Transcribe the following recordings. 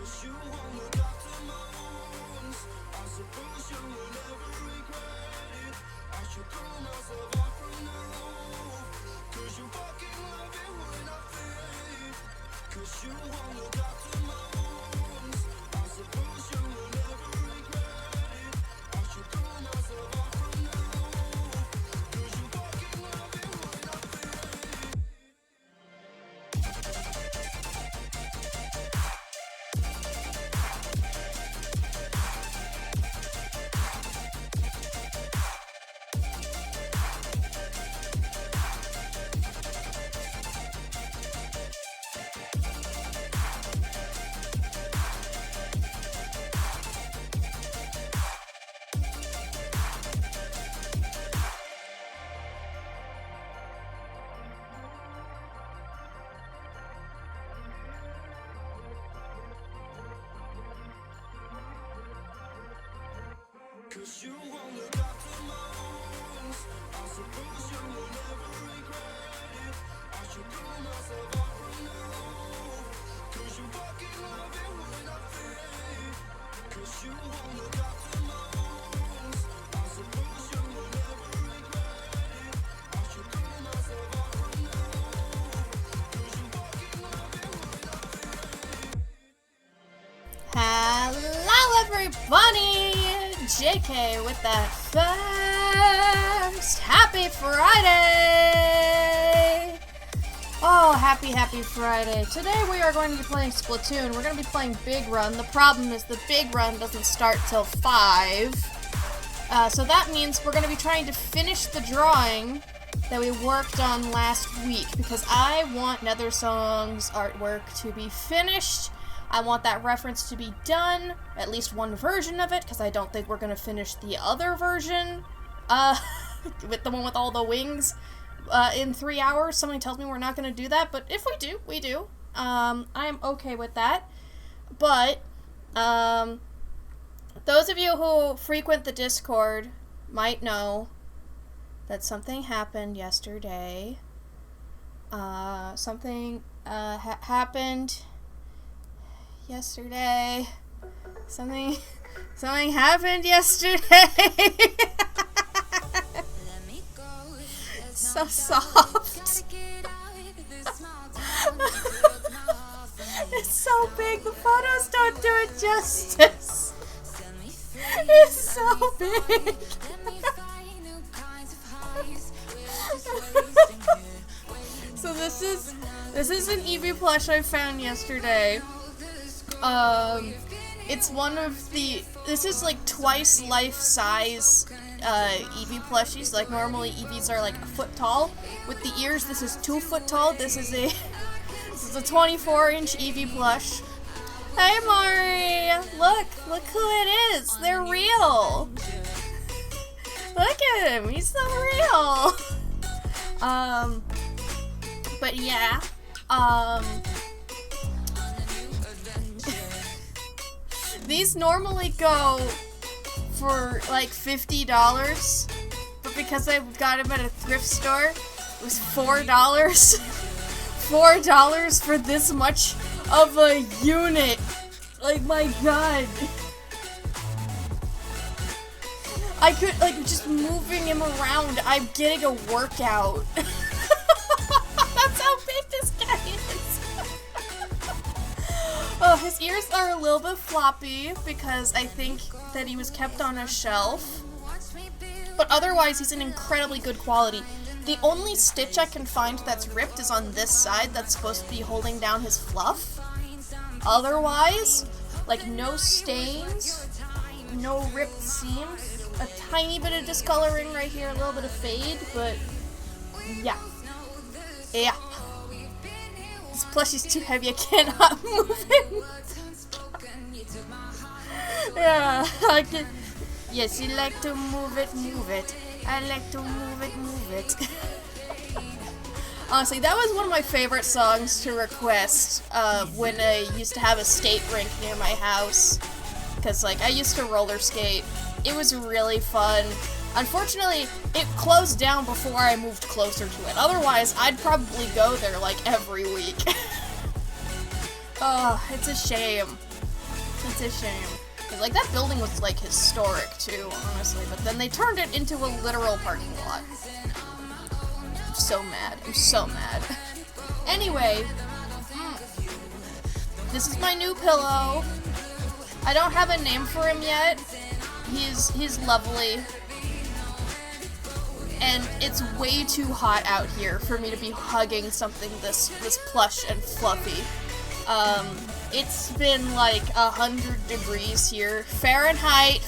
'Cause you won't look up to mountains. I suppose you will never regret it. I should pull myself up from the roof. 'Cause you fucking love it when I fade. 'Cause you won't look up to mountains. I suppose you will never regret it. I should pull myself up from the roof. 'Cause you fucking love it when I fade. Hello everybody! JK with that first Happy Friday! Oh, happy Friday. Today we are going to be playing Splatoon. We're going to be playing Big Run. The problem is the Big Run doesn't start till 5. So that means we're going to be trying to finish the drawing that we worked on last week because I want Nethersong's artwork to be finished. I want that reference to be done, at least one version of it, because I don't think we're going to finish the other version, with the one with all the wings, in 3 hours. Somebody tells me we're not going to do that, but if we do, we do. I'm okay with that. But, those of you who frequent the Discord might know that something happened yesterday. Something, happened yesterday. Something happened yesterday. So soft. It's so big. The photos don't do it justice. It's so big. So this is an Eevee plush I found yesterday. It's one of the, this is like twice life-size, Eevee plushies. Like normally Eevees are like a foot tall. With the ears, this is 2 foot tall. This is a 24-inch Eevee plush. Hey Mari! Look who it is! They're real! Look at him, he's so real! But yeah, these normally go for like $50, but because I got them at a thrift store, it was $4. $4 for this much of a unit. Like, my god. I could, like, just moving him around, I'm getting a workout. That's how big this guy is. Oh, his ears are a little bit floppy because I think that he was kept on a shelf. But otherwise, he's in incredibly good quality. The only stitch I can find that's ripped is on this side that's supposed to be holding down his fluff. Otherwise, like, no stains, no ripped seams, a tiny bit of discoloring right here, a little bit of fade, but yeah. Yeah. This plushie's too heavy, I cannot move him. Yeah, I can. Yes, you like to move it, move it. I like to move it, move it. Honestly, that was one of my favorite songs to request when I used to have a skate rink near my house. Because, like, I used to roller skate. It was really fun. Unfortunately, it closed down before I moved closer to it. Otherwise, I'd probably go there, like, every week. Oh, it's a shame. It's a shame. 'Cause, like, that building was, like, historic, too, honestly. But then they turned it into a literal parking lot. I'm so mad. I'm so mad. Anyway, this is my new pillow. I don't have a name for him yet. He's lovely. And it's way too hot out here for me to be hugging something this plush and fluffy. It's been like 100 degrees here. Fahrenheit.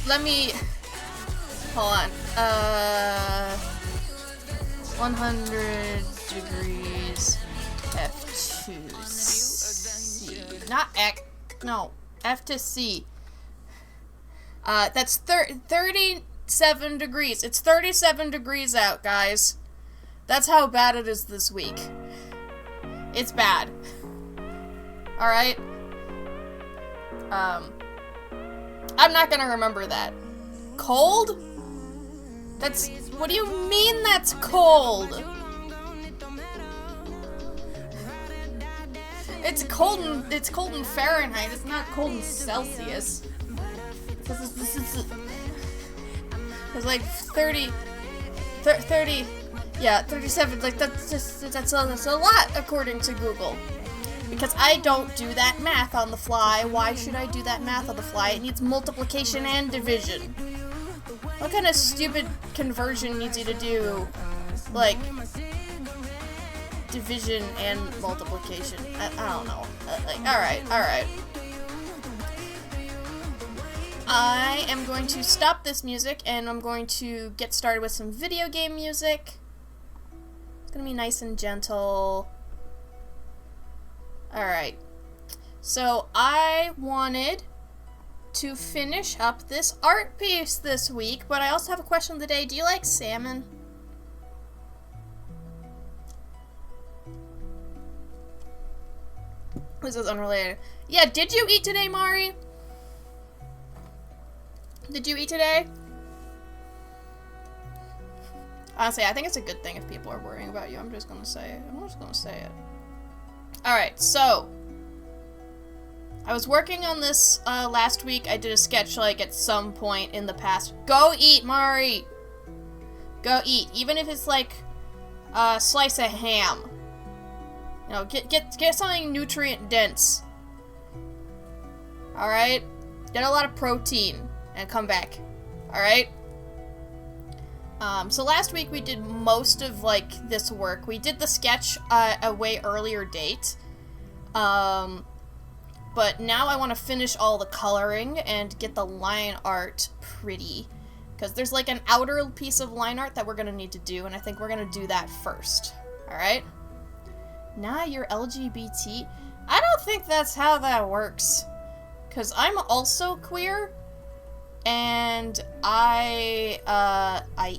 Let me, hold on. 100 degrees F2C. Not X, no, F to C. That's 37 degrees. It's 37 degrees out, guys. That's how bad it is this week. It's bad. Alright? I'm not gonna remember that. Cold? That's, what do you mean that's cold? It's cold in Fahrenheit, it's not cold in Celsius. It's like 30, yeah, 37, like that's a lot according to Google. Because I don't do that math on the fly. Why should I do that math on the fly? It needs multiplication and division. What kind of stupid conversion needs you to do, like, division and multiplication? I don't know. Alright. I am going to stop this music, and I'm going to get started with some video game music. It's gonna be nice and gentle. Alright. So, I wanted to finish up this art piece this week, but I also have a question of the day. Do you like salmon? This is unrelated. Yeah, did you eat today, Mari? Did you eat today? Honestly, I think it's a good thing if people are worrying about you. I'm just gonna say it. Alright, so I was working on this last week. I did a sketch like at some point in the past. Go eat, Mari! Go eat. Even if it's like a slice of ham. You know, get something nutrient dense. Alright? Get a lot of protein and come back. Alright? So last week we did most of, like, this work. We did the sketch a way earlier date. But now I want to finish all the coloring and get the line art pretty. Because there's, like, an outer piece of line art that we're going to need to do, and I think we're going to do that first. Alright? Nah, you're LGBT? I don't think that's how that works. Because I'm also queer. And I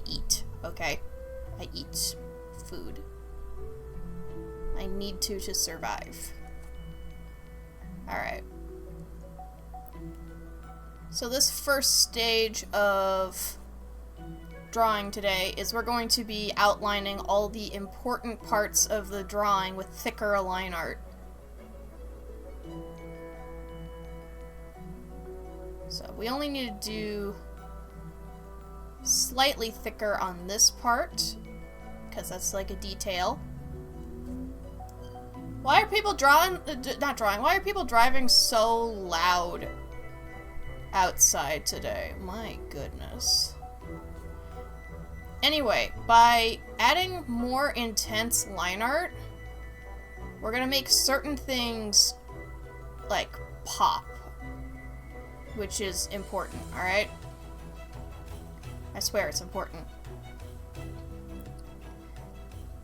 eat, okay? I eat food. I need to survive. Alright. So this first stage of drawing today is we're going to be outlining all the important parts of the drawing with thicker line art. So we only need to do slightly thicker on this part, because that's like a detail. Why are people why are people driving so loud outside today? My goodness. Anyway, by adding more intense line art, we're gonna make certain things, like, pop. Which is important, alright? I swear it's important.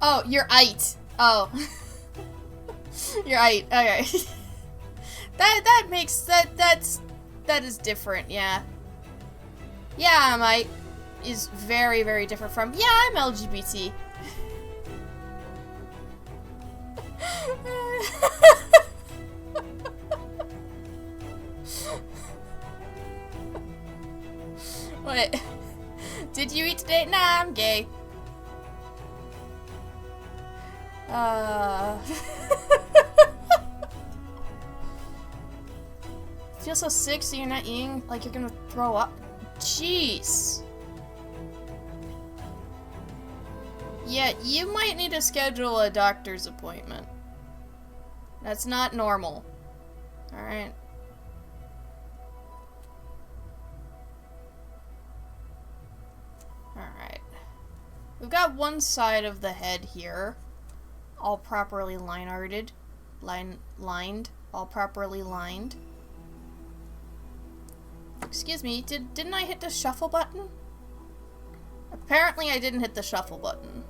Oh, you're it. Oh. You're it. Okay. that makes that is different, yeah. Yeah, I'm it is very, very different from, yeah, I'm LGBT. What? Did you eat today? Nah, I'm gay. Feel so sick, so you're not eating like you're gonna throw up? Jeez. Yeah, you might need to schedule a doctor's appointment. That's not normal. Alright. Alright. We've got one side of the head here, all properly lined, all properly lined. Excuse me, didn't I hit the shuffle button? Apparently I didn't hit the shuffle button.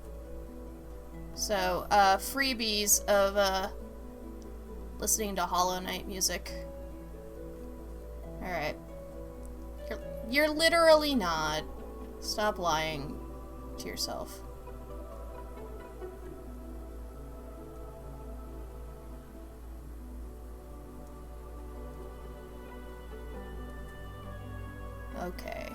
So, freebies of, listening to Hollow Knight music. Alright. You're literally not. Stop lying to yourself. Okay.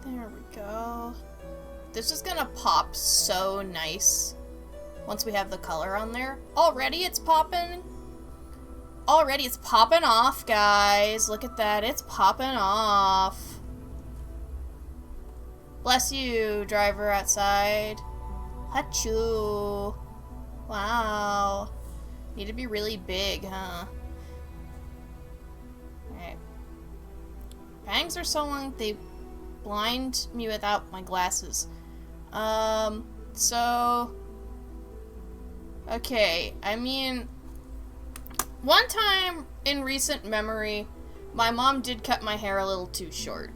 There we go. This is gonna pop so nice once we have the color on there. Already it's popping. Already it's popping off, guys. Look at that. It's popping off. Bless you, driver outside. Hachu. Wow. Need to be really big, huh? Alright. Bangs are so long, they blind me without my glasses. So... Okay, I mean... One time, in recent memory, my mom did cut my hair a little too short.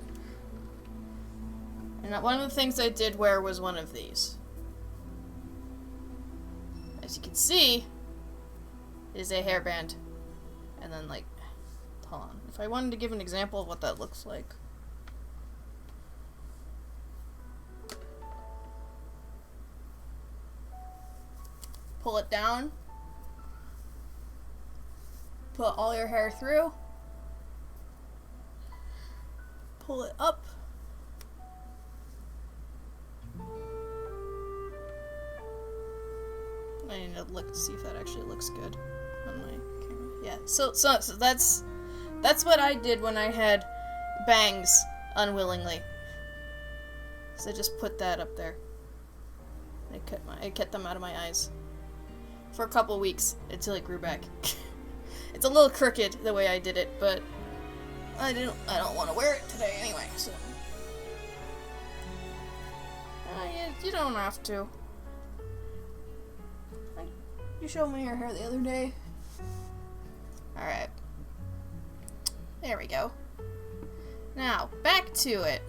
And one of the things I did wear was one of these. As you can see, it is a hairband. And then, like, hold on. If I wanted to give an example of what that looks like. Pull it down. Put all your hair through. Pull it up. I need to look to see if that actually looks good on my camera. Yeah, so that's what I did when I had bangs unwillingly. So I just put that up there. I cut them out of my eyes for a couple weeks until it grew back. It's a little crooked the way I did it, but I don't want to wear it today anyway. So you don't have to. You showed me your hair the other day. Alright. There we go. Now, back to it.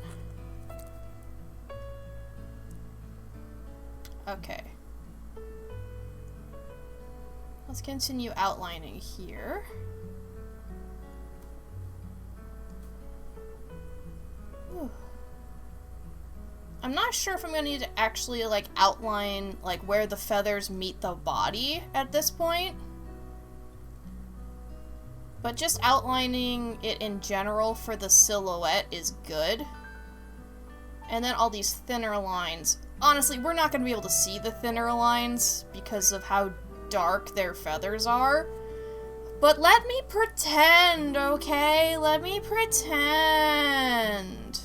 Okay. Let's continue outlining here. Whew. I'm not sure if I'm gonna need to actually, like, outline, like, where the feathers meet the body at this point. But just outlining it in general for the silhouette is good. And then all these thinner lines. Honestly, we're not gonna be able to see the thinner lines because of how dark their feathers are. But let me pretend, okay? Let me pretend.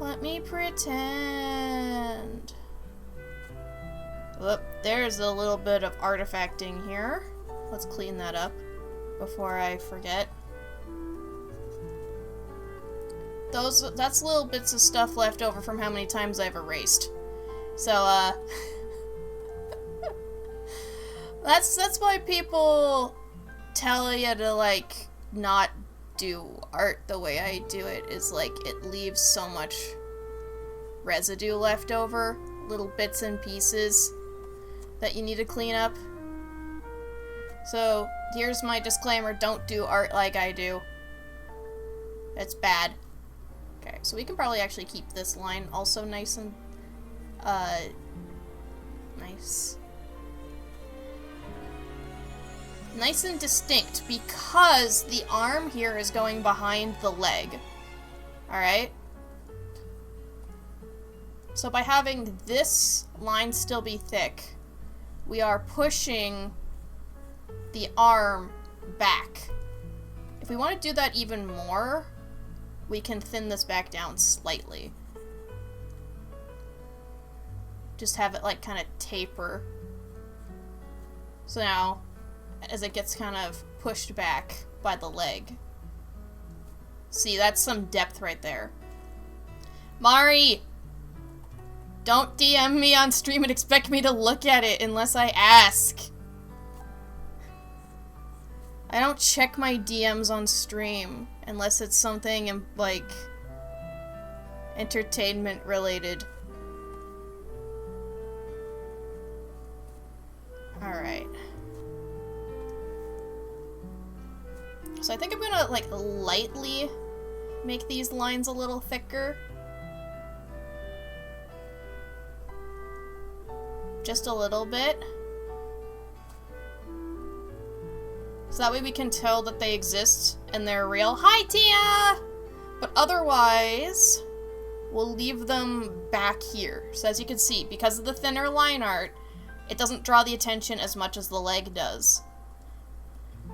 Let me pretend. Whoop, there's a little bit of artifacting here. Let's clean that up before I forget. That's little bits of stuff left over from how many times I've erased. So, that's why people tell you to, like, not do art the way I do it, is like it leaves so much residue left over, little bits and pieces that you need to clean up. So here's my disclaimer, don't do art like I do. It's bad. Okay, so we can probably actually keep this line also nice and nice. nice and distinct because the arm here is going behind the leg. Alright? So by having this line still be thick, we are pushing the arm back. If we want to do that even more, we can thin this back down slightly. Just have it like kind of taper. So now, as it gets kind of pushed back by the leg. See, that's some depth right there. Mari! Don't DM me on stream and expect me to look at it unless I ask. I don't check my DMs on stream unless it's something like entertainment related. Alright. So I think I'm gonna like lightly make these lines a little thicker. Just a little bit. So that way we can tell that they exist and they're real. Hi, Tia! But otherwise, we'll leave them back here. So as you can see, because of the thinner line art, it doesn't draw the attention as much as the leg does.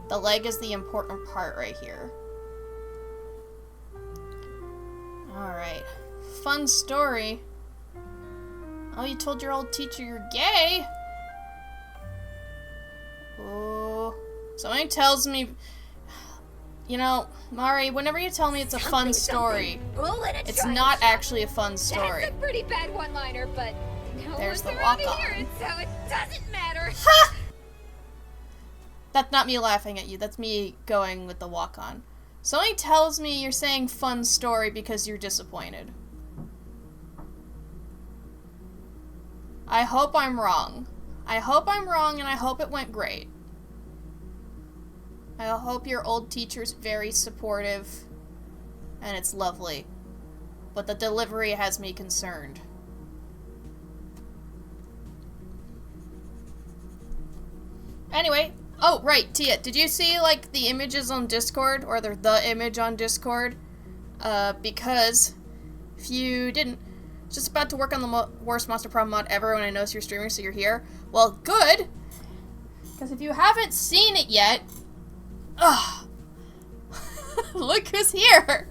The leg is the important part right here. Alright. Fun story. Oh, you told your old teacher you're gay? Oh. Somebody tells me... You know, Mari, whenever you tell me it's a fun story, it's not actually a fun story. That's a pretty bad one-liner, but no There's one's the around to walk-on. hear it, so it doesn't matter. Ha! That's not me laughing at you, that's me going with the walk-on. Somebody tells me you're saying fun story because you're disappointed. I hope I'm wrong. I hope I'm wrong and I hope it went great. I hope your old teacher's very supportive and it's lovely. But the delivery has me concerned. Anyway, oh right, Tia, did you see like the images on Discord or the image on Discord? Because if you didn't, just about to work on the worst monster problem mod ever when I noticed you're streaming, so you're here. Well, good, because if you haven't seen it yet, look who's here.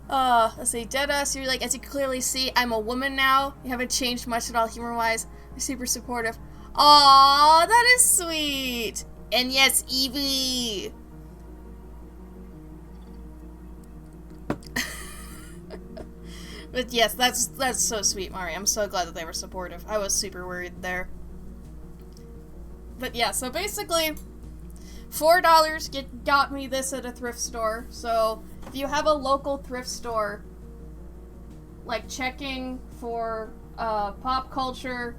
Let's see, Deadass, you're like, as you clearly see, I'm a woman now. You haven't changed much at all humor-wise. You're super supportive. Aww, that is sweet. And yes, Evie. But yes, that's so sweet, Mari. I'm so glad that they were supportive. I was super worried there. But yeah, so basically, $4 got me this at a thrift store. So if you have a local thrift store, like checking for pop culture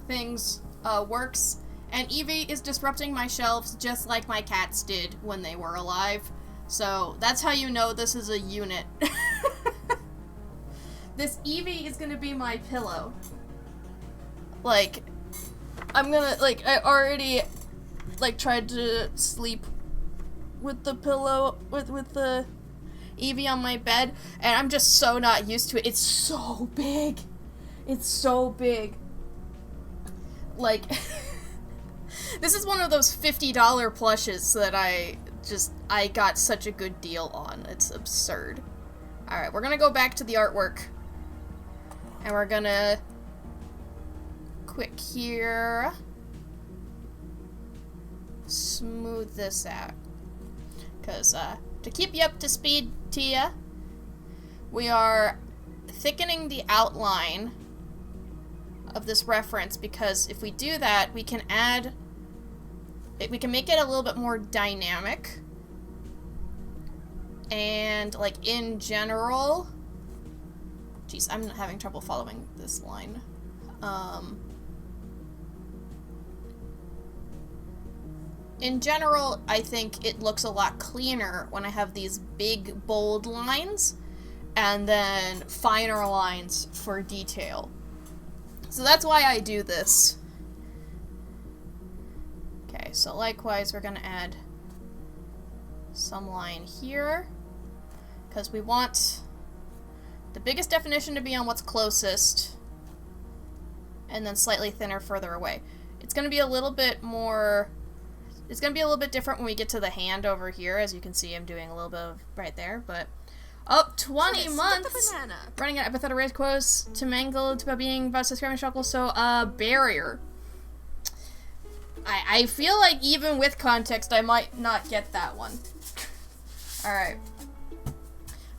things works. And Evie is disrupting my shelves just like my cats did when they were alive. So that's how you know this is a unit. This Evie is gonna be my pillow. Like, I'm gonna, like, I already, like, tried to sleep with the pillow, with the Evie on my bed, and I'm just so not used to it. It's so big. It's so big. Like, this is one of those $50 plushes that I got such a good deal on. It's absurd. Alright, we're gonna go back to the artwork. And we're gonna quick here smooth this out. Because to keep you up to speed, Tia, we are thickening the outline of this reference, because if we do that, we can make it a little bit more dynamic. And like in general, jeez, I'm having trouble following this line. In general, I think it looks a lot cleaner when I have these big, bold lines, and then finer lines for detail. So that's why I do this. Okay, so likewise we're gonna add some line here, because we want the biggest definition to be on what's closest, and then slightly thinner further away. It's gonna be a little bit more, it's gonna be a little bit different when we get to the hand over here. As you can see, I'm doing a little bit of right there, but 20 months running an empathetic race quotes to mangled by being about subscribing chuckle, so barrier. I feel like even with context I might not get that one. Alright.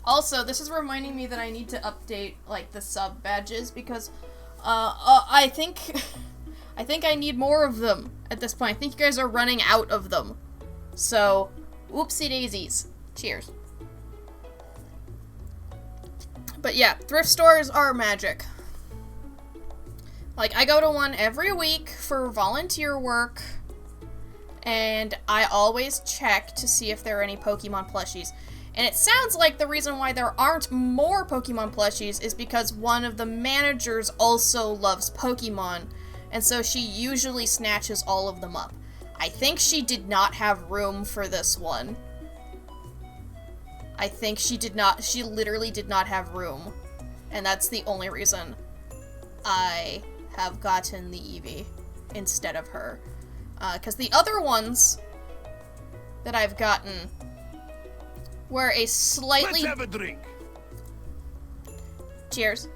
Also, this is reminding me that I need to update like the sub badges, because I think I need more of them at this point. I think you guys are running out of them. So, whoopsie daisies. Cheers. But yeah, thrift stores are magic. Like, I go to one every week for volunteer work, and I always check to see if there are any Pokemon plushies. And it sounds like the reason why there aren't more Pokemon plushies is because one of the managers also loves Pokemon, and so she usually snatches all of them up. I think she did not have room for this one. I think she literally did not have room. And that's the only reason I have gotten the Eevee instead of her. Because the other ones that I've gotten were a slightly... Let's have a drink. Cheers.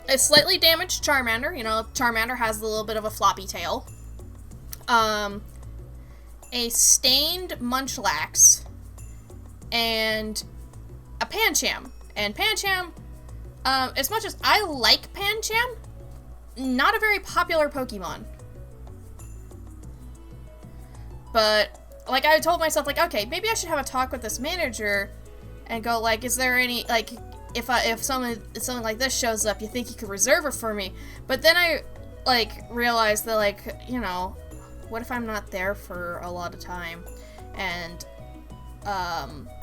A slightly damaged Charmander. You know, Charmander has a little bit of a floppy tail. A stained Munchlax, and a Pancham. And Pancham, as much as I like Pancham, not a very popular Pokemon. But, like, I told myself, like, okay, maybe I should have a talk with this manager and go, like, is there any, like, if something like this shows up, you think you could reserve it for me? But then I, like, realized that, like, you know, what if I'm not there for a lot of time? And,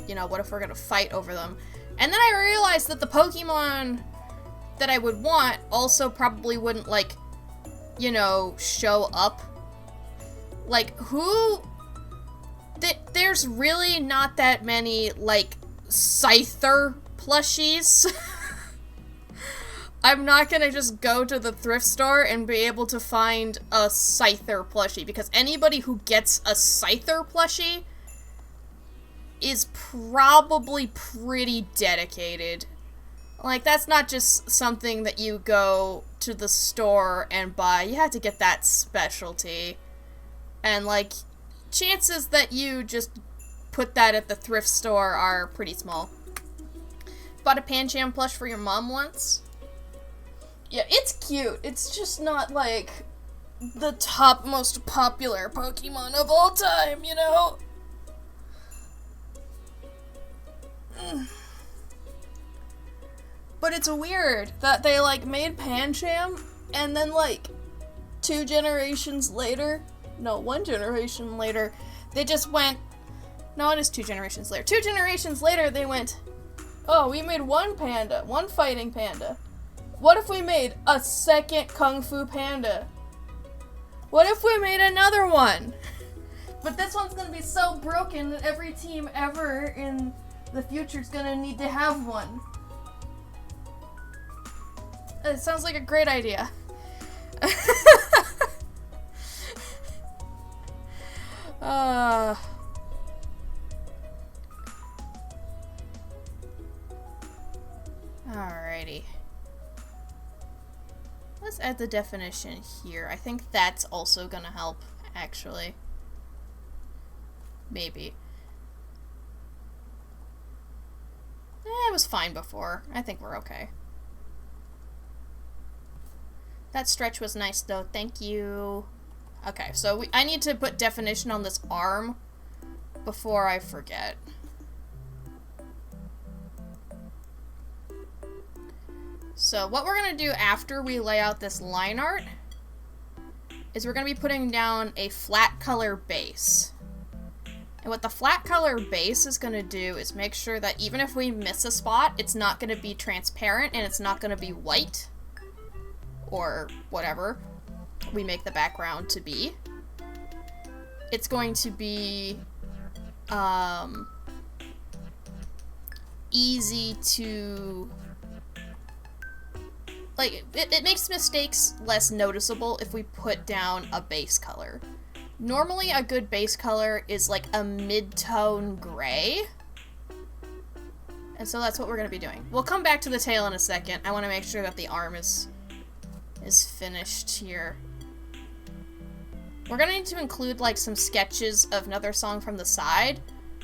you know, what if we're gonna fight over them? And then I realized that the Pokemon that I would want also probably wouldn't, like, you know, show up. Like, there's really not that many, like, Scyther plushies. I'm not gonna just go to the thrift store and be able to find a Scyther plushie, because anybody who gets a Scyther plushie is probably pretty dedicated. Like, that's not just something that you go to the store and buy. You have to get that specialty. And, like, chances that you just put that at the thrift store are pretty small. Bought a Pancham plush for your mom once. Yeah, it's cute. It's just not, like, the top most popular Pokemon of all time, you know? But it's weird that they, like, made Pancham, and then, like, 2 generations later, no, 1 generation later, they just went, no, it is 2 generations later. 2 generations later, they went, oh, we made 1 panda, 1 fighting panda. What if we made a second Kung Fu Panda? What if we made another one? But this one's gonna be so broken that every team ever in the future is gonna need to have one. It sounds like a great idea. Alrighty. Let's add the definition here. I think that's also gonna help, actually. Maybe. It was fine before. I think we're okay. That stretch was nice, though. Thank you. Okay, so I need to put definition on this arm before I forget. So what we're going to do after we lay out this line art is we're going to be putting down a flat color base. And what the flat color base is going to do is make sure that even if we miss a spot, it's not going to be transparent and it's not going to be white. Or whatever we make the background to be. It's going to be easy to... Like, it makes mistakes less noticeable if we put down a base color. Normally, a good base color is like a mid-tone gray. And so that's what we're going to be doing. We'll come back to the tail in a second. I want to make sure that the arm is finished here. We're going to need to include like some sketches of Nethersong from the side.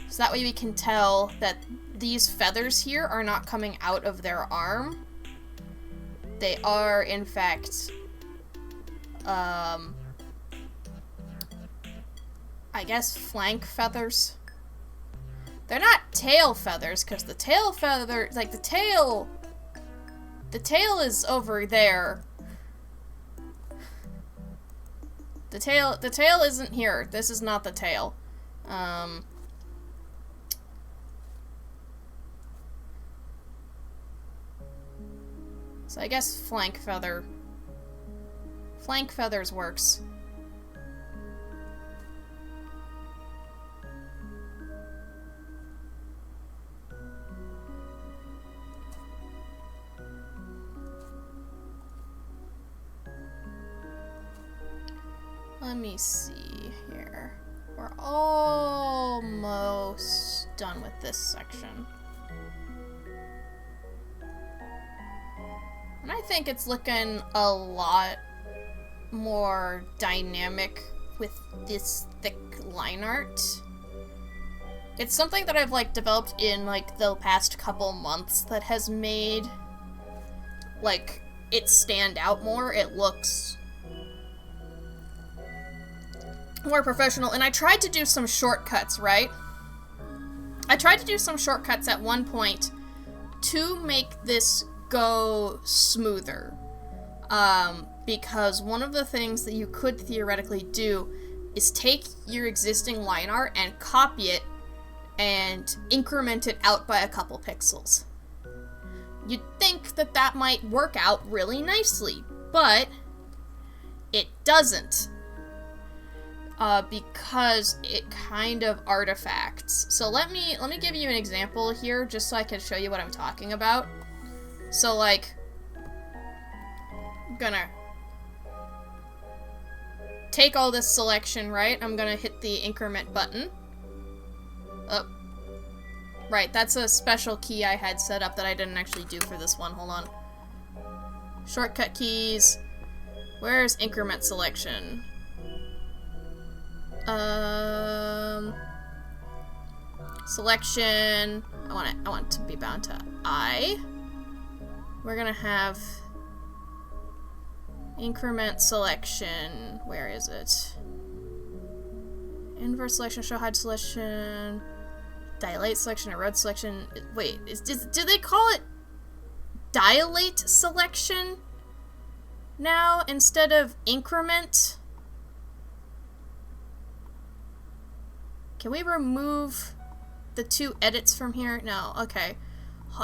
So that way we can tell that these feathers here are not coming out of their arm. They are, in fact, I guess flank feathers. They're not tail feathers, because the tail feather, like the tail is over there. The tail isn't here. This is not the tail. So I guess flank feathers works. Let me see here. We're almost done with this section. And I think it's looking a lot more dynamic with this thick line art. It's something that I've like developed in like the past couple months that has made like it stand out more. It looks more professional. And I tried to do some shortcuts, right? I tried to do some shortcuts at one point to make this go smoother. Because one of the things that you could theoretically do is take your existing line art and copy it and increment it out by a couple pixels. You'd think that that might work out really nicely, but it doesn't. Because it kind of artifacts. So let me give you an example here, just so I can show you what I'm talking about. So like, I'm gonna take all this selection, right? I'm gonna hit the increment button. Oh, right, that's a special key I had set up that I didn't actually do for this one. Hold on. Shortcut keys. Where's increment selection? Selection. I want it to be bound to I. We're gonna have increment selection. Where is it? Inverse selection, show hide selection, dilate selection, erode selection. Wait, do they call it dilate selection now instead of increment? Can we remove the two edits from here? No, okay.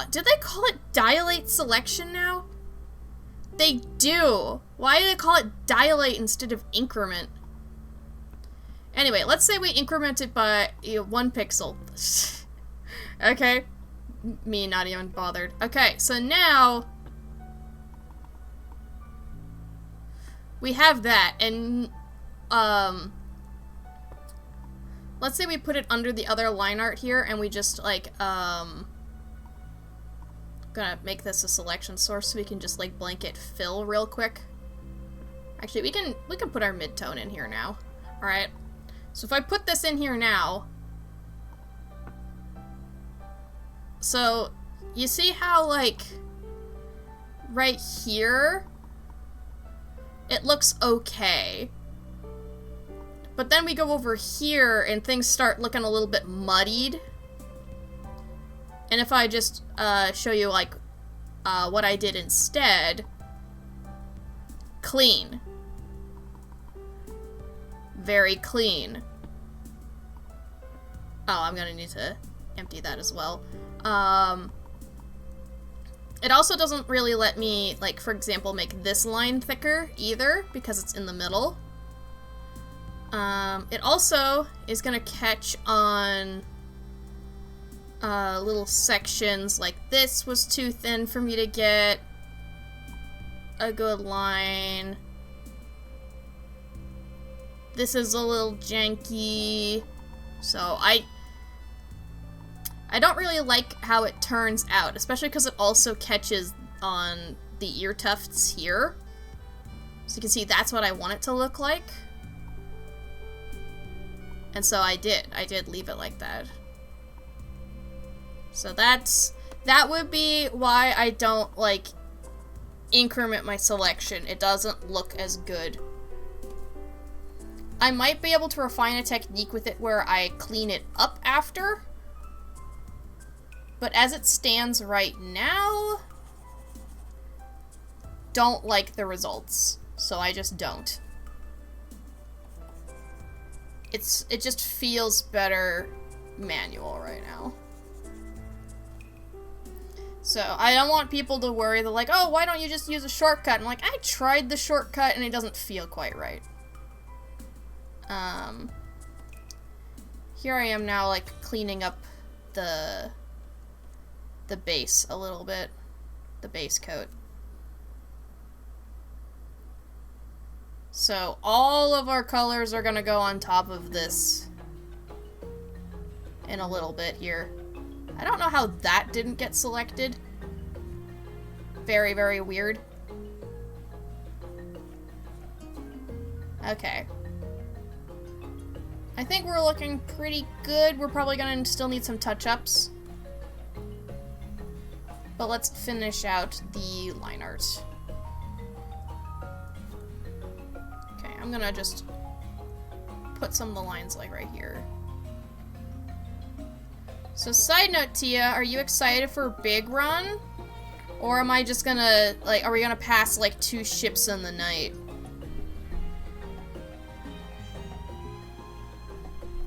Did they call it dilate selection now? They do. Why do they call it dilate instead of increment? Anyway, let's say we increment it by 1 pixel. Okay. Me not even bothered. Okay, so now we have that, and let's say we put it under the other line art here, and we just like gonna make this a selection source so we can just like blanket fill real quick. Actually, we can put our mid-tone in here now. All right. So if I put this in here now, so you see how like right here it looks okay, but then we go over here and things start looking a little bit muddied. And if I just show you like what I did instead, clean. Very clean. Oh, I'm gonna need to empty that as well. It also doesn't really let me, like, for example, make this line thicker either, because it's in the middle. It also is gonna catch on little sections like this was too thin for me to get a good line. This is a little janky. So I don't really like how it turns out, especially because it also catches on the ear tufts here. So you can see that's what I want it to look like. And so I did leave it like that. So that would be why I don't, like, increment my selection. It doesn't look as good. I might be able to refine a technique with it where I clean it up after. But as it stands right now, don't like the results. So I just don't. It just feels better manual right now. So I don't want people to worry. They're like, oh, why don't you just use a shortcut? I'm like, I tried the shortcut and it doesn't feel quite right. Here I am now, like, cleaning up the base a little bit. The base coat. So all of our colors are gonna go on top of this in a little bit here. I don't know how that didn't get selected. Very, very weird. Okay. I think we're looking pretty good. We're probably gonna still need some touch-ups. But let's finish out the line art. Okay, I'm gonna just put some of the lines, like, right here. So, side note, Tia, are you excited for Big Run? Or am I just gonna, like, are we gonna pass, like, 2 ships in the night?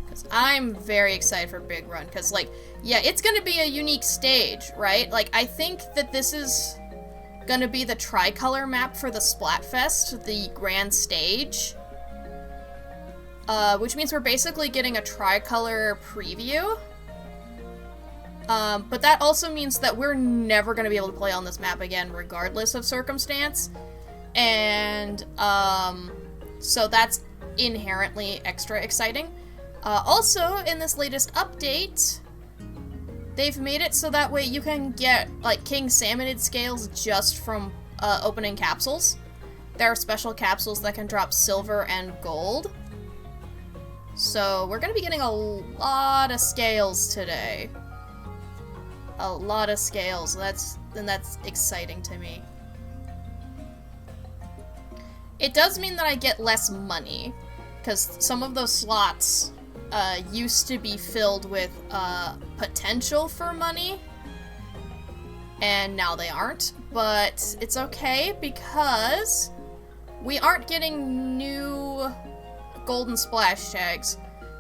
Because I'm very excited for Big Run, because, like, yeah, it's gonna be a unique stage, right? Like, I think that this is gonna be the tricolor map for the Splatfest, the grand stage. Which means we're basically getting a tricolor preview. But that also means that we're never going to be able to play on this map again, regardless of circumstance. And, so that's inherently extra exciting. Also, in this latest update, they've made it so that way you can get, like, King Salmonid scales just from, opening capsules. There are special capsules that can drop silver and gold. So, we're going to be getting a lot of scales today. A lot of scales. That's exciting to me. It does mean that I get less money, because some of those slots used to be filled with potential for money, and now they aren't. But it's okay, because we aren't getting new golden splash tags.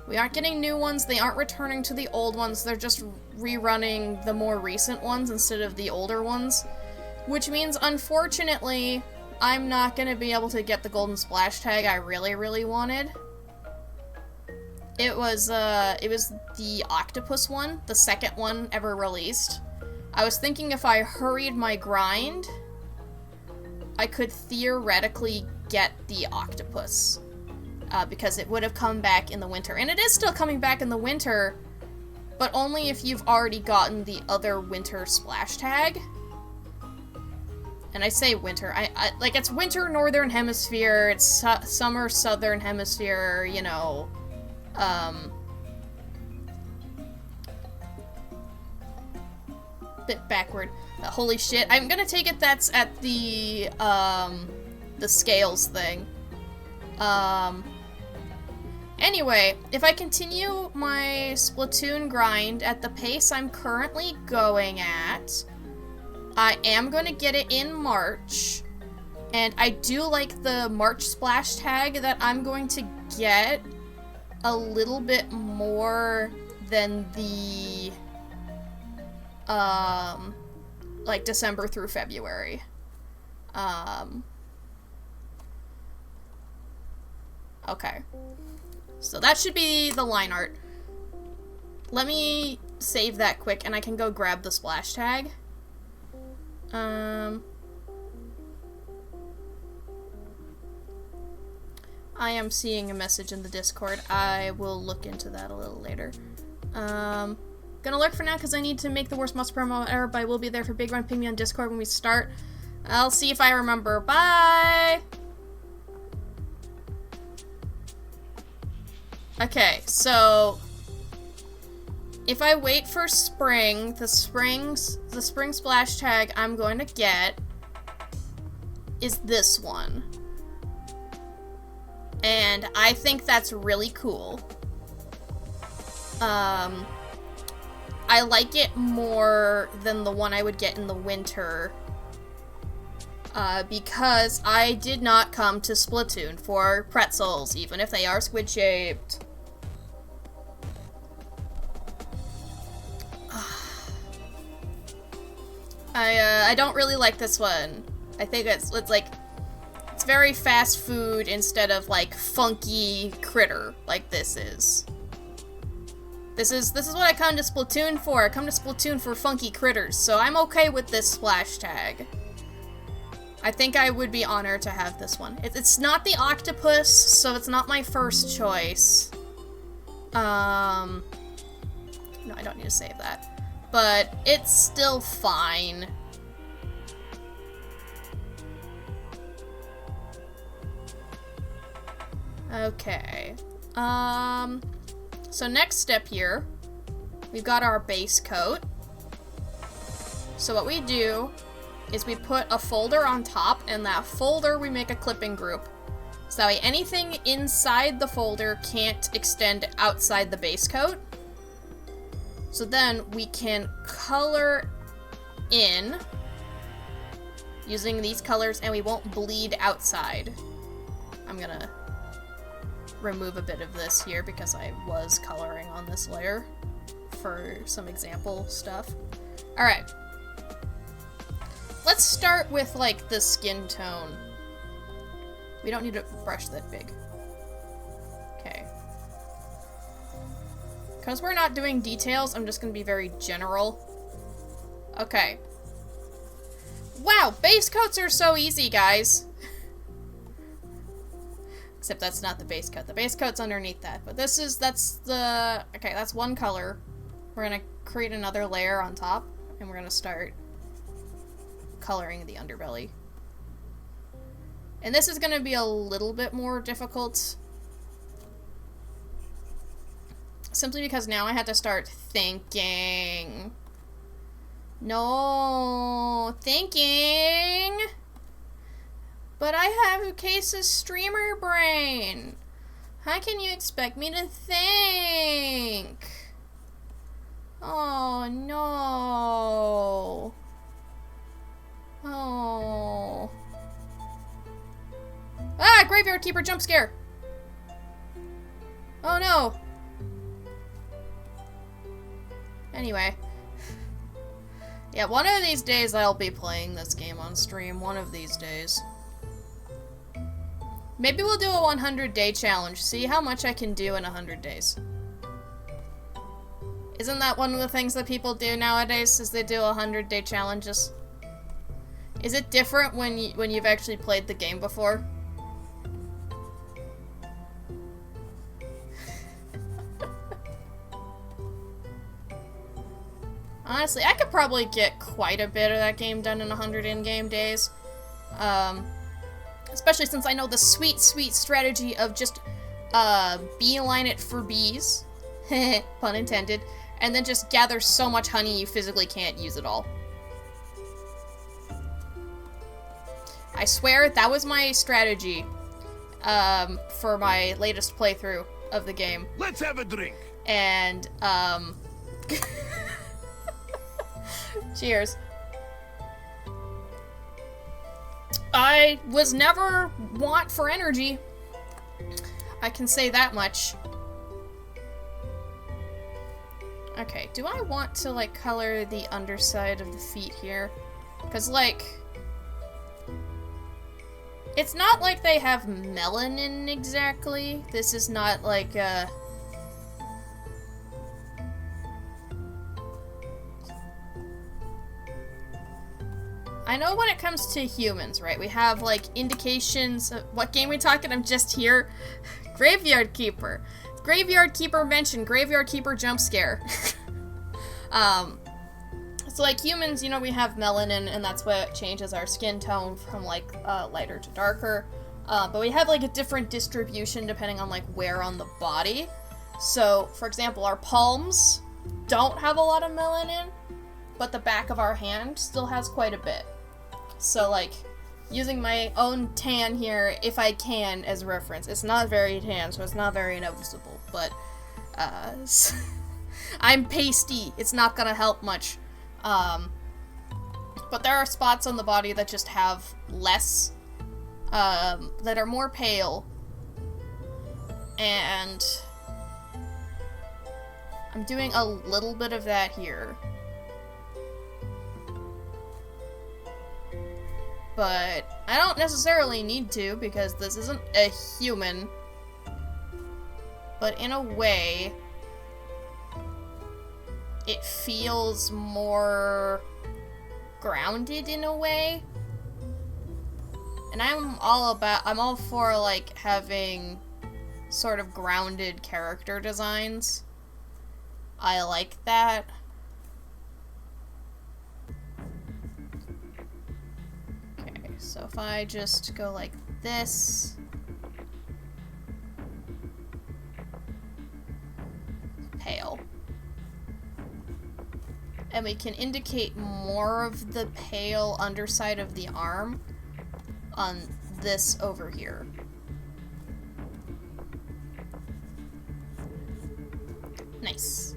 We aren't getting new ones, they aren't returning to the old ones, they're just rerunning the more recent ones instead of the older ones. Which means, unfortunately, I'm not gonna be able to get the golden splash tag I really, really wanted. It was the octopus one, the second one ever released. I was thinking if I hurried my grind, I could theoretically get the octopus. Because it would have come back in the winter. And it is still coming back in the winter, but only if you've already gotten the other winter splash tag. And I say winter, I like, it's winter northern hemisphere, it's summer southern hemisphere, you know, bit backward. Holy shit, I'm gonna take it that's at the scales thing. Anyway, if I continue my Splatoon grind at the pace I'm currently going at, I am going to get it in March, and I do like the March splash tag that I'm going to get a little bit more than the, like, December through February. Okay. So that should be the line art. Let me save that quick, and I can go grab the splash tag. I am seeing a message in the Discord. I will look into that a little later. Gonna lurk for now because I need to make the worst monster promo ever, but I will be there for Big Run. Ping me on Discord when we start. I'll see if I remember. Bye! Okay, so if I wait for spring, the spring splash tag I'm going to get is this one. And I think that's really cool. I like it more than the one I would get in the winter. Because I did not come to Splatoon for pretzels, even if they are squid-shaped. I don't really like this one. I think it's like, it's very fast food instead of like funky critter like this is. This is what I come to Splatoon for. I come to Splatoon for funky critters, so I'm okay with this splash tag. I think I would be honored to have this one. It's not the octopus, so it's not my first choice. No, I don't need to save that. But it's still fine. Okay. So next step here, we've got our base coat. So what we do is we put a folder on top, and that folder we make a clipping group. So that way anything inside the folder can't extend outside the base coat. So then we can color in using these colors, and we won't bleed outside. I'm gonna remove a bit of this here because I was coloring on this layer for some example stuff. Alright. Let's start with, like, the skin tone. We don't need a brush that big. Okay. Because we're not doing details, I'm just gonna be very general. Okay. Wow, base coats are so easy, guys. Except that's not the base coat. The base coat's underneath that. But that's one color. We're gonna create another layer on top, and we're gonna start coloring the underbelly. And this is gonna be a little bit more difficult. Simply because now I had to start thinking. No, thinking. But I have a case of streamer brain. How can you expect me to think? Oh, no. Oh. Ah, Graveyard Keeper jump scare. Oh, no. Anyway. Yeah, one of these days I'll be playing this game on stream. One of these days. Maybe we'll do a 100-day challenge. See how much I can do in 100 days. Isn't that one of the things that people do nowadays, is they do 100-day challenges? Is it different when you've actually played the game before? Honestly, I could probably get quite a bit of that game done in 100 in-game days. Especially since I know the sweet, sweet strategy of just beeline it for bees, pun intended, and then just gather so much honey you physically can't use it all. I swear that was my strategy for my latest playthrough of the game. Let's have a drink. And cheers. I was never want for energy. I can say that much. Okay, do I want to, like, color the underside of the feet here? Because, like, it's not like they have melanin exactly. This is not like I know when it comes to humans, right? We have, like, indications of what game we talking? I'm just here. Graveyard Keeper. Graveyard Keeper mentioned. Graveyard Keeper jump scare. So, like, humans, you know, we have melanin, and that's what changes our skin tone from, like, lighter to darker. But we have, like, a different distribution depending on, like, where on the body. So, for example, our palms don't have a lot of melanin, but the back of our hand still has quite a bit. So, like, using my own tan here, if I can, as a reference. It's not very tan, so it's not very noticeable, but, I'm pasty. It's not gonna help much. But there are spots on the body that just have less, that are more pale. And I'm doing a little bit of that here. But I don't necessarily need to, because this isn't a human. But in a way, it feels more grounded in a way. And I'm all for, like, having sort of grounded character designs. I like that. Okay, so if I just go like this. Pale. And we can indicate more of the pale underside of the arm on this over here. Nice.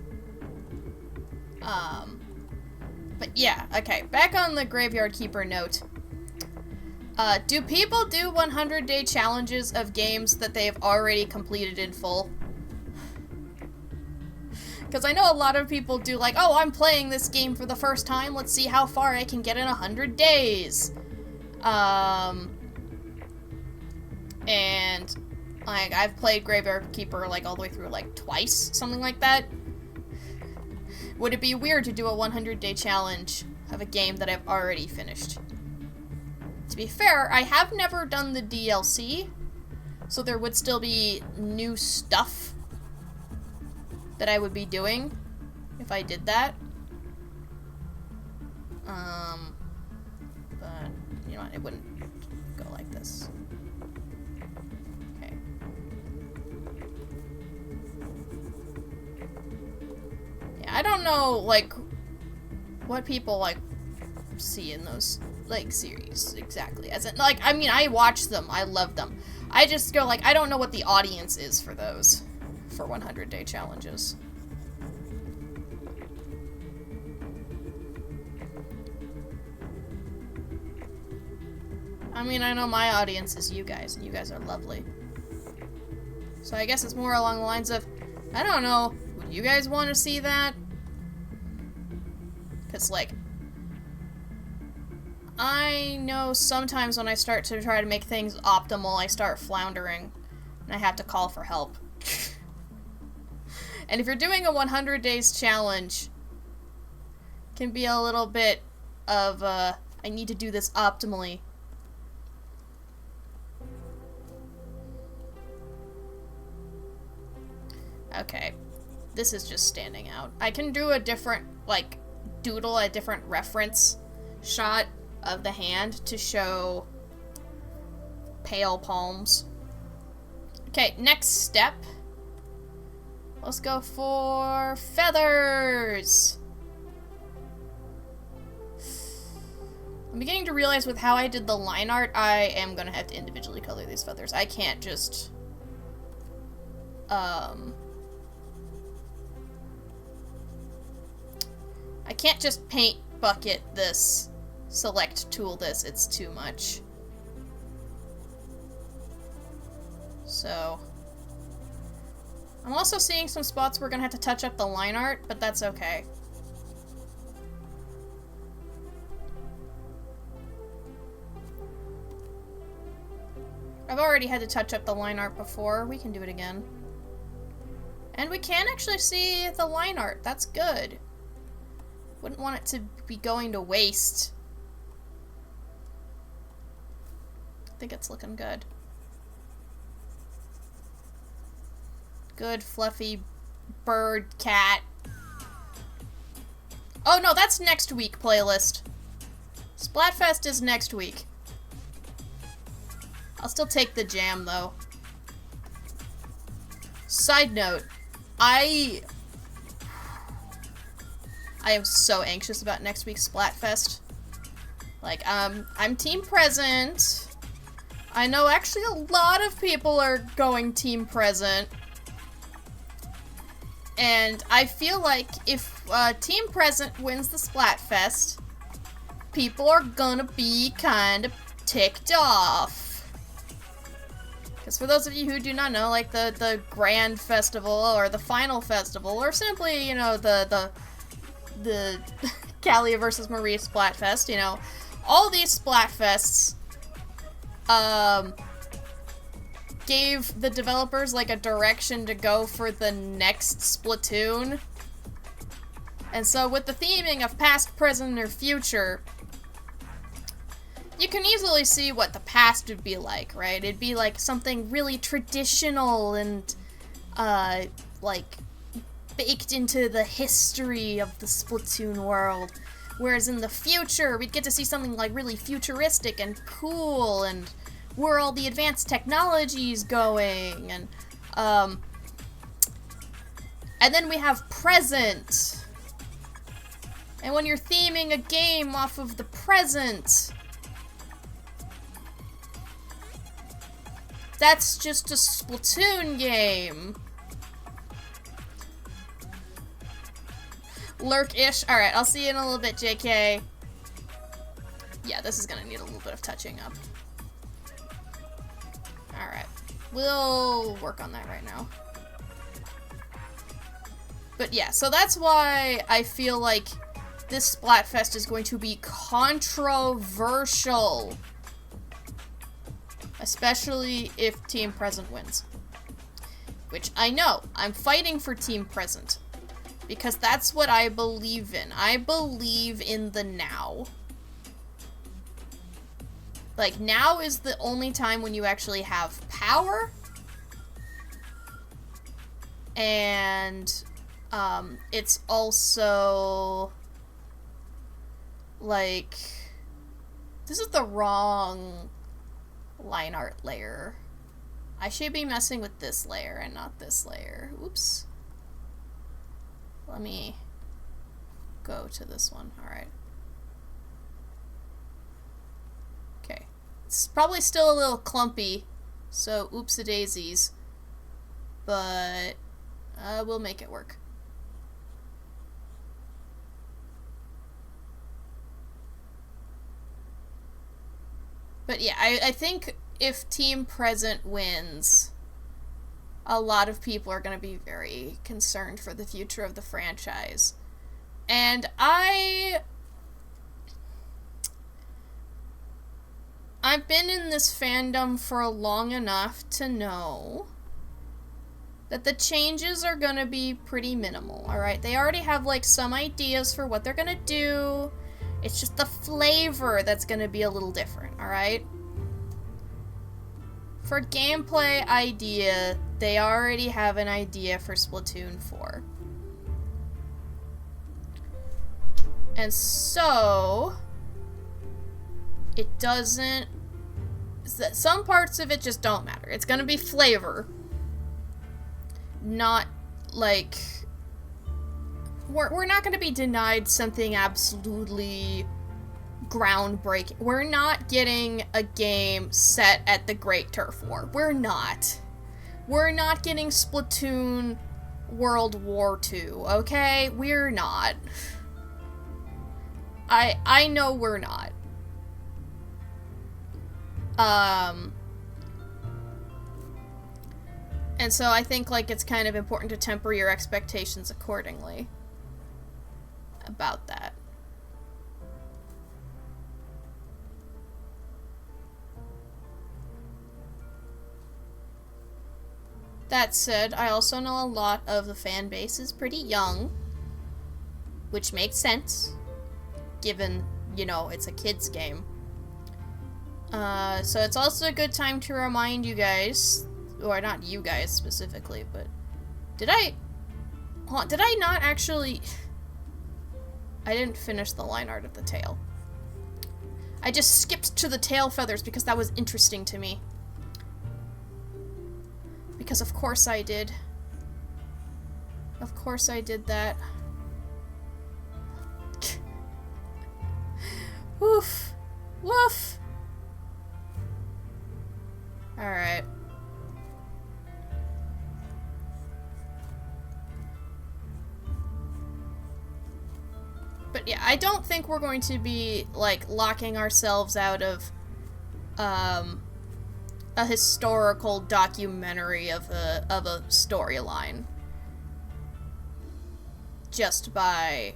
But yeah, okay, back on the Graveyard Keeper note. Do people do 100-day challenges of games that they have already completed in full? Because I know a lot of people do, like, oh, I'm playing this game for the first time, let's see how far I can get in 100 days. And, like, I've played Graveyard Keeper, like, all the way through, like, twice, something like that. Would it be weird to do a 100-day challenge of a game that I've already finished? To be fair, I have never done the DLC, so there would still be new stuff that I would be doing if I did that. But, you know what, it wouldn't go like this. Okay. Yeah, I don't know, like, what people, like, see in those, like, series exactly. As in, like, I mean, I watch them, I love them. I just go, like, I don't know what the audience is for those. For 100-day challenges. I mean, I know my audience is you guys, and you guys are lovely. So I guess it's more along the lines of, I don't know, would you guys want to see that? Because, like, I know sometimes when I start to try to make things optimal, I start floundering, and I have to call for help. And if you're doing a 100 days challenge, it can be a little bit of, I need to do this optimally. Okay, this is just standing out. I can do a different, like, doodle, a different reference shot of the hand to show pale palms. Okay, next step. Let's go for feathers. I'm beginning to realize with how I did the line art, I am gonna have to individually color these feathers. I can't just, I can't just paint bucket this, select tool this, it's too much. So, I'm also seeing some spots we're gonna have to touch up the line art, but that's okay. I've already had to touch up the line art before. We can do it again. And we can actually see the line art. That's good. Wouldn't want it to be going to waste. I think it's looking good. Good, fluffy bird cat. Oh no, that's next week playlist. Splatfest is next week. I'll still take the jam, though. Side note, I am so anxious about next week's Splatfest. Like, I'm team present. I know actually a lot of people are going team present. And I feel like if team present wins the Splatfest, people are gonna be kind of ticked off. Because for those of you who do not know, like the Grand Festival or the Final Festival, or simply, you know, the Callia versus Marie Splatfest, you know, all these Splatfests gave the developers like a direction to go for the next Splatoon. And so with the theming of past, present, or future, you can easily see what the past would be like, right? It'd be like something really traditional and, like, baked into the history of the Splatoon world. Whereas in the future, we'd get to see something, like, really futuristic and cool, and where all the advanced technology's going, and then we have present. And when you're theming a game off of the present, that's just a Splatoon game. Lurk-ish. Alright, I'll see you in a little bit, JK. Yeah, this is gonna need a little bit of touching up. Alright. We'll work on that right now. But yeah, so that's why I feel like this Splatfest is going to be controversial. Especially if Team Present wins. Which I know, I'm fighting for Team Present. Because that's what I believe in. I believe in the now. Like, now is the only time when you actually have power. And, it's also, like, this is the wrong line art layer. I should be messing with this layer and not this layer. Oops. Let me go to this one. Alright. Okay. It's probably still a little clumpy, so oops-a-daisies. But we'll make it work. But yeah, I think if Team Present wins, a lot of people are going to be very concerned for the future of the franchise. And I've been in this fandom for long enough to know that the changes are going to be pretty minimal, alright? They already have, like, some ideas for what they're going to do. It's just the flavor that's going to be a little different, alright? For gameplay idea, they already have an idea for Splatoon 4. And so, it doesn't... Some parts of it just don't matter. It's gonna be flavor. Not, like... We're not gonna be denied something absolutely groundbreaking. We're not getting a game set at the Great Turf War. We're not. We're not getting Splatoon World War II, okay? We're not. I know we're not. And so I think, like, it's kind of important to temper your expectations accordingly about that. That said, I also know a lot of the fan base is pretty young, which makes sense, given, you know, it's a kid's game. So it's also a good time to remind you guys, or not you guys specifically, but did I not actually... I didn't finish the line art of the tail. I just skipped to the tail feathers because that was interesting to me. Because of course I did. Of course I did that. Woof. Woof. Alright. But yeah, I don't think we're going to be, like, locking ourselves out of, a historical documentary of a storyline. Just by,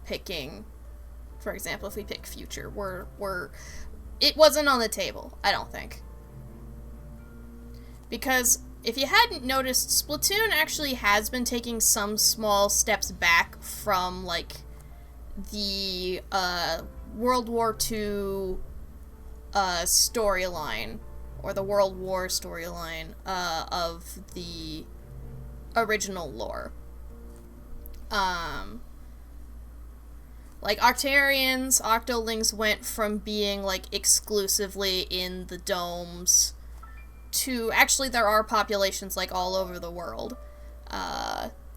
picking, for example, if we pick Future, it wasn't on the table, I don't think. Because, if you hadn't noticed, Splatoon actually has been taking some small steps back from, like, the World War II storyline, or the World War storyline of the original lore. Like, Octarians, Octolings went from being, like, exclusively in the domes to, actually, there are populations, like, all over the world.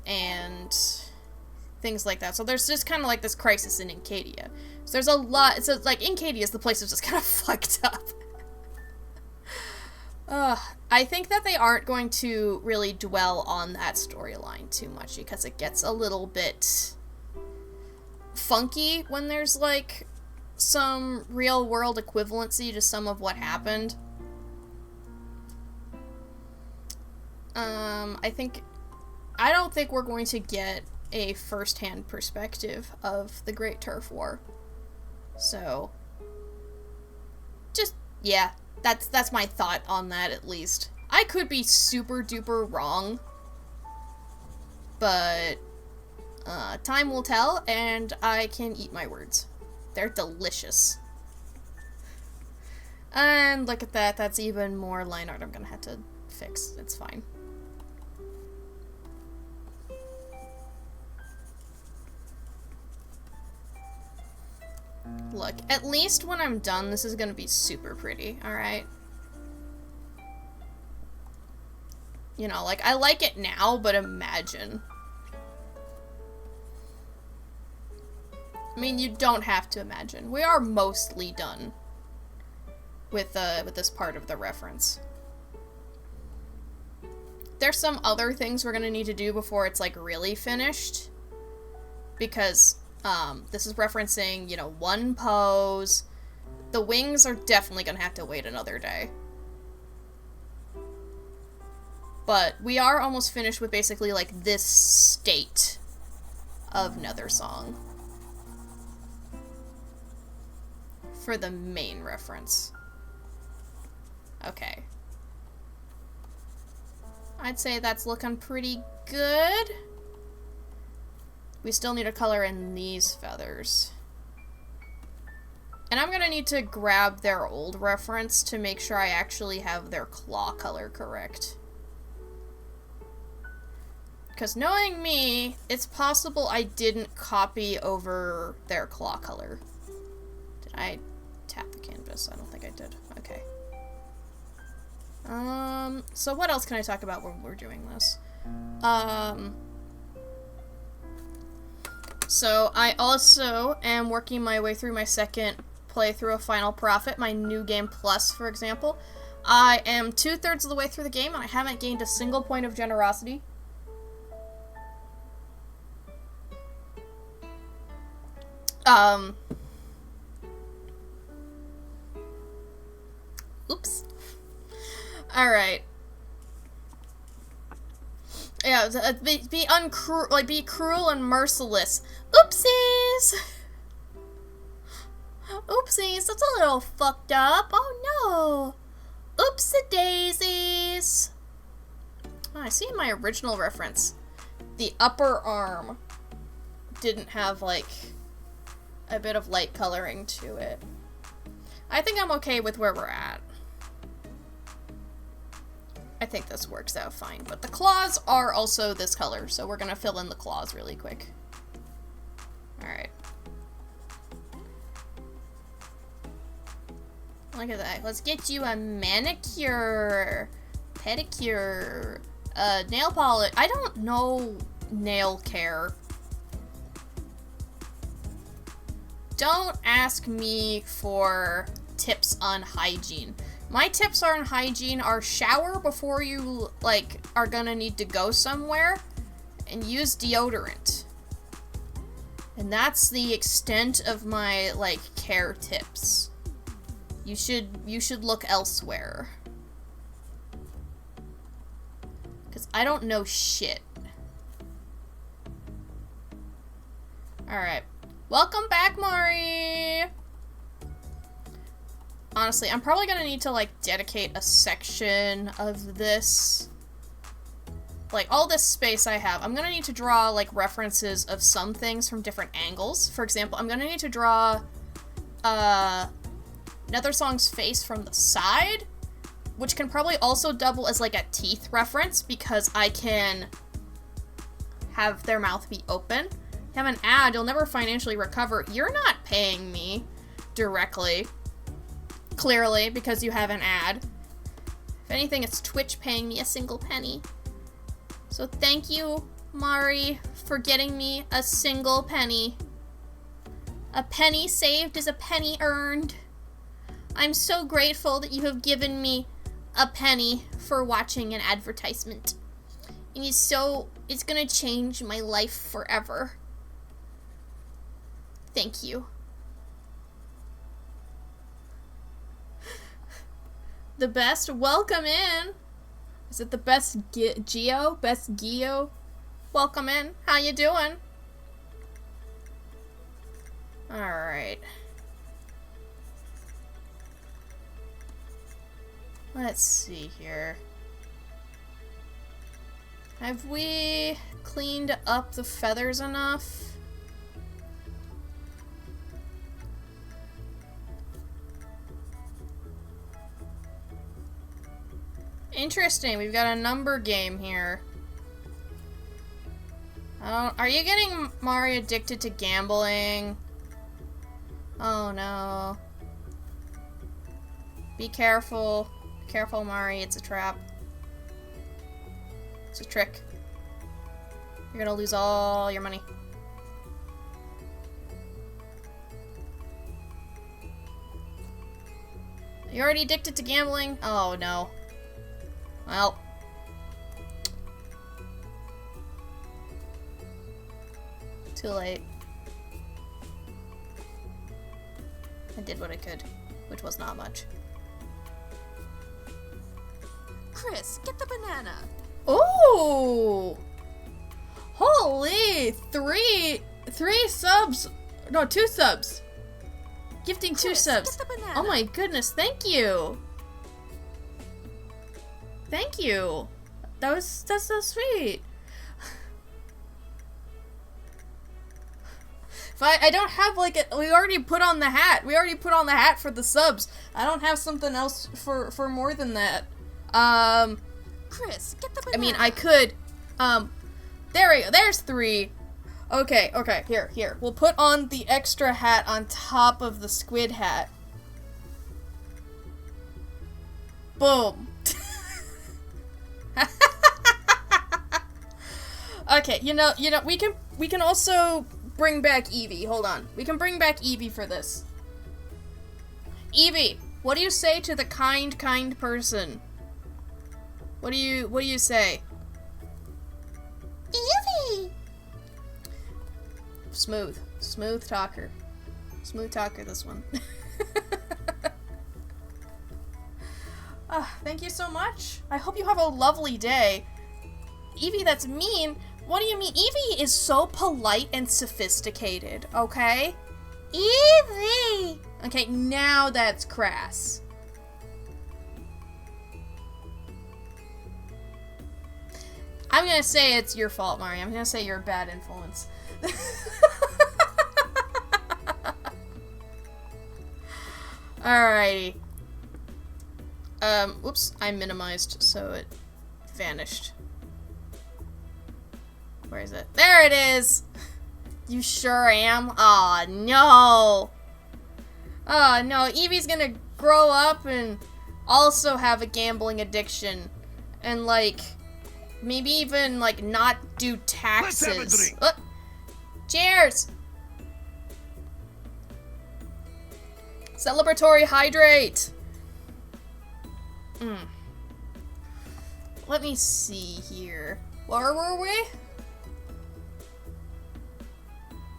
And things like that. So there's just kind of like this crisis in Incadia. So there's a lot, so like Incadia is the place that's just kind of fucked up. I think that they aren't going to really dwell on that storyline too much because it gets a little bit funky when there's like some real world equivalency to some of what happened. I don't think we're going to get a first-hand perspective of the Great Turf War. So, just, yeah, that's my thought on that, at least. I could be super duper wrong, but time will tell, and I can eat my words. They're delicious. And look at that, that's even more line art I'm gonna have to fix. It's fine. Look, at least when I'm done, this is gonna be super pretty, alright? You know, like, I like it now, but imagine. I mean, you don't have to imagine. We are mostly done with this part of the reference. There's some other things we're gonna need to do before it's, like, really finished. Because, this is referencing, you know, one pose. The wings are definitely gonna have to wait another day. But we are almost finished with basically, like, this state of Nethersong. For the main reference. Okay. I'd say that's looking pretty good. We still need to color in these feathers. And I'm gonna need to grab their old reference to make sure I actually have their claw color correct. Because knowing me, it's possible I didn't copy over their claw color. Did I tap the canvas? I don't think I did. Okay. So what else can I talk about when we're doing this? So I also am working my way through my second playthrough of Final Prophet, my new game plus, for example. I am 2/3 of the way through the game and I haven't gained a single point of generosity. Oops. Alright. Yeah, be cruel and merciless. Oopsies! Oopsies, that's a little fucked up. Oh no! Oopsie daisies! Oh, I see in my original reference, the upper arm didn't have, like, a bit of light coloring to it. I think I'm okay with where we're at. I think this works out fine, but the claws are also this color, so we're gonna fill in the claws really quick. Alright. Look at that. Let's get you a manicure, pedicure, nail polish. I don't know nail care. Don't ask me for tips on hygiene. My tips on hygiene are shower before you, like, are gonna need to go somewhere, and use deodorant. And that's the extent of my, like, care tips. You should look elsewhere. 'Cause I don't know shit. Alright. Welcome back, Mari! Honestly, I'm probably gonna need to, like, dedicate a section of this. Like, all this space I have, I'm gonna need to draw, like, references of some things from different angles. For example, I'm gonna need to draw, Nethersong's face from the side, which can probably also double as, like, a teeth reference, because I can have their mouth be open. You have an ad, you'll never financially recover. You're not paying me directly. Clearly, because you have an ad. If anything, it's Twitch paying me a single penny. So thank you, Mari, for getting me a single penny. A penny saved is a penny earned. I'm so grateful that you have given me a penny for watching an advertisement. And it's gonna change my life forever. Thank you. The best, welcome in. Is it the best Geo? Best Geo? Welcome in. How you doing? Alright. Let's see here. Have we cleaned up the feathers enough? Interesting, we've got a number game here. Are you getting Mari addicted to gambling? Oh no. Be careful. Be careful, Mari, it's a trap. It's a trick. You're gonna lose all your money. You already addicted to gambling? Oh no. Well. Too late. I did what I could, which was not much. Chris, get the banana. Oh! Holy! Three subs. No, 2 subs. Gifting Chris, 2 subs. get the banana. Oh my goodness, thank you. Thank you. That's so sweet. If I don't have like we already put on the hat. We already put on the hat for the subs. I don't have something else for more than that. Chris, get the banana. I mean, I could. There we go. There's 3. Okay, here. We'll put on the extra hat on top of the squid hat. Boom. Okay, you know, we can also bring back Evie. Hold on. We can bring back Evie for this. Evie, what do you say to the kind person? What do you say? Evie! Smooth talker. Smooth talker, this one. Thank you so much. I hope you have a lovely day. Evie, that's mean. What do you mean? Evie is so polite and sophisticated, okay? Evie! Okay, now that's crass. I'm gonna say it's your fault, Mari. I'm gonna say you're a bad influence. Alrighty. Whoops, I minimized, so it vanished. Where is it? There it is! You sure am? Aw, no! Oh no, Evie's gonna grow up and also have a gambling addiction. And like, maybe even like not do taxes. Let's have a drink. Oh, cheers! Celebratory hydrate! Let me see here. Where were we?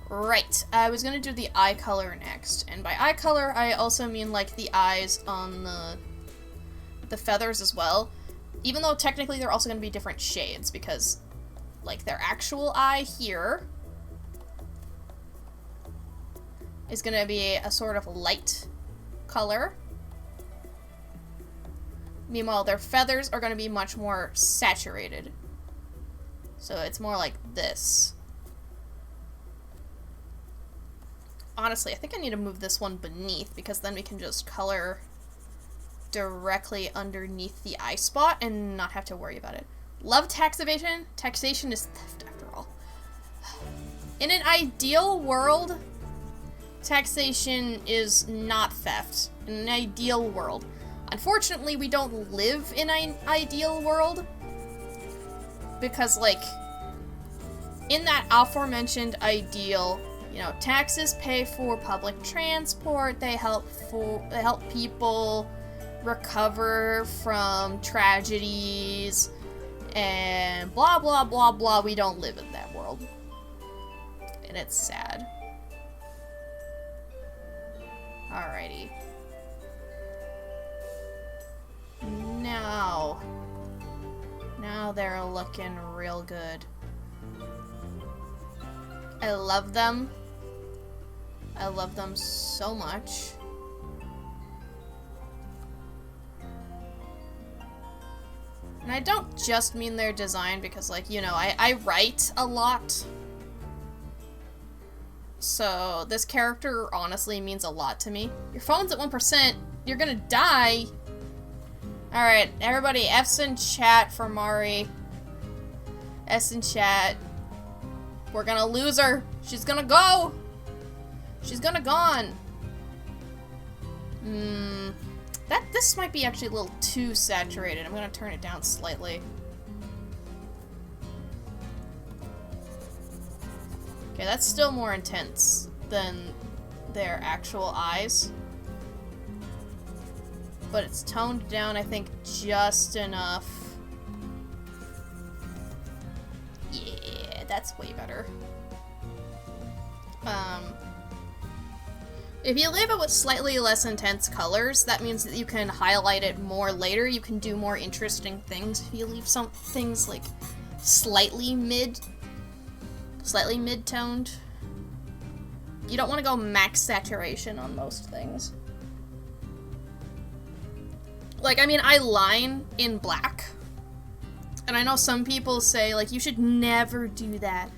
Right, I was gonna do the eye color next. And by eye color, I also mean like the eyes on the feathers as well. Even though technically they're also gonna be different shades because like their actual eye here is gonna be a sort of light color. Meanwhile, their feathers are going to be much more saturated. So it's more like this. Honestly, I think I need to move this one beneath because then we can just color directly underneath the eye spot and not have to worry about it. Love tax evasion? Taxation is theft after all. In an ideal world, taxation is not theft. In an ideal world. Unfortunately, we don't live in an ideal world because, like, in that aforementioned ideal, you know, taxes pay for public transport, they help people recover from tragedies, and blah, blah, blah, blah. We don't live in that world. And it's sad. Alrighty. Now they're looking real good. I love them. I love them so much. And I don't just mean their design because, like, you know, I write a lot. So this character honestly means a lot to me. Your phone's at 1%. You're gonna die. Alright, everybody, F's in chat for Mari. S in chat. We're gonna lose her. She's gonna go. She's gonna gone. This might be actually a little too saturated. I'm gonna turn it down slightly. Okay, that's still more intense than their actual eyes. But it's toned down, I think, just enough. Yeah, that's way better. If you leave it with slightly less intense colors, that means that you can highlight it more later. You can do more interesting things if you leave some things like slightly mid-toned. You don't want to go max saturation on most things. Like, I mean, I line in black. And I know some people say, like, you should never do that.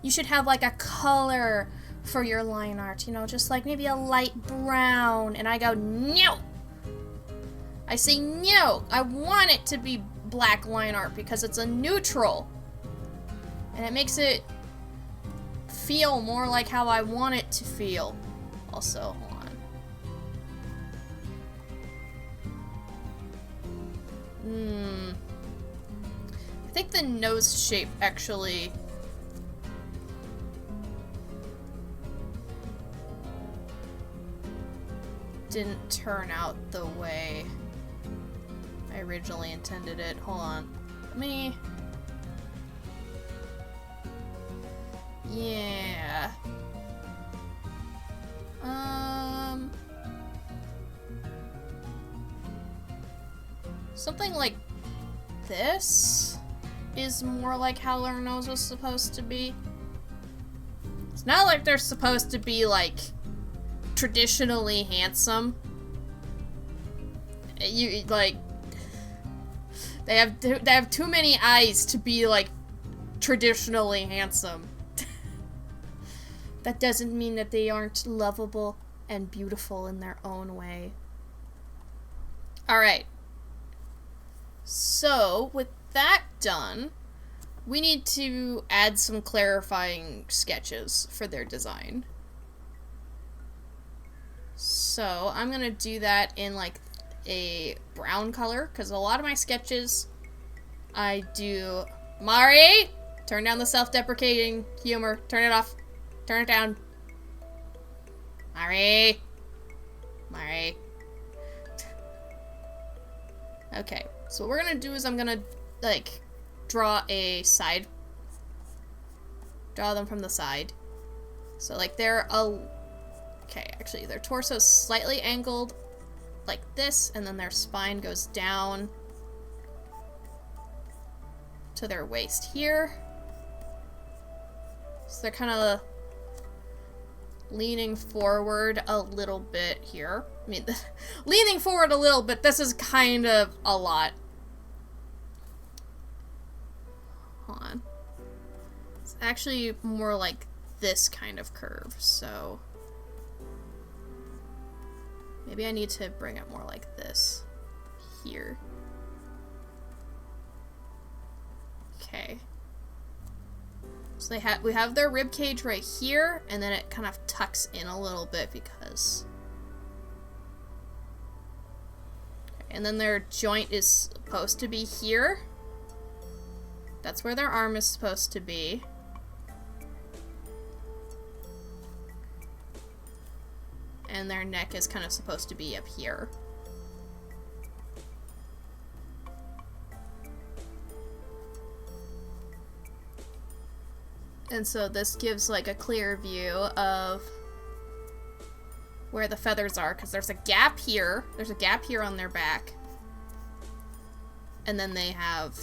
You should have, like, a color for your line art, you know, just like maybe a light brown. And I go, no! I say, no! I want it to be black line art because it's a neutral. And it makes it feel more like how I want it to feel. Also, hold on. I think the nose shape actually didn't turn out the way I originally intended it. Hold on. Let me... Yeah. Something like this? is more like how their nose was supposed to be. It's not like they're supposed to be, like, traditionally handsome. You, like, they have too many eyes to be, like, traditionally handsome. That doesn't mean that they aren't lovable and beautiful in their own way. Alright. So, with that done, we need to add some clarifying sketches for their design. So, I'm gonna do that in, like, a brown color, because a lot of my sketches I do... Mari! Turn down the self-deprecating humor. Turn it off. Turn it down. Mari! Mari. Okay, so what we're gonna do is I'm gonna, like, draw a side. Draw them from the side. So, like, they're okay, actually, their torso's slightly angled like this, and then their spine goes down to their waist here. So they're kind of leaning forward a little bit here. I mean, leaning forward a little bit, this is kind of a lot. Hold on. It's actually more like this kind of curve, so maybe I need to bring it more like this here. Okay. So we have their rib cage right here, and then it kind of tucks in a little bit because... Okay, and then their joint is supposed to be here. That's where their arm is supposed to be. And their neck is kind of supposed to be up here. And so this gives, like, a clear view of where the feathers are, because there's a gap here. There's a gap here on their back. And then they have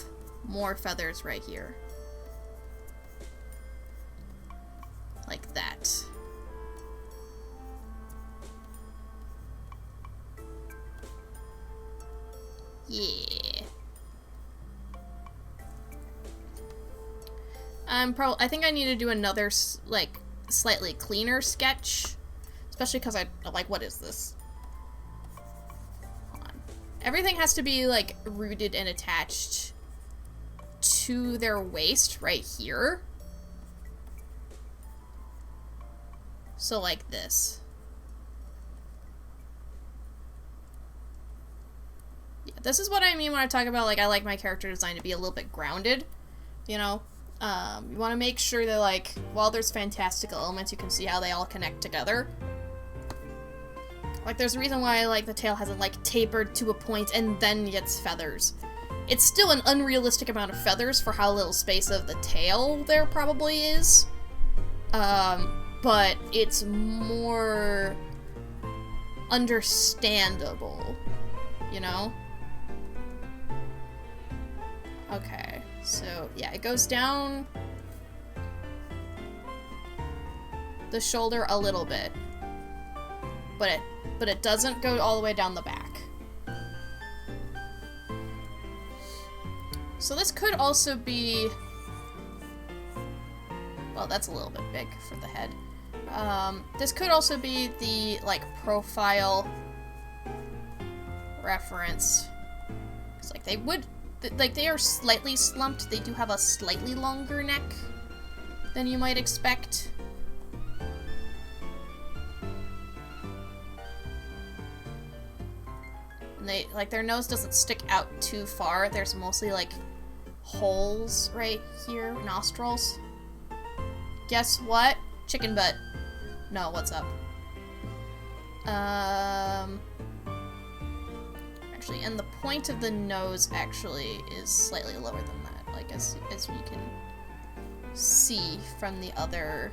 more feathers right here. Like that. Yeah. I think I need to do another, like, slightly cleaner sketch. Especially because like, what is this? Hold on. Everything has to be, like, rooted and attached to their waist right here. So, like this. Yeah, this is what I mean when I talk about, like, I like my character design to be a little bit grounded, you know? You want to make sure that, like, while there's fantastical elements, you can see how they all connect together. Like, there's a reason why, like, the tail hasn't, like, tapered to a point and then gets feathers. It's still an unrealistic amount of feathers for how little space of the tail there probably is. But it's more understandable, you know? Okay, so, yeah, it goes down the shoulder a little bit, but it doesn't go all the way down the back. So this could also be, well, that's a little bit big for the head. This could also be the, like, profile reference. It's like they would, like, they are slightly slumped. They do have a slightly longer neck than you might expect. And they, like, their nose doesn't stick out too far. There's mostly, like, holes right here, nostrils. Guess what? Chicken butt. No, what's up? Actually, and the point of the nose actually is slightly lower than that, like, as we can see from the other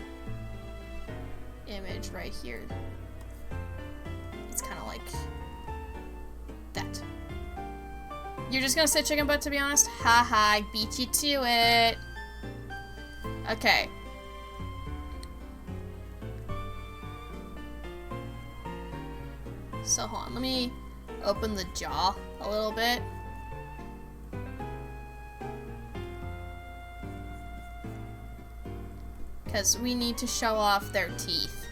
image right here. It's kind of like that. You're just gonna say chicken butt, to be honest? Haha, I beat you to it. Okay. So hold on, let me open the jaw a little bit. Because we need to show off their teeth.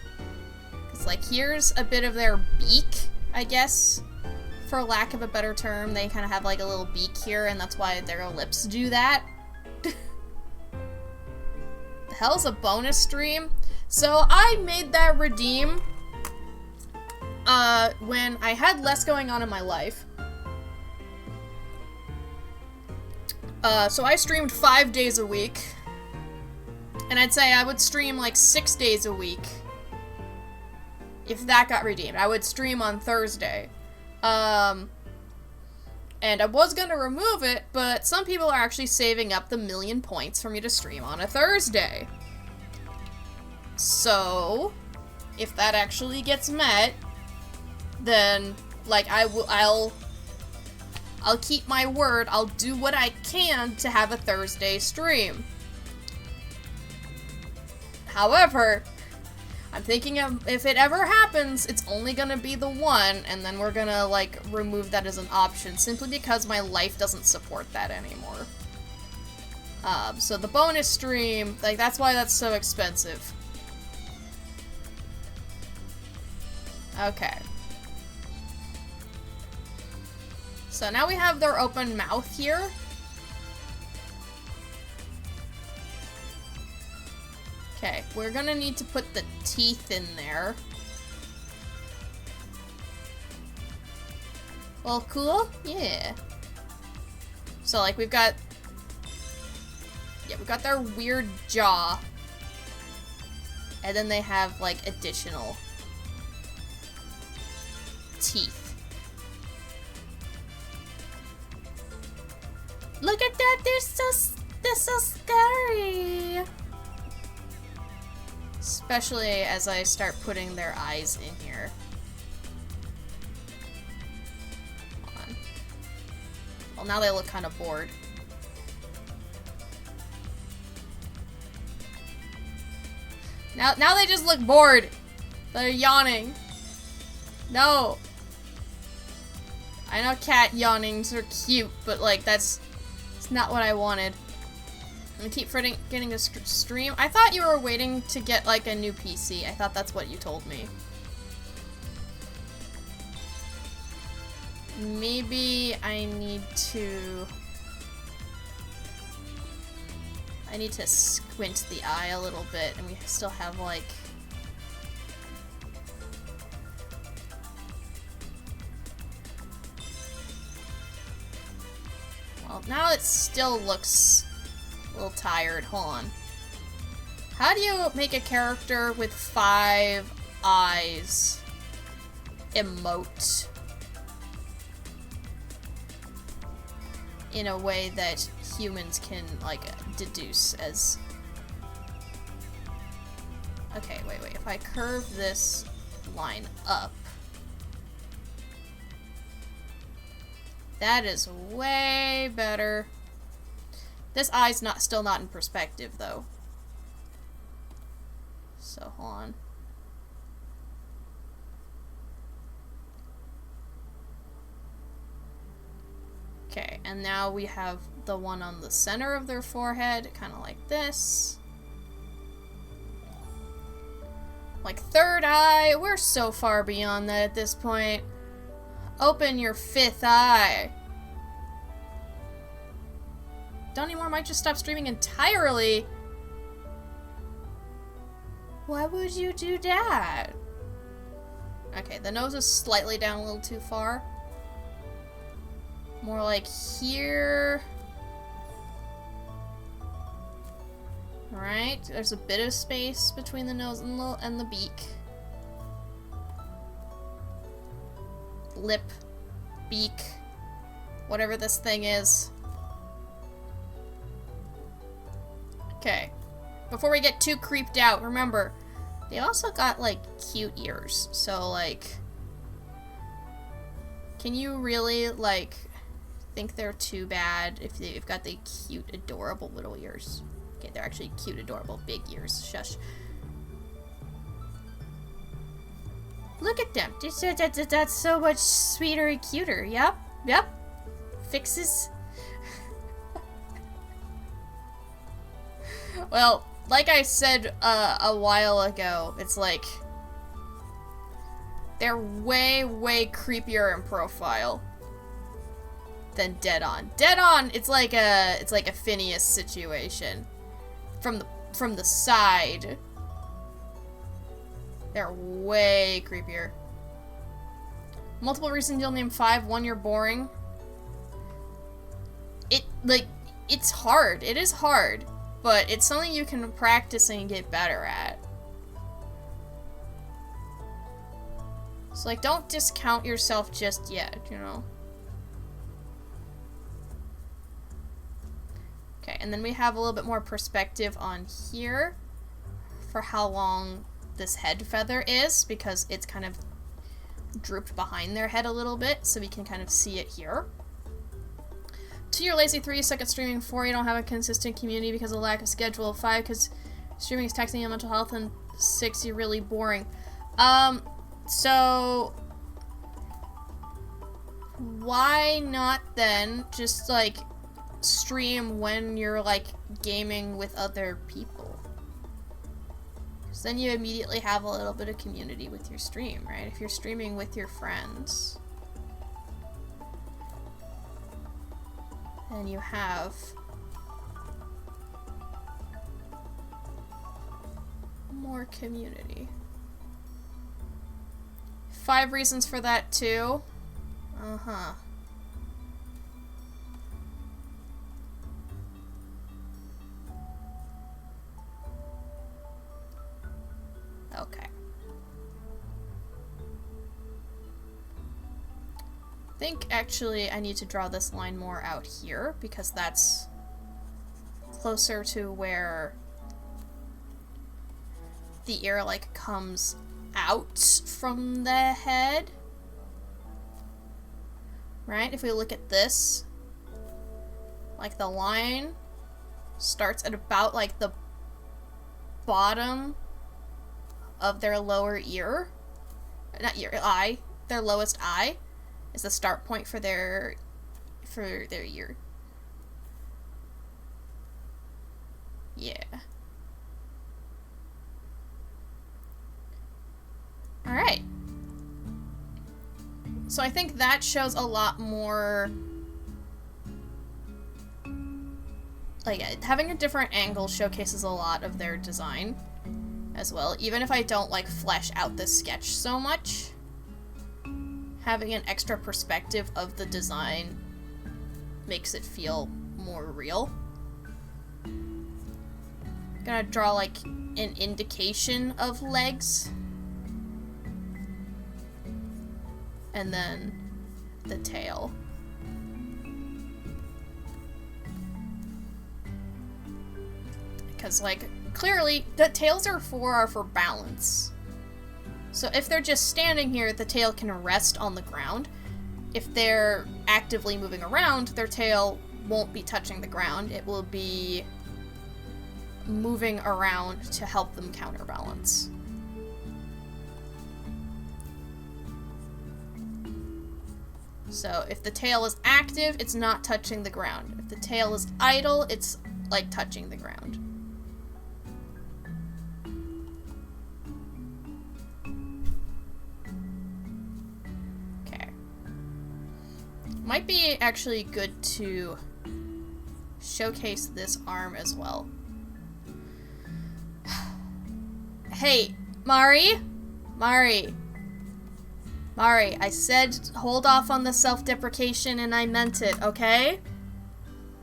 Because, like, here's a bit of their beak, I guess. For lack of a better term, they kind of have, like, a little beak here, and that's why their lips do that. The hell's a bonus stream? So, I made that redeem when I had less going on in my life. So I streamed 5 days a week. And I'd say I would stream like 6 days a week. If that got redeemed. I would stream on Thursday. And I was gonna remove it, but some people are actually saving up the 1,000,000 points for me to stream on a Thursday. So, if that actually gets met, then, like, I'll keep my word. I'll do what I can to have a Thursday stream. However, I'm thinking of, if it ever happens, it's only gonna be the one, and then we're gonna, like, remove that as an option, simply because my life doesn't support that anymore. So the bonus stream, like, that's why that's so expensive. Okay. So now we have their open mouth here. Okay, we're gonna need to put the teeth in there. Well, cool? Yeah. So, like, we've got their weird jaw. And then they have, like, additional teeth. Look at that, they're so scary. Especially as I start putting their eyes in here. Hold on. Well, now they look kind of bored. Now they just look bored. They're yawning. No. I know cat yawnings are cute, but, like, it's not what I wanted. I keep getting a stream. I thought you were waiting to get, like, a new PC. I thought that's what you told me. Maybe I need to squint the eye a little bit, and we still have, like... Well, now it still looks a little tired. Hold on. How do you make a character with 5 eyes emote in a way that humans can, like, deduce as... Okay, wait. If I curve this line up... That is way better. This eye's still not in perspective, though. So, hold on. Okay, and now we have the one on the center of their forehead, kind of like this. Like, third eye. We're so far beyond that at this point. Open your 5th eye. Don't anymore, might just stop streaming entirely. Why would you do that? Okay, the nose is slightly down a little too far. More like here. Alright, there's a bit of space between the nose and the beak. Lip, beak, whatever this thing is. Okay. Before we get too creeped out, remember, they also got, like, cute ears. So, like, can you really, like, think they're too bad if they've got the cute, adorable little ears. Okay, they're actually cute, adorable, big ears. Shush. Look at them. That's so much sweeter and cuter. Yep. Yep. Fixes. Well, like I said a while ago, it's like they're way, way creepier in profile than dead on. Dead on, it's like a Phineas situation. From the side, they're way creepier. Multiple reasons you'll name 5. 1, you're boring. It's hard. It is hard, but it's something you can practice and get better at. So, like, don't discount yourself just yet, you know? Okay, and then we have a little bit more perspective on here for how long this head feather is, because it's kind of drooped behind their head a little bit, so we can kind of see it here. 2, you're lazy. 3, you suck at streaming. 4, you don't have a consistent community because of lack of schedule. 5, because streaming is taxing your mental health. And 6, you're really boring. So why not then just, like, stream when you're, like, gaming with other people? Because then you immediately have a little bit of community with your stream, right? If you're streaming with your friends, then you have more community. 5 reasons for that too. Uh-huh. Okay. I think actually I need to draw this line more out here because that's closer to where the ear like comes out from the head. Right? If we look at this, like the line starts at about like the bottom of their lower ear, not ear, eye, their lowest eye is the start point for their ear. Yeah. Alright. So I think that shows a lot more, like, having a different angle showcases a lot of their design as well. Even if I don't, like, flesh out this sketch so much, having an extra perspective of the design makes it feel more real. I'm gonna draw, like, an indication of legs. And then the tail. Because, like, clearly, the tails are for balance. So if they're just standing here, the tail can rest on the ground. If they're actively moving around, their tail won't be touching the ground. It will be moving around to help them counterbalance. So if the tail is active, it's not touching the ground. If the tail is idle, it's like touching the ground. Okay. Might be actually good to showcase this arm as well. Hey, Mari, I said hold off on the self-deprecation and I meant it, okay?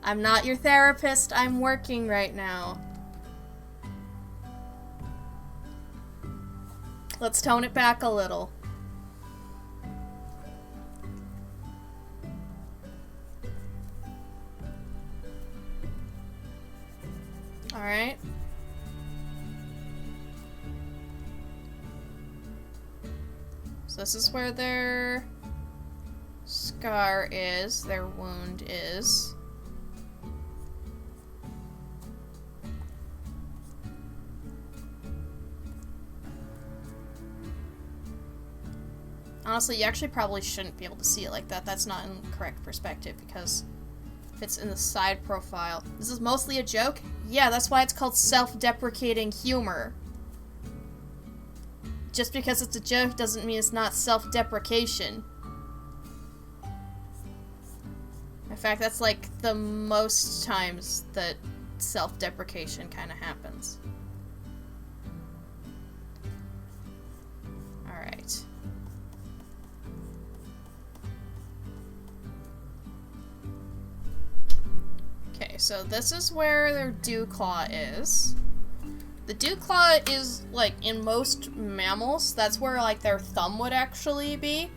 I'm not your therapist, I'm working right now. Let's tone it back a little. Alright. So this is where their scar is, their wound is. Honestly, you actually probably shouldn't be able to see it like that. That's not in correct perspective because it's in the side profile. This is mostly a joke? Yeah, that's why it's called self-deprecating humor. Just because it's a joke doesn't mean it's not self-deprecation. In fact, that's like the most times that self-deprecation kind of happens. Alright. Okay, so this is where their dew claw is. The dew claw is, like, in most mammals, that's where, like, their thumb would actually be.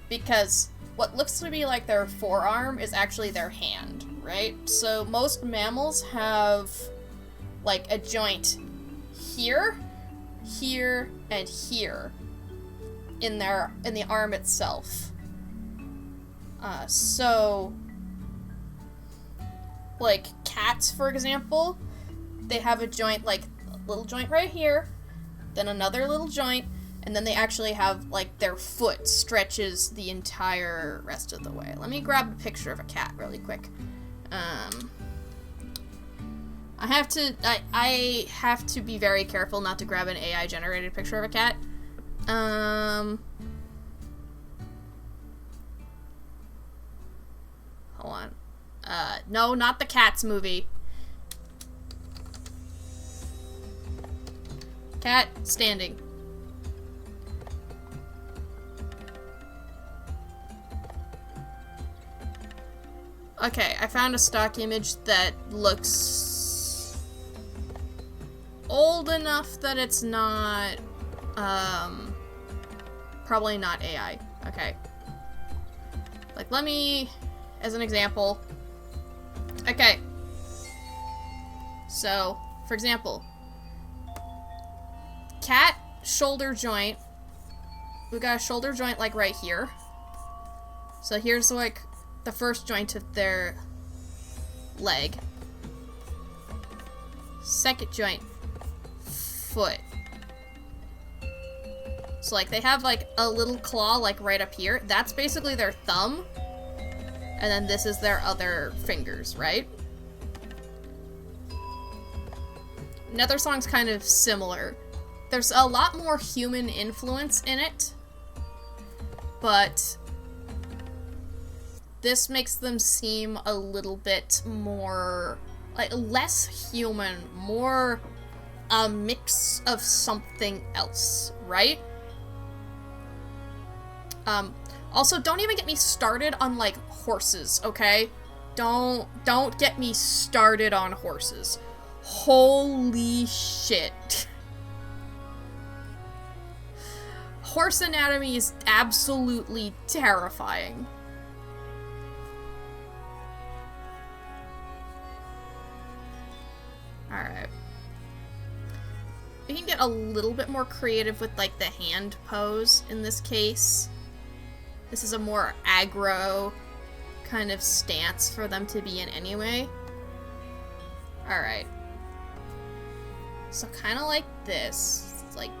Because what looks to be like their forearm is actually their hand, right? So most mammals have, like, a joint here, here, and here in the arm itself. So, like, cats, for example, they have a joint, like, a little joint right here, then another little joint, and then they actually have, like, their foot stretches the entire rest of the way. Let me grab a picture of a cat really quick. I have to be very careful not to grab an AI-generated picture of a cat. Hold on. No, not the Cats movie. Cat standing. Okay, I found a stock image that looks old enough that it's not, probably not AI. Okay. Like, let me, as an example. Okay. So, for example, cat shoulder joint. We got a shoulder joint, like, right here. So here's, like, the first joint of their leg. Second joint, foot. So, like, they have, like, a little claw, like, right up here. That's basically their thumb. And then this is their other fingers, right? Nethersong's kind of similar. There's a lot more human influence in it. But this makes them seem a little bit more, like, less human, more a mix of something else, right? Also, don't even get me started on, like, horses, okay? Don't get me started on horses. Holy shit. Horse anatomy is absolutely terrifying. Alright. We can get a little bit more creative with, like, the hand pose in this case. This is a more aggro kind of stance for them to be in anyway. Alright. So kind of like this. It's like,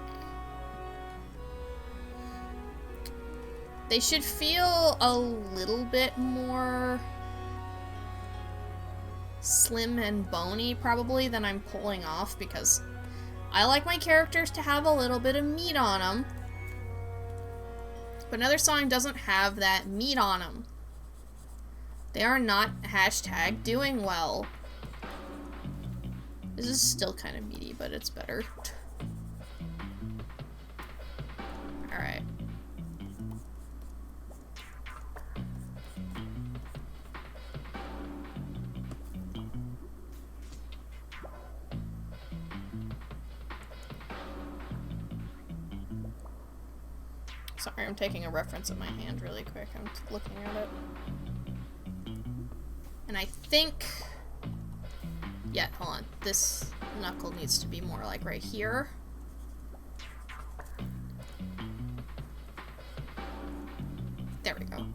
they should feel a little bit more slim and bony probably than I'm pulling off, because I like my characters to have a little bit of meat on them. But Nethersong doesn't have that meat on them. They are not hashtag doing well. This is still kind of meaty, but it's better. Alright. Sorry, I'm taking a reference of my hand really quick. I'm looking at it. And I think... yeah, hold on. This knuckle needs to be more like right here. There we go.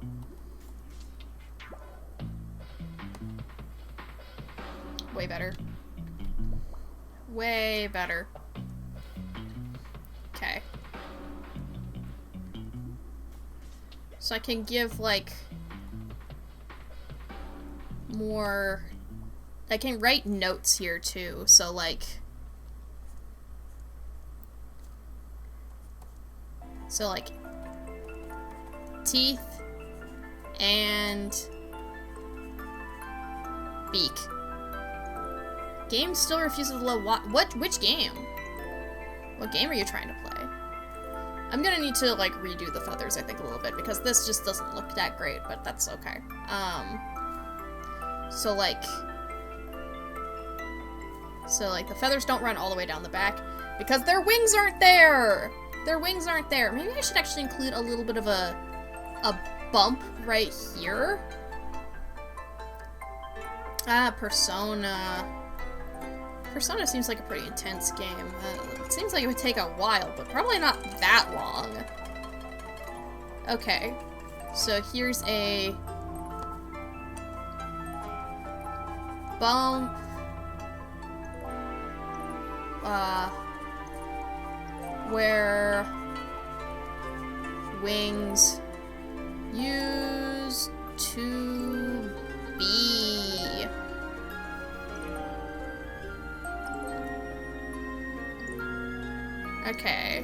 way better. Way better. Okay. So I can give, like, more... I can write notes here, too. So, like... So, like... teeth and beak. Game still refuses to load. Which game? What game are you trying to play? I'm gonna need to like redo the feathers, I think, a little bit because this just doesn't look that great, but that's okay. So like the feathers don't run all the way down the back because their wings aren't there. Their wings aren't there. Maybe I should actually include a little bit of a bump right here. Persona. Persona seems like a pretty intense game. It seems like it would take a while, but probably not that long. Okay. So here's a bump. Where wings used to be. Okay.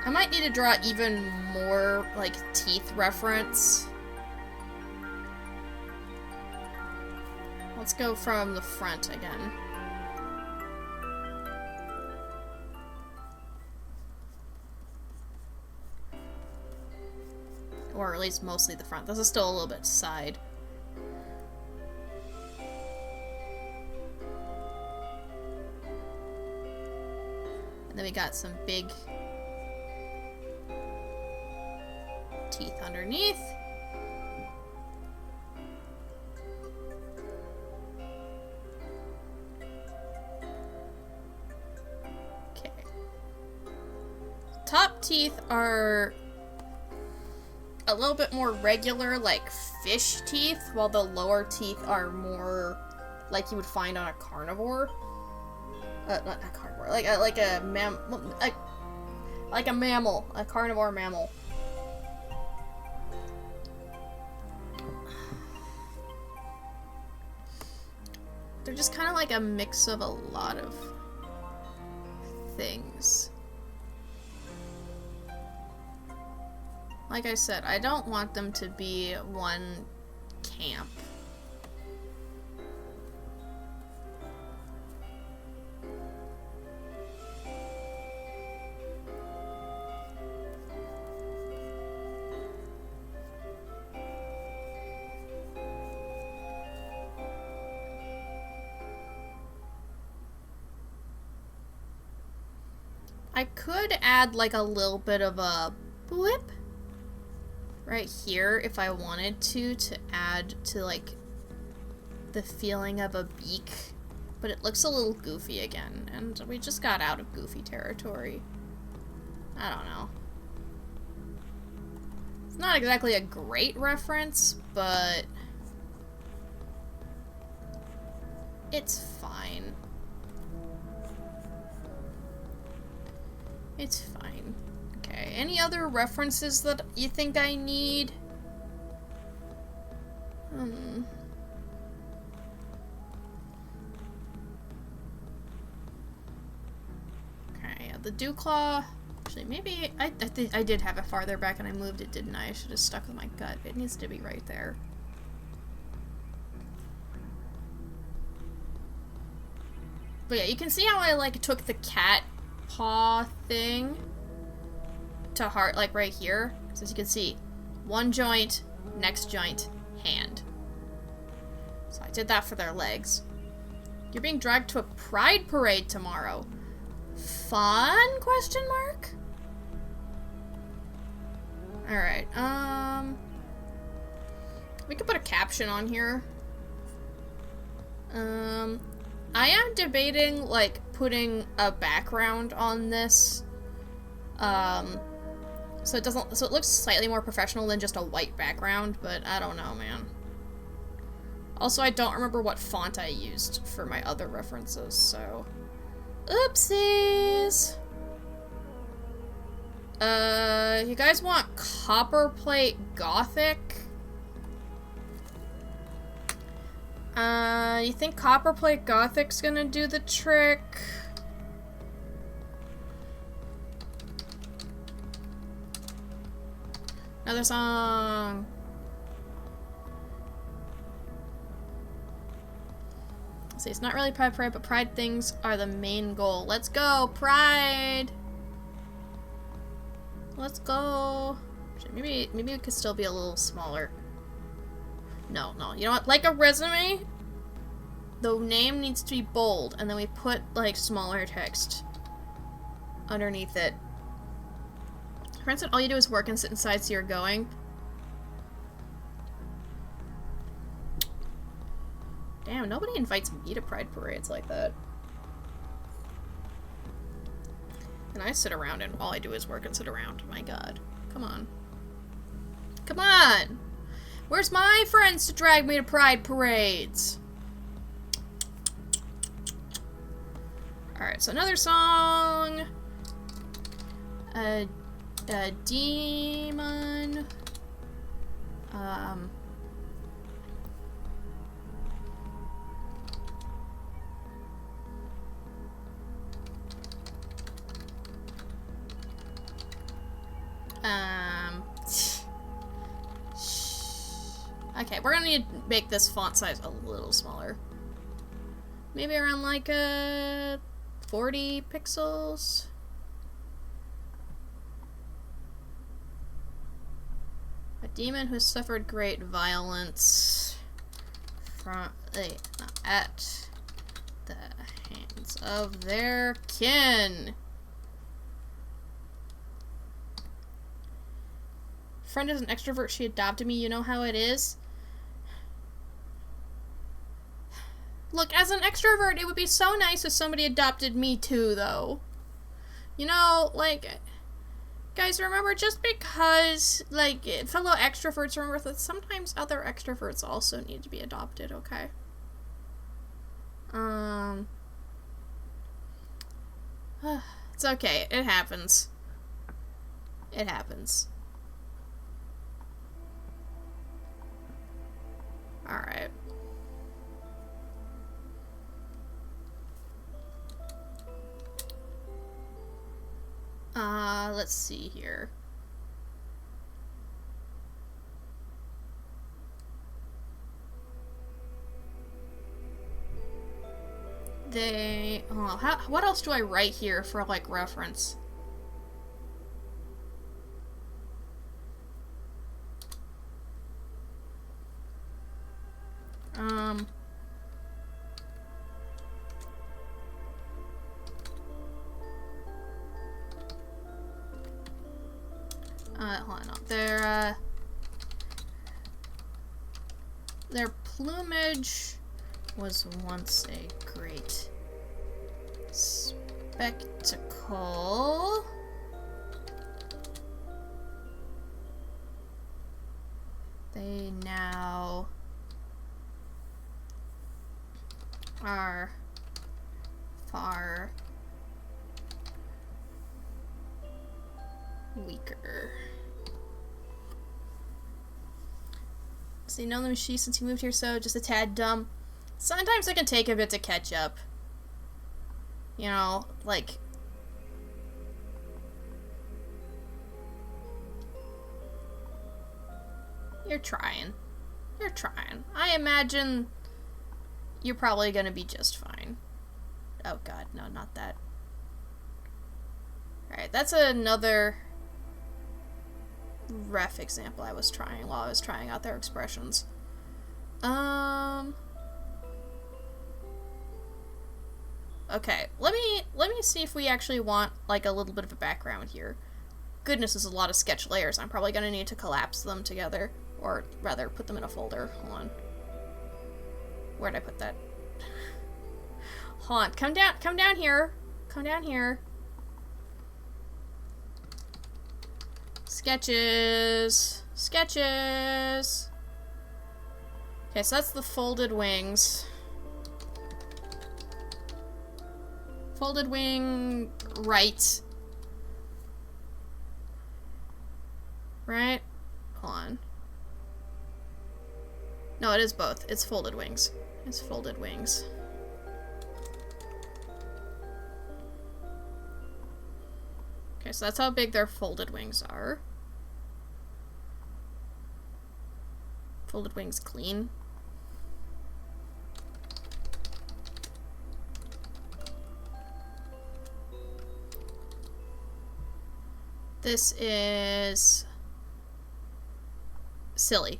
I might need to draw even more, like, teeth reference. Let's go from the front again. Or at least mostly the front. This is still a little bit side. And then we got some big teeth underneath. Okay. Top teeth are a little bit more regular, like fish teeth, while the lower teeth are more like you would find on a carnivore. Not a carnivore, like a mammal, a carnivore mammal. They're just kind of like a mix of a lot of things. Like I said, I don't want them to be one camp. I could add like a little bit of a blip right here if I wanted to add to like the feeling of a beak, but it looks a little goofy again, and we just got out of goofy territory. I don't know. It's not exactly a great reference, but it's fine. It's fine. Okay, any other references that you think I need? Okay, the dew claw. Actually, maybe I think I did have it farther back and I moved it, didn't I? I should have stuck with my gut. It needs to be right there. But yeah, you can see how I like took the cat paw thing to heart, like right here. So as you can see, one joint, next joint, hand. So I did that for their legs. You're being dragged to a pride parade tomorrow. Fun? Question mark? Alright, we could put a caption on here. I am debating, like, putting a background on this, So it doesn't, so it looks slightly more professional than just a white background, but I don't know, man. Also, I don't remember what font I used for my other references, so... Oopsies! You guys want Copperplate Gothic? You think Copperplate Gothic's gonna do the trick? Nethersong. See, it's not really Pride Parade, but Pride things are the main goal. Let's go, Pride! Let's go. Maybe it could still be a little smaller. No, you know what? Like a resume, the name needs to be bold, and then we put, like, smaller text underneath it. For instance, all you do is work and sit inside so you're going. Damn, nobody invites me to Pride Parades like that. And I sit around and all I do is work and sit around. My god. Come on. Come on! Where's my friends to drag me to Pride Parades? Alright, so another song. A demon. Okay, we're gonna need to make this font size a little smaller. Maybe around like 40 pixels. A demon who suffered great violence from at the hands of their kin. Friend is an extrovert, she adopted me, you know how it is? Look, as an extrovert, it would be so nice if somebody adopted me too, though. You know, like, guys, remember, just because, like, fellow extroverts, remember that sometimes other extroverts also need to be adopted, okay? It's okay, it happens. It happens. Alright. Let's see here. What else do I write here for, like, reference? Hold on, no. Their plumage was once a great spectacle. They now are far weaker. So you know the machine since you moved here, so just a tad dumb. Sometimes it can take a bit to catch up. You know, like... You're trying. You're trying. I imagine you're probably gonna be just fine. Oh god, no, not that. Alright, that's another ref example I was trying while I was trying out their expressions. Okay, let me see if we actually want, like, a little bit of a background here. Goodness, there's a lot of sketch layers. I'm probably gonna need to collapse them together. Or, rather, put them in a folder. Hold on. Where'd I put that? Hold on. Come down here. Come down here. Sketches. Sketches. Okay, so that's the folded wings. Folded wing right. Right? Hold on. No, it is both. It's folded wings. It's folded wings. Okay, so that's how big their folded wings are. Folded wings clean. This is silly.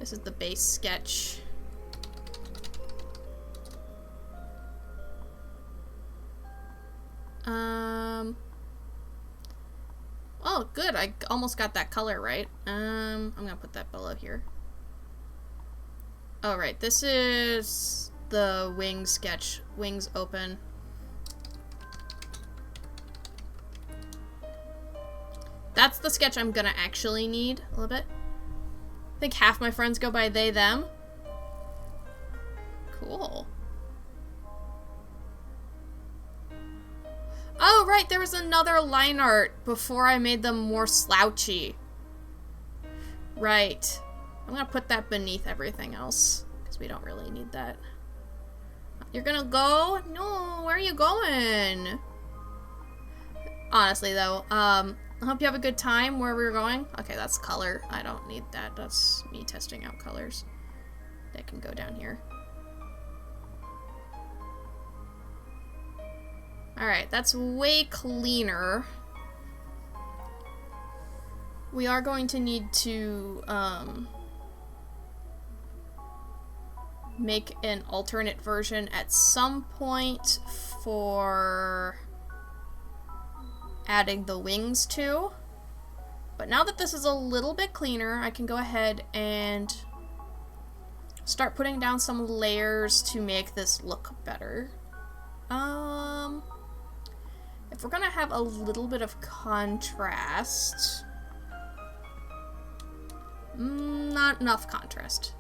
This is the base sketch. Oh, good. I almost got that color right. I'm gonna put that below here. Oh, right. This is the wing sketch. Wings open. That's the sketch I'm gonna actually need a little bit. I think half my friends go by they, them. Cool. Oh, right, there was another line art before I made them more slouchy. Right. I'm gonna put that beneath everything else, because we don't really need that. You're gonna go? No, where are you going? Honestly, though, I hope you have a good time where we're going. Okay, that's color. I don't need that. That's me testing out colors. That can go down here. Alright, that's way cleaner. We are going to need to make an alternate version at some point for adding the wings to. But now that this is a little bit cleaner, I can go ahead and start putting down some layers to make this look better. If we're gonna have a little bit of contrast, not enough contrast.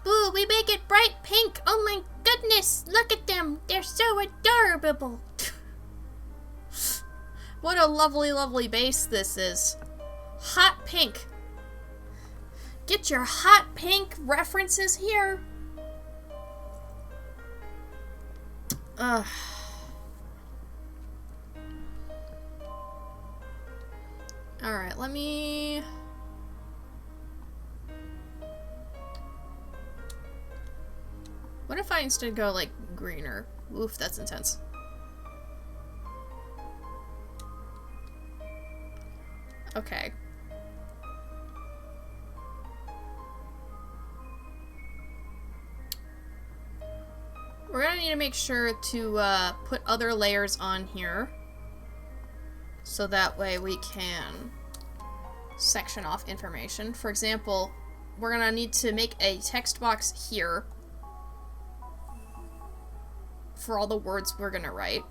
Boo, we make it bright pink. Oh my goodness, look at them. They're so adorable. What a lovely, lovely base this is. Hot pink. Get your hot pink references here. Ugh. Alright, let me... What if I instead go, like, greener? Oof, that's intense. Okay. We're gonna need to make sure to put other layers on here, so that way we can section off information. For example, we're gonna need to make a text box here for all the words we're gonna write,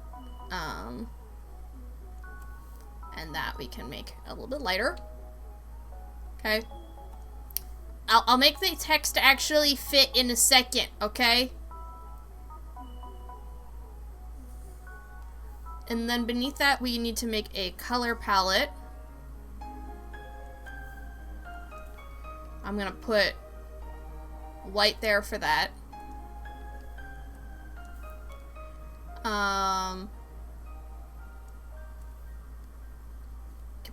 and that we can make a little bit lighter. Okay, I'll make the text actually fit in a second, okay? And then beneath that, we need to make a color palette. I'm gonna put white there for that. Can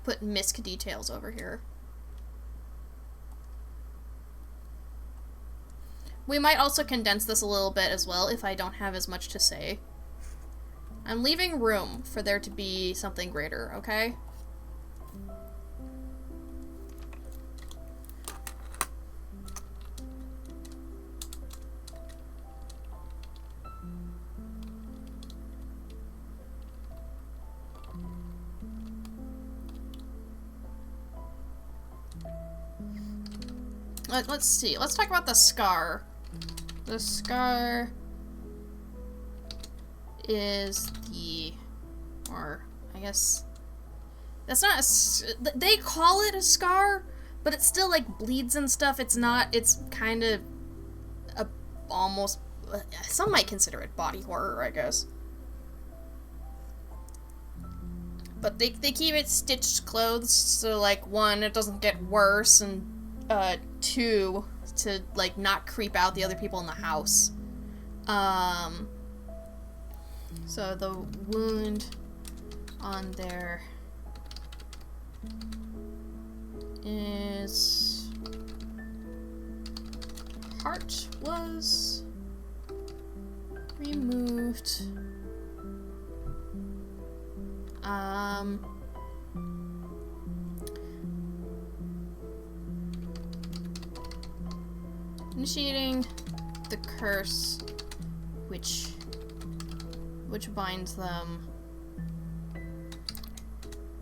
put misc details over here. We might also condense this a little bit as well if I don't have as much to say. I'm leaving room for there to be something greater, okay? let's see. Let's talk about the scar. The scar is or I guess that's not they call it a scar, but it still like bleeds and stuff. It's not. It's kind of almost. Some might consider it body horror, I guess. But they keep it stitched clothes, so like 1, it doesn't get worse, and 2, to like not creep out the other people in the house. So the wound on their is heart was removed. Initiating the curse, which binds them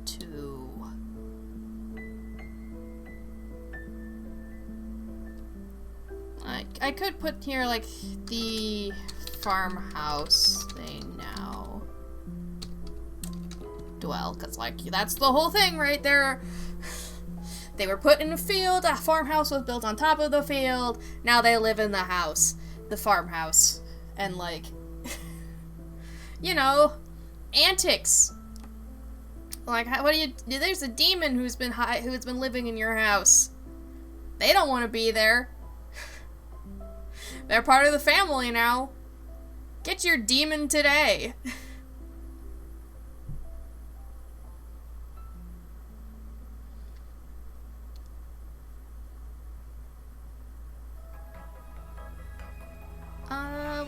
to I could put here like the farmhouse they now dwell, because like that's the whole thing right there. They were put in a field, a farmhouse was built on top of the field, now they live in the house, the farmhouse, and like you know, antics. Like, what do you? There's a demon who's been living in your house. They don't want to be there. They're part of the family now. Get your demon today.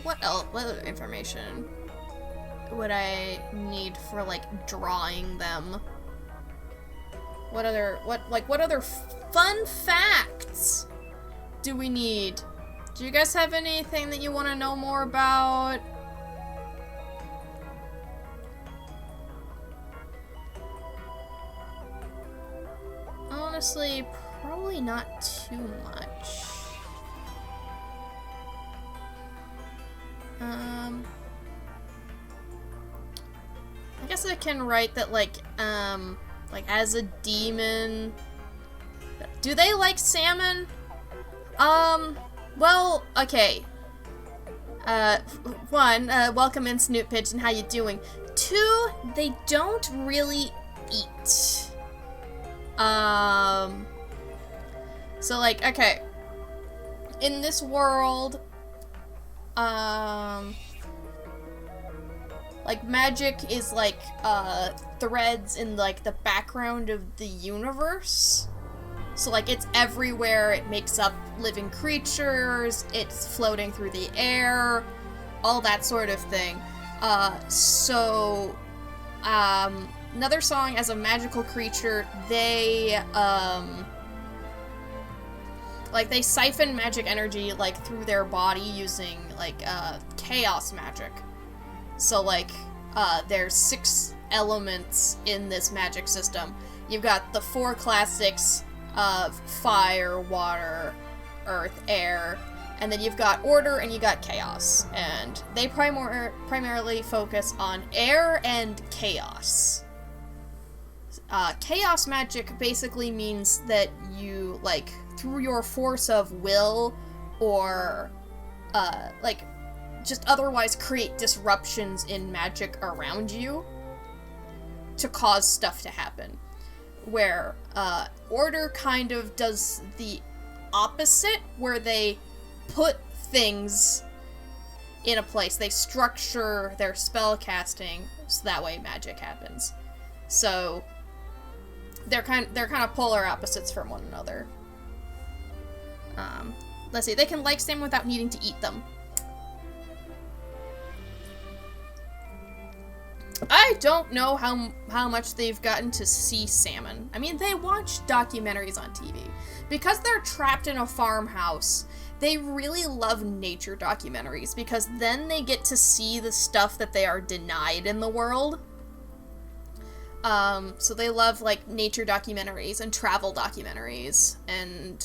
What else? What other information would I need for like drawing them? What other fun facts do we need? Do you guys have anything that you want to know more about? Honestly, probably not too much. I guess I can write that like as a demon. Do they like salmon? Well, okay. 1, welcome in, Snoot Pigeon, how you doing? 2, they don't really eat. So like, okay. In this world, like magic is like, threads in like the background of the universe. So like it's everywhere, it makes up living creatures, it's floating through the air, all that sort of thing. Nethersong as a magical creature, they they siphon magic energy like through their body using like chaos magic. So like there's 6 elements in this magic system. You've got the 4 classics of fire, water, earth, air, and then you've got order and you got chaos. And they primarily focus on air and chaos. Chaos magic basically means that you, like, through your force of will or, just otherwise create disruptions in magic around you to cause stuff to happen. Where, order kind of does the opposite, where they put things in a place. They structure their spell casting so that way magic happens. So they're kind of polar opposites from one another. Let's see. They can like salmon without needing to eat them. I don't know how much they've gotten to see salmon. I mean, they watch documentaries on TV. Because they're trapped in a farmhouse, they really love nature documentaries, because then they get to see the stuff that they are denied in the world. So they love, like, nature documentaries and travel documentaries, and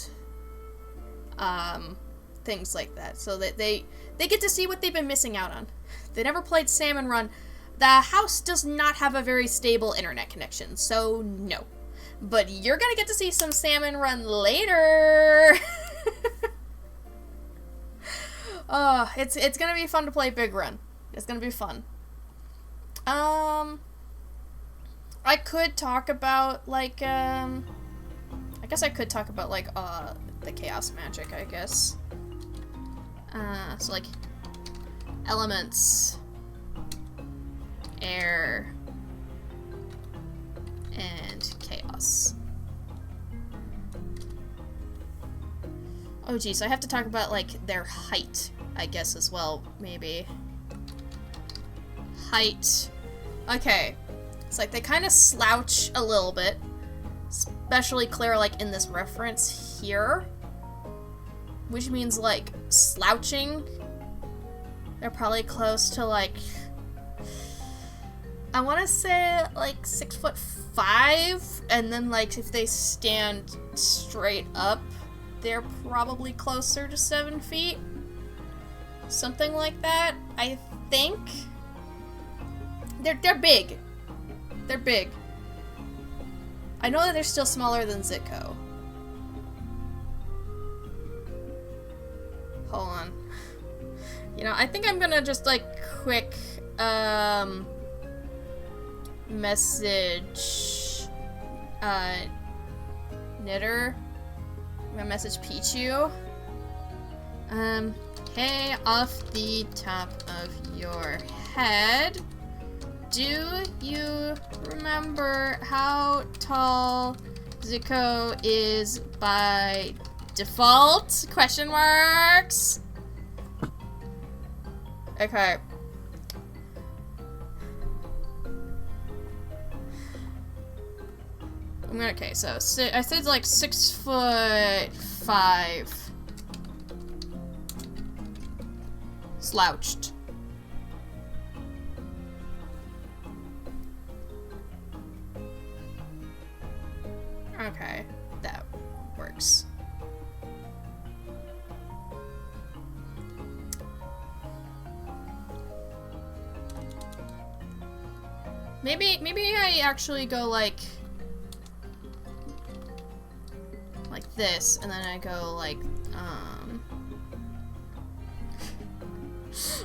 things like that, so that they get to see what they've been missing out on. They never played Salmon Run. The house does not have a very stable internet connection, so no. But you're gonna get to see some Salmon Run later. Oh, it's gonna be fun to play Big Run. It's gonna be fun. I could talk about, like, I guess I could talk about, like, the chaos magic, I guess. So, like, elements, air, and chaos. Oh, geez, so I have to talk about, like, their height, I guess, as well, maybe. Height. Okay. It's like they kind of slouch a little bit. Especially clear, like, in this reference here. Which means, like, slouching. They're probably close to, like, I want to say, like, 6'5", and then, like, if they stand straight up, they're probably closer to 7 feet. Something like that, I think. They're big. They're big. I know that they're still smaller than Zitko. Hold on. You know, I think I'm gonna just, like, quick, message, Knitter. I'm gonna message Pichu. Hey, off the top of your head, do you remember how tall Zitko is by default? Question marks. Okay. Okay, so I said like 6'5". Slouched. Okay, that works. Maybe I actually go like this, and then I go like,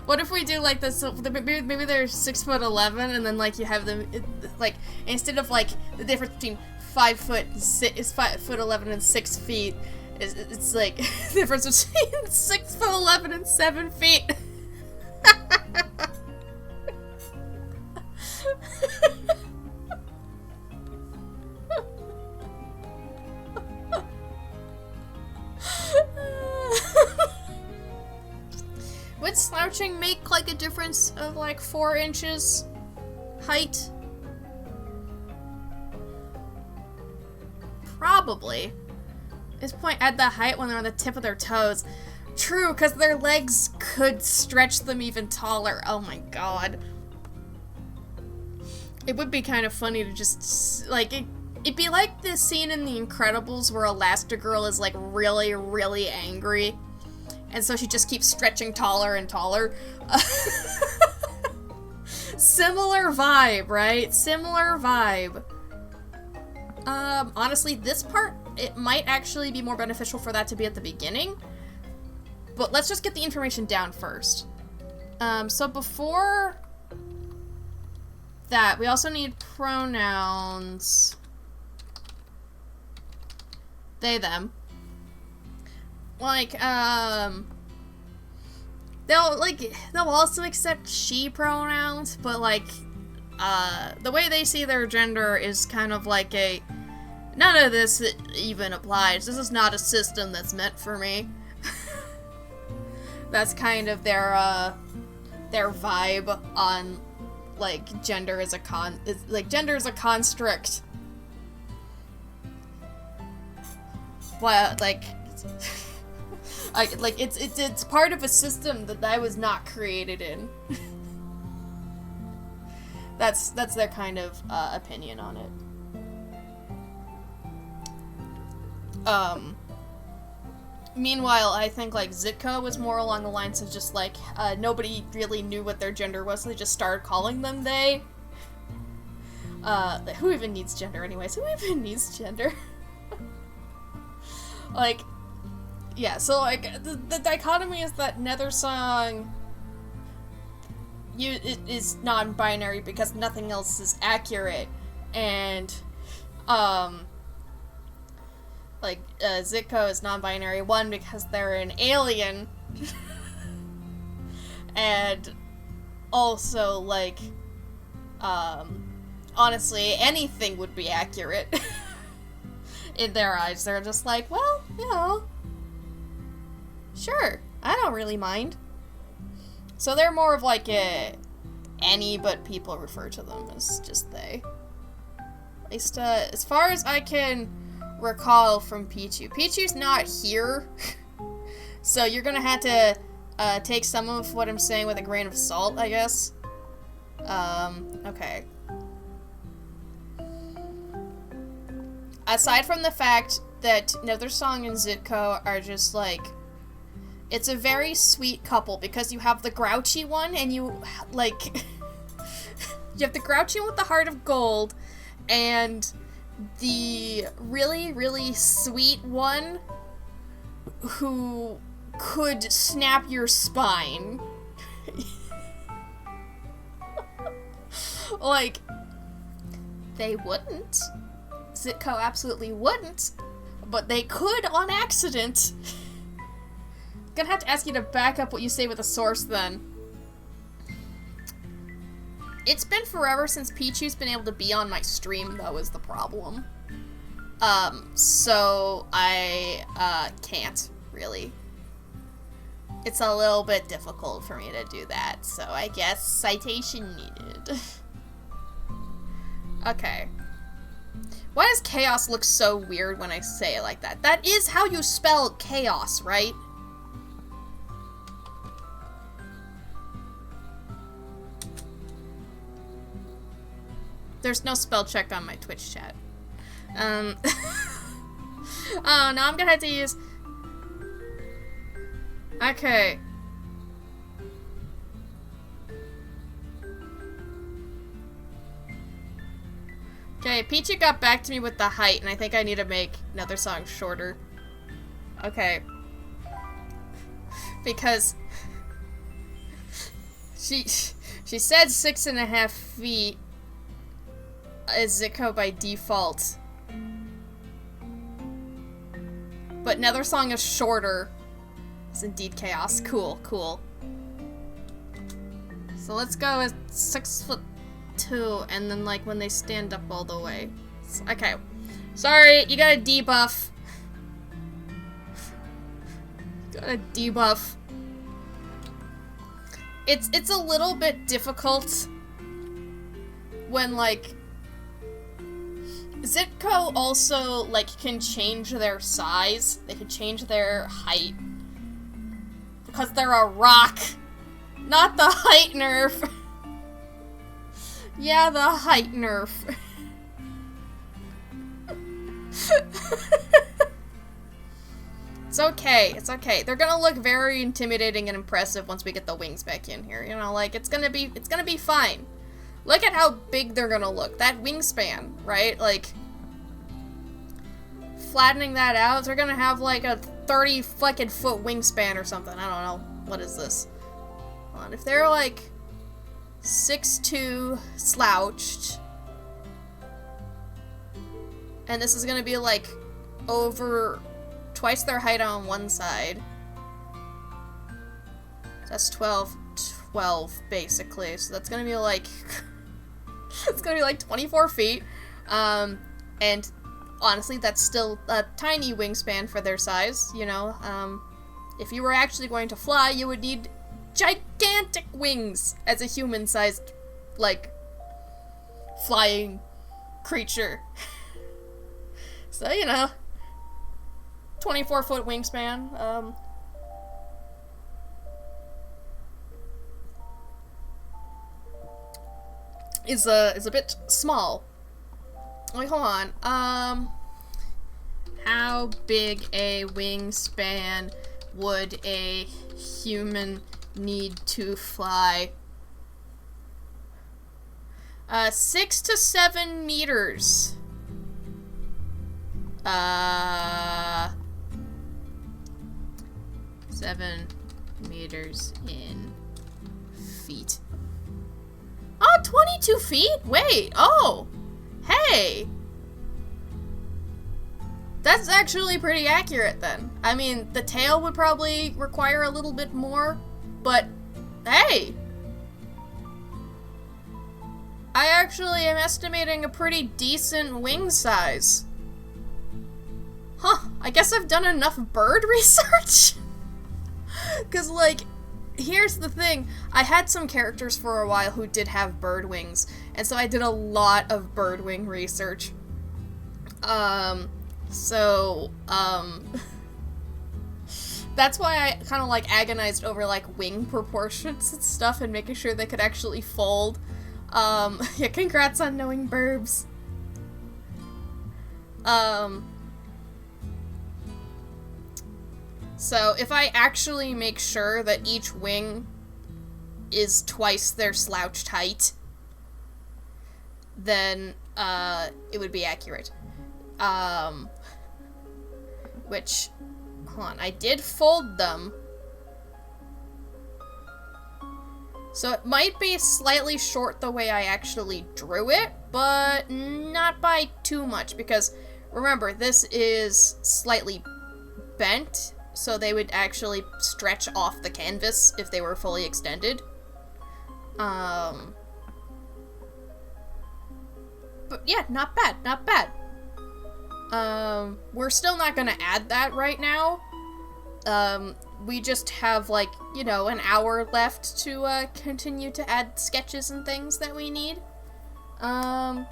what if we do like this, so maybe they're 6'11", and then like you have them, like, instead of like the difference between 5'11" and 6 feet, it's like the difference between 6'11" and 7 feet. Would slouching make like a difference of like 4 inches height? Probably. At this point, at the height when they're on the tip of their toes. True, because their legs could stretch them even taller. Oh my god. It would be kind of funny to just, like, it'd be like the scene in The Incredibles where Elastigirl is, like, really, really angry. And so she just keeps stretching taller and taller. Similar vibe, right? Similar vibe. Honestly, this part, it might actually be more beneficial for that to be at the beginning. But let's just get the information down first. So before that, we also need pronouns. They, them. Like, they'll also accept she pronouns, but like, the way they see their gender is kind of like a, none of this even applies. This is not a system that's meant for me. That's kind of their vibe on, like, gender as a gender is a construct. Well, like, it's part of a system that I was not created in. That's their kind of opinion on it. Meanwhile, I think, like, Zitka was more along the lines of just, like, nobody really knew what their gender was, so they just started calling them they. Who even needs gender anyways? Who even needs gender? Like, yeah, so, like, the dichotomy is that Nethersong is non-binary because nothing else is accurate, and, like, Zitka is non-binary, one, because they're an alien, and also, like, honestly, anything would be accurate in their eyes. They're just like, well, you know, sure, I don't really mind. So they're more of like any, but people refer to them as just they. At least, as far as I can recall from Pichu. Pichu's not here, so you're gonna have to take some of what I'm saying with a grain of salt, I guess. Okay. Aside from the fact that Nethersong and Zitka are just like, it's a very sweet couple because you have the grouchy one and you, like, you have the grouchy one with the heart of gold and the really, really sweet one who could snap your spine. Like, they wouldn't. Zitka absolutely wouldn't, but they could on accident. Gonna have to ask you to back up what you say with a source then. It's been forever since Pichu's been able to be on my stream, though, is the problem. So I can't, really. It's a little bit difficult for me to do that, so I guess citation needed. Okay. Why does chaos look so weird when I say it like that? That is how you spell chaos, right? There's no spell check on my Twitch chat. Oh, now I'm gonna have to use... Okay. Okay, Pichu got back to me with the height, and I think I need to make Nethersong shorter. Okay. Because... She said 6.5 feet is Zitka by default. But Nethersong is shorter. It's indeed chaos. Cool, cool. So let's go with 6'2", and then like when they stand up all the way. Okay. Sorry, you got a debuff. Got a debuff. It's a little bit difficult when like Zitka also like can change their size. They can change their height because they're a rock, not the height nerf. Yeah, the height nerf. It's okay, it's okay. They're gonna look very intimidating and impressive once we get the wings back in here. You know, like, it's gonna be fine. Look at how big they're gonna look. That wingspan, right? Like, flattening that out, they're gonna have like a 30 fucking foot wingspan or something. I don't know. What is this? Hold on. If they're like 6'2", slouched, and this is gonna be like over twice their height on one side. That's 12 basically. So that's gonna be like it's gonna be like 24 feet. And honestly, that's still a tiny wingspan for their size, you know. If you were actually going to fly, you would need gigantic wings as a human-sized, like, flying creature. So, you know, 24-foot wingspan. Is a bit small. Wait, hold on. How big a wingspan would a human need to fly? 6 to 7 meters. 7 meters in feet. Oh, 22 feet? Wait, oh, hey. That's actually pretty accurate then. I mean, the tail would probably require a little bit more, but hey. I actually am estimating a pretty decent wing size. Huh, I guess I've done enough bird research? 'Cause, like, here's the thing. I had some characters for a while who did have bird wings, and so I did a lot of bird wing research. That's why I kind of, like, agonized over, like, wing proportions and stuff and making sure they could actually fold. Yeah, congrats on knowing burbs. So if I actually make sure that each wing is twice their slouched height, then, it would be accurate. Which, hold on, I did fold them. So it might be slightly short the way I actually drew it, but not by too much, because remember, this is slightly bent, so they would actually stretch off the canvas if they were fully extended. But yeah, not bad, not bad. We're still not gonna add that right now. We just have, like, you know, an hour left to, continue to add sketches and things that we need. Like,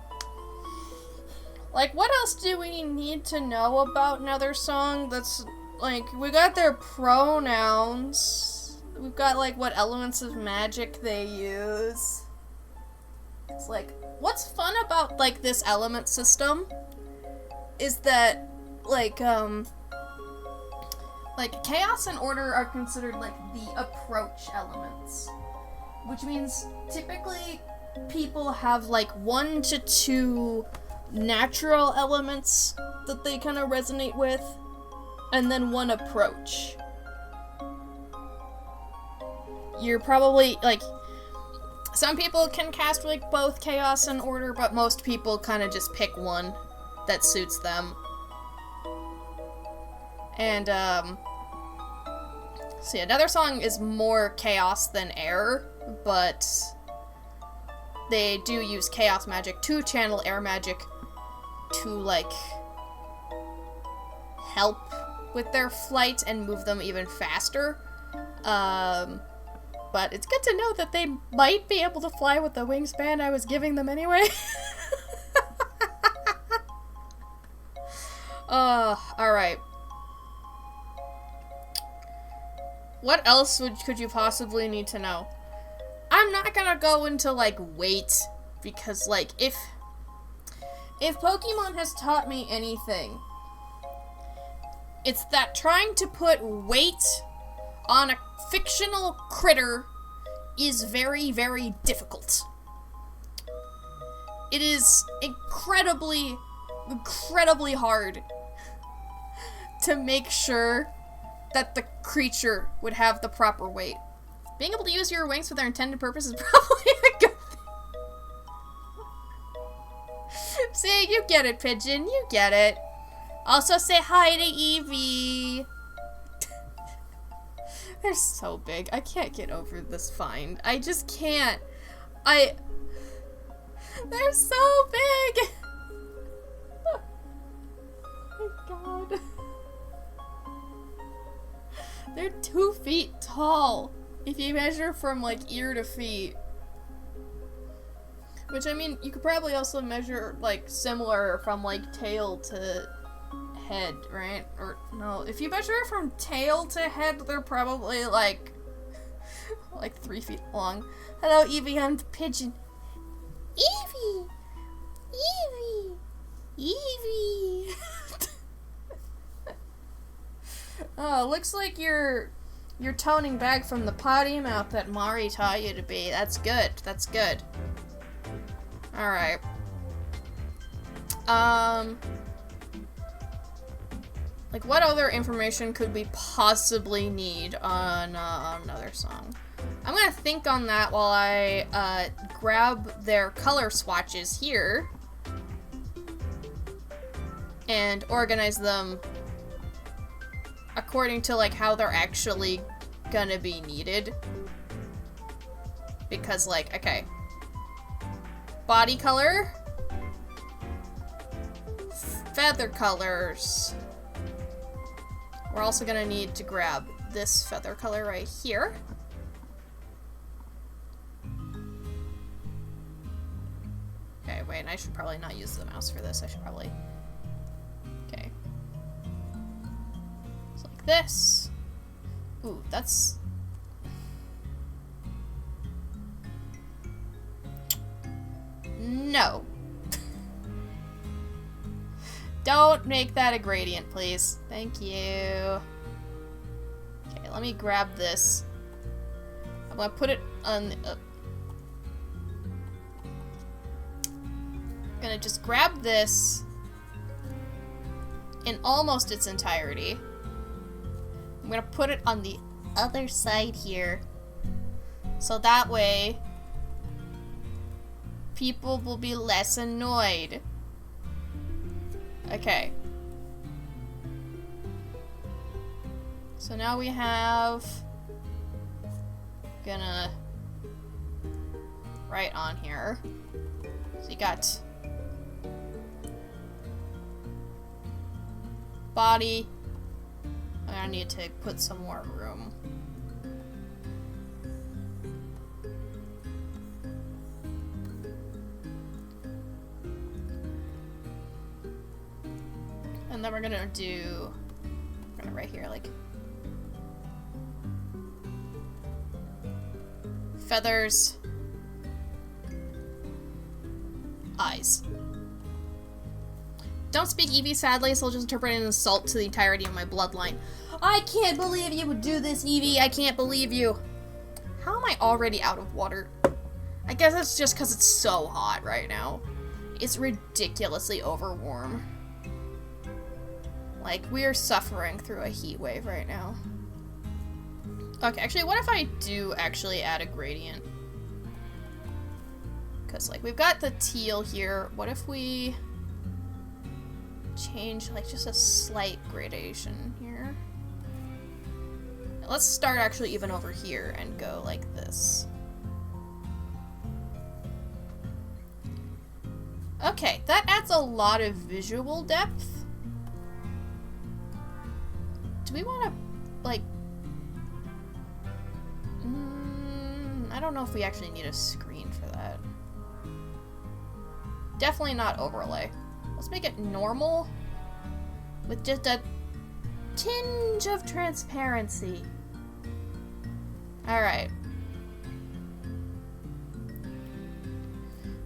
what else do we need to know about Nethersong? That's, like, we got their pronouns. We've got, like, what elements of magic they use. It's like, what's fun about, like, this element system is that, like, chaos and order are considered, like, the approach elements. Which means, typically, people have, like, 1 to 2 natural elements that they kind of resonate with, and then 1 approach. You're probably, like, some people can cast, like, both chaos and order, but most people kind of just pick one that suits them. And, so yeah, Nethersong is more chaos than air, but they do use chaos magic to channel air magic to, like, help with their flight and move them even faster. But it's good to know that they might be able to fly with the wingspan I was giving them anyway. Alright. What else could you possibly need to know? I'm not gonna go into, like, weight, because, like, if Pokemon has taught me anything, it's that trying to put weight on a fictional critter is very, very difficult. It is incredibly, incredibly hard to make sure that the creature would have the proper weight. Being able to use your wings for their intended purpose is probably a good thing. See, you get it, Pigeon. You get it. Also say hi to Eevee. They're so big. I can't get over this find. I just can't. They're so big! Oh my god. They're 2 feet tall, if you measure from, like, ear to feet. Which, I mean, you could probably also measure, like, similar from, like, tail to head, right? Or, no, if you measure from tail to head, they're probably, like 3 feet long. Hello, Eevee, I'm the pigeon. Eevee! Eevee! Eevee! Oh, looks like you're toning back from the potty mouth that Mari taught you to be. That's good. That's good. Alright. Like, what other information could we possibly need on Nethersong? I'm gonna think on that while I grab their color swatches here and organize them according to, like, how they're actually gonna be needed. Because, like, okay. Body color. Feather colors. We're also gonna need to grab this feather color right here. Okay, wait, I should probably not use the mouse for this. I should probably... Okay. So like this. Ooh, that's... No. Don't make that a gradient, please. Thank you. Okay, let me grab this. I'm gonna put it on... gonna just grab this in almost its entirety. I'm gonna put it on the other side here. So that way, people will be less annoyed. Okay. So now we have... Gonna... Right on here. So you got... Body. I need to put some more room. And then we're gonna do, right here, like, feathers, eyes. Don't speak Eevee, sadly, so I'll just interpret an insult to the entirety of my bloodline. I can't believe you would do this, Eevee. I can't believe you. How am I already out of water? I guess it's just because it's so hot right now. It's ridiculously overwarm. Like, we're suffering through a heat wave right now. Okay, actually, what if I do actually add a gradient? Because, like, we've got the teal here. What if we change, like, just a slight gradation here? Let's start actually even over here and go like this. Okay, that adds a lot of visual depth. Do we want to, like... I don't know if we actually need a screen for that. Definitely not overlay. Let's make it normal with just a tinge of transparency. Alright.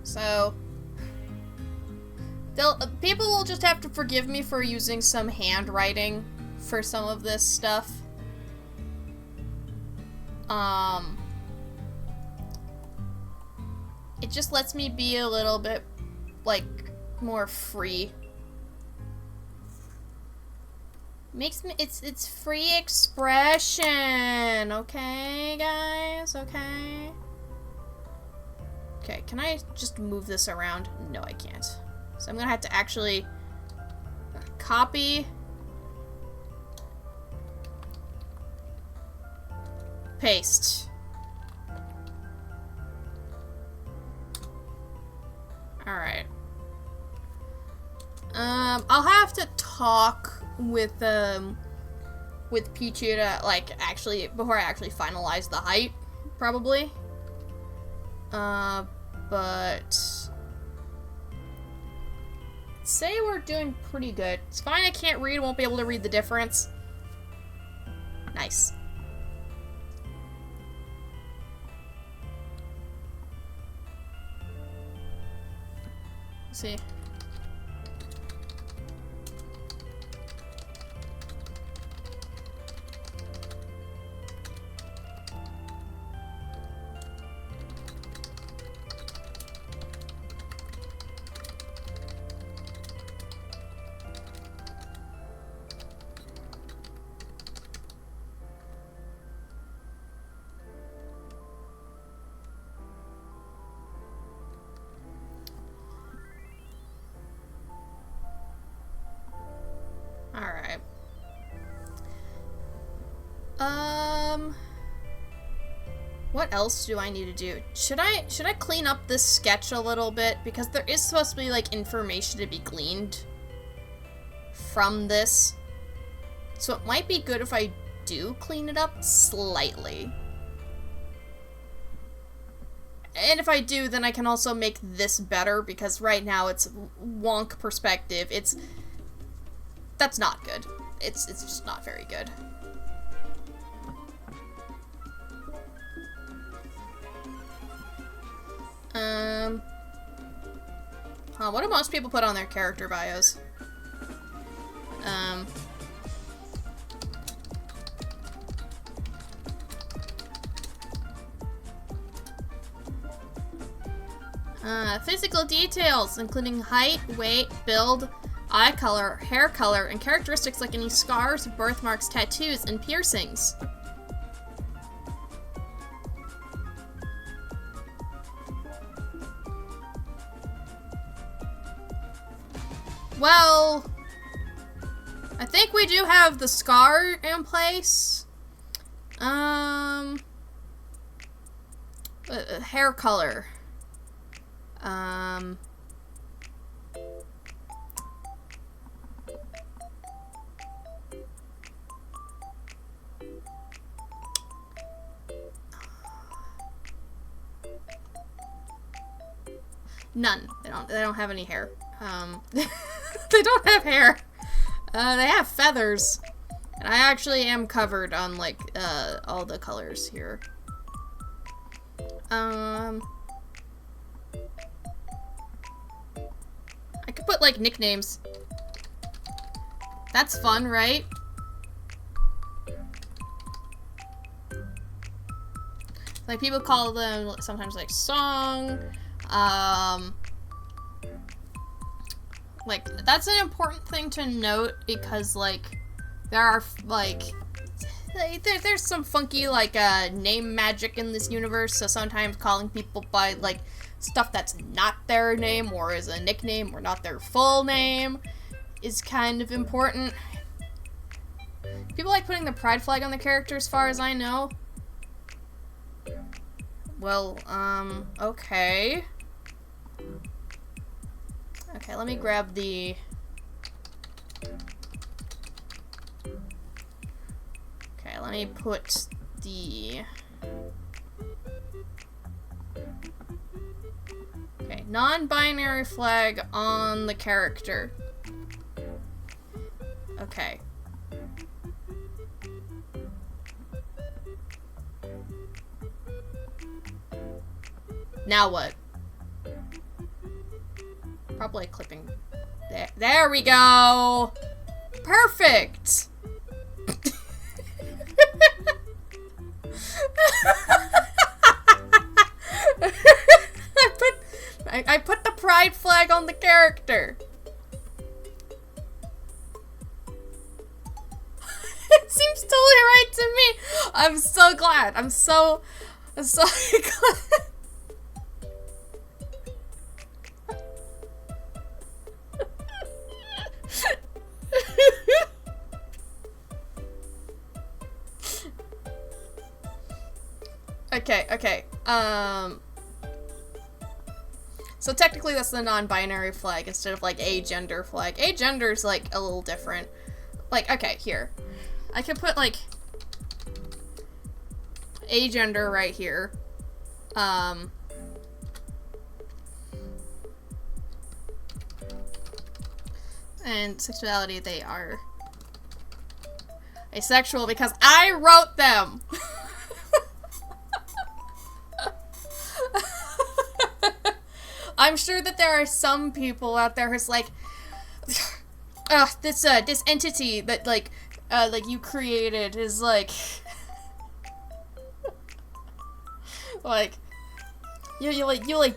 So... people will just have to forgive me for using some handwriting for some of this stuff. It just lets me be a little bit, like, more free. Makes me, it's free expression, okay, guys, okay? Okay, can I just move this around? No, I can't. So I'm gonna have to actually copy, paste. Alright. I'll have to talk with Pichu to, like, actually, before I actually finalize the height, probably. But... say we're doing pretty good. It's fine, I can't read, won't be able to read the difference. Nice. Let's see. What else do I need to do? Should I clean up this sketch a little bit? Because there is supposed to be, like, information to be gleaned from this. So it might be good if I do clean it up slightly. And if I do, then I can also make this better, because right now it's wonk perspective. That's not good. It's just not very good. What do most people put on their character bios? Physical details, including height, weight, build, eye color, hair color, and characteristics like any scars, birthmarks, tattoos, and piercings. Well, I think we do have the scar in place. Hair color. None. They don't have any hair. They don't have hair. They have feathers. And I actually am covered on, like, all the colors here. I could put, like, nicknames. That's fun, right? Like, people call them sometimes, like, Song. Like, that's an important thing to note, because, like, there are, like, there's some funky, like, name magic in this universe, so sometimes calling people by, like, stuff that's not their name, or is a nickname, or not their full name, is kind of important. People like putting the pride flag on the character, as far as I know. Well, okay. Okay, let me grab the... Okay, let me put the... Okay, non-binary flag on the character. Okay. Now what? Probably clipping. There we go! Perfect! I put the pride flag on the character. It seems totally right to me. I'm so glad. I'm so glad. Okay. So technically that's the non-binary flag instead of, like, agender flag. Agender's, like, a little different. Like, okay, here. I can put, like, agender right here. And sexuality, they are asexual because I wrote them! I'm sure that there are some people out there who's like, this entity that, like you created is, like, you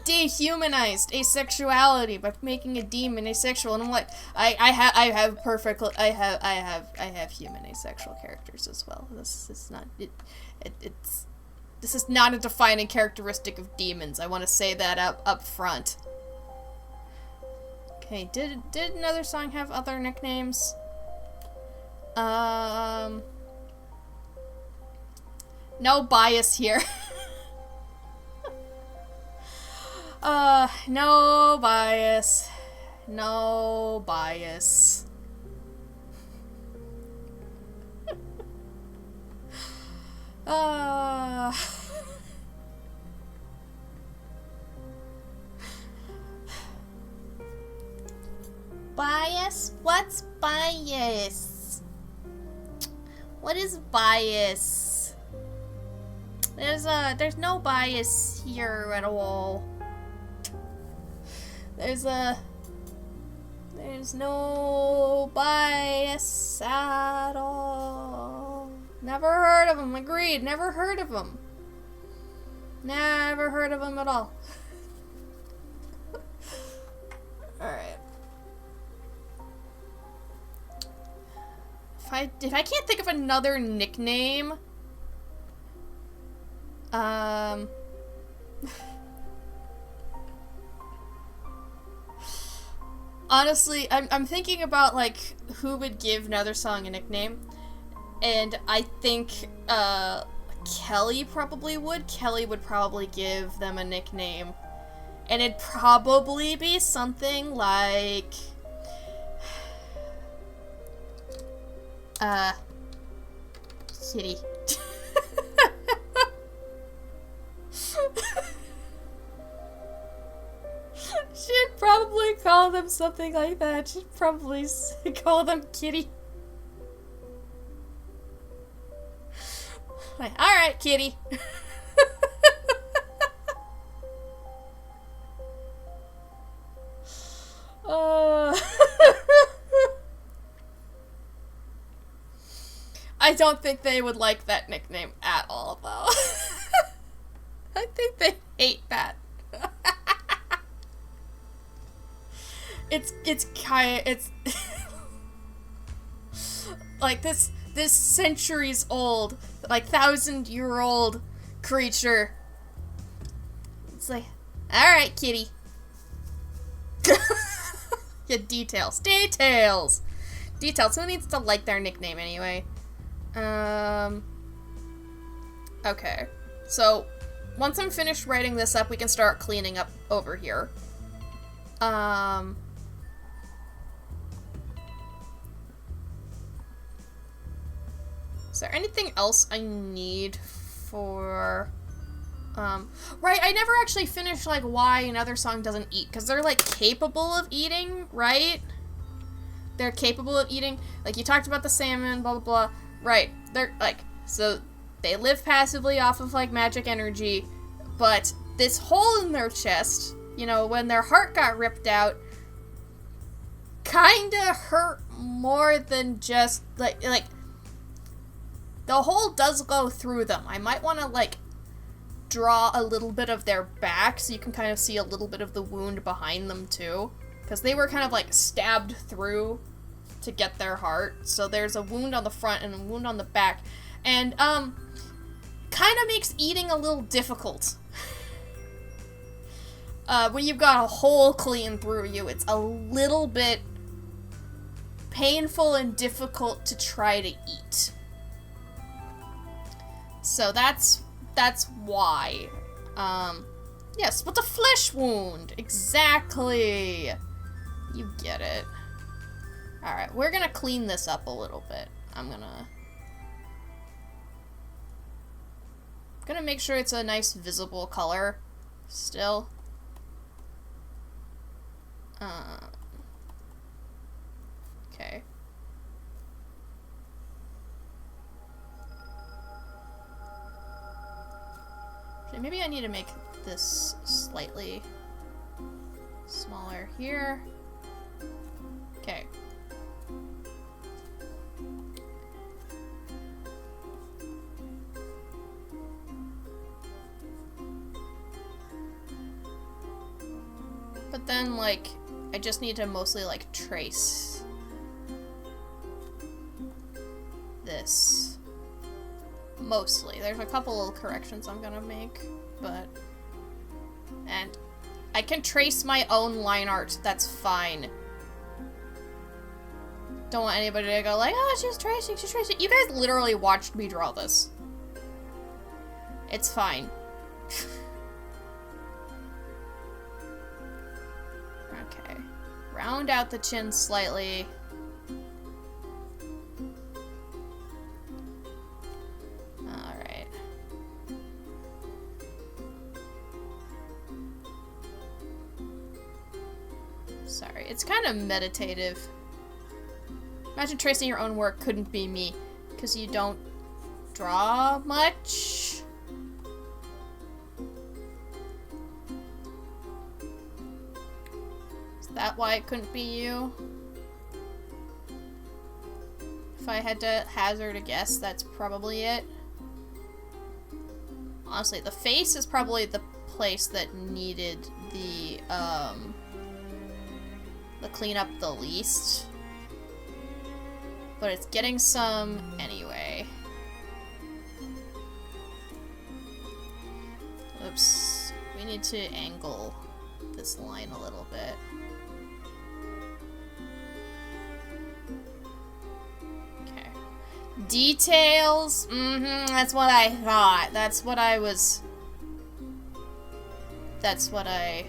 dehumanized asexuality by making a demon asexual, and I'm like, I have human asexual characters as well. This is not This is not a defining characteristic of demons. I want to say that up front. Okay, did Nethersong have other nicknames? No bias here. No bias. No bias. Bias? What's bias? What is bias? There's no bias here at all. There's no bias at all. Never heard of him. Agreed. Never heard of him. Never heard of him at all. Alright. If I can't think of another nickname, honestly, I'm thinking about like who would give Nethersong a nickname, and I think Kelly probably would. Kelly would probably give them a nickname, and it'd probably be something like Kitty. She'd probably call them something like that. She'd probably call them Kitty. Like, alright, Kitty. I don't think they would like that nickname at all, though. I think they hate that. It's like this centuries old, like 1,000-year-old creature. It's like, alright, Kitty. Yeah, details. Details! Who needs to like their nickname anyway? Okay. So, once I'm finished writing this up, we can start cleaning up over here. Is there anything else I need for, right, I never actually finished, like, why Nethersong doesn't eat, because they're, like, capable of eating, right? They're capable of eating, like, you talked about the salmon, blah, blah, blah, right, they're, like, so they live passively off of, like, magic energy, but this hole in their chest, you know, when their heart got ripped out, kinda hurt more than just, like, the hole does go through them. I might want to, like, draw a little bit of their back so you can kind of see a little bit of the wound behind them, too. Because they were kind of, like, stabbed through to get their heart. So there's a wound on the front and a wound on the back. And, kind of makes eating a little difficult. When you've got a hole clean through you, it's a little bit painful and difficult to try to eat. So that's why. Yes, but the flesh wound. Exactly. You get it. Alright, we're gonna clean this up a little bit. I'm gonna make sure it's a nice visible color still. Okay. Okay, maybe I need to make this slightly smaller here. Okay. But then, like, I just need to mostly, like, trace this. Mostly. There's a couple little corrections I'm gonna make, but... And I can trace my own line art, that's fine. Don't want anybody to go like, oh, she's tracing. You guys literally watched me draw this. It's fine. round out the chin slightly. Alright. Sorry, it's kind of meditative. Imagine tracing your own work couldn't be me, because you don't draw much. Is that why it couldn't be you? If I had to hazard a guess, that's probably it. Honestly, the face is probably the place that needed the cleanup the least. But it's getting some anyway. Oops. We need to angle this line a little bit. Okay. Details? Mm-hmm. That's what I thought. That's what I was... That's what I...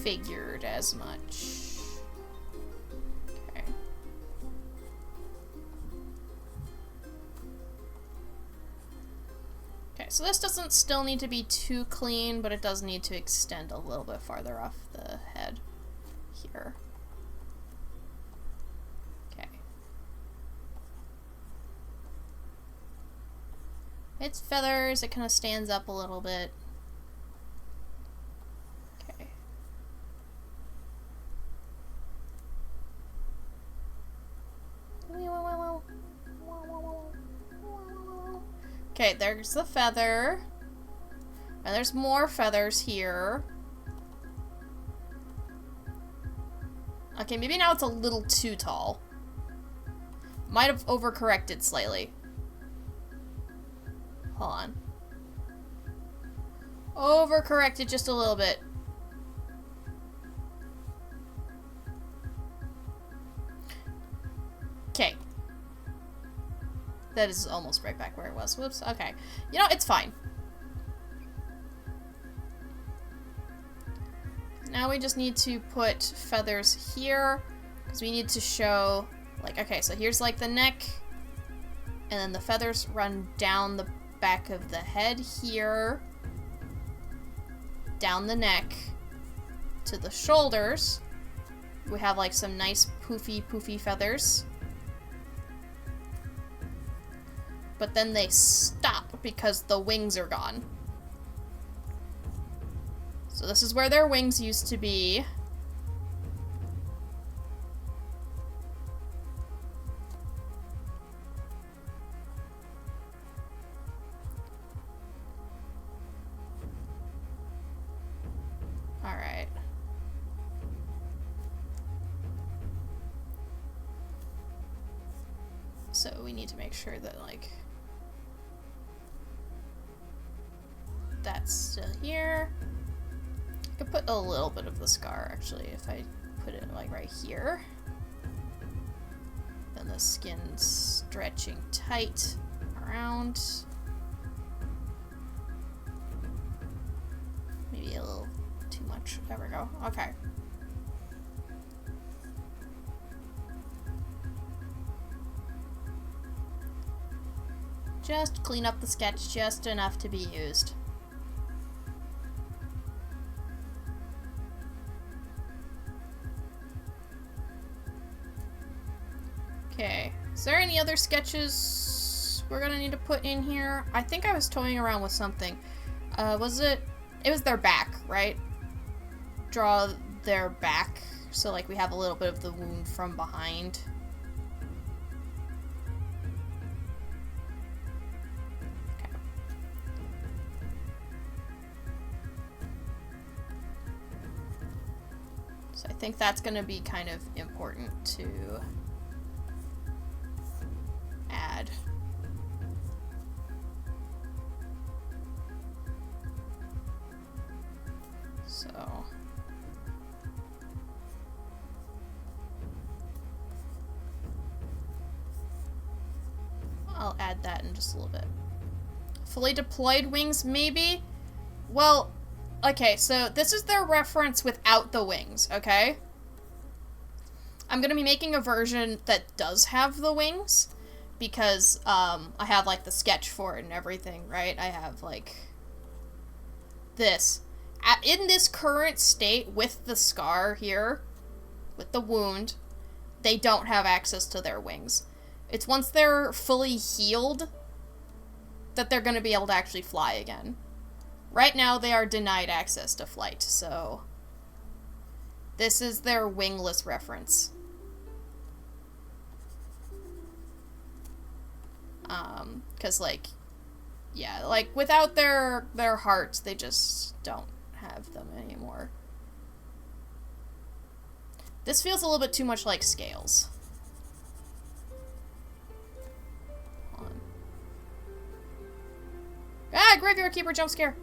figured as much. Okay. Okay, so this doesn't still need to be too clean, but it does need to extend a little bit farther off the head here. Okay. Its feathers, it kind of stands up a little bit. Okay, there's the feather. And there's more feathers here. Okay, maybe now it's a little too tall. Might have overcorrected slightly. Hold on. Overcorrected just a little bit. Okay. That is almost right back where it was. Whoops. Okay. You know, it's fine. Now we just need to put feathers here, because we need to show, like, okay, so here's like the neck, and then the feathers run down the back of the head here, down the neck, to the shoulders. We have like some nice poofy feathers. But then they stop because the wings are gone. So this is where their wings used to be. Alright. So we need to make sure that, like, that's still here. I could put a little bit of the scar, actually, if I put it, like, right here. Then the skin's stretching tight around. Maybe a little too much. There we go. Okay. Just clean up the sketch just enough to be used. Okay, is there any other sketches we're gonna need to put in here? I think I was toying around with something. It was their back, right? Draw their back, so like we have a little bit of the wound from behind. Okay. So I think that's gonna be kind of important to add. So I'll add that in just a little bit. Fully deployed wings, maybe? Well, Okay, so this is their reference without the wings, okay? I'm gonna be making a version that does have the wings, because, I have, like, the sketch for it and everything, right? I have, like, this. In this current state, with the scar here, with the wound, they don't have access to their wings. It's once they're fully healed that they're gonna be able to actually fly again. Right now, they are denied access to flight, so this is their wingless reference. Because, like, yeah, like, without their hearts, they just don't have them anymore. This feels a little bit too much like Scales. Hold on. Ah, Graveyard Keeper jump scare!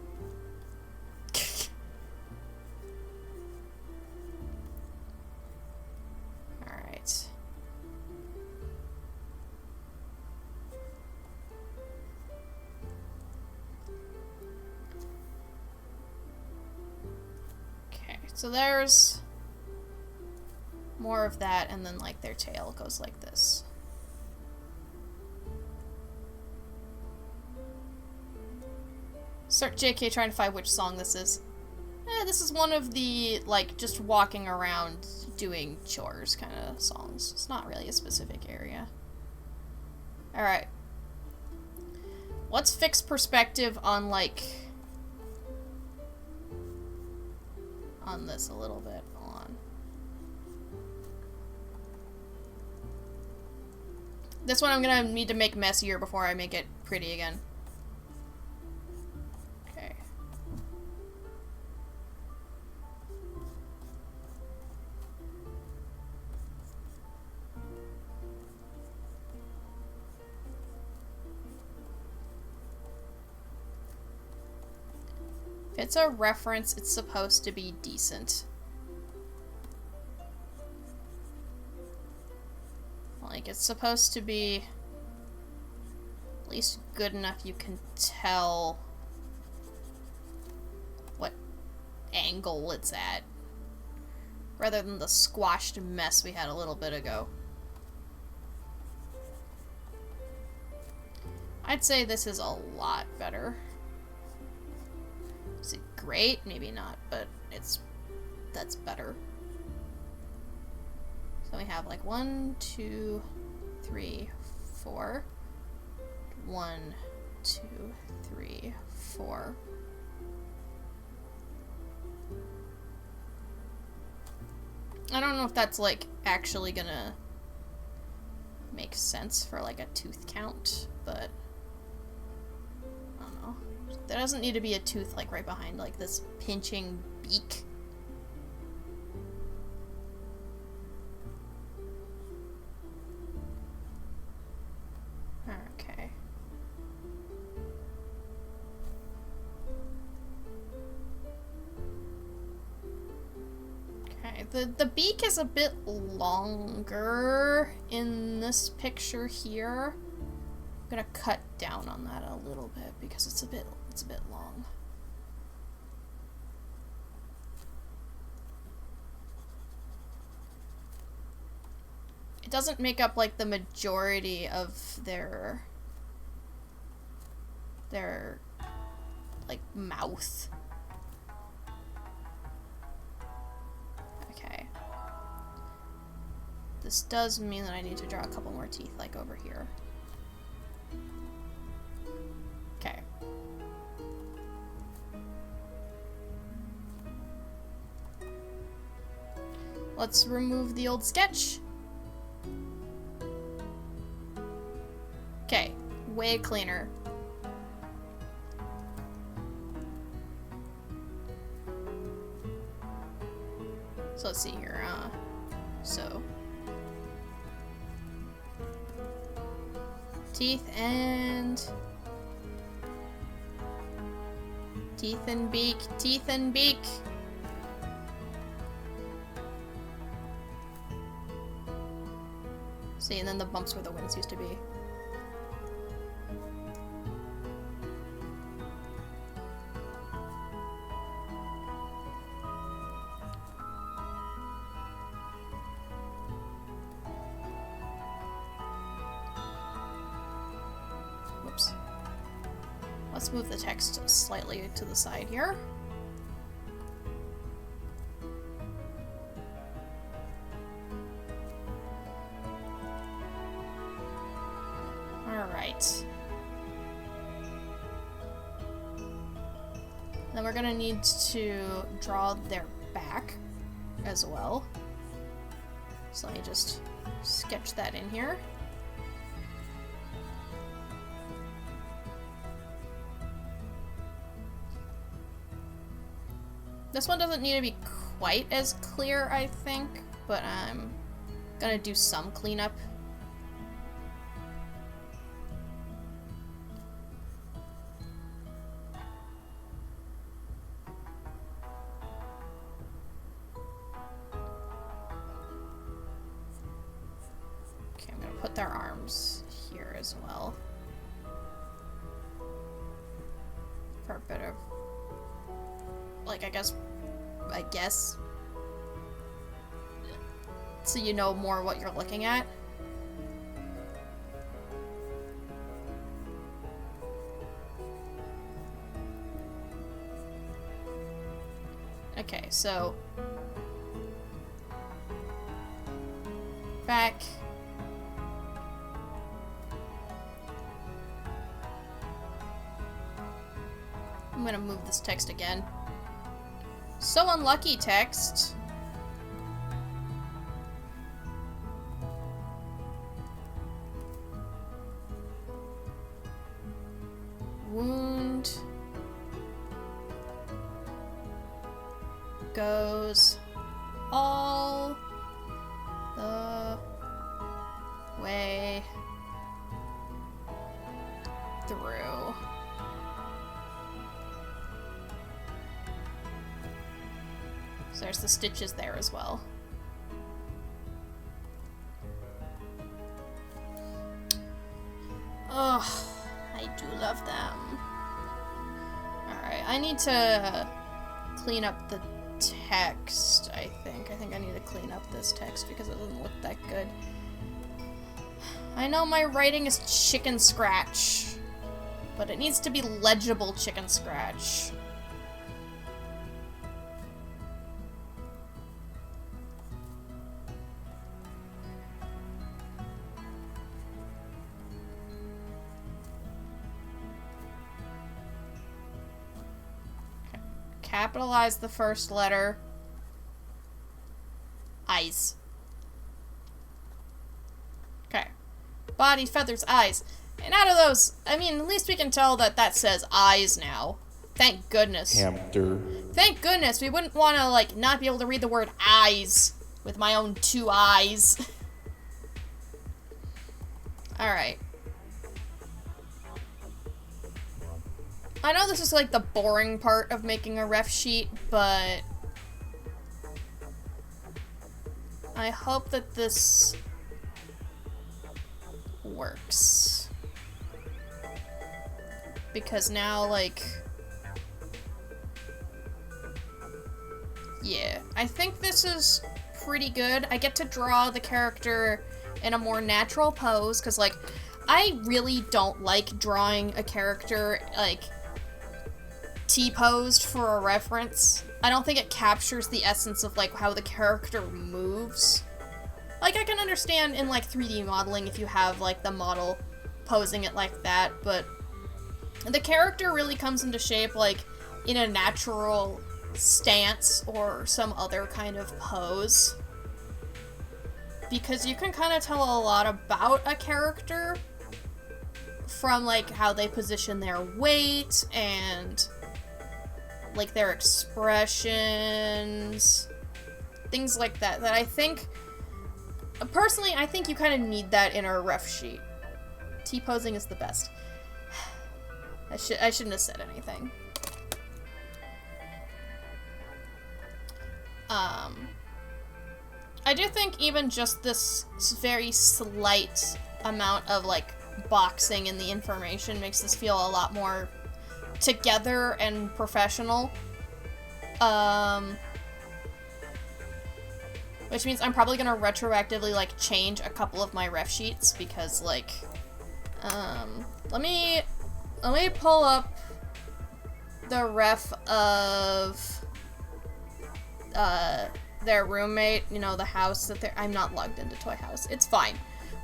Alright. Okay, so there's more of that, and then, like, their tail goes like this. Start JK trying to find which song this is. This is one of the, like, just walking around doing chores kind of songs. It's not really a specific area. Alright. Let's fix perspective on, like, on this a little bit. Hold on. This one I'm gonna need to make messier before I make it pretty again. Okay. If it's a reference, it's supposed to be decent. Like, it's supposed to be at least good enough you can tell what angle it's at, rather than the squashed mess we had a little bit ago. I'd say this is a lot better. Is it great? Maybe not, but that's better. So we have like 1, 2, 3, 4. 1, 2, 3, 4. I don't know if that's like actually gonna make sense for like a tooth count, but I don't know. There doesn't need to be a tooth like right behind like this pinching beak. Okay. Okay, the beak is a bit longer in this picture here. I'm gonna cut down on that a little bit because it's a bit long. It doesn't make up like the majority of their like mouth. Okay. This does mean that I need to draw a couple more teeth like over here. Okay. Let's remove the old sketch. Okay, way cleaner. So let's see here, so teeth and beak, teeth and beak. See, and then the bumps where the wings used to be. Let's move the text slightly to the side here. Alright. Then we're gonna need to draw their back as well. So let me just sketch that in here. This one doesn't need to be quite as clear, I think, but I'm gonna do some cleanup. Okay, I'm gonna put their arms here as well. For a bit of, like, I guess, so you know more what you're looking at. Okay, so back. I'm gonna move this text again. So unlucky, text. Wound goes all the way through. So there's the stitches there as well. Oh, I do love them. Alright, I need to clean up the text, I think. I think I need to clean up this text because it doesn't look that good. I know my writing is chicken scratch, but it needs to be legible chicken scratch. Capitalize the first letter. Eyes. Okay. Body, feathers, eyes. And out of those, I mean, at least we can tell that that says eyes now. Thank goodness. Hamster. Thank goodness. We wouldn't want to, like, not be able to read the word eyes with my own 2 eyes. Alright. I know this is, like, the boring part of making a ref sheet, but I hope that this works. Because now, like, yeah, I think this is pretty good. I get to draw the character in a more natural pose, because, like, I really don't like drawing a character, like, T-posed for a reference. I don't think it captures the essence of, like, how the character moves. Like, I can understand in, like, 3D modeling if you have, like, the model posing it like that, but the character really comes into shape, like, in a natural stance or some other kind of pose. Because you can kind of tell a lot about a character from, like, how they position their weight and, like, their expressions, things like that, that I think, personally, I think you kind of need that in a ref sheet. T-posing is the best. I shouldn't have said anything. I do think even just this very slight amount of, like, boxing in the information makes this feel a lot more together and professional. Which means I'm probably gonna retroactively, like, change a couple of my ref sheets because, like, let me pull up the ref of their roommate, you know, the house that I'm not logged into Toy House. It's fine.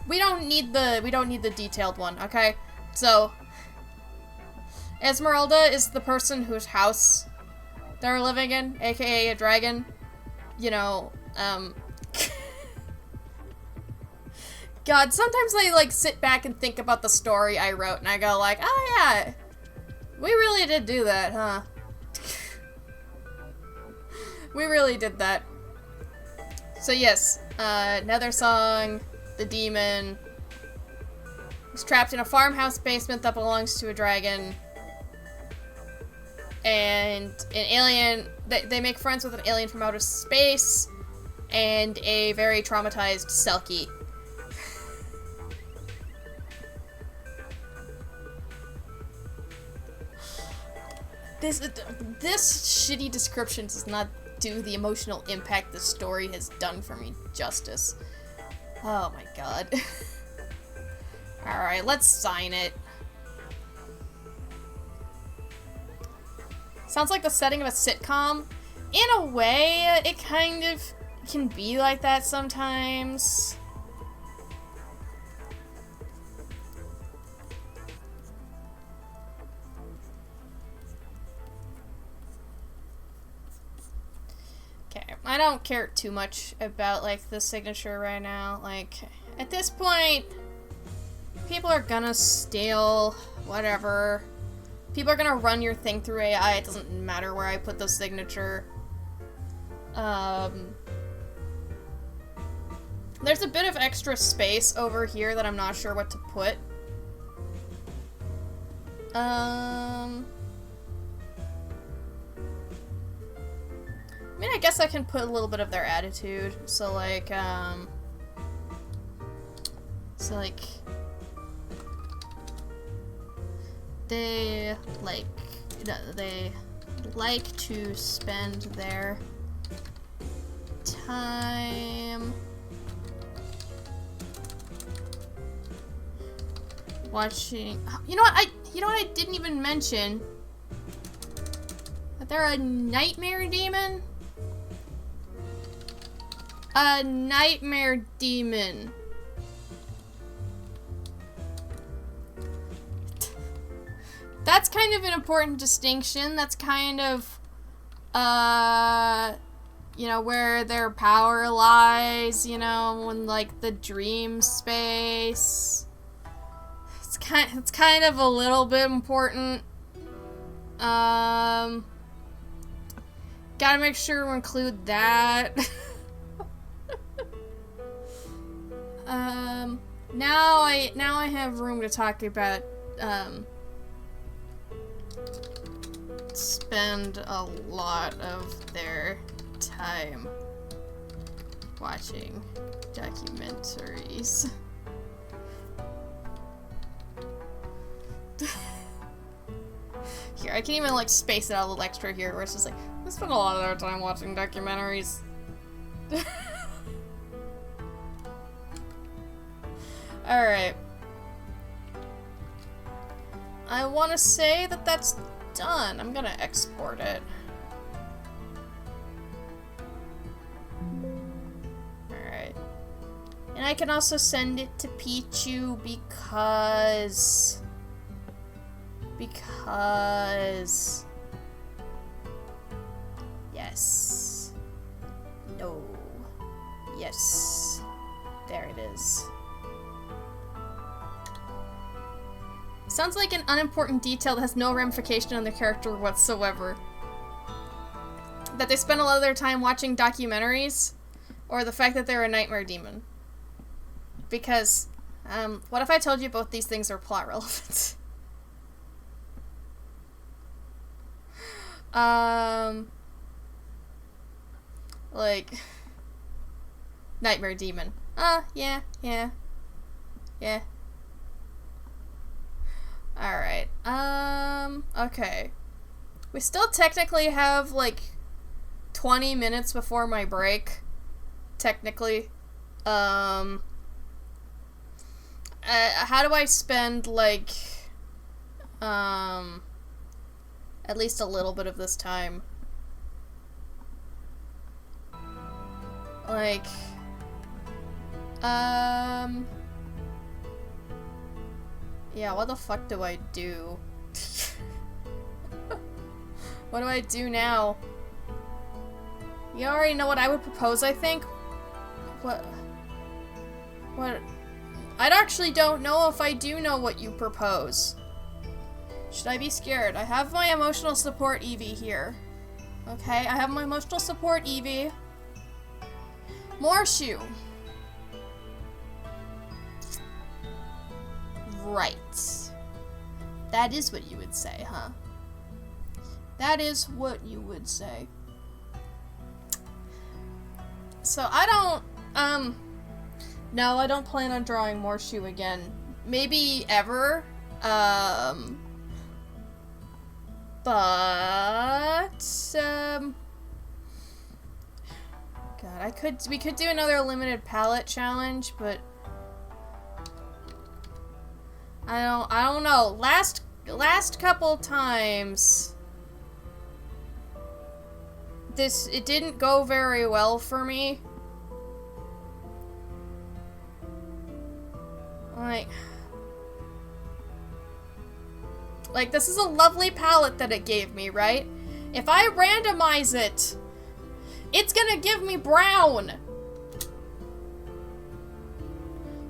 We don't need the detailed one, okay? So Esmeralda is the person whose house they're living in, aka a dragon. You know, God, sometimes I, like, sit back and think about the story I wrote, and I go, like, oh, yeah, we really did do that, huh? We really did that. So, yes, Nethersong, the demon, is trapped in a farmhouse basement that belongs to a dragon, and an alien, they make friends with an alien from outer space, and a very traumatized Selkie. This shitty description does not do the emotional impact the story has done for me justice. Oh my god. Alright, let's sign it. Sounds like the setting of a sitcom. In a way, it kind of can be like that sometimes. Okay, I don't care too much about, like, the signature right now. Like, at this point, people are gonna steal whatever. People are gonna run your thing through AI. It doesn't matter where I put the signature. There's a bit of extra space over here that I'm not sure what to put. I mean, I guess I can put a little bit of their attitude. So, like, they like to spend their time watching. You know what I didn't even mention? That they're a nightmare demon? A nightmare demon. That's kind of an important distinction. That's kind of, you know, where their power lies, you know, in, like, the dream space. It's kind of a little bit important. Gotta make sure to include that. Now I have room to talk about, spend a lot of their time watching documentaries. Here, I can even, like, space it out a little extra here, where it's just like, I spend a lot of their time watching documentaries. Alright. I want to say that that's done. I'm gonna export it. Alright. And I can also send it to Pichu because... Yes. No. Yes. There it is. Sounds like an unimportant detail that has no ramification on the character whatsoever. That they spend a lot of their time watching documentaries, or the fact that they're a nightmare demon. Because, what if I told you both these things are plot relevant? Like, nightmare demon. Yeah. Alright, okay. We still technically have, like, 20 minutes before my break. Technically. How do I spend, like, At least a little bit of this time. Like, yeah, what the fuck do I do? What do I do now? You already know what I would propose, I think? What? I actually don't know if I do know what you propose. Should I be scared? I have my emotional support Eevee here. Okay, I have my emotional support Eevee. More shoe. Right. That is what you would say, huh? That is what you would say. So I don't, no, I don't plan on drawing more shoe again. Maybe ever, but, God, we could do another limited palette challenge, but I don't know. Last couple times, it didn't go very well for me. Like this is a lovely palette that it gave me, right? If I randomize it, it's gonna give me brown.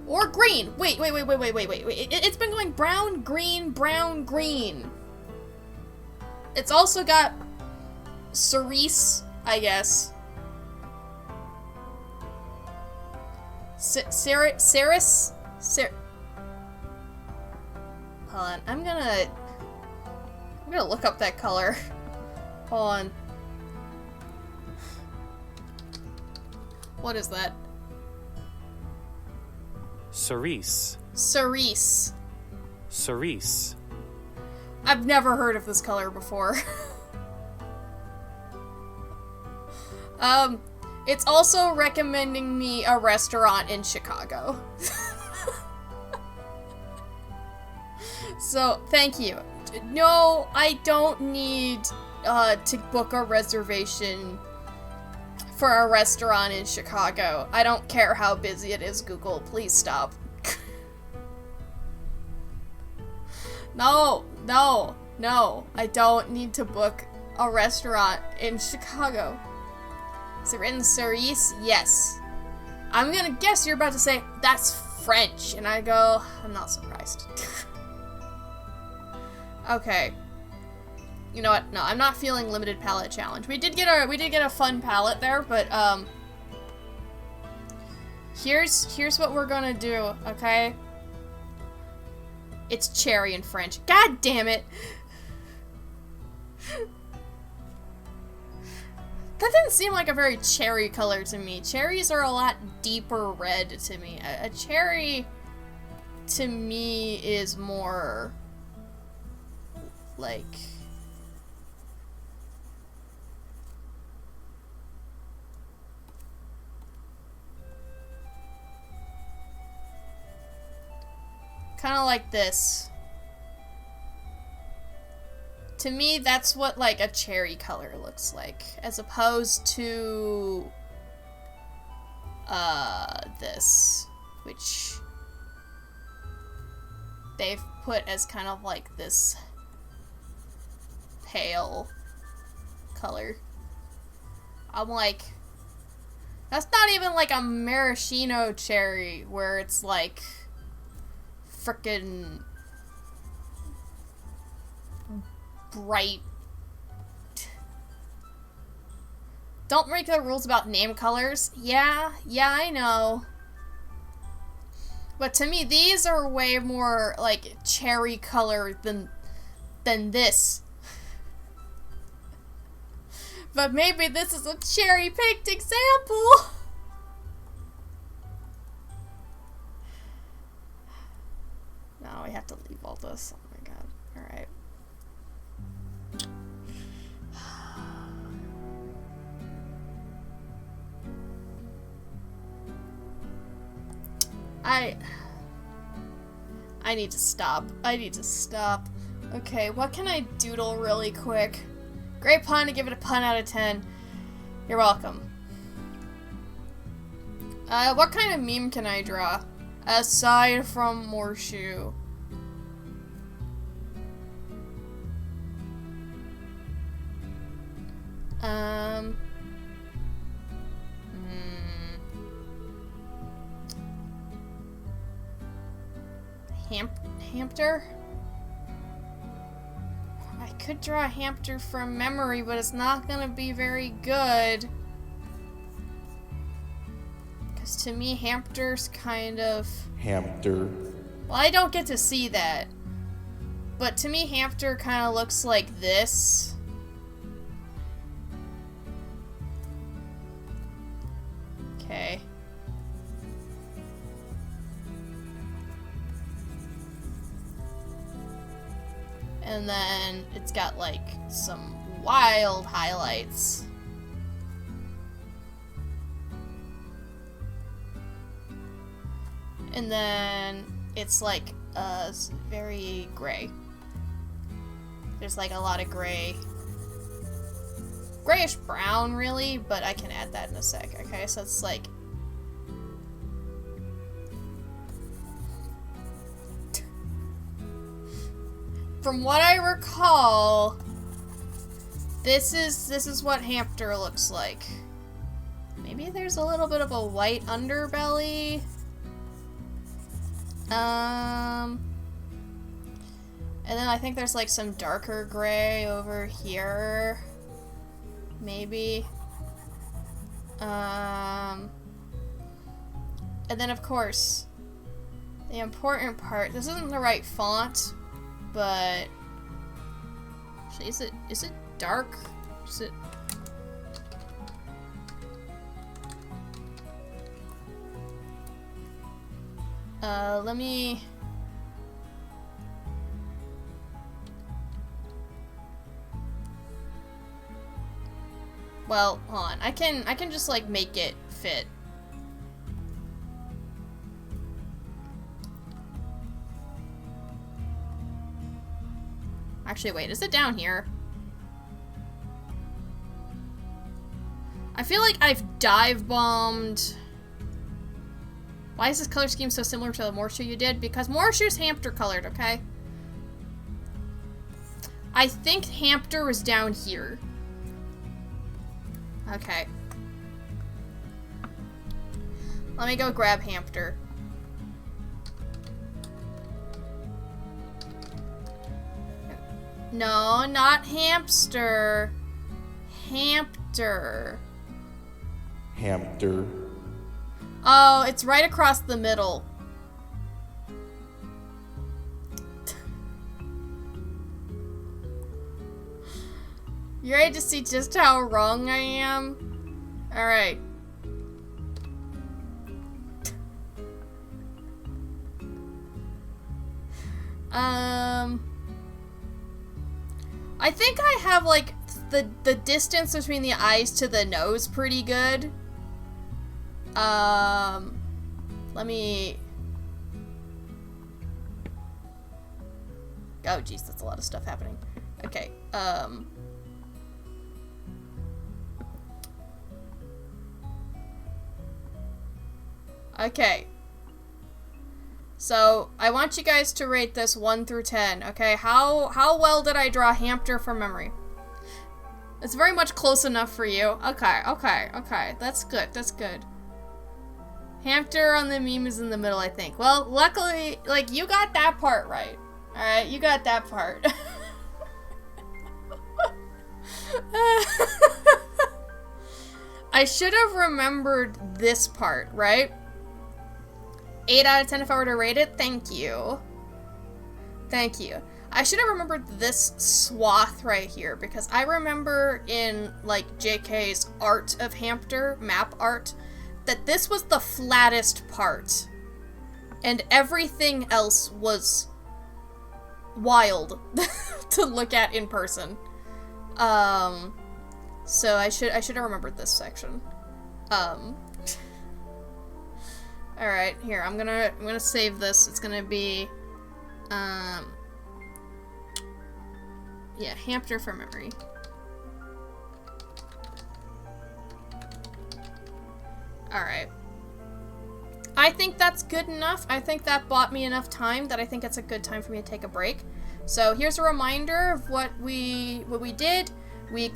Or green. Wait. It's been going brown, green. It's also got cerise, I guess. Cerise? Hold on, I'm gonna look up that color. Hold on. What is that? Cerise. Cerise. Cerise. I've never heard of this color before. It's also recommending me a restaurant in Chicago. So, thank you. No, I don't need to book a reservation for a restaurant in Chicago. I don't care how busy it is, Google. Please stop. No. I don't need to book a restaurant in Chicago. Is it written cerise? Yes. I'm gonna guess you're about to say, that's French. And I go, I'm not surprised. Okay. You know what? No, I'm not feeling limited palette challenge. We did get a fun palette there, but here's what we're gonna do, okay? It's cherry in French. God damn it! That didn't seem like a very cherry color to me. Cherries are a lot deeper red to me. A cherry, to me, is more like... kind of like this. To me, that's what, like, a cherry color looks like, as opposed to, this, which they've put as kind of like this pale color. I'm like, that's not even like a maraschino cherry, where it's like frickin' bright. Don't make the rules about name colors. Yeah, I know. But to me, these are way more like cherry color than this. But maybe this is a cherry-picked example. No, we have to leave all this. Oh my god. Alright. I need to stop. Okay, what can I doodle really quick? Great pun, to give it a pun out of 10. You're welcome. What kind of meme can I draw? Aside from Morshu. Hamster? I could draw a hamster from memory, but it's not gonna be very good. Because to me, hamster's kind of... Hamster. Well, I don't get to see that. But to me, hamster kind of looks like this. Okay. And then it's got like some wild highlights. And then it's like very gray. There's like a lot of gray. Grayish brown really, but I can add that in a sec. Okay, so it's like from what I recall, this is what hamster looks like. Maybe there's a little bit of a white underbelly. And then I think there's like some darker gray over here. Maybe. And then of course, the important part, this isn't the right font, but actually, is it dark? Is it? Let me. Well, hold on. I can just like make it fit. Actually, wait, is it down here? I feel like I've dive bombed. Why is this color scheme so similar to the Morshu you did? Because Morshu's hamster colored, okay? I think hamster was down here. Okay. Let me go grab hamster. No, not hamster. Hamster. Hamster. Oh, it's right across the middle. You ready to see just how wrong I am? Alright. I think I have like the distance between the eyes to the nose pretty good. Let me... Oh geez, that's a lot of stuff happening. Okay, Okay. So, I want you guys to rate this 1 through 10, okay? How well did I draw hamster from memory? It's very much close enough for you. Okay. That's good, that's good. Hamster on the meme is in the middle, I think. Well, luckily, like, you got that part right. Alright, you got that part. I should have remembered this part, right? 8 out of 10 if I were to rate it. Thank you. Thank you. I should have remembered this swath right here, because I remember in, like, JK's art of hamster, map art, that this was the flattest part. And everything else was wild to look at in person. So I should have remembered this section. Alright, here, I'm gonna save this. It's gonna be, Yeah, hamster for memory. Alright. I think that's good enough. I think that bought me enough time that I think it's a good time for me to take a break. So here's a reminder of what we did. We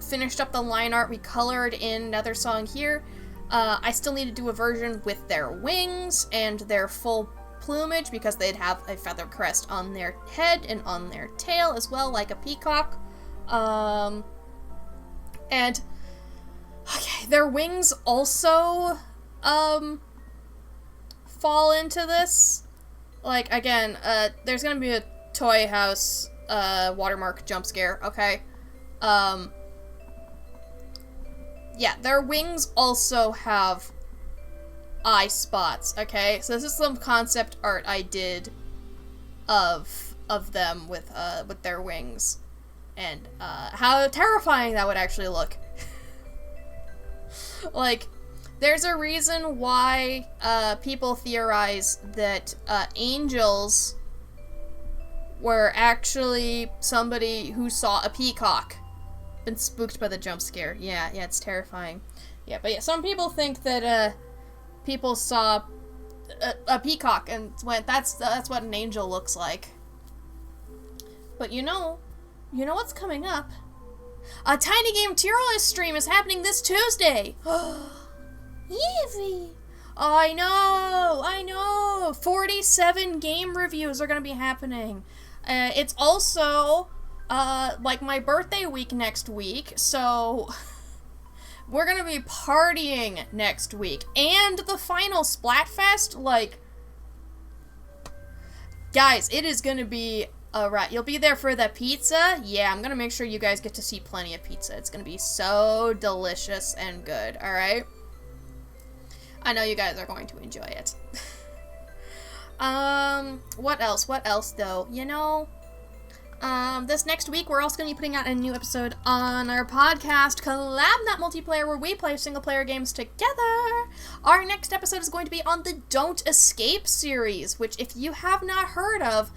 finished up the line art. We colored in Nethersong here. I still need to do a version with their wings and their full plumage because they'd have a feather crest on their head and on their tail as well, like a peacock. And okay, their wings also fall into this. Like, again, there's gonna be a Toy House watermark jump scare, okay? Yeah, their wings also have eye spots, okay? So this is some concept art I did of them with their wings. And how terrifying that would actually look. Like, there's a reason why people theorize that angels were actually somebody who saw a peacock. Been spooked by the jump scare. Yeah, it's terrifying. Yeah, but yeah, some people think that people saw a peacock and went, that's what an angel looks like. But you know what's coming up? A Tiny Game Tier List stream is happening this Tuesday. Eevee. I know. 47 game reviews are gonna be happening. It's also like my birthday week next week, so we're gonna be partying next week. And the final Splatfest, like, guys, it is gonna be alright. You'll be there for the pizza? Yeah, I'm gonna make sure you guys get to see plenty of pizza. It's gonna be so delicious and good, alright? I know you guys are going to enjoy it. What else, though? You know, this next week, we're also going to be putting out a new episode on our podcast, Collab Not Multiplayer, where we play single-player games together. Our next episode is going to be on the Don't Escape series, which, if you have not heard of,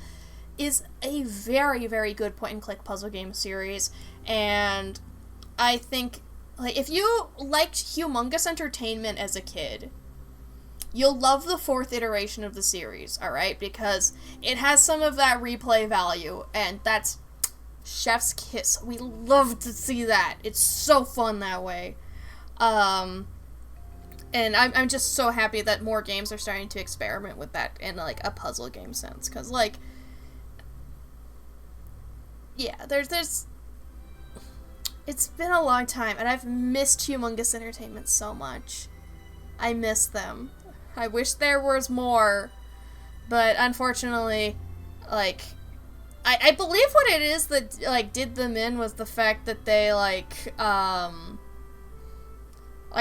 is a very, very good point-and-click puzzle game series. And I think, like, if you liked humongous entertainment as a kid, you'll love the 4th iteration of the series, alright? Because it has some of that replay value, and that's chef's kiss. We love to see that. It's so fun that way. And I'm just so happy that more games are starting to experiment with that in, like, a puzzle game sense. Because, like, yeah, there's... It's been a long time, and I've missed humongous entertainment so much. I miss them. I wish there was more, but unfortunately, like, I believe what it is that, like, did them in was the fact that they, like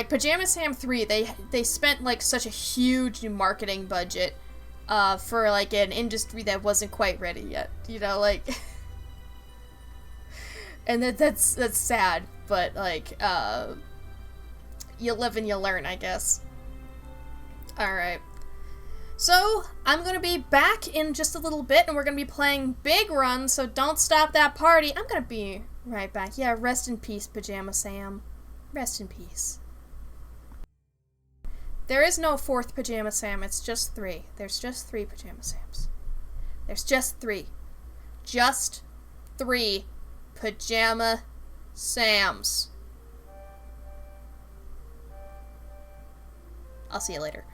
Pajama Sam 3, they spent, like, such a huge marketing budget, for, like, an industry that wasn't quite ready yet, you know, like, and that's sad, but, like, you live and you learn, I guess. Alright. So, I'm gonna be back in just a little bit, and we're gonna be playing Big Run, so don't stop that party. I'm gonna be right back. Yeah, rest in peace, Pajama Sam. Rest in peace. There is no 4th Pajama Sam, it's just 3. There's just 3 Pajama Sams. There's just 3. Just 3 Pajama Sams. I'll see you later.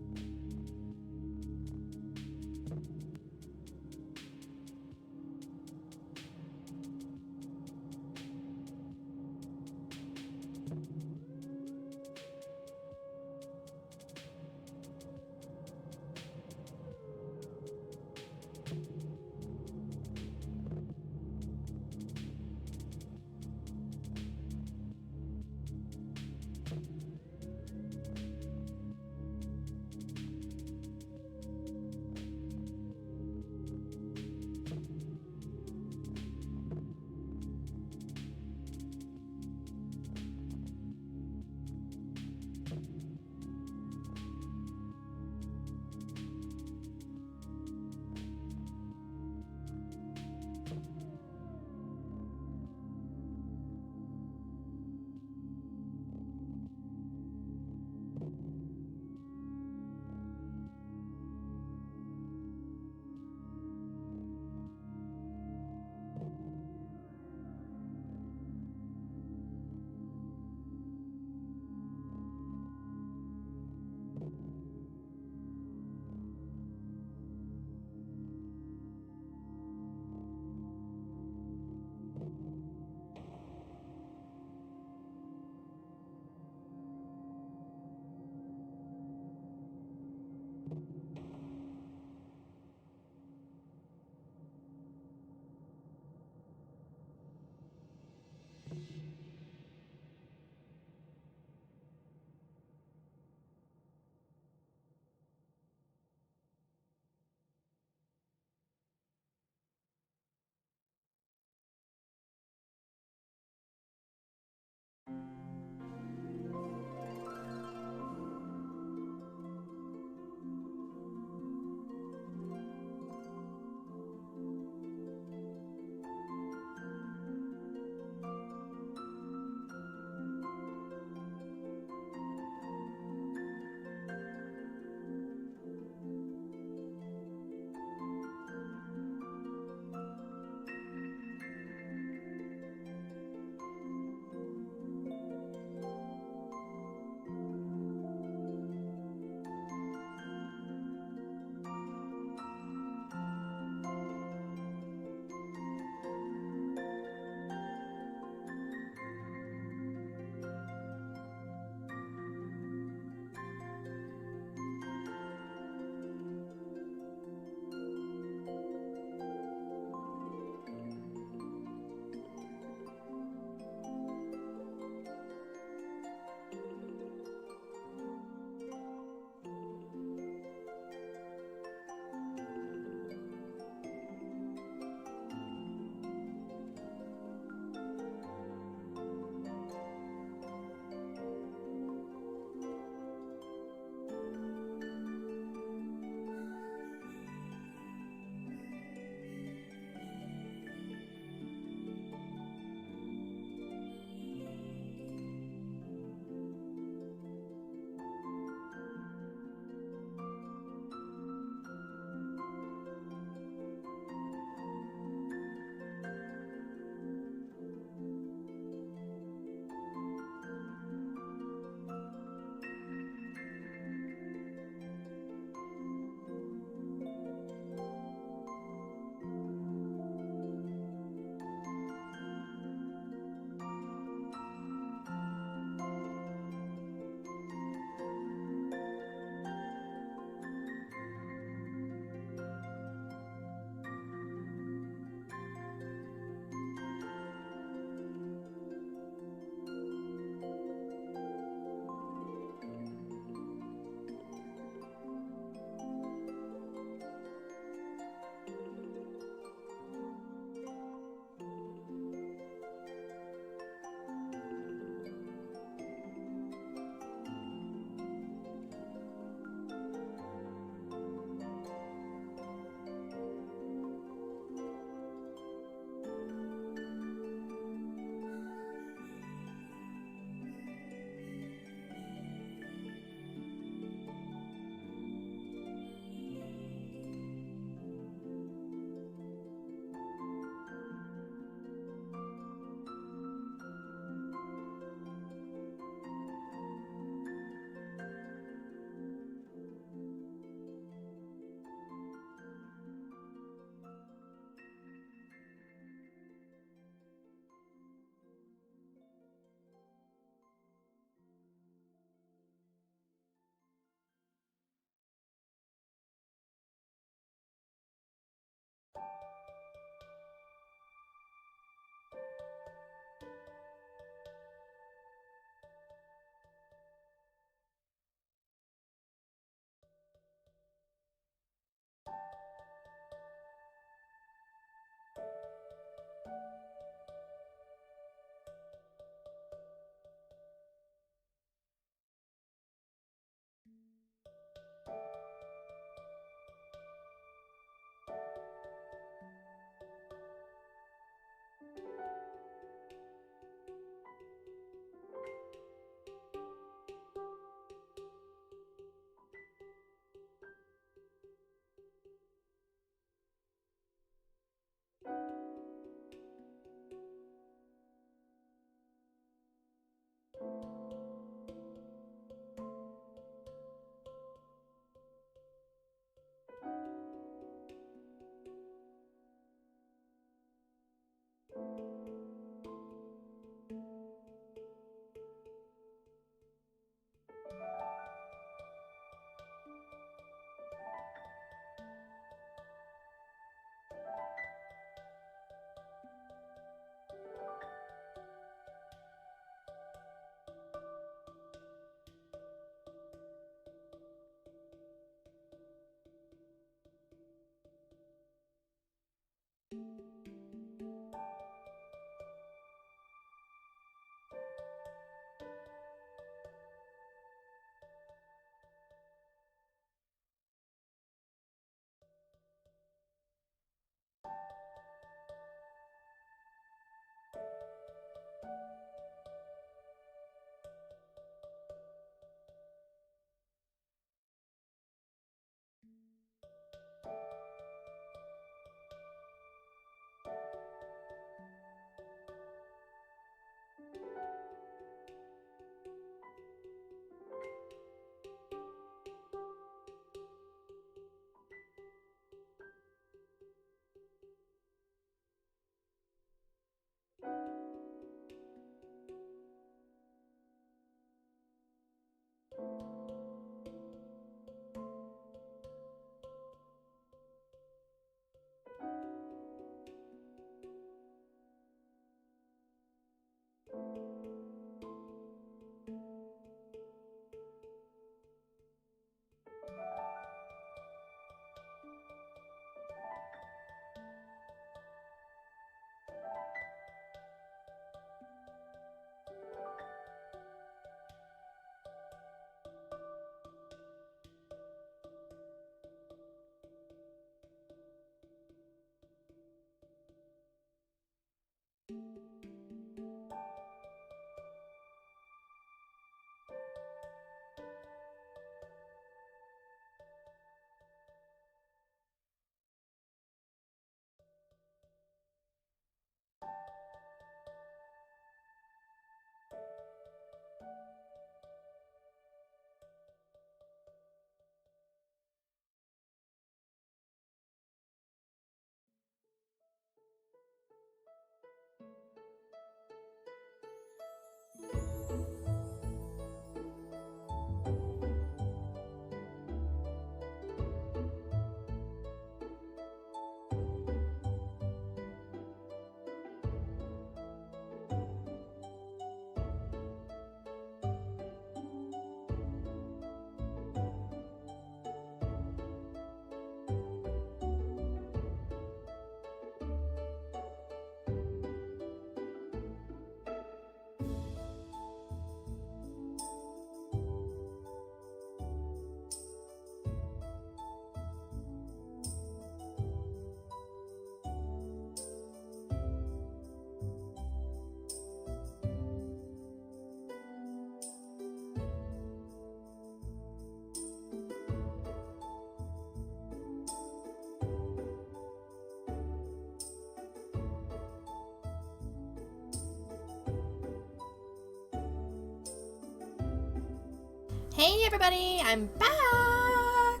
Hey everybody, I'm back!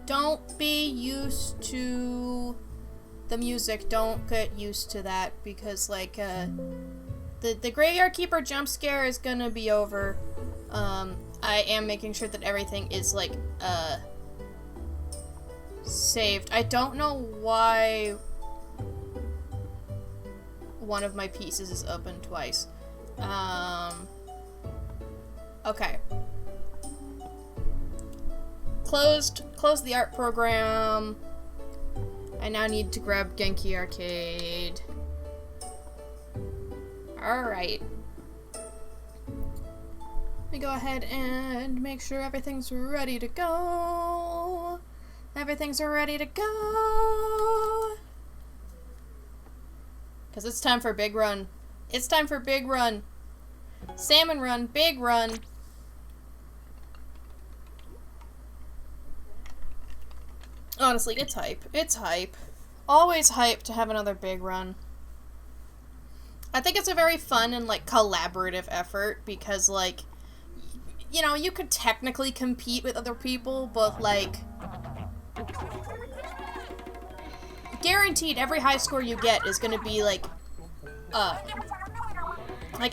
Don't be used to the music. Don't get used to that because, like, the Graveyard Keeper jump scare is gonna be over. I am making sure that everything is, like, saved. I don't know why one of my pieces is open twice. Okay. Closed the art program. I now need to grab Genki Arcade. Alright. Let me go ahead and make sure everything's ready to go. Everything's ready to go. Because it's time for Big Run. It's time for Big Run. Salmon Run, Big Run. Honestly, it's hype. It's hype. Always hype to have another Big Run. I think it's a very fun and, like, collaborative effort because, like, you know, you could technically compete with other people, but, like, guaranteed every high score you get is gonna be, like,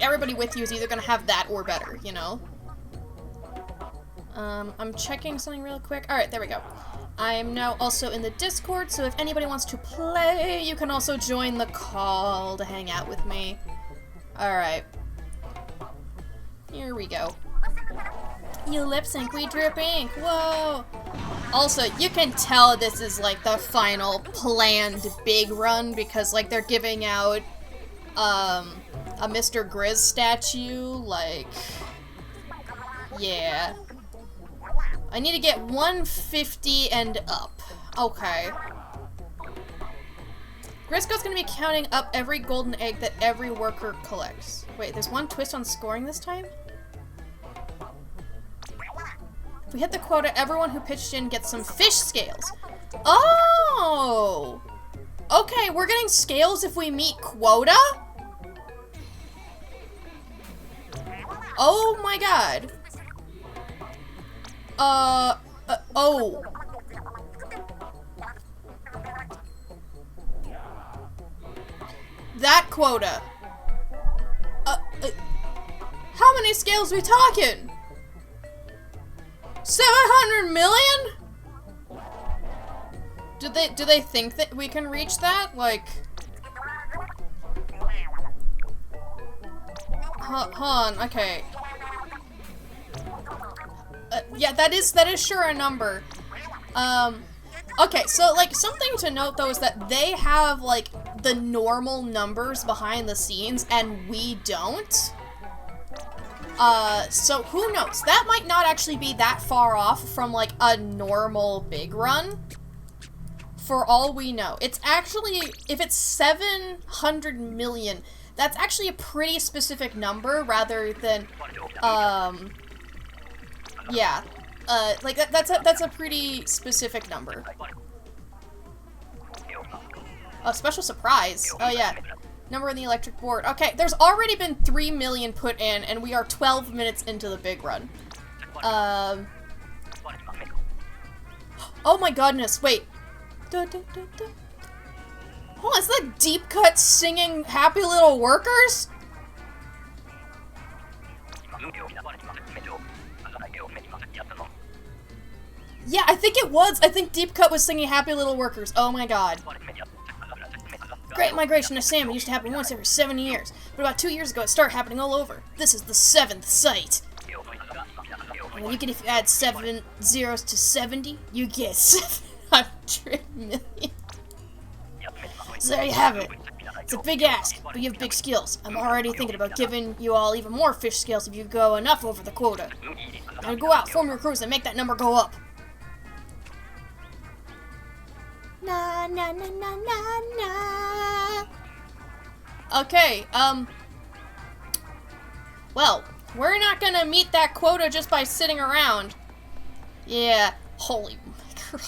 everybody with you is either gonna have that or better, you know? I'm checking something real quick. Alright, there we go. I am now also in the Discord, so if anybody wants to play, you can also join the call to hang out with me. Alright. Here we go. You lip sync, we drip ink. Whoa! Also, you can tell this is, like, the final planned Big Run because, like, they're giving out, a Mr. Grizz statue, like, yeah. I need to get 150 and up. Okay. Grisco's gonna be counting up every golden egg that every worker collects. Wait, there's one twist on scoring this time? If we hit the quota, everyone who pitched in gets some fish scales. Oh! Okay, we're getting scales if we meet quota? Oh my god. Oh. That quota. How many scales we talking? 700 million? Do they think that we can reach that? Like, hold on, okay. Yeah, that is sure a number. Okay, so, like, something to note, though, is that they have, like, the normal numbers behind the scenes, and we don't. So who knows? That might not actually be that far off from, like, a normal Big Run. For all we know. It's actually, if it's 700 million, that's actually a pretty specific number, rather than, yeah. Like, that's a pretty specific number. Oh, special surprise. Oh, yeah. Number in the electric board. Okay, there's already been 3 million put in, and we are 12 minutes into the Big Run. Oh my goodness, wait. Oh, is that Deep Cut singing Happy Little Workers? Yeah, I think it was. I think Deep Cut was singing Happy Little Workers. Oh my god. Great migration of salmon used to happen once every 7 years, but about 2 years ago it started happening all over. This is the 7th site. And you can, if you add 7 zeros to 70, you get 700 million. So there you have it. It's a big ask, but you have big skills. I'm already thinking about giving you all even more fish scales if you go enough over the quota. Now go out, form your crews, and make that number go up. Na na na na na na. Okay, well, we're not gonna meet that quota just by sitting around. Yeah, holy mackerel.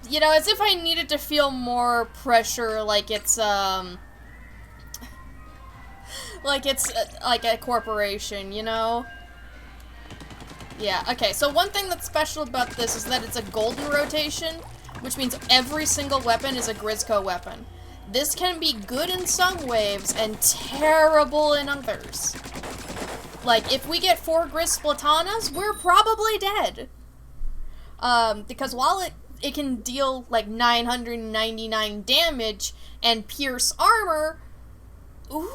You know, as if I needed to feel more pressure, like it's like a corporation, you know? Yeah, okay, so one thing that's special about this is that it's a golden rotation, which means every single weapon is a Grizzco weapon. This can be good in some waves and terrible in others. Like, if we get 4 Grizz Splatanas, we're probably dead. Because while it can deal, like, 999 damage and pierce armor, ooh,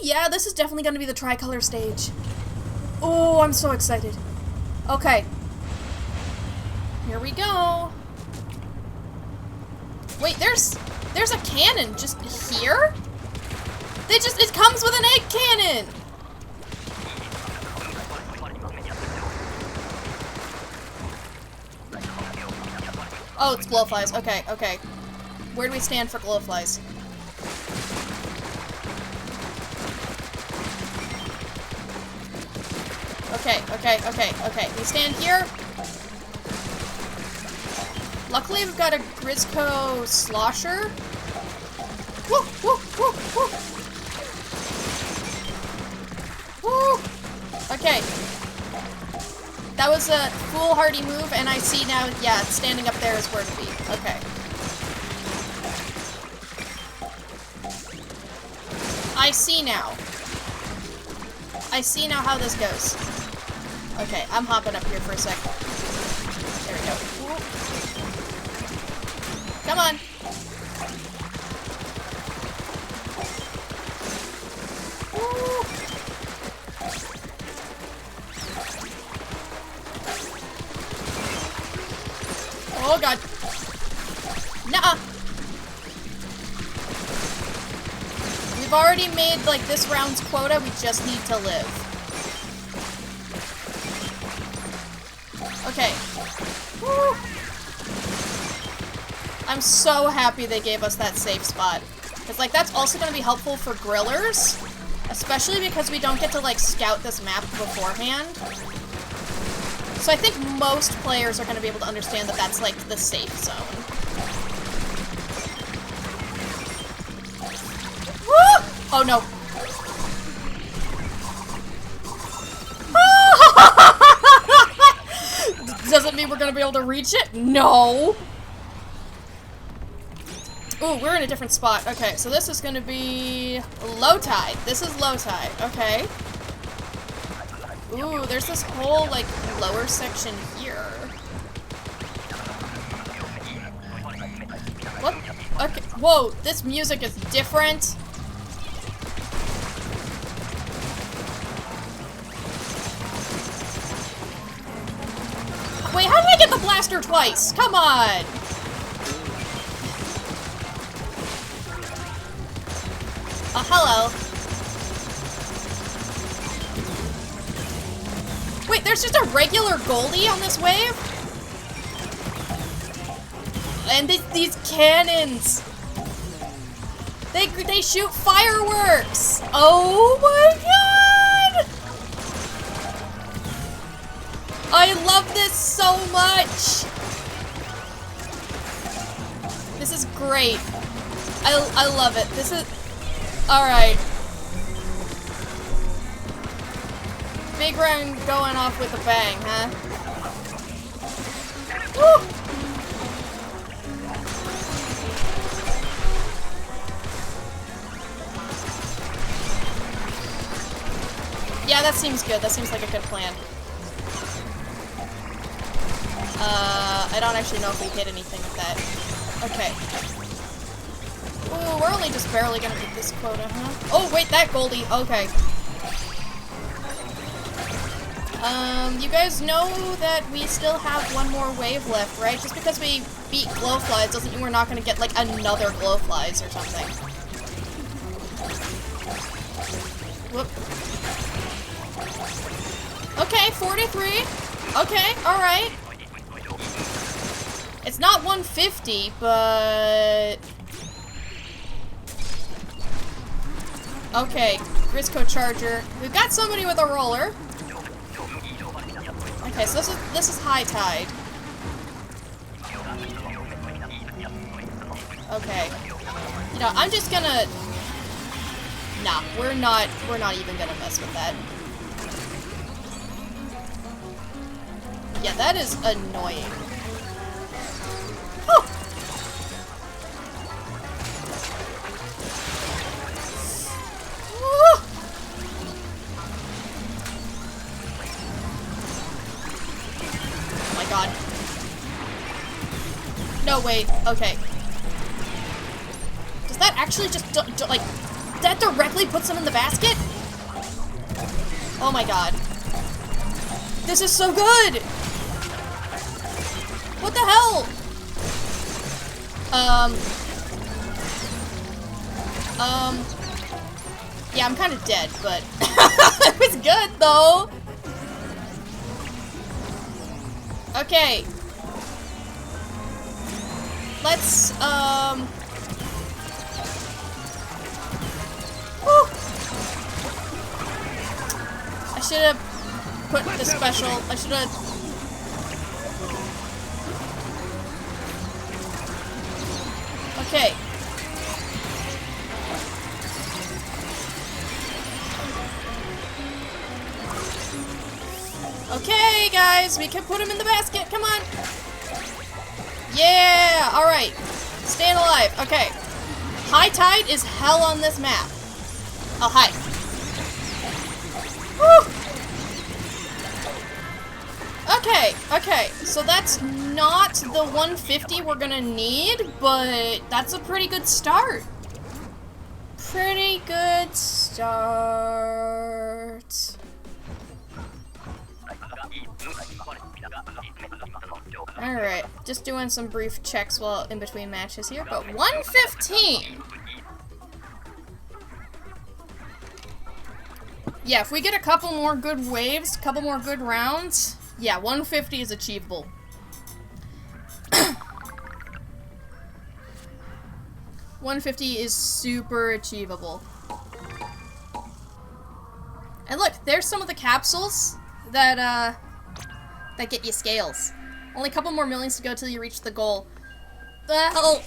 yeah, this is definitely gonna be the tricolor stage. Oh, I'm so excited. Okay. Here we go. Wait, there's a cannon just here? It comes with an egg cannon! Oh, it's glowflies. Okay, okay. Where do we stand for glowflies? Okay, okay, okay, okay. We stand here. Luckily, we've got a Grizzco slosher. Woo, woo, woo, woo. Woo. Okay. That was a foolhardy move, and I see now, yeah, standing up there is where to be. Okay. I see now. I see now how this goes. Okay, I'm hopping up here for a sec. There we go. Ooh. Come on. Ooh. Oh god. Nuh-uh. We've already made, like, this round's quota, we just need to live. Okay. Woo. I'm so happy they gave us that safe spot. Because, like, that's also going to be helpful for grillers. Especially because we don't get to, like, scout this map beforehand. So I think most players are going to be able to understand that that's, like, the safe zone. Woo! Oh, no. Does it mean we're going to be able to reach it? No. Ooh, we're in a different spot. Okay, so this is going to be low tide. This is low tide. Okay. Ooh, there's this whole, like, lower section here. What? Okay. Whoa, this music is different. Wait, how did I get the blaster twice? Come on! Oh, hello. Wait, there's just a regular Goldie on this wave? And these cannons! They shoot fireworks! Oh my god! I love this so much! This is great. I love it. This is... Alright. Big run going off with a bang, huh? Woo! Yeah, that seems good. That seems like a good plan. I don't actually know if we hit anything with that. Okay. Ooh, we're only just barely gonna get this quota, huh? Oh, wait, that Goldie. Okay. You guys know that we still have one more wave left, right? Just because we beat glowflies doesn't mean we're not gonna get, like, another glowflies or something. Whoop. Okay, 43. Okay, alright. It's not 150, but... Okay, Grizzco Charger. We've got somebody with a roller. Okay, so this is high tide. Okay. You know, I'm just gonna... Nah, we're not even gonna mess with that. Yeah, that is annoying. Oh! Oh! Oh my god. No, wait. Okay. Does that actually just, like, that directly puts them in the basket? Oh my god. This is so good! What the hell? Yeah, I'm kind of dead, but it was good, though. Okay. Let's, whew. I should have put the special, I should have... Okay. Okay, guys, we can put him in the basket. Come on. Yeah, all right. Staying alive. Okay. High tide is hell on this map. Oh, hi. Woo. Okay, okay. So that's not the 150 we're gonna need, but that's a pretty good start. Pretty good start. Alright, just doing some brief checks while in between matches here, but 115! Yeah, if we get a couple more good waves, a couple more good rounds, yeah, 150 is achievable. 150 is super achievable. And look, there's some of the capsules that get you scales. Only a couple more millions to go till you reach the goal. Well,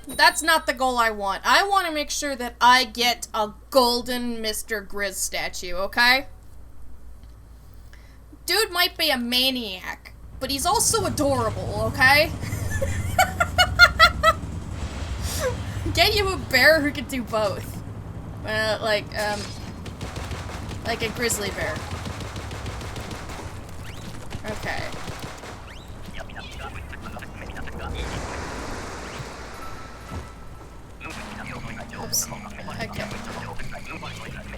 that's not the goal I want. I want to make sure that I get a golden Mr. Grizz statue, okay? Dude might be a maniac, but he's also adorable, okay? Get you a bear who can do both. Like a grizzly bear. Okay. Oops. Okay.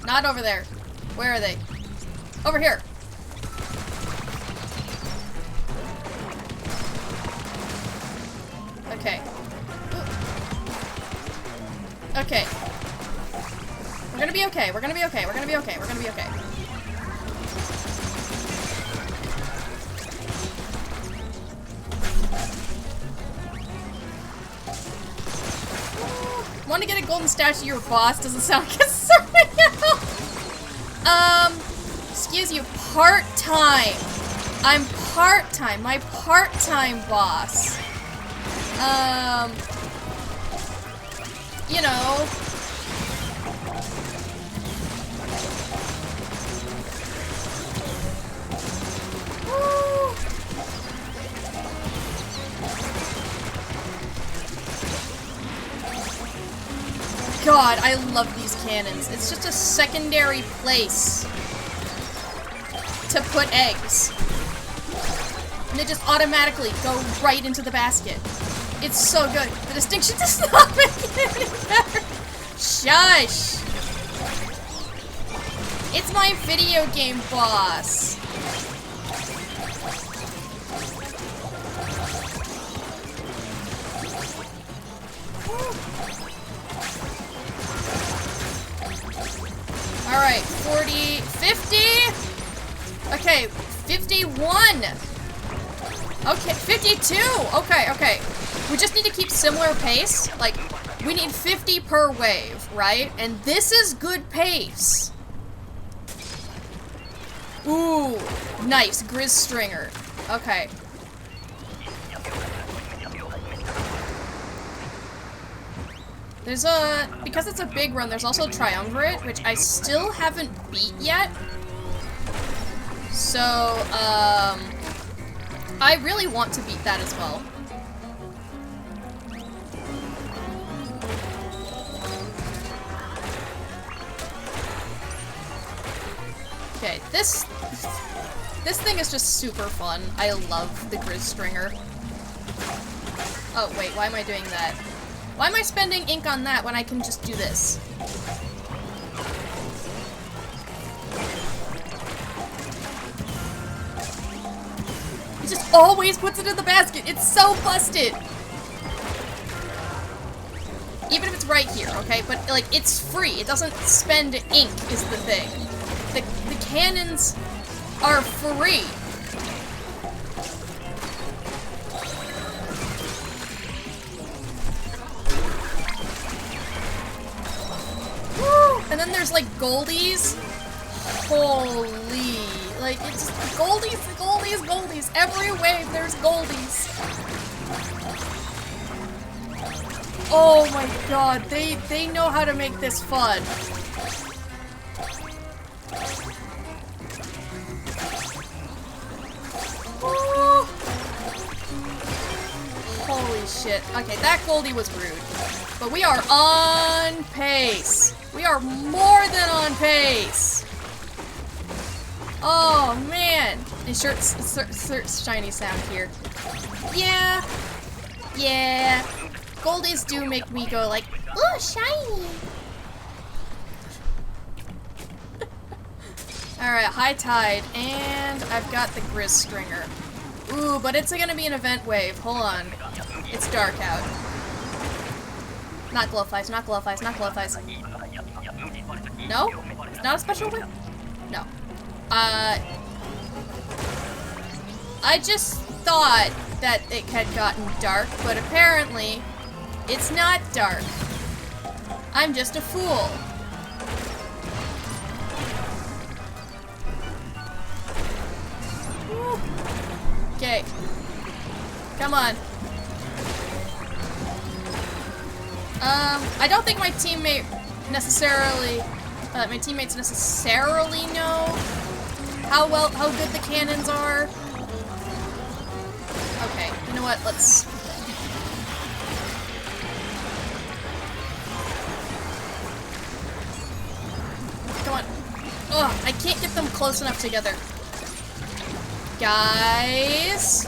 Not over there. Where are they? Over here. Okay. Okay. We're gonna be okay. We're gonna be okay. We're gonna be okay. We're gonna be okay. Want to get a golden statue of your boss doesn't sound concerning at all. Excuse you, part-time. I'm part-time. My part-time boss. You know. Woo. God, I love these cannons. It's just a secondary place to put eggs. And they just automatically go right into the basket. It's so good. The distinction does not make it any better. Shush. It's my video game boss. Alright, 40, 50. Okay, 51. Okay, 52. Okay, okay. We just need to keep similar pace. Like, we need 50 per wave, right? And this is good pace. Ooh, nice. Grizz Stringer. Okay. There's a, because it's a big run, there's also Triumvirate, which I still haven't beat yet. So, I really want to beat that as well. Okay, this thing is just super fun. I love the Grizz Stringer. Oh, wait, why am I doing that? Why am I spending ink on that when I can just do this? He just always puts it in the basket. It's so busted. Even if it's right here, okay? But, like, it's free. It doesn't spend ink is the thing. The cannons are free. Woo! And then there's like goldies. Holy, like it's goldies, goldies, goldies. Every wave there's goldies. Oh my god, they know how to make this fun. Woo! Holy shit. Okay, that Goldie was rude. But we are on pace. We are more than on pace. Oh, man. Insert shiny sound here. Yeah. Yeah. Goldies do make me go like, oh, shiny. Alright, high tide. And I've got the Grizz Stringer. Ooh, but it's gonna be an event wave. Hold on. It's dark out. Not glove eyes, not glove eyes, not glove eyes. No? It's not a special wave? No. I just thought that it had gotten dark, but apparently it's not dark. I'm just a fool. Okay. Come on. I don't think my teammate necessarily, my teammates necessarily know how good the cannons are. Okay, you know what, let's... Come on. Ugh, I can't get them close enough together. Guys...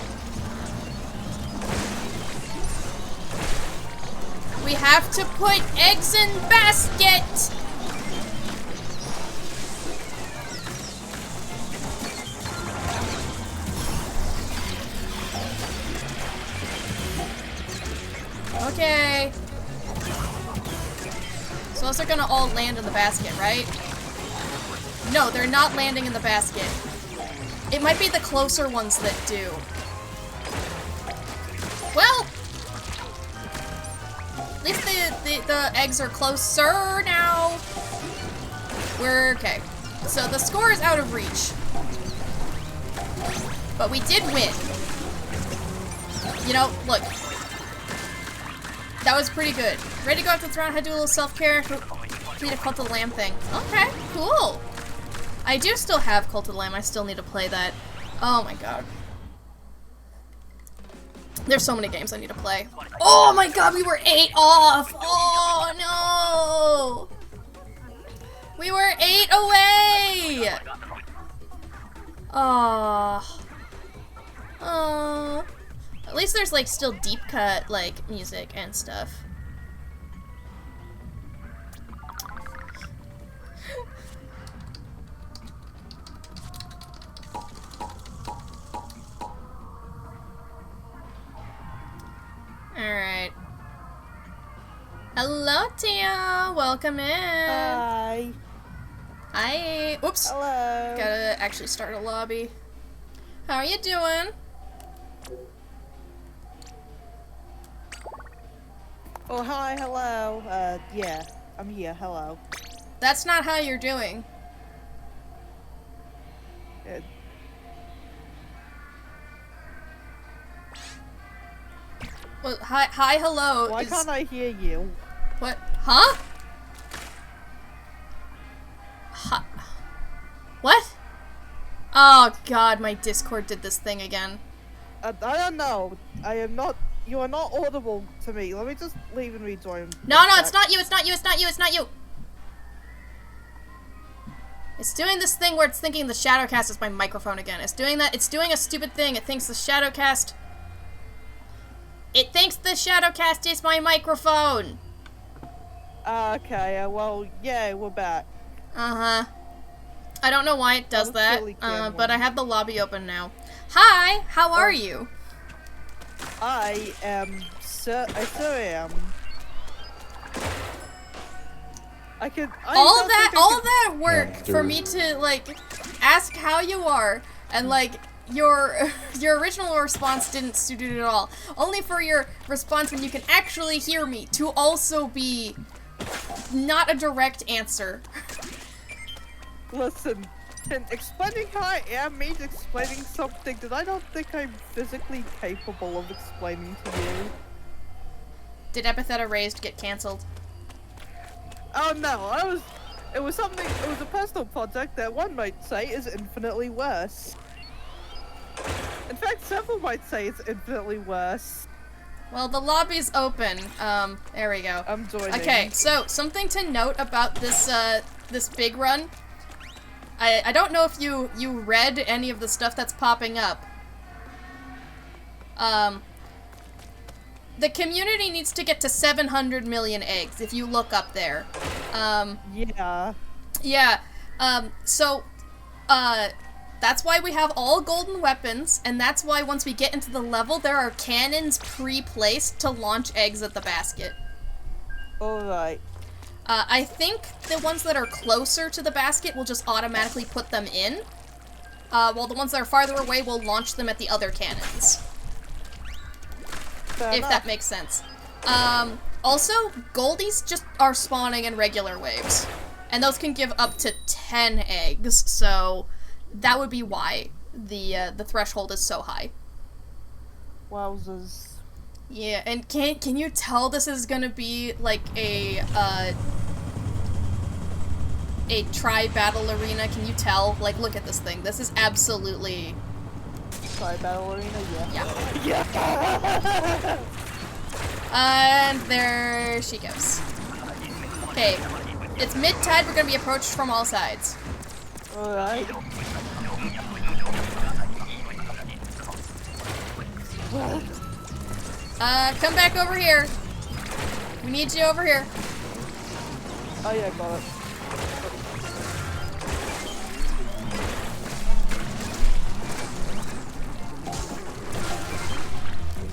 We have to put eggs in basket! Okay. So those are gonna all land in the basket, right? No, they're not landing in the basket. It might be the closer ones that do. Well, at least the eggs are closer now. We're okay. So the score is out of reach. But we did win. You know, look. That was pretty good. Ready to go after the round? Had to do a little self-care. Need a Cult of the Lamb thing. Okay, cool. I do still have Cult of the Lamb. I still need to play that. Oh my god. There's so many games I need to play. Oh my god, we were 8 off! Oh no! We were 8 away! Oh. Oh. At least there's like still deep cut like music and stuff. Alright. Hello, Tia! Welcome in! Hi. Hi! Oops! Hello. Gotta actually start a lobby. How are you doing? Oh, hi, hello. Yeah, I'm here, hello. That's not how you're doing. Uh, Well, hi, hello. Why can't I hear you? What? Huh? What? Oh god, my Discord did this thing again. I don't know. I am not. You are not audible to me. Let me just leave and rejoin. No, it's not you, it's not you, it's not you, it's not you! It's doing this thing where it's thinking the Shadowcast is my microphone again. It's doing that. It's doing a stupid thing. It thinks the Shadowcast... It thinks the Shadowcast is my microphone! Okay, well, yeah, we're back. Uh-huh. I don't know why it does that, Really but I have the lobby open now. Hi! How are you? I am... I sure am. All of that work for me to, like, ask how you are, and, like, your original response didn't suit it at all. Only for your response when you can actually hear me to also be not a direct answer. Listen, explaining how I am means explaining something that I don't think I'm physically capable of explaining to you. Did Epitheta Raised get cancelled? Oh no, it was a personal project that one might say is infinitely worse. In fact, several might say it's infinitely worse. Well, the lobby's open. There we go. I'm joining. Okay, so something to note about this, this big run. I don't know if you read any of the stuff that's popping up. The community needs to get to 700 million eggs, if you look up there. Yeah. Yeah, that's why we have all golden weapons, and that's why once we get into the level, there are cannons pre-placed to launch eggs at the basket. Alright. I think the ones that are closer to the basket will just automatically put them in, while the ones that are farther away will launch them at the other cannons. Fair if enough. that makes sense. Also, goldies just are spawning in regular waves, and those can give up to 10 eggs, so that would be why the threshold is so high. Wowzers. Yeah, and can you tell this is gonna be like a tri-battle arena? Can you tell? Like, look at this thing. This is absolutely... Tri-battle arena, yeah. Yeah. And there she goes. Okay, it's mid-tide. We're gonna be approached from all sides. Alright. Come back over here. We need you over here. Oh yeah, got it.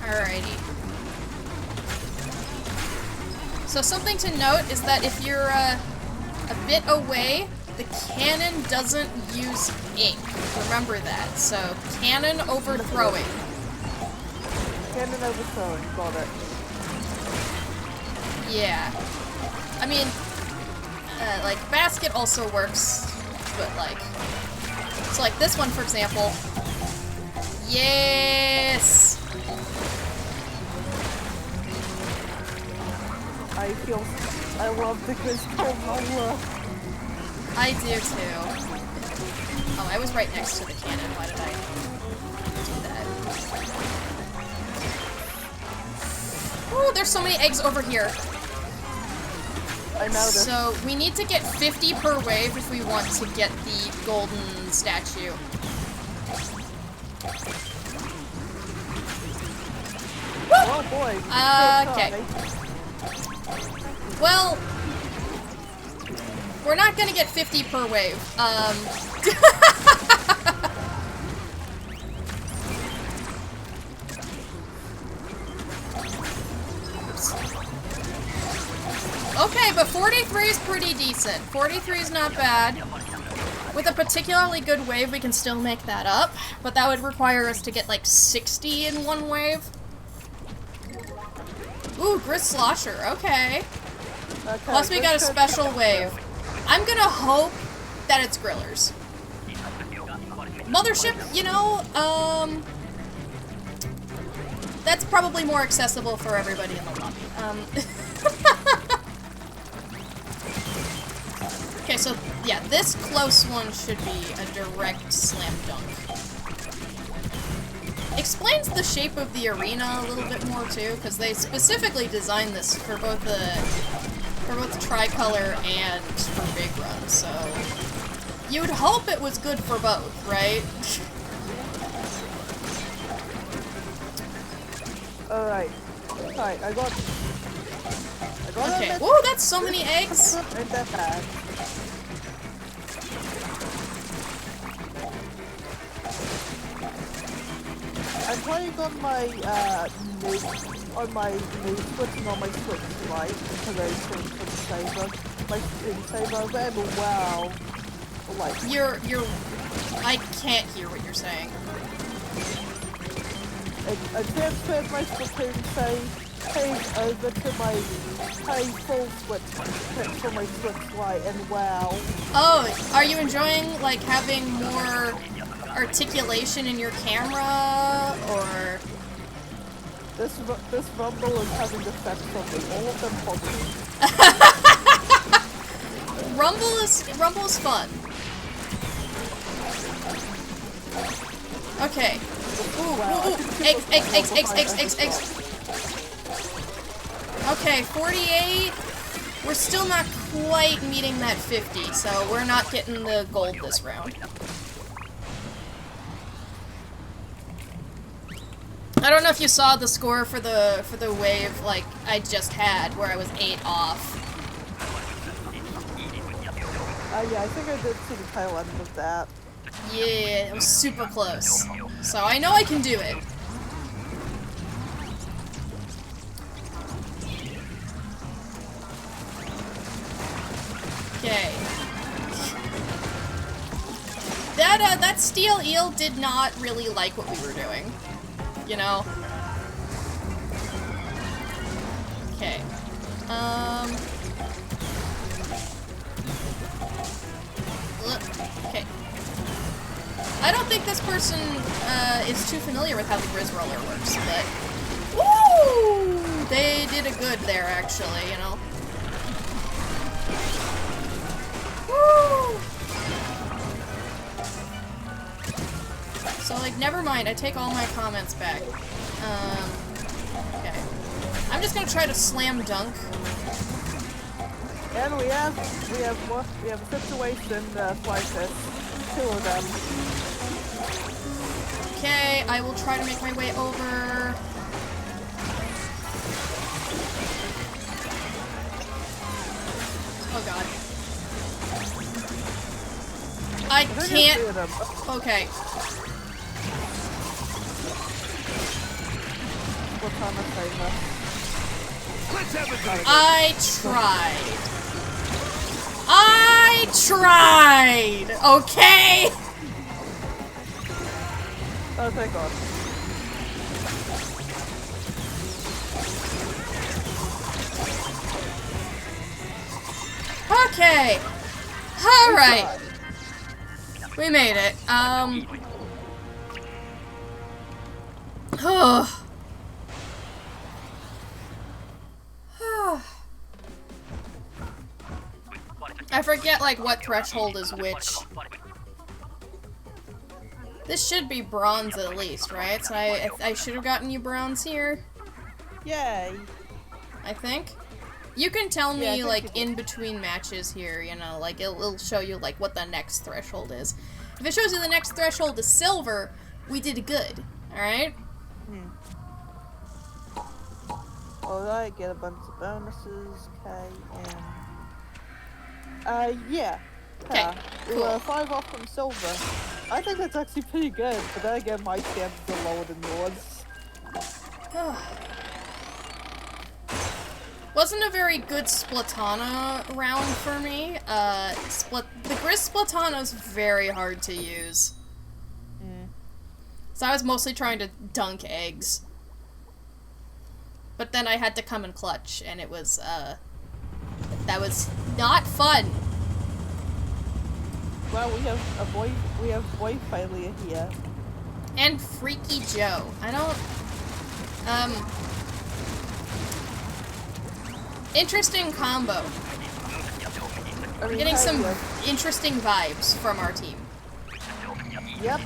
Alrighty. So something to note is that if you're a bit away, the cannon doesn't use ink. Remember that. So cannon overthrowing. Cannon overthrowing, got it. Yeah. I mean, like, basket also works, but like... So like this one, for example. Yes! I love the crystal roller. I do too. Oh, I was right next to the cannon. Why did I do that? Ooh, there's so many eggs over here. I noticed. So, we need to get 50 per wave if we want to get the golden statue. Oh boy. Okay. Well, we're not gonna get 50 per wave. Okay, but 43 is pretty decent. 43 is not bad. With a particularly good wave, we can still make that up, but that would require us to get like 60 in one wave. Ooh, Grist Slosher, okay. Plus we got a special wave. I'm gonna hope that it's Grillers. Mothership, you know, that's probably more accessible for everybody in the lobby. Okay, so, yeah, this close one should be a direct slam dunk. explains the shape of the arena a little bit more too, because they specifically designed this for both the tricolor and for Big Run, so you would hope it was good for both, right? Alright. Alright, I got Okay. it. Whoa, that's so many eggs! In that bag. I'm playing on my new switching on my Switch Lite because I changed my screensaver, and wow, like I can't hear what you're saying. I transferred my Splatoon save over to my full Switch for my Switch Lite, and wow. Oh, are you enjoying like having more articulation in your camera, or This rumble is having effects on me. All of them positive. Rumble is fun. Okay. Ooh, Wow, ooh, ooh. Eggs. Okay, 48. We're still not quite meeting that 50, so we're not getting the gold this round. I don't know if you saw the score for the wave like I just had, where I was 8 off. Yeah, I think I did see the tail end of that. Yeah, it was super close. So I know I can do it. Okay. That steel eel did not really like what we were doing. You know? Okay. Okay. I don't think this person is too familiar with how the Grizz Roller works, but... Woo! They did a good there, actually, you know? Woo! So, like, never mind. I take all my comments back. Okay. I'm just gonna try to slam dunk. And we have a situation like this. 2 of them. Okay, I will try to make my way over. Oh god. I can't. Okay. What time is I tried! Okay? Oh, thank God. Okay. Alright. We made it. I forget, like, what threshold is which. This should be bronze at least, right? So I should have gotten you bronze here. Yay. I think. You can tell me, Yeah, like, in between matches here, you know, like, it'll show you, like, what the next threshold is. If it shows you the next threshold is silver, we did good, alright? Alright, get a bunch of bonuses, okay, and... yeah. Okay, We were 5 off from silver. I think that's actually pretty good, but then again, my chances are lower than yours. Wasn't a very good Splatana round for me. The Grizz Splatana's very hard to use. So I was mostly trying to dunk eggs. But then I had to come in clutch, and it was, that was not fun. Well, we have boy failure here. And Freaky Joe. I don't, interesting combo. We're getting some interesting vibes from our team. Yep.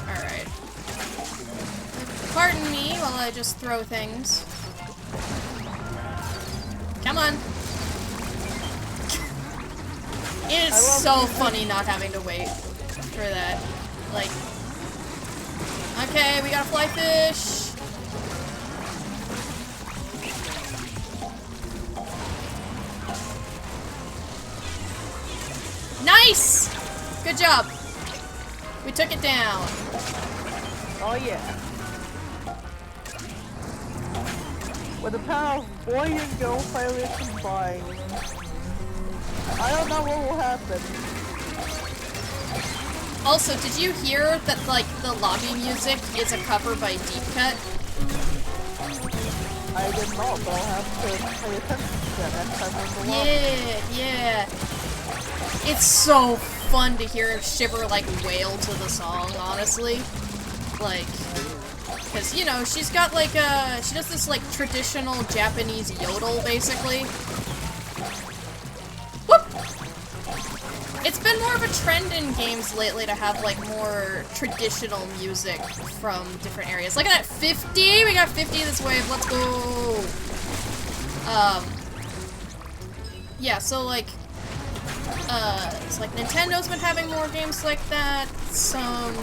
Alright. Pardon me while I just throw things. Come on. It is so funny not having to wait for that. Like, okay, we got a fly fish. Nice! Good job. We took it down. Oh yeah. With the power of boy and girl failure combined, I don't know what will happen. Also, did you hear that, like, the lobby music is a cover by Deep Cut? I did not, but I'll have to pay attention to that next time on the lobby. Yeah. It's so fun to hear Shiver, like, wail to the song, honestly. Like, because, you know, she's got, like, she does this, like, traditional Japanese yodel, basically. Whoop! It's been more of a trend in games lately to have, like, more traditional music from different areas. Look at that, 50! We got 50 this wave, let's go! Yeah, so, like, it's like Nintendo's been having more games like that. Some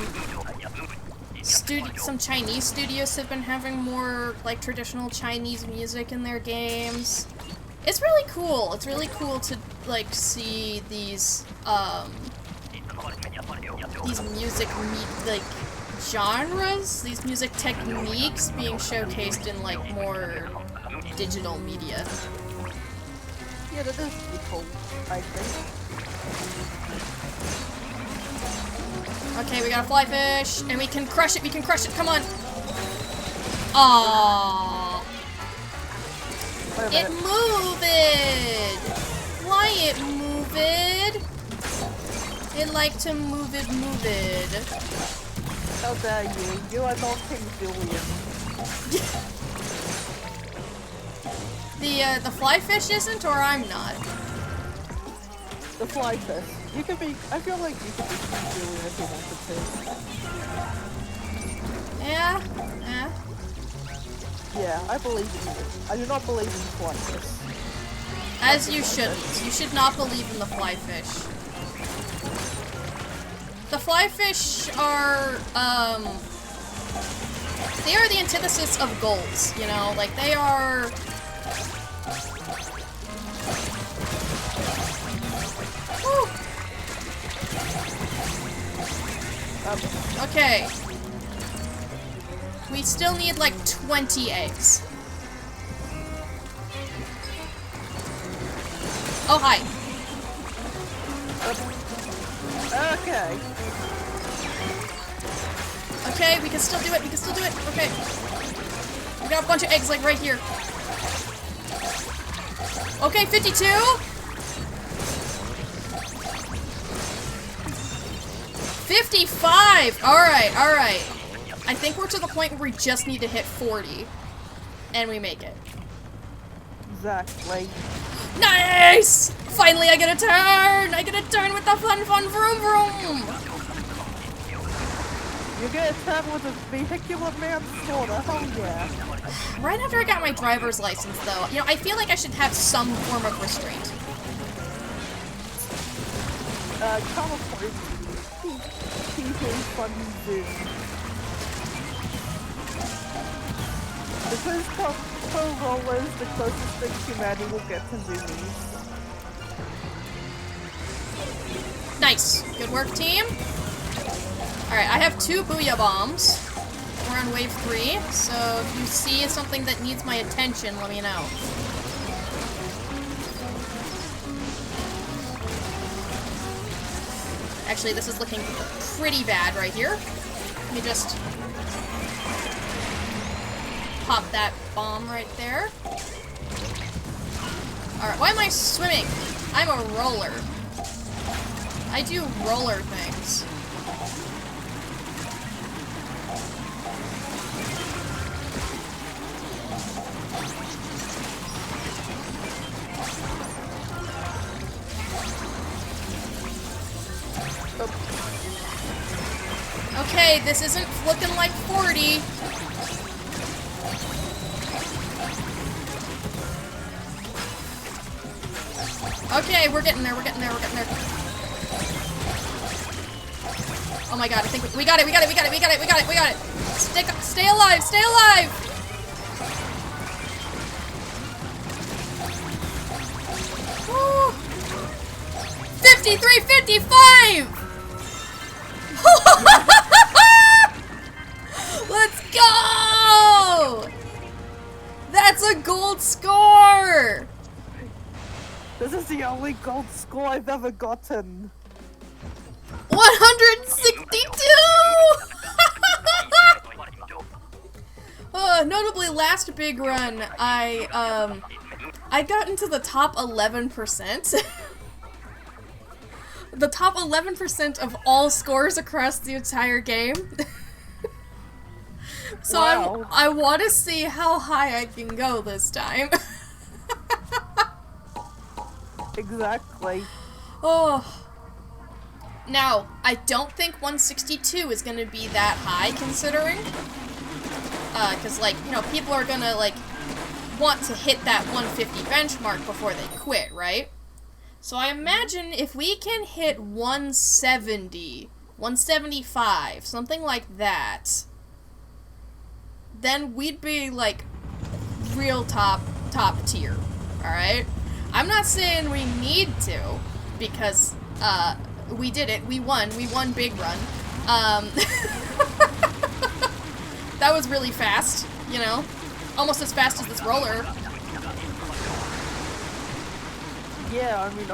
Chinese studios have been having more like traditional Chinese music in their games. It's really cool. It's really cool to like see these music like genres, these music techniques being showcased in like more digital media. Yeah, that is pretty cool, I think. Okay, we got a fly fish, and we can crush it, come on! Aww. It moved! Why it moved? It like to move it. How dare you? You are not King Julian. The fly fish isn't, or I'm not? The fly fish. You could be. I feel like you could be King Julian if you wanted to. Yeah? Yeah? Yeah, I believe in you. I do not believe in fly fish. As you shouldn't. You should not believe in the fly fish. The fly fish are, they are the antithesis of gulls, you know? Like, they are... Woo! Okay. We still need, like, 20 eggs. Oh, hi. Okay. Okay, we can still do it, okay. We got a bunch of eggs, like, right here. Okay, 52? 55! Alright. I think we're to the point where we just need to hit 40. And we make it. Exactly. Nice! Finally, I get a turn! I get a turn with the fun vroom vroom! You get a turn with a vehicular manslaughter, hell yeah. Right after I got my driver's license, though, you know, I feel like I should have some form of restraint. Counterpoint. People fun zoom. Because Pro-Roller is the closest thing humanity will get to zoomies. Nice. Good work, team. Alright, I have 2 Booyah Bombs. We're on wave 3, so if you see something that needs my attention, let me know. Actually, this is looking pretty bad right here. Let me just pop that bomb right there. Alright, why am I swimming? I'm a roller. I do roller things. Okay, this isn't looking like 40. Okay, we're getting there, we're getting there, we're getting there. Oh my god, I think we got it, we got it, we got it, we got it, we got it, we got it. Stay alive, stay alive! Woo. 53-55! Let's go! That's a gold score! This is the only gold score I've ever gotten. 162! Notably, last big run, I got into the top 11%. The top 11% of all scores across the entire game. So Wow. I want to see how high I can go this time. Exactly. Oh. Now, I don't think 162 is going to be that high, considering. Because, like, you know, people are going to, like, want to hit that 150 benchmark before they quit, right? So I imagine if we can hit 170, 175, something like that, then we'd be, like, real top tier, alright? I'm not saying we need to, because, we did it, we won big run. That was really fast, you know? Almost as fast as this roller. Yeah, I mean,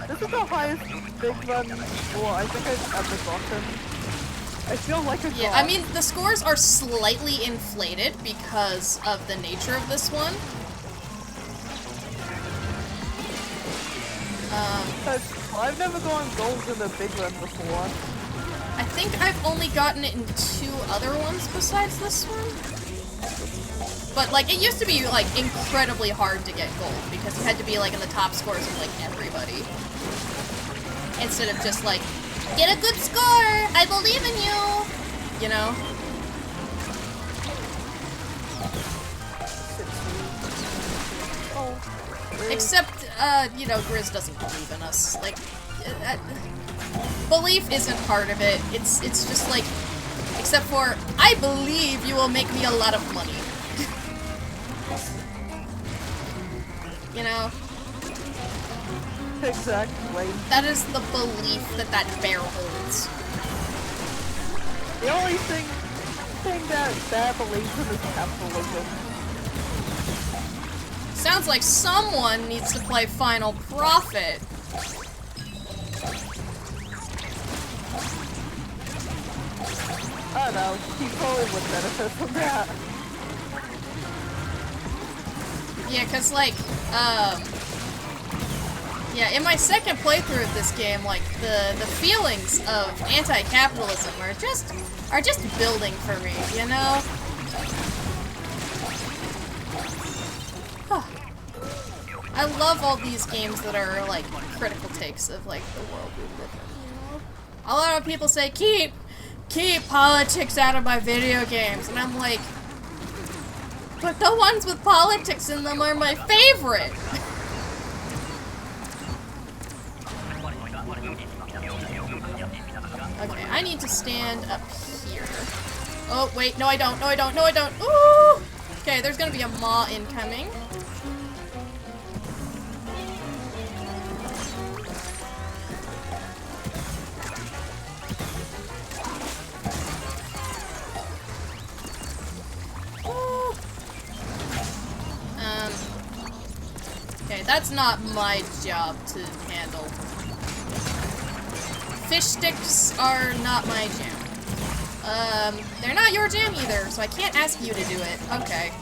this is the highest big run score I think I've ever gotten. I feel like a Yeah, god. I mean, the scores are slightly inflated because of the nature of this one. I've never gone gold in a big run before. I think I've only gotten it in 2 other ones besides this one. But, like, it used to be, like, incredibly hard to get gold because you had to be, like, in the top scores of, like, everybody. Instead of just, like, get a good score! I believe in you! You know? Except, you know, Grizz doesn't believe in us. Like, belief isn't part of it. It's just like, except for, I believe you will make me a lot of money. You know? Exactly. That is the belief that that bear holds. The only thing that bear believes in is capitalism. Sounds like someone needs to play Final Profit. I don't know, he probably would benefit from that. Yeah, cause like, yeah, in my second playthrough of this game, like, the feelings of anti-capitalism are just building for me, you know? I love all these games that are, like, critical takes of, like, the world we live in, you know? A lot of people say, keep politics out of my video games, and I'm like, but the ones with politics in them are my favorite! Okay, I need to stand up here. Oh, wait, no I don't, no I don't, no I don't! Ooh! Okay, there's gonna be a maw incoming. Okay, that's not my job to handle. Fish sticks are not my jam. They're not your jam either, so I can't ask you to do it. Okay.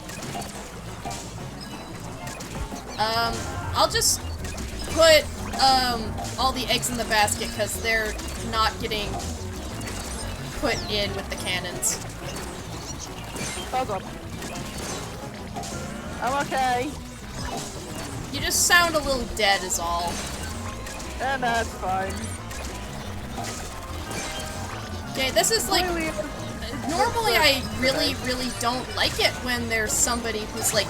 I'll just put, all the eggs in the basket, because they're not getting put in with the cannons. Hold on. I'm okay. You just sound a little dead is all. And that's fine. Okay, this is like... Normally I really don't like it when there's somebody who's like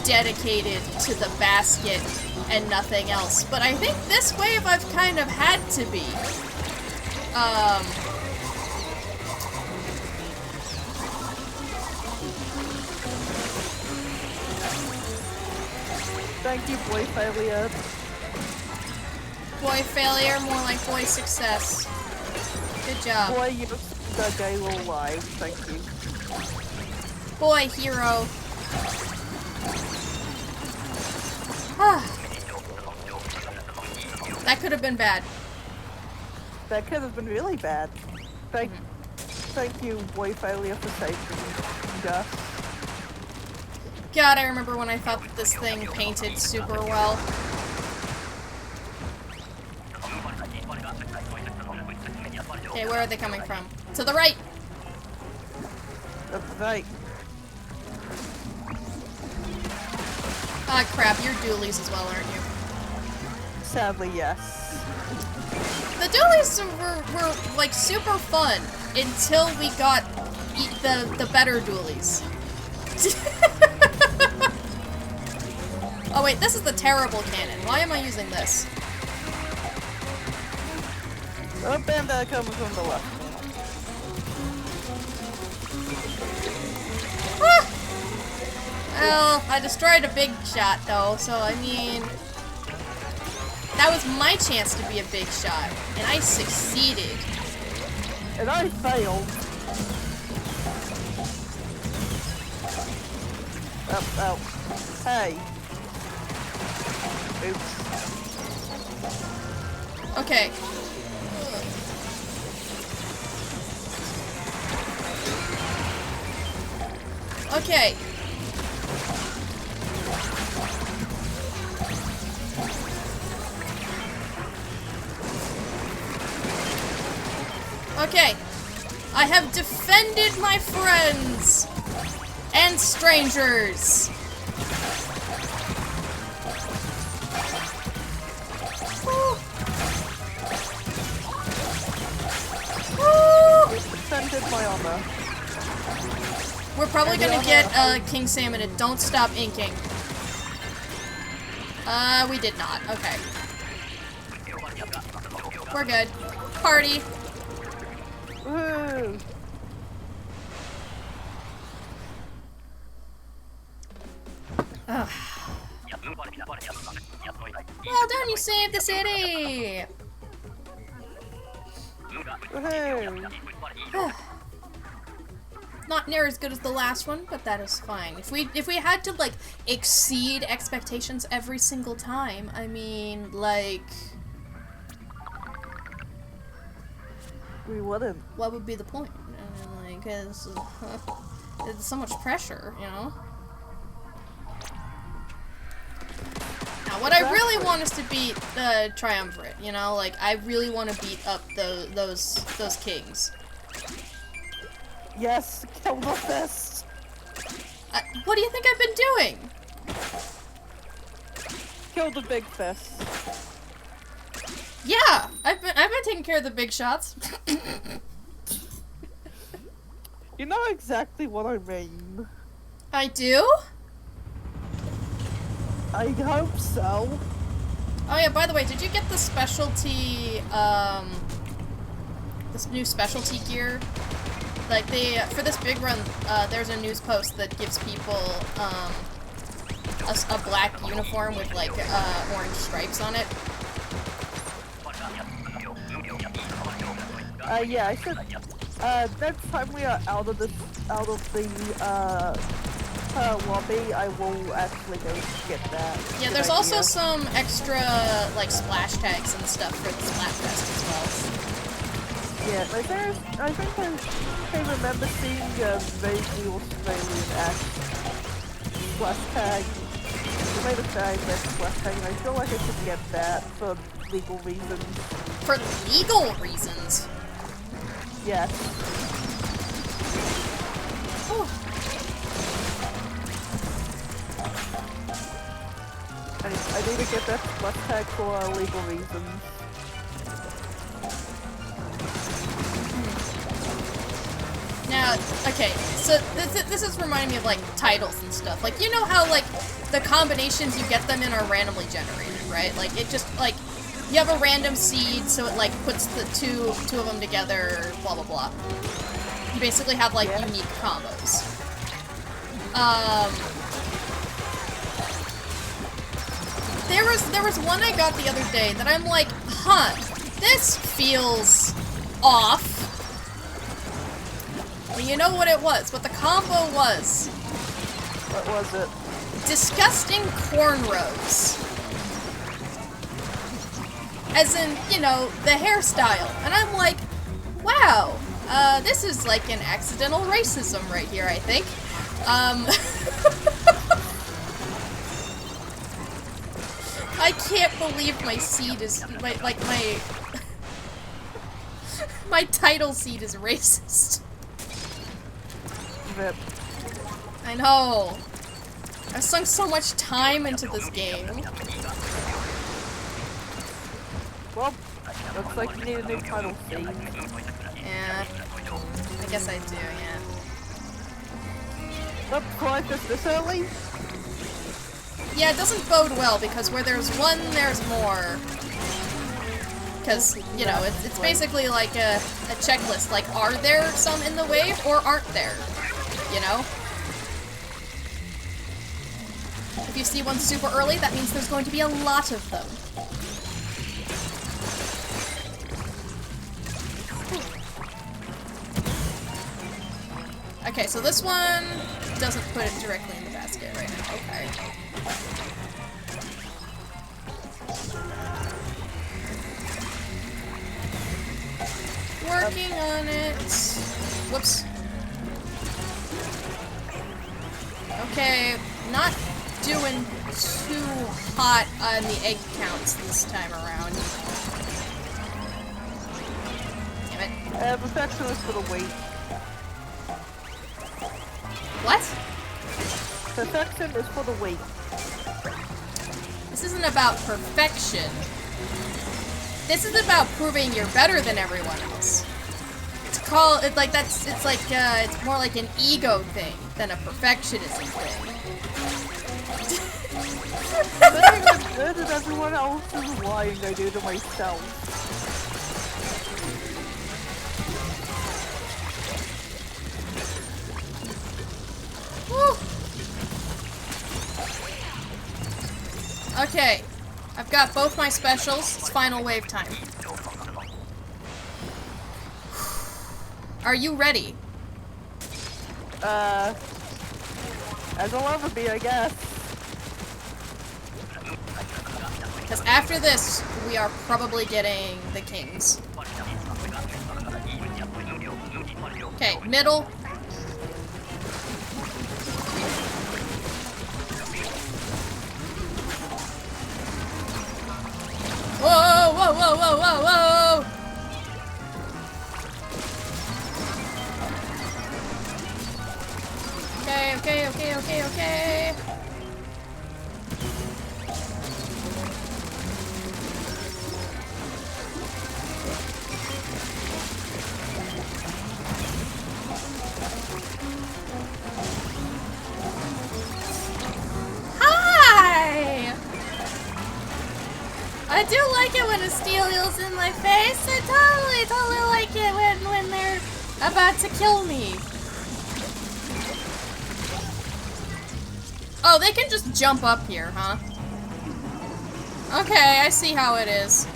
dedicated to the basket and nothing else. But I think this wave I've kind of had to be. Thank you, boy failure. Boy failure, more like boy success. Good job. Boy, you the gay little live. Thank you. Boy hero. That could have been bad. That could have been really bad. Thank you, boy failure, for saving us. God, I remember when I thought that this thing painted super well. Okay, where are they coming from? To the right! That's right. Ah, crap, you're dualies as well, aren't you? Sadly, yes. The dualies were like super fun until we got the better dualies. Oh wait, this is the terrible cannon. Why am I using this? A bandit coming from the left. Ah! Well, I destroyed a big shot though, so I mean... That was my chance to be a big shot, and I succeeded. And I failed. Oh. Hey. Oops. Okay. Okay. Okay. I have defended my friends and strangers. Defended my honor. We're probably gonna get King Salmonid. Don't stop inking. We did not. Okay. We're good. Party. Woo! Ugh. Well done, you saved the city! Woohoo! Not near as good as the last one, but that is fine. If we had to like exceed expectations every single time, I mean, like, We wouldn't. what would be the point? Like, it's so much pressure, you know. Now, what I really want is to beat the Triumvirate, you know? Like, I really want to beat up those kings. Yes, kill the fist. What do you think I've been doing? Kill the big fist. Yeah, I've been taking care of the big shots. You know exactly what I mean. I do? I hope so. Oh yeah, by the way, did you get the specialty, this new specialty gear? Like, for this big run, there's a news post that gives people, a black uniform with, like, orange stripes on it. Yeah, I should, next time we are out of the, lobby, I will actually go get that. Yeah, Good there's also idea. some extra, like, splash tags and stuff for the Splatfest as well. Yeah, like I think I remember seeing a vaguely Australian splash tag. They made a tag that's splash tag, and I feel like I should get that for legal reasons. For legal reasons? Yes. Oh. I need to get that splash tag for legal reasons. Now, okay, so this is reminding me of, like, titles and stuff. Like, you know how, like, the combinations, you get them in are randomly generated, right? Like, it just, like, you have a random seed, so it, like, puts the two of them together, blah, blah, blah. You basically have, like, unique combos. There was one I got the other day that I'm like, huh, this feels off. Well, you know what it was, what the combo was. What was it? Disgusting cornrows. As in, you know, the hairstyle. And I'm like, wow, this is like an accidental racism right here, I think. I can't believe my seed is, my title seed is racist. Rip. I know. I've sunk so much time into this game. Well, looks like you need a new title seed. Yeah. I guess I do, yeah. Not quite this early? Yeah, it doesn't bode well, because where there's one, there's more. Because, you know, it's basically like a checklist. Like, are there some in the wave, or aren't there? You know? If you see one super early, that means there's going to be a lot of them. Okay, so this one doesn't put it directly in the basket right now. Okay. Working on it. Whoops. Okay, not doing too hot on the egg counts this time around. Damn it. Perfection is for the weight. What? Perfection is for the weight. This isn't about perfection. This is about proving you're better than everyone else. It's called, it's more like an ego thing than a perfectionism thing. Saying I'm good at everyone else is lying I do to myself. Woo. Okay, I've got both my specials. It's final wave time. Are you ready? As I'll ever be, I guess. Because after this, we are probably getting the kings. Okay, middle. Whoa, whoa, whoa, whoa, whoa, whoa! Okay, okay, okay, okay, okay. Hi! I do like it when a steel heel's in my face. I totally like it when they're about to kill me. Oh, they can just jump up here, huh? Okay, I see how it is.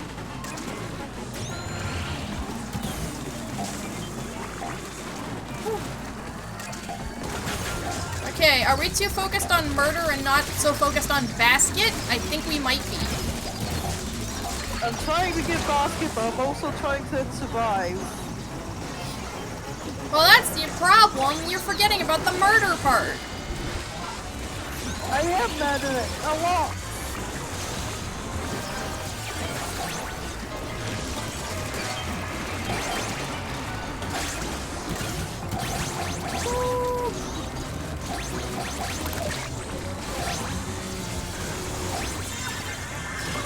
Okay, are we too focused on murder and not so focused on basket? I think we might be. I'm trying to get basket, but I'm also trying to survive. Well, that's your problem. You're forgetting about the murder part. I am mad at it a lot.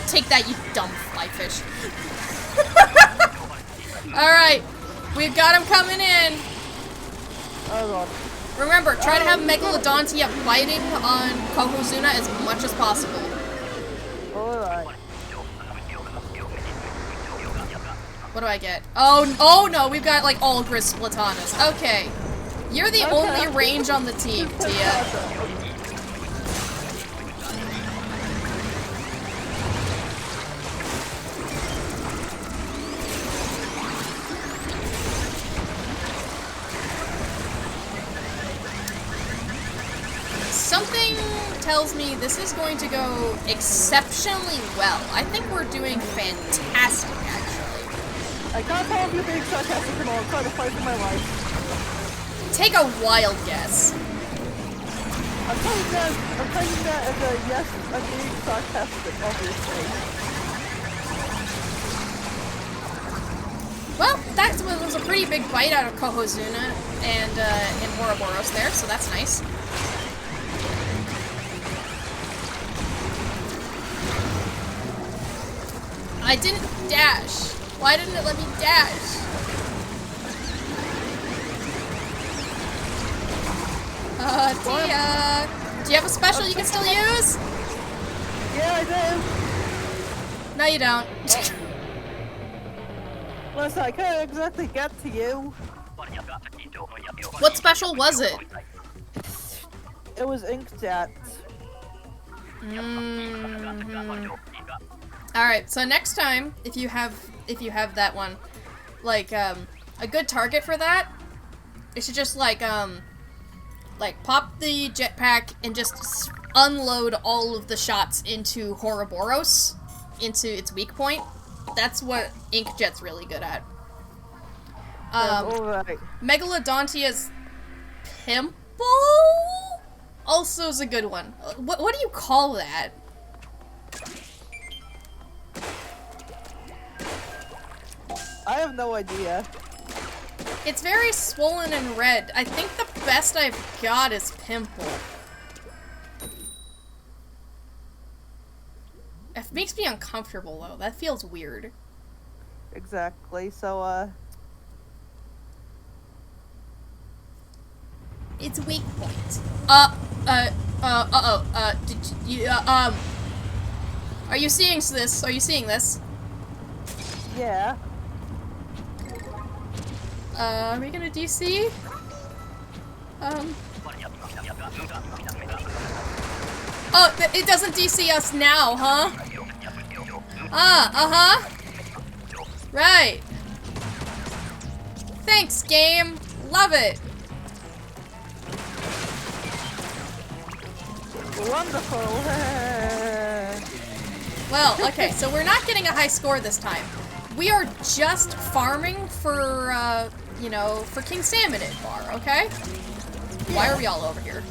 Take that, you dumb fly fish. Alright, we've got him coming in. Oh god. Remember, try to have Megalodontia biting on Kohozuna as much as possible. Alright. What do I get? Oh no, we've got like all Gris Splatanas. Okay. You're the only range on the team, Tia. Something tells me this is going to go exceptionally well. I think we're doing fantastic, actually. I can't tell if you're being sarcastic or not. I'm trying to fight for my life. Take a wild guess. I'm taking that as a yes, I'm being sarcastic, obviously. Well, that was a pretty big bite out of Kohozuna and Ouroboros there, so that's nice. I didn't dash. Why didn't it let me dash? Tia, do you have a special you can still use? Yeah, I do. No, you don't. Listen, I can't exactly get to you. What special was it? It was Inkjet. Alright, so next time, if you have that one, like, a good target for that, it should just, like pop the jetpack and just unload all of the shots into Ouroboros, into its weak point. That's what Inkjet's really good at. Alright. Megalodontia's Pimple also is a good one. What do you call that? I have no idea. It's very swollen and red. I think the best I've got is Pimple. It makes me uncomfortable though. That feels weird. Exactly, so, It's weak point. Did you, are you seeing this? Are you seeing this? yeah. Are we gonna DC? Oh, it doesn't DC us now, huh? Uh-huh. Right. Thanks, game. Love it. Wonderful. Well, okay, so we're not getting a high score this time. We are just farming for, you know, for King Salmon at Bar, okay? Why are we all over here?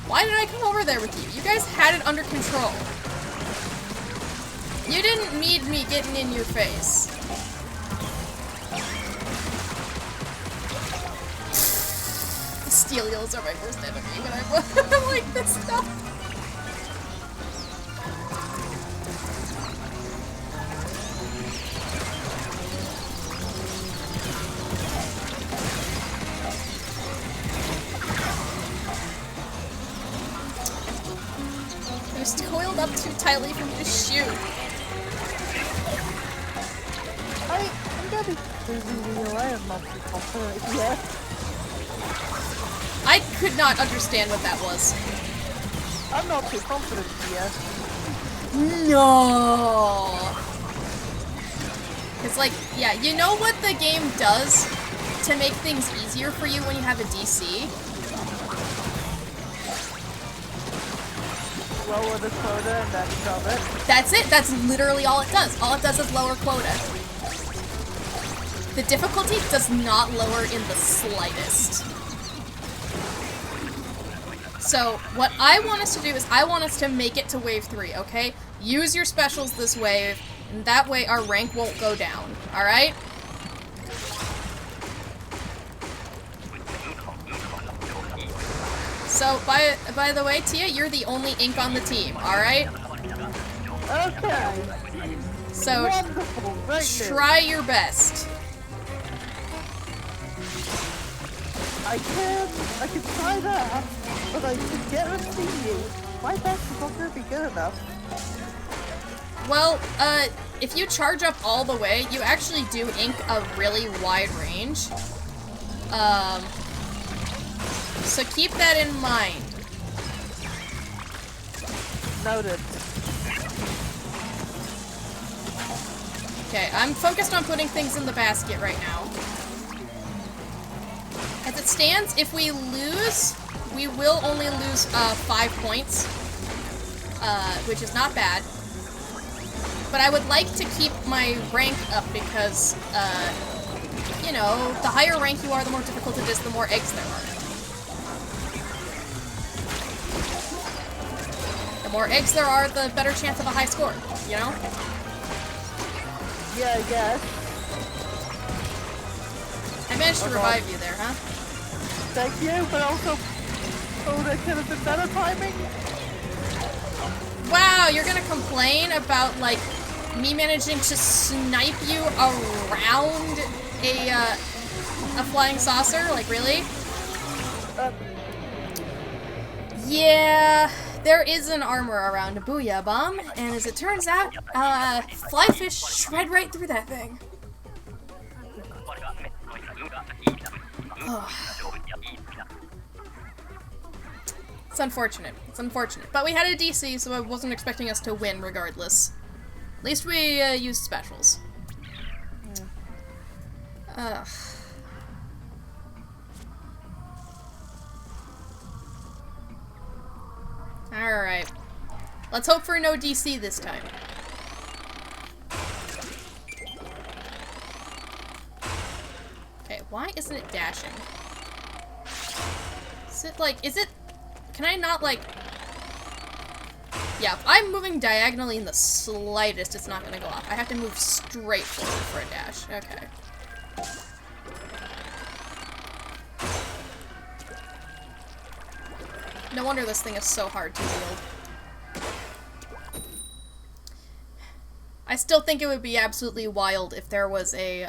Why did I come over there with you? You guys had it under control. You didn't need me getting in your face. The Steelios are my worst enemy when I like this stuff. It's coiled up too tightly for me to shoot. I'm getting real. I am not too confident yet. I could not understand what that was. I'm not too confident yet. No. It's like, yeah, you know what the game does to make things easier for you when you have a DC? Lower the quota and that's of it. That's it. That's literally all it does. All it does is lower quota. The difficulty does not lower in the slightest. So, what I want us to do is I want us to make it to wave 3, okay? Use your specials this wave, and that way our rank won't go down, alright? So, by the way, Tia, you're the only ink on the team, alright? Okay. So, Wonderful. Right there. try your best. I can try that, but I can guarantee you, my best is not gonna be good enough. Well, if you charge up all the way, you actually do ink a really wide range. So keep that in mind. Noted. Okay, I'm focused on putting things in the basket right now. As it stands, if we lose, we will only lose 5 points, which is not bad. But I would like to keep my rank up because, you know, the higher rank you are, the more difficult it is, the more eggs there are. The more eggs there are, the better chance of a high score, you know? Yeah, I guess. I managed to revive you there, huh? Thank you, but also, oh, that could have been better timing. Wow, you're gonna complain about, like, me managing to snipe you around a flying saucer? Like, really? Yeah, there is an armor around a Booyah Bomb, and as it turns out, flyfish shred right through that thing. Oh. It's unfortunate. It's unfortunate. But we had a DC, so I wasn't expecting us to win regardless. At least we used specials. Ugh. Alright. Let's hope for no DC this time. Okay, why isn't it dashing? Is it like, can I not like... Yeah, if I'm moving diagonally in the slightest, it's not gonna go off. I have to move straight forward for a dash. Okay. No wonder this thing is so hard to wield. I still think it would be absolutely wild if there was a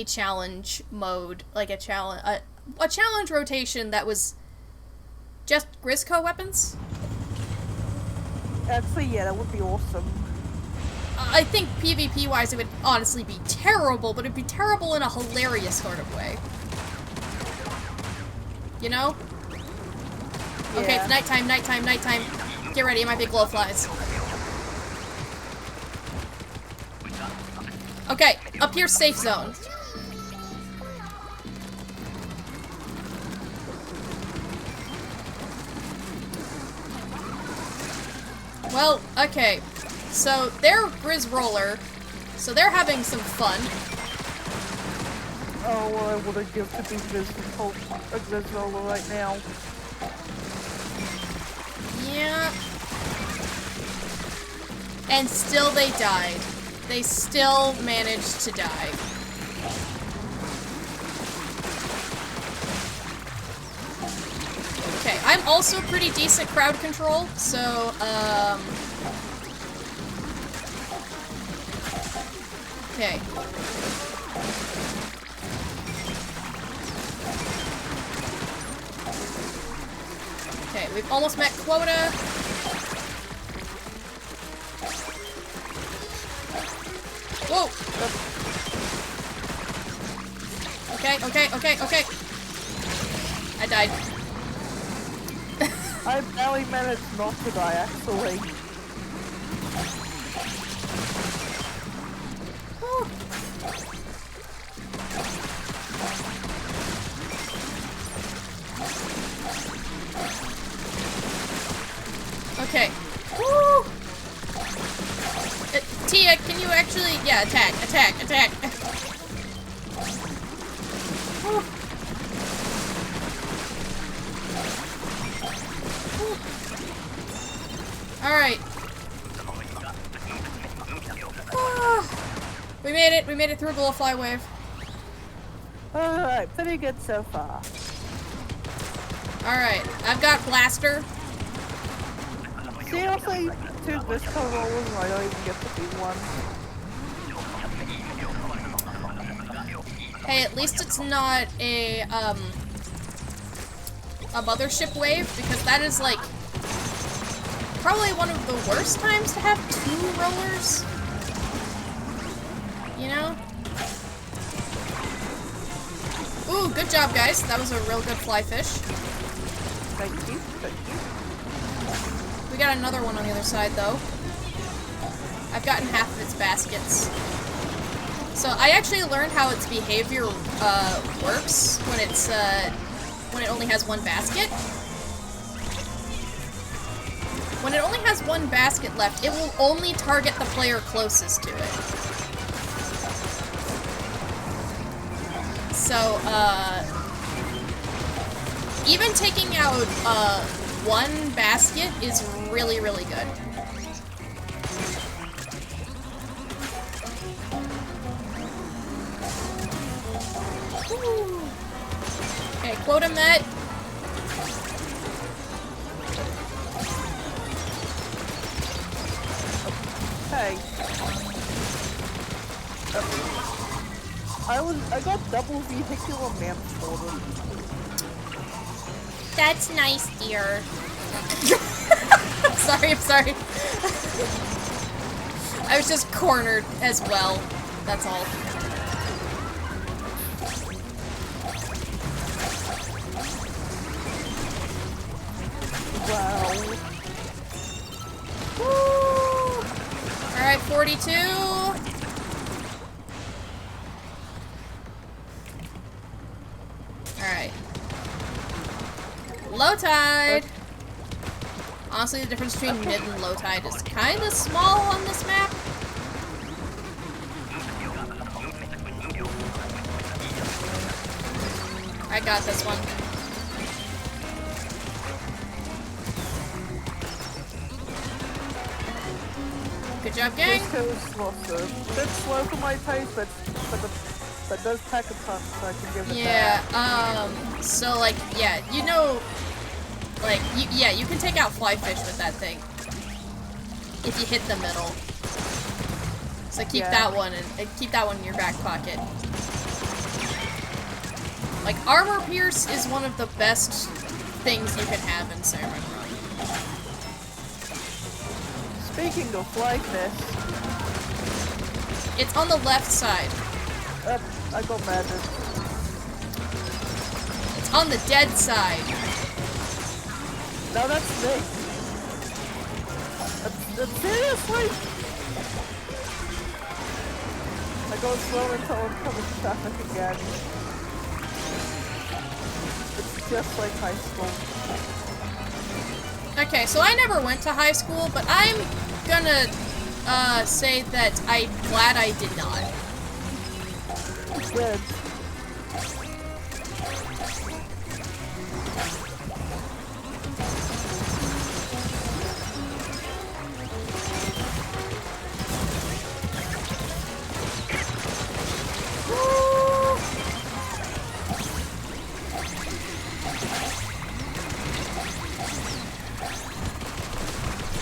challenge mode, like a challenge rotation that was just Grisco weapons. Actually, yeah, that would be awesome. I think PvP-wise it would honestly be terrible, but it'd be terrible in a hilarious sort of way. You know? Yeah. Okay, it's nighttime, nighttime, nighttime. Get ready, it might be glowflies. Okay, up here, safe zone. Well, okay. So, they're Grizz Roller, so they're having some fun. Oh, well, I would have given to be a Grizz Roller right now. Yeah. And still they died. They still managed to die. Okay, I'm also pretty decent crowd control, so, okay. Okay, we've almost met quota. Whoa! Okay, okay, okay, okay. I died. I barely managed not to die, actually. Whew. Okay. Woo! Tia, can you actually... Yeah, attack, attack, attack. Whew. Alright. We made it through a glowfly wave. Alright, pretty good so far. Alright, I've got blaster. Seriously, 2 Grisco rollers and I don't even get to be one. Hey, at least it's not a mothership wave, because that is, like, probably one of the worst times to have 2 rollers. You know? Ooh, good job, guys. That was a real good fly fish. Thank you, thank you. We got another one on the other side, though. I've gotten half of its baskets. So I actually learned how its behavior works when it's when it only has 1 basket. When it only has 1 basket left, it will only target the player closest to it. So even taking out 1 basket is really, really good. Okay, quota met. Hey. I got double vehicular manslaughter. That's nice, dear. I'm sorry. I was just cornered as well. That's all. Wow. Woo! Alright, 42. Alright. Low tide. Honestly, the difference between mid and low tide is kind of small on this map. I got this one. Good job, gang. This goes slow, sir. A bit slow for my pace, but does pack a punch, so I can give it Yeah, that. so, like, yeah, you know, like, you can take out fly fish with that thing. If you hit the middle. So keep that one in your back pocket. Like, armor pierce is one of the best things you can have in Salmon Run. Speaking of fly fish, It's on the left side. I got mad at. It's on the dead side. No, that's me. Seriously? I go slow until oncoming traffic again. It's just like high school. Okay, so I never went to high school, but I'm gonna say that I'm glad I did not. Good.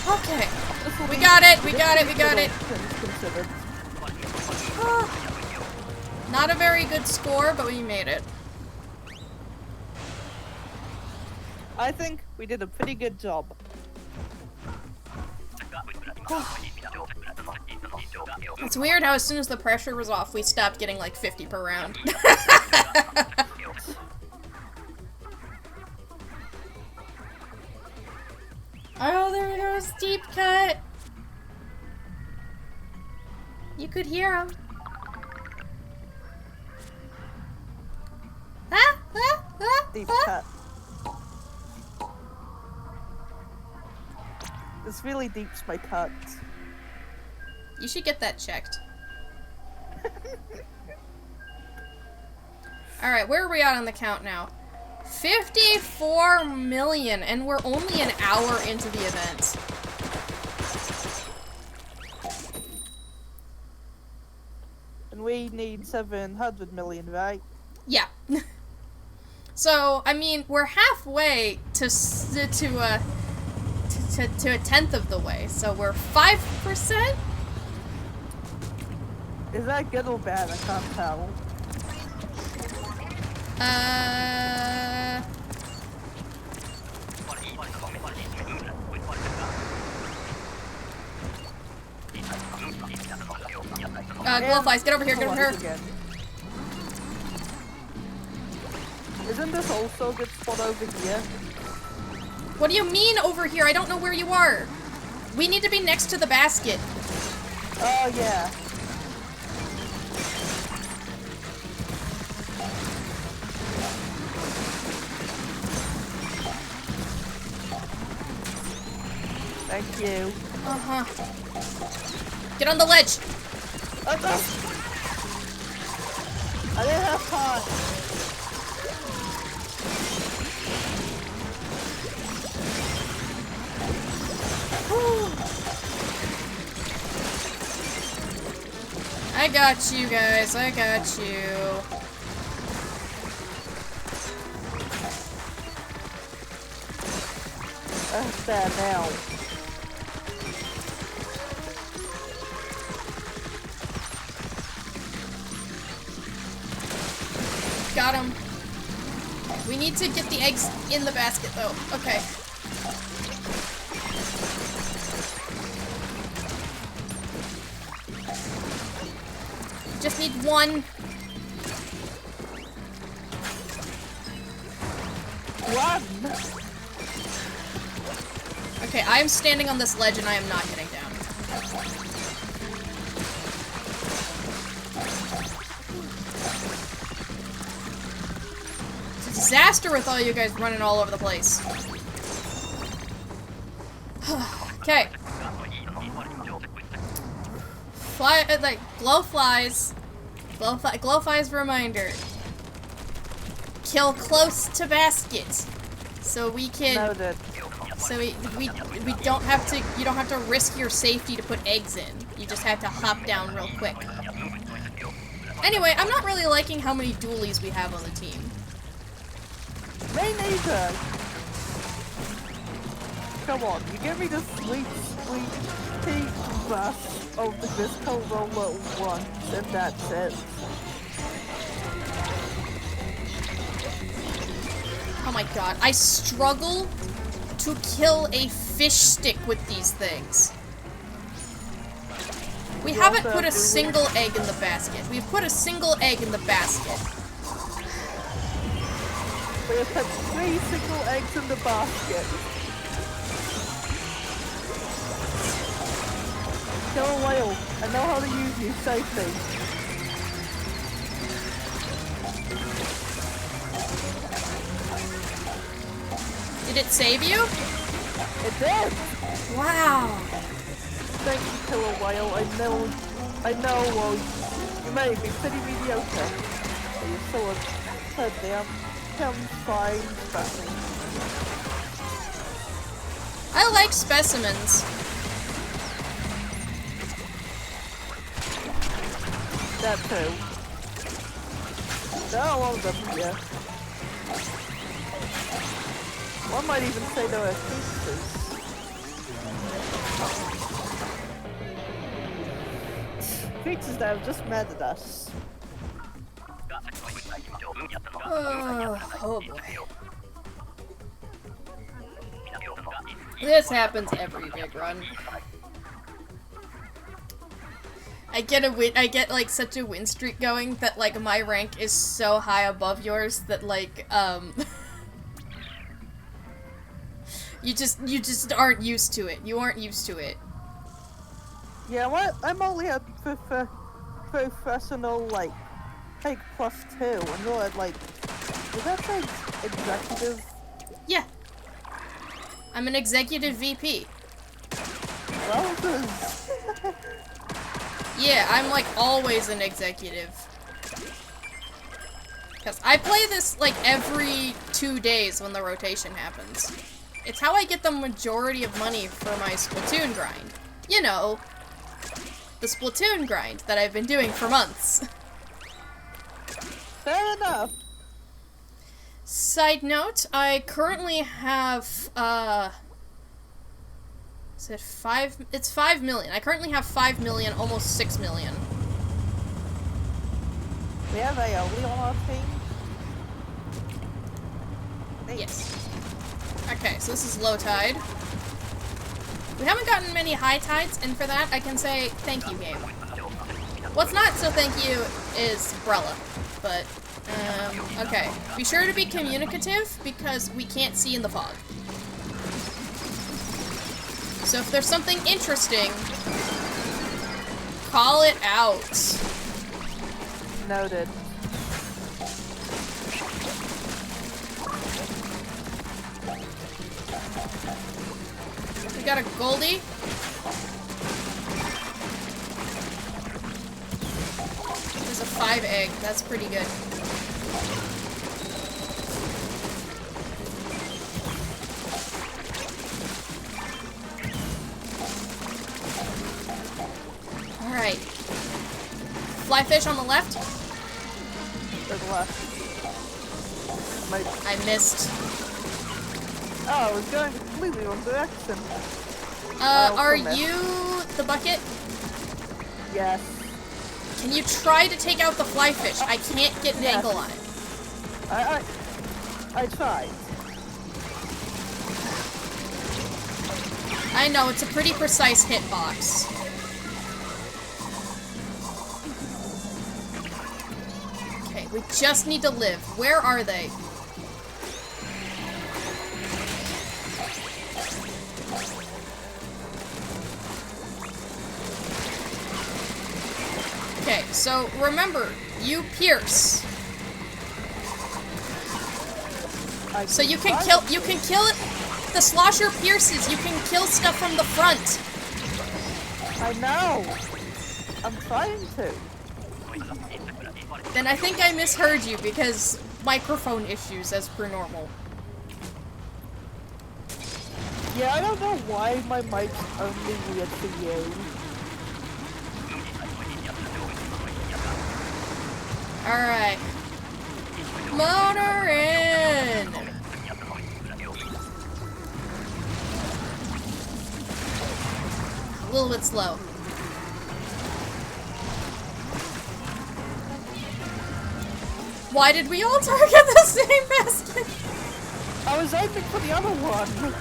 Okay. We got it, we got it, we got it. Considered. Not a very good score, but we made it. I think we did a pretty good job. It's weird how as soon as the pressure was off, we stopped getting like 50 per round. Oh, there goes deep cut. You could hear him. Deep cut. This really deeps my cuts. You should get that checked. Alright, where are we at on the count now? 54 million, and we're only an hour into the event. And we need 700 million, right? Yeah. So, I mean, we're halfway to a tenth of the way, so we're 5%? Is that good or bad? I can't tell. Glowflies, get over here, get over here. Again. Isn't this also a good spot over here? What do you mean over here? I don't know where you are. We need to be next to the basket. Oh, yeah. Thank you. Uh-huh. Get on the ledge. I didn't have time. I got you guys, I got you. That's bad now. Got him. We need to get the eggs in the basket though. Okay. Just need one. Run! Okay, I am standing on this ledge and I am not getting down. It's a disaster with all you guys running all over the place. Okay. Fly, like, glowflies. Glowflies reminder. Kill close to basket. So we can... Noted. So we don't have to, you don't have to risk your safety to put eggs in. You just have to hop down real quick. Anyway, I'm not really liking how many dualies we have on the team. Me neither. Come on, you give me the sweet tea bus of the disco roller once, and that's it. Oh my god, I struggle to kill a fish stick with these things. We haven't put a single egg in the basket. We've put a single egg in the basket. We have put 3 single eggs in the basket. Kill a whale. I know how to use you safely. Did it save you? It did! Wow. Thank you, kill a whale. I know, well, you may be pretty mediocre, but you're still a damn fine specimen. I like specimens. That too. There are a lot of them here. One might even say there are creatures. Creatures that have just mad at us. Oh boy. This happens every big run. I get like such a win streak going that like my rank is so high above yours that like you just aren't used to it. You aren't used to it. Yeah, well, I'm only a professional like +2, and you're at like, is that like executive? Yeah. I'm an executive VP. Well, Yeah, I'm like always an executive. Because I play this like every 2 days when the rotation happens. It's how I get the majority of money for my Splatoon grind. You know, the Splatoon grind that I've been doing for months. fair enough. Side note, I currently have, is it 5? It's 5 million. I currently have 5 million, almost 6 million. We have AOE on our team. Yes. Okay, so this is low tide. We haven't gotten many high tides, and for that I can say thank you, game. What's not so thank you is Umbrella, but, okay. Be sure to be communicative, because we can't see in the fog. So if there's something interesting, call it out. Noted. We got a Goldie. There's a 5 egg. That's pretty good. Alright. Fly fish on the left. To the left. I missed. Oh, I was going completely wrong direction. Are you the bucket? Yes. Can you try to take out the fly fish? I can't get an angle on it. I tried. I know, it's a pretty precise hitbox. Okay, we just need to live. Where are they? Okay, so remember, you pierce. So you can kill it. The slosher pierces. You can kill stuff from the front. I know. I'm trying to. Then I think I misheard you because microphone issues as per normal. Yeah, I don't know why my mic's only weird for you. Alright. Motor in! A little bit slow. Why did we all target the same basket? I was aiming for the other one.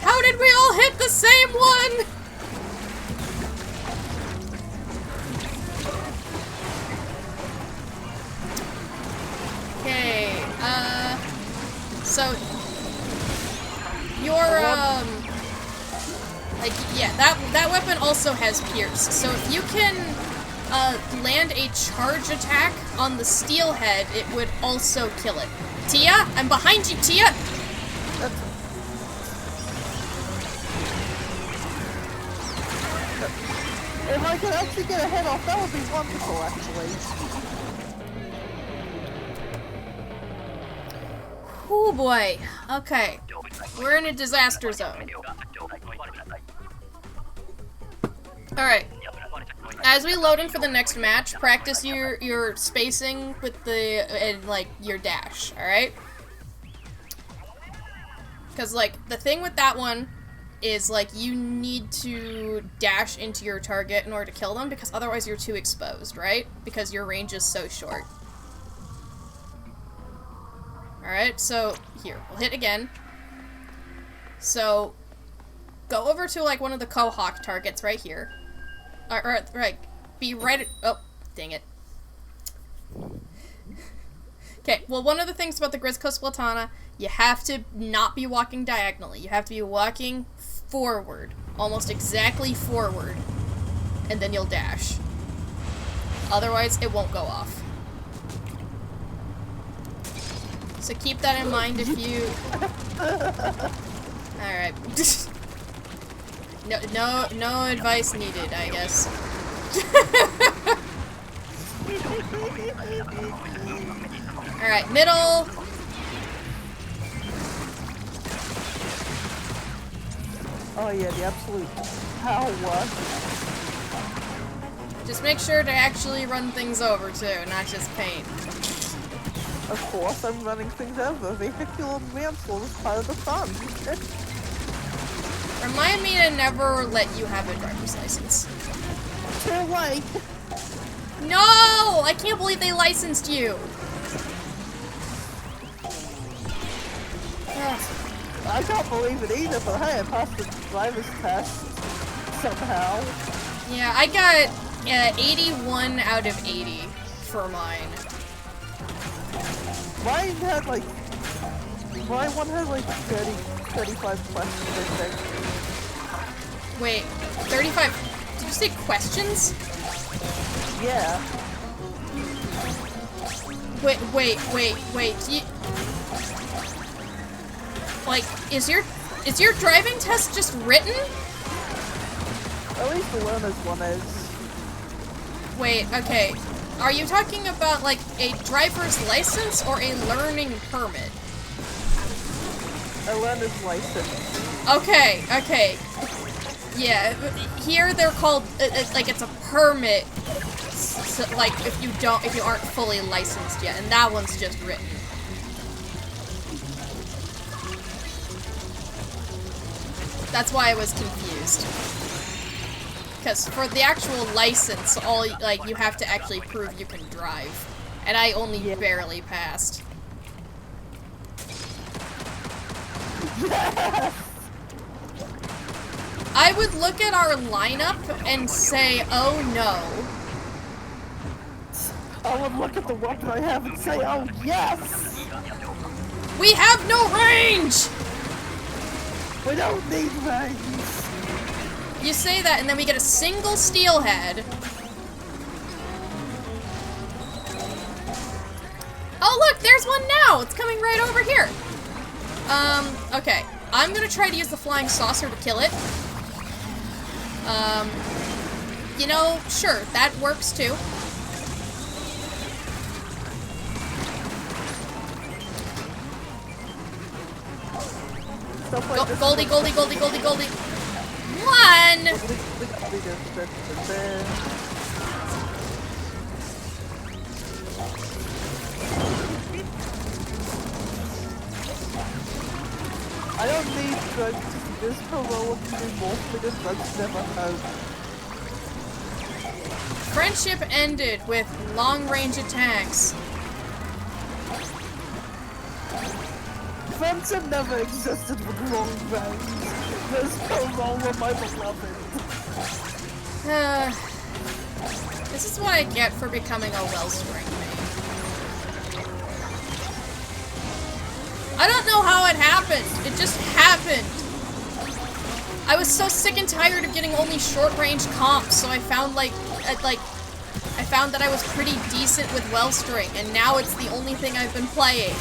How did we all hit the same one? Okay, so your like yeah, that weapon also has pierce. So if you can land a charge attack on the steelhead, it would also kill it. Tia, I'm behind you, Tia. If I could actually get a head off, that would be wonderful, actually. Oh boy. Okay. We're in a disaster zone. Alright. As we load in for the next match, practice your spacing with the, and like, your dash, alright? Because, like, the thing with that one is, like, you need to dash into your target in order to kill them, because otherwise you're too exposed, right? Because your range is so short. Alright, so, here, we'll hit again. So, go over to, like, one of the Quahog targets right here. Right, be right at, oh, dang it. Okay, well, one of the things about the Grizzco Splatana, you have to not be walking diagonally. You have to be walking forward, almost exactly forward, and then you'll dash. Otherwise, it won't go off. So keep that in mind if you... Alright. No advice needed, I guess. Alright, middle. Oh yeah, the absolute power. Just make sure to actually run things over too, not just paint. Of course, I'm running things over. Vehicular manslaughter is part of the fun. Remind me to never let you have a driver's license. Too late. No! I can't believe they licensed you! I can't believe it either, but hey, I passed the driver's test somehow. Yeah, I got 81 out of 80 for mine. Mine one had like 35 questions, I think. Wait, 35? Did you say questions? Yeah. Wait. Like, is your driving test just written? At least the learner's one is. Wait, okay. Are you talking about, like, a driver's license or a learning permit? A learner's license. Okay. Yeah, here they're called, like, it's a permit, so, like, if you aren't fully licensed yet, and that one's just written. That's why I was confused. Because for the actual license, you have to actually prove you can drive. And I only barely passed. I would look at our lineup and say, oh no. I would look at the weapon I have and say, oh yes! We have no range! We don't need range! You say that, and then we get a single steelhead. Oh look, there's one now! It's coming right over here. Okay. I'm gonna try to use the flying saucer to kill it. You know, sure, that works too. Goldie. One! I don't need drugs. This Corolla can do more for the drugs never have. Friendship ended with long-range attacks. Friendship never existed with long range. This Corolla, my beloved. This is what I get for becoming a wellspring main. I don't know how it happened. It just happened. I was so sick and tired of getting only short-range comps, so I found I found that I was pretty decent with wellstring, and now it's the only thing I've been playing.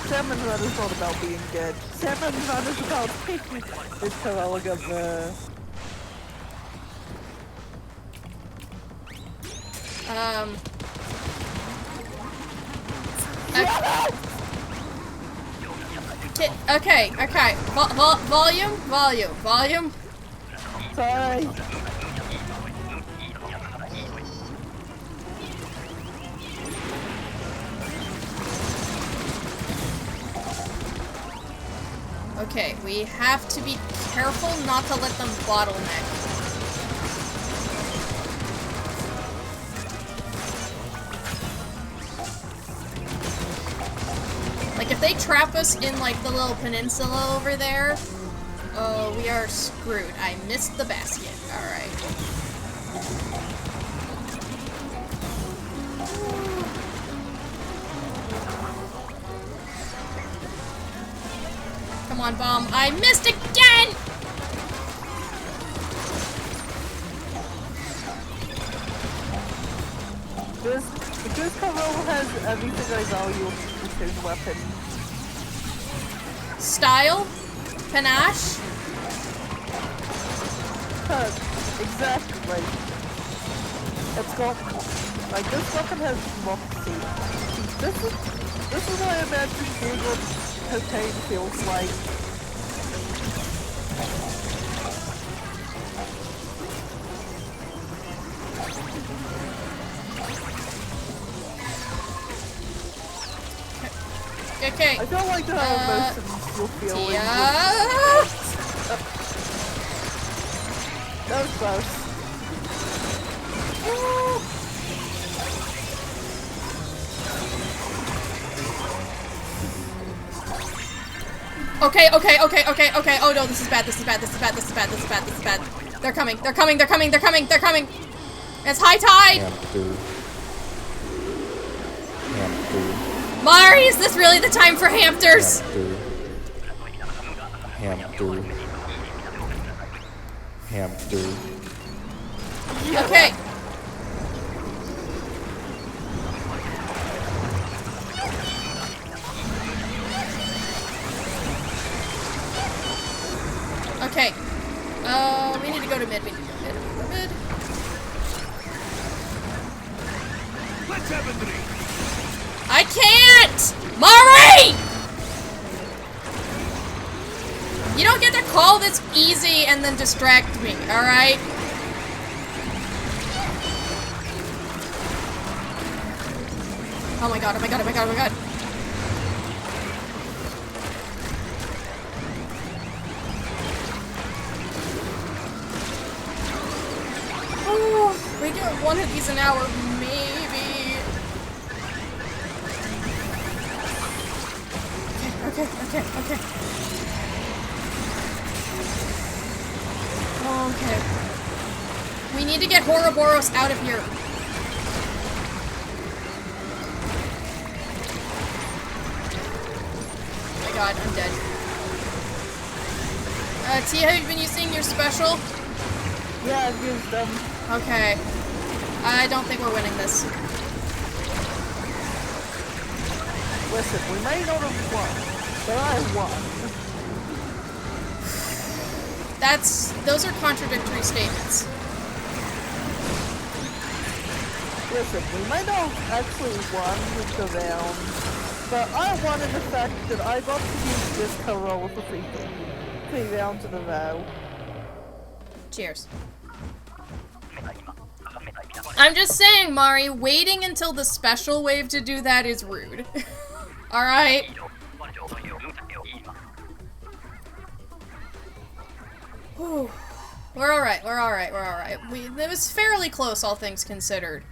Salmon Run is not about being good. Salmon Run is about taking this Corolla governor. Okay. Volume. Sorry. Okay, we have to be careful not to let them bottleneck. Like, if they trap us in, like, the little peninsula over there, oh, we are screwed. I missed the basket. Alright. Come on, bomb. I missed again! This Corolla has everything I value with his weapon. Style? Panache? Exactly. It's got, like, this weapon has moxie. This is what I imagine being on cocaine feels like. Okay. I don't like how emotions you'll feel when that was close. Okay. Oh no, this is bad. This is bad. They're coming. It's high tide. Mari, is this really the time for hamsters? Okay. Okay. We need to go to mid. Let's have a drink. I can't! Mari! You don't get to call this easy and then distract me, alright? Oh my god. Oh, we get one of these an hour, maybe. Okay. Okay. We need to get Ouroboros out of here. Oh my god, I'm dead. Tia, have you been using your special? Yeah, I've used them. Okay. I don't think we're winning this. Listen, we may not have won, but I won. Those are contradictory statements. Listen, we may not have actually won the round, but I won in the fact that I got to use this roll for 3 rounds in a row. Cheers. I'm just saying, Mari, waiting until the special wave to do that is rude. Alright? We're alright. It was fairly close, all things considered.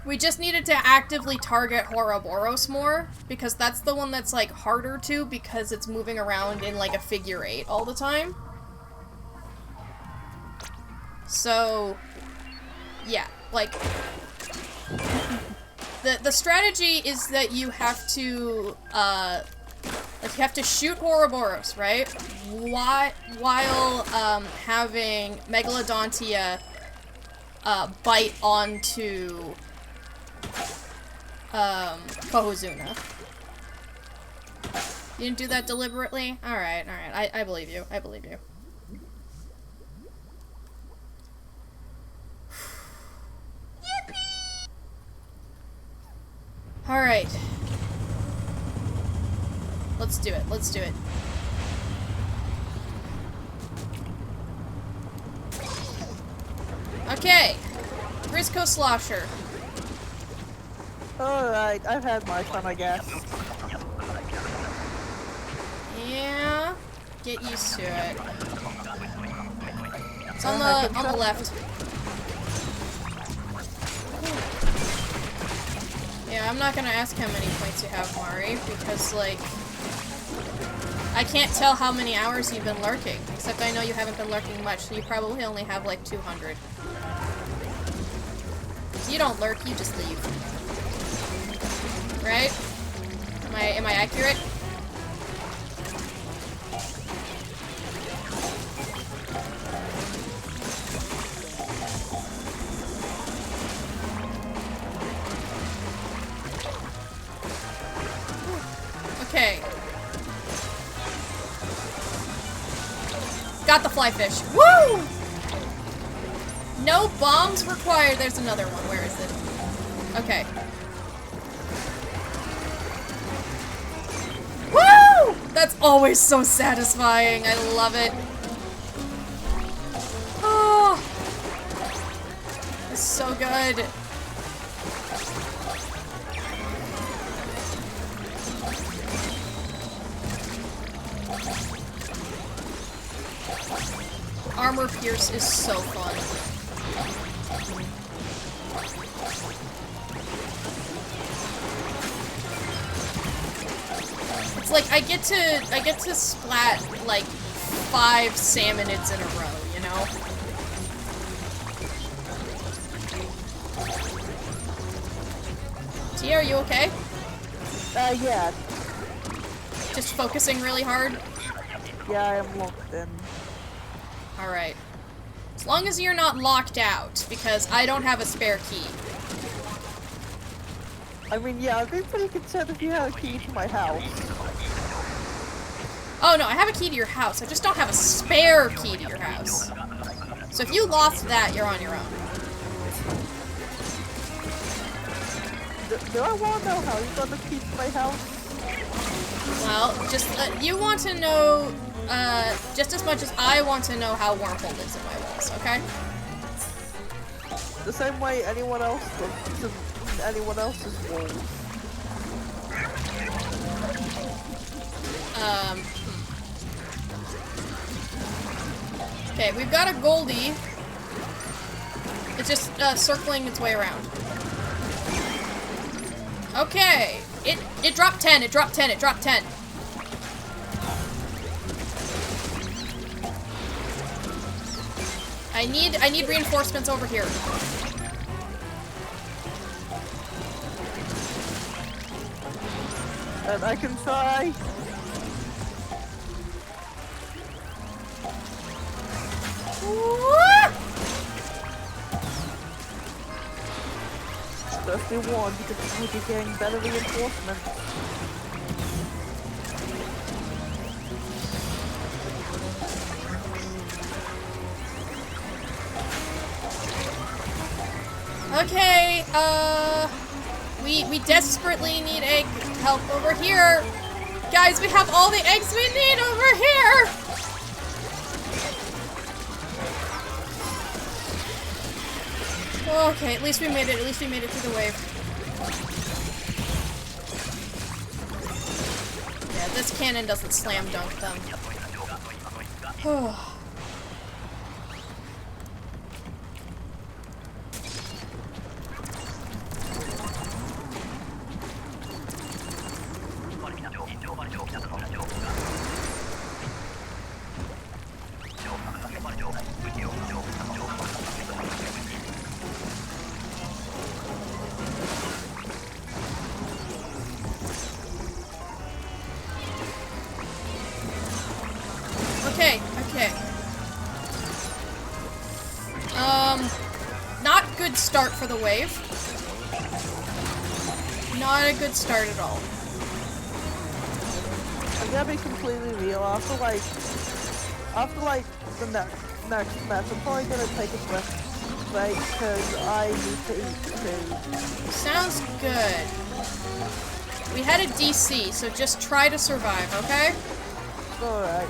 We just needed to actively target Ouroboros more, because that's the one that's, like, harder to, because it's moving around in, like, a figure 8 all the time. So, yeah, like, the strategy is that you have to, shoot Ouroboros, right? While having Megalodontia, bite onto, Kohozuna. You didn't do that deliberately? Alright. I believe you. Alright. Let's do it. Okay. Briscoe Slosher. Alright, I've had my fun, I guess. Yeah. Get used to it. It's on the left. Yeah, I'm not gonna ask how many points you have, Mari, because, like, I can't tell how many hours you've been lurking, except I know you haven't been lurking much, so you probably only have, like, 200. So you don't lurk, you just leave. Right? Am I accurate? Okay. Got the fly fish. Woo! No bombs required. There's another one. Where is it? Okay. Woo! That's always so satisfying. I love it. Oh. It's so good. Armor Pierce is so fun. It's like I get to splat like 5 salmonids in a row, you know? Tia, are you okay? Yeah. Just focusing really hard? Yeah, I am locked in. Alright. As long as you're not locked out, because I don't have a spare key. I mean, yeah, I'd be pretty concerned if you had a key to my house. Oh no, I have a key to your house. I just don't have a spare key to your house. So if you lost that, you're on your own. Do I want to know how you got the key to my house? Well, just, you want to know, just as much as I want to know how wormhole is in my walls, okay? The same way anyone else looks to anyone else's walls. Okay, we've got a Goldie. It's just, circling its way around. Okay, it dropped 10, it dropped 10, it dropped 10. I need reinforcements over here. And I can try. Just do one because we'll be getting better reinforcements. Okay, we desperately need egg help over here. Guys, we have all the eggs we need over here. Okay, at least we made it. At least we made it through the wave. Yeah, this cannon doesn't slam dunk them. Okay, okay. Not good start for the wave. Not a good start at all. I'm gonna be completely real. After like the next match, I'm probably gonna take a break because I need to eat food. Sounds good. We had a DC, so just try to survive, okay? Alright.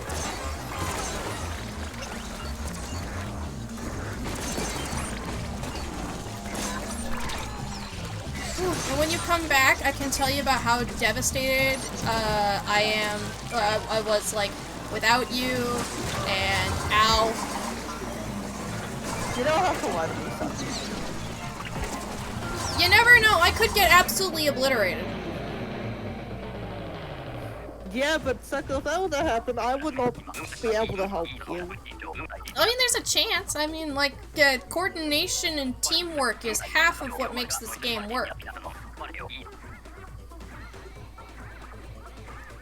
And when you come back, I can tell you about how devastated I was, like, without you and Al. You don't have to let me something. You never know, I could get absolutely obliterated. Yeah, but Sucker, if that were to happen, I would not be able to help you. I mean, there's a chance. I mean, like, coordination and teamwork is half of what makes this game work.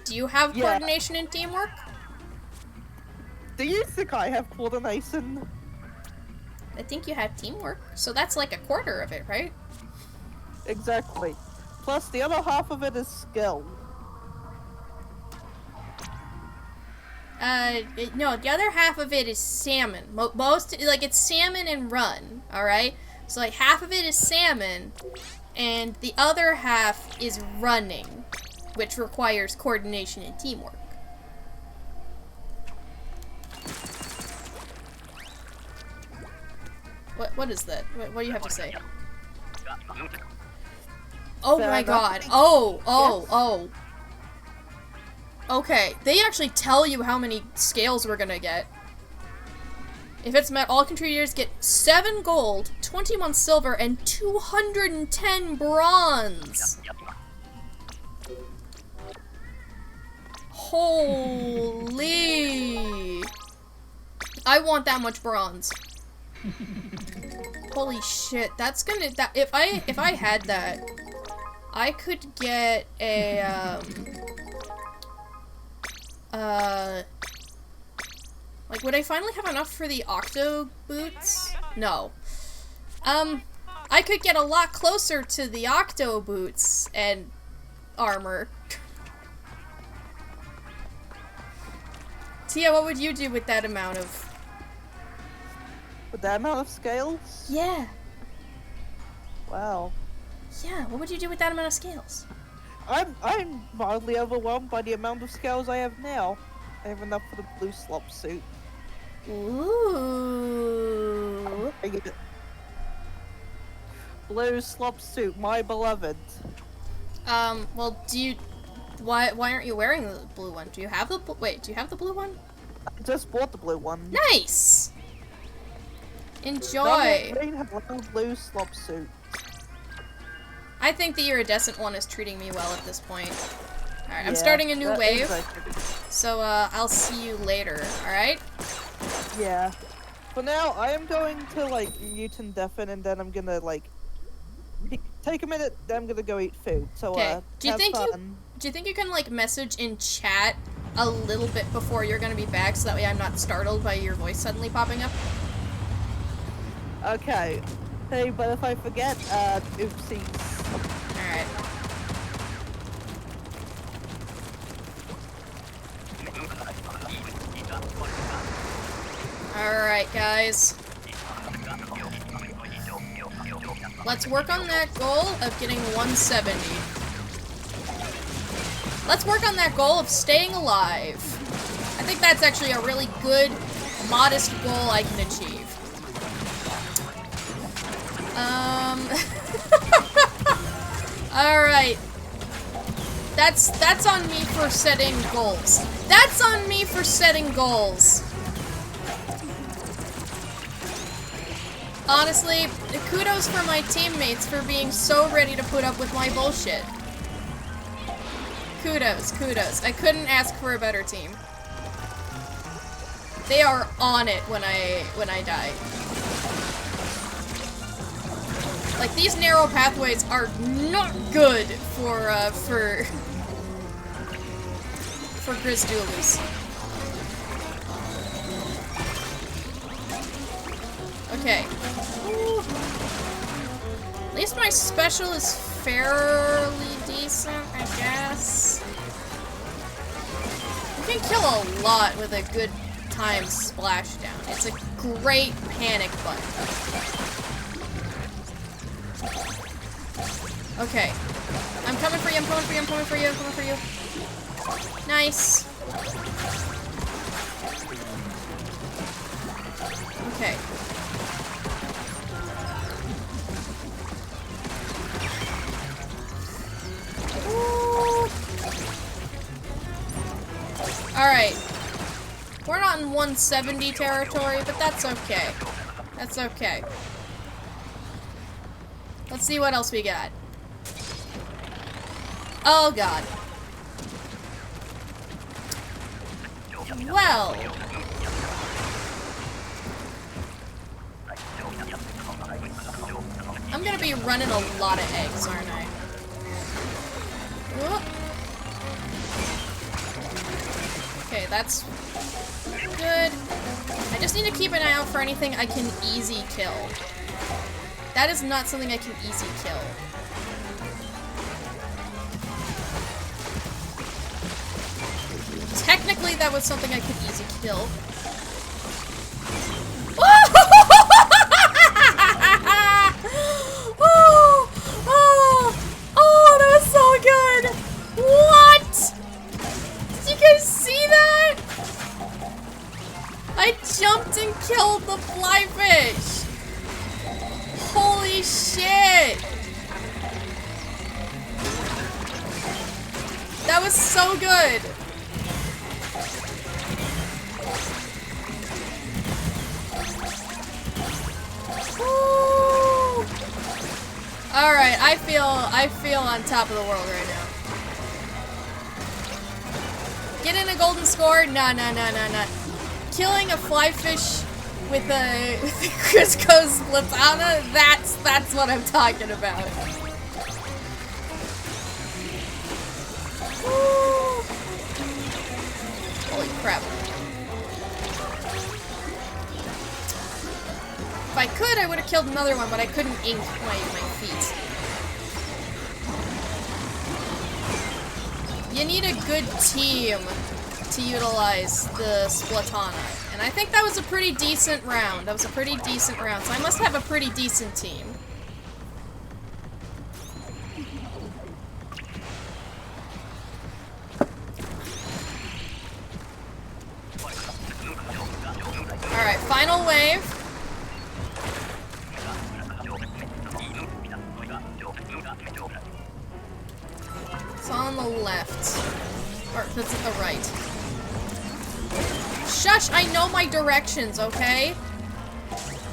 Do you have Yeah. coordination and teamwork? Do you think I have coordination? I think you have teamwork. So that's like a quarter of it, right? Exactly. Plus, the other half of it is skill. No, the other half of it is salmon. Most, like, it's salmon and run, alright? So, like, half of it is salmon, and the other half is running, which requires coordination and teamwork. What is that? What do you have to say? Oh my god. Oh. Okay, they actually tell you how many scales we're gonna get. If it's met, all contributors get 7 gold, 21 silver, and 210 bronze. Holy! I want that much bronze. Holy shit! That's gonna. If I had that, I could get a like, would I finally have enough for the octo boots? No. I could get a lot closer to the octo boots and armor. Tia, what would you do with that amount of... With that amount of scales? Yeah. Wow. Yeah, what would you do with that amount of scales? I'm mildly overwhelmed by the amount of scales I have now. I have enough for the blue slop suit. Ooh. I get it. Blue slop suit, my beloved. Well, do you... Why aren't you wearing the blue one? Do you have the... Wait, do you have the blue one? I just bought the blue one. Nice! Enjoy! I have a blue slop suit. I think the iridescent one is treating me well at this point. Alright, I'm Yeah, starting a new that wave. is actually- So, I'll see you later, alright? Yeah. For now, I am going to, like, mute and deafen, and then I'm gonna, like, take a minute, then I'm gonna go eat food. So, Okay. Do you have think fun. you can, like, message in chat a little bit before you're gonna be back, so that way I'm not startled by your voice suddenly popping up? Okay. Hey, but if I forget, oopsies. Alright. Alright, guys. Let's work on that goal of getting 170. Let's work on that goal of staying alive. I think that's actually a really good, modest goal I can achieve. Alright. That's on me for setting goals. That's on me for setting goals. Honestly, kudos for my teammates for being so ready to put up with my bullshit. Kudos, kudos. I couldn't ask for a better team. They are on it when I die. Like, these narrow pathways are not good for Grizzdoolies. Okay. Ooh. At least my special is fairly decent, I guess. You can kill a lot with a good timed splashdown. It's a great panic button. Okay. I'm coming for you, I'm coming for you, I'm coming for you, I'm coming for you. Nice. Okay. Alright. We're not in 170 territory, but that's okay. That's okay. Let's see what else we got. Oh god. Well. I'm gonna be running a lot of eggs, aren't I? Whoop. Okay, that's good. I just need to keep an eye out for anything I can easy kill. That is not something I can easy kill. Technically, that was something I could easy kill. Oh, that was so good! What? Did you guys see that? I jumped and killed the flyfish! Holy shit! That was so good! Alright, I feel on top of the world right now. Get in a golden score? No. Killing a fly fish with a Crisco Splatana? That's what I'm talking about. Woo. Holy crap. If I could, I would have killed another one, but I couldn't ink my feet. You need a good team to utilize the Splatana. And I think that was a pretty decent round. So I must have a pretty decent team. Alright, final wave. It's on the left. Or, that's at the right. Shush, I know my directions, okay?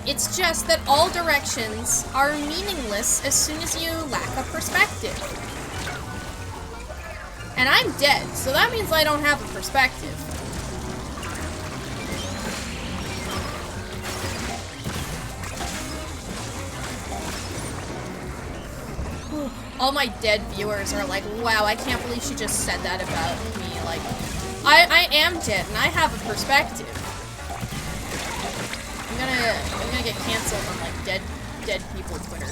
It's just that all directions are meaningless as soon as you lack a perspective. And I'm dead, so that means I don't have a perspective. All my dead viewers are like, wow, I can't believe she just said that about me. Like, I am dead, and I have a perspective. I'm gonna get canceled on, like, dead people Twitter.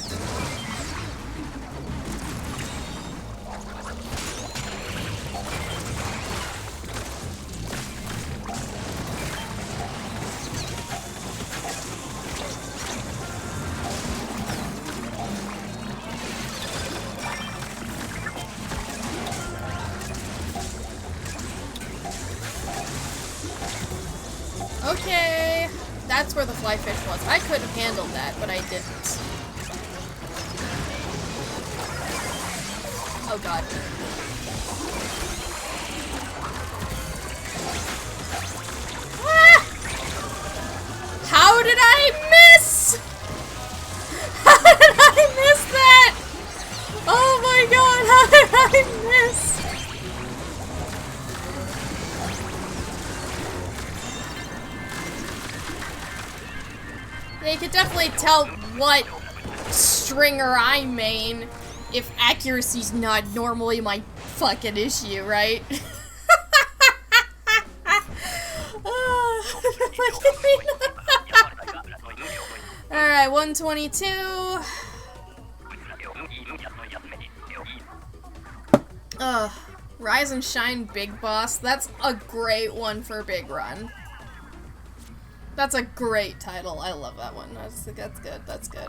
Okay, that's where the fly fish was. I could have handled that, but I didn't. Oh god. Ah! How did I miss? How did I miss that? Oh my god, how did I miss? Yeah, you could definitely tell what stringer I main if accuracy's not normally my fucking issue, right? Alright, 122. Rise and Shine Big Boss. That's a great one for Big Run. That's a great title. I love that one. That's good. That's good.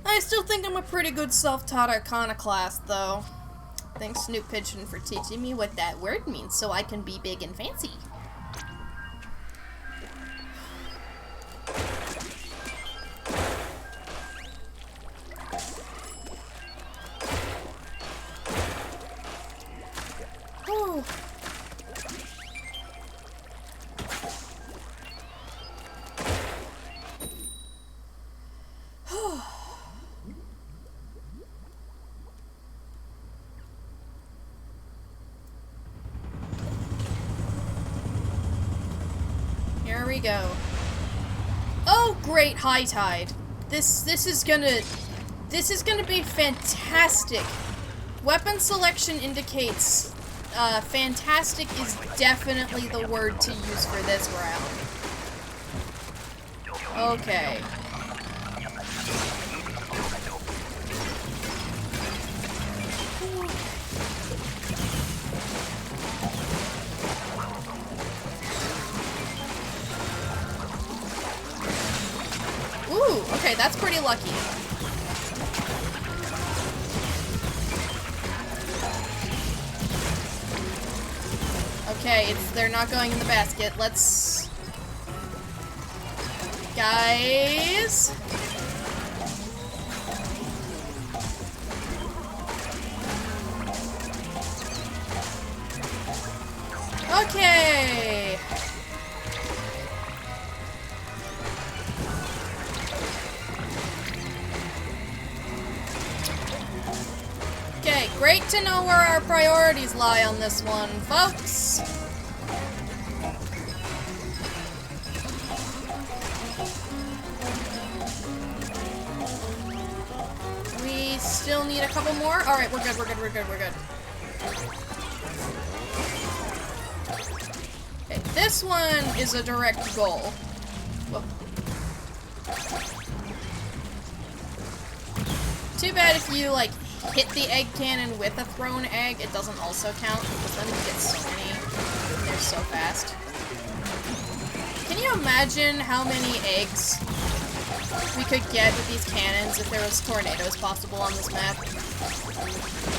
I still think I'm a pretty good self-taught iconoclast, though. Thanks, Snoop Pigeon, for teaching me what that word means so I can be big and fancy. Whew. Here we go. Oh, great high tide. This is gonna be fantastic. Weapon selection indicates fantastic is definitely the word to use for this round. Okay. Ooh, okay, that's pretty lucky. Okay, they're not going in the basket. Let's... Guys... Okay... Okay, great to know where our priorities lie on this one, folks. We still need a couple more. Alright, we're good, we're good, we're good, we're good. Okay, this one is a direct goal. Whoop. Too bad if you, like, hit the egg cannon with a thrown egg, it doesn't also count, because then you get so many, and they're so fast. Can you imagine how many eggs we could get with these cannons if there was tornadoes possible on this map?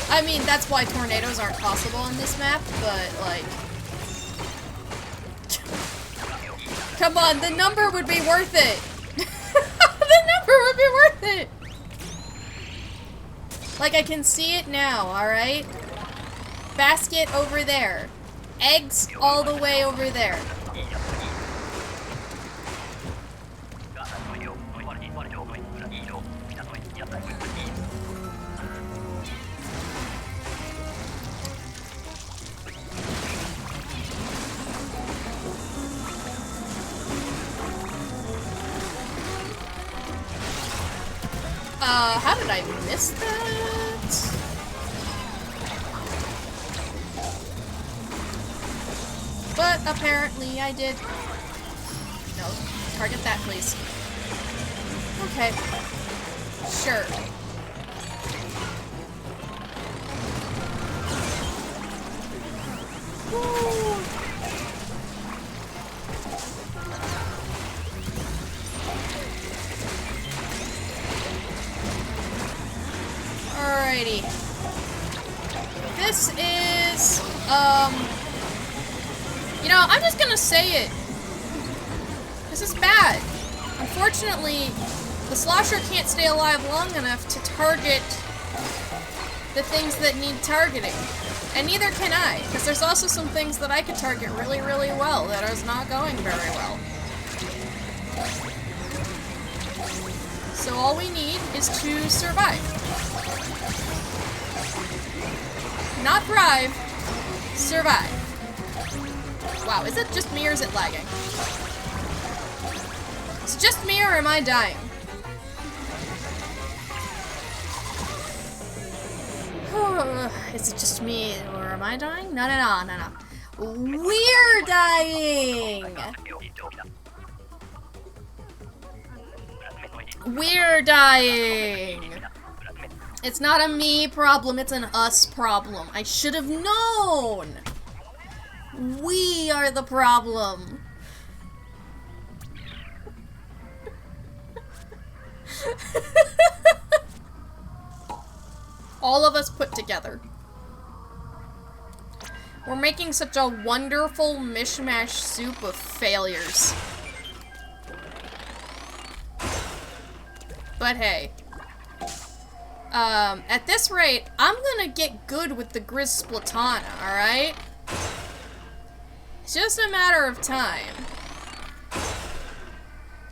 I mean, that's why tornadoes aren't possible on this map, but, like... Come on, the number would be worth it! The number would be worth it! Like, I can see it now, alright? Basket over there. Eggs all the way over there. How did I miss that? But apparently I did. No, target that, please. Okay. Sure. Woo. Alrighty. This is, you know, I'm just gonna say it. This is bad. Unfortunately, the slosher can't stay alive long enough to target the things that need targeting. And neither can I, because there's also some things that I could target really, really well that is not going very well. So all we need is to survive. Not thrive, survive. Wow, is it just me or is it lagging? Is it just me or am I dying? Is it just me or am I dying? No, no, no, no, no. We're dying! We're dying! It's not a me problem, it's an us problem. I should have known! We are the problem. All of us put together. We're making such a wonderful mishmash soup of failures. But hey. At this rate, I'm gonna get good with the Grizz Splatana, alright? It's just a matter of time.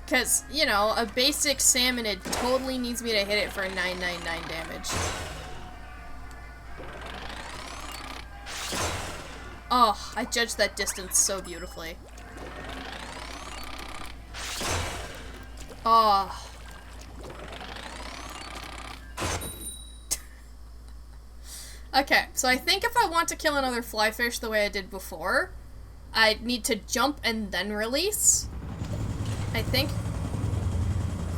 Because, you know, a basic salmonid totally needs me to hit it for 999 damage. Oh, I judged that distance so beautifully. Oh. Okay, so I think if I want to kill another flyfish the way I did before, I need to jump and then release. I think.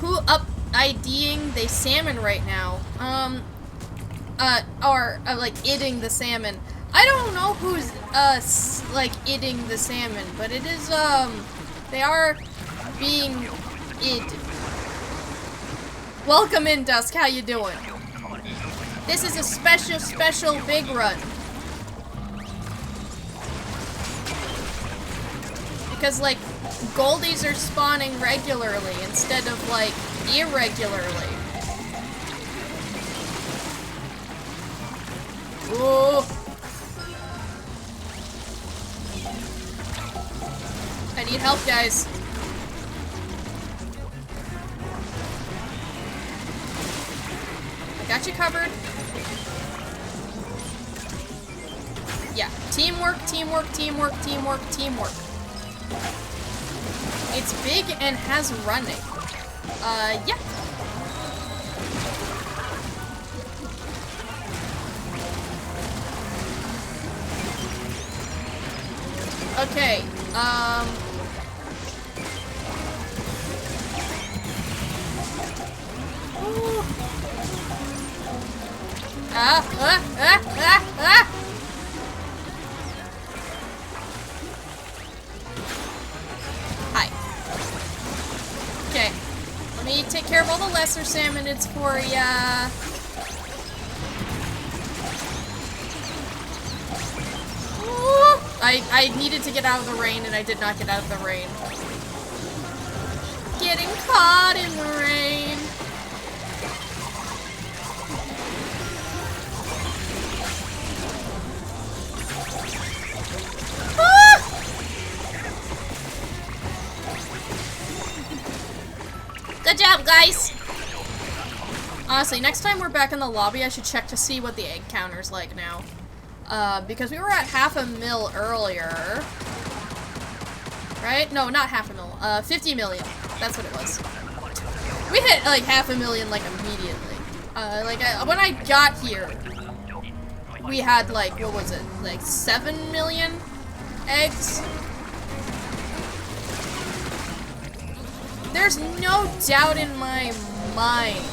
Who up IDing the salmon right now? Like, idding the salmon. I don't know who's, like, idding the salmon, but it is, they are being id. Welcome in, Dusk, how you doing? This is a special big run. Because, like, goldies are spawning regularly instead of, like, irregularly. Ooh. I need help, guys. I got you covered. Yeah, teamwork, teamwork, teamwork, teamwork, teamwork. It's big and has running. Yeah. Okay, ooh. Ah! Hi. Okay, let me take care of all the lesser salmonids for ya. Ooh. I needed to get out of the rain and I did not get out of the rain. Getting caught in the rain. Ah! Good job, guys! Honestly, next time we're back in the lobby, I should check to see what the egg counter's like now. Because we were at 500,000 earlier. Right? No, not 500,000. 50 million. That's what it was. We hit, like, 500,000, like, immediately. When I got here, we had, like, what was it? Like, 7 million eggs? There's no doubt in my mind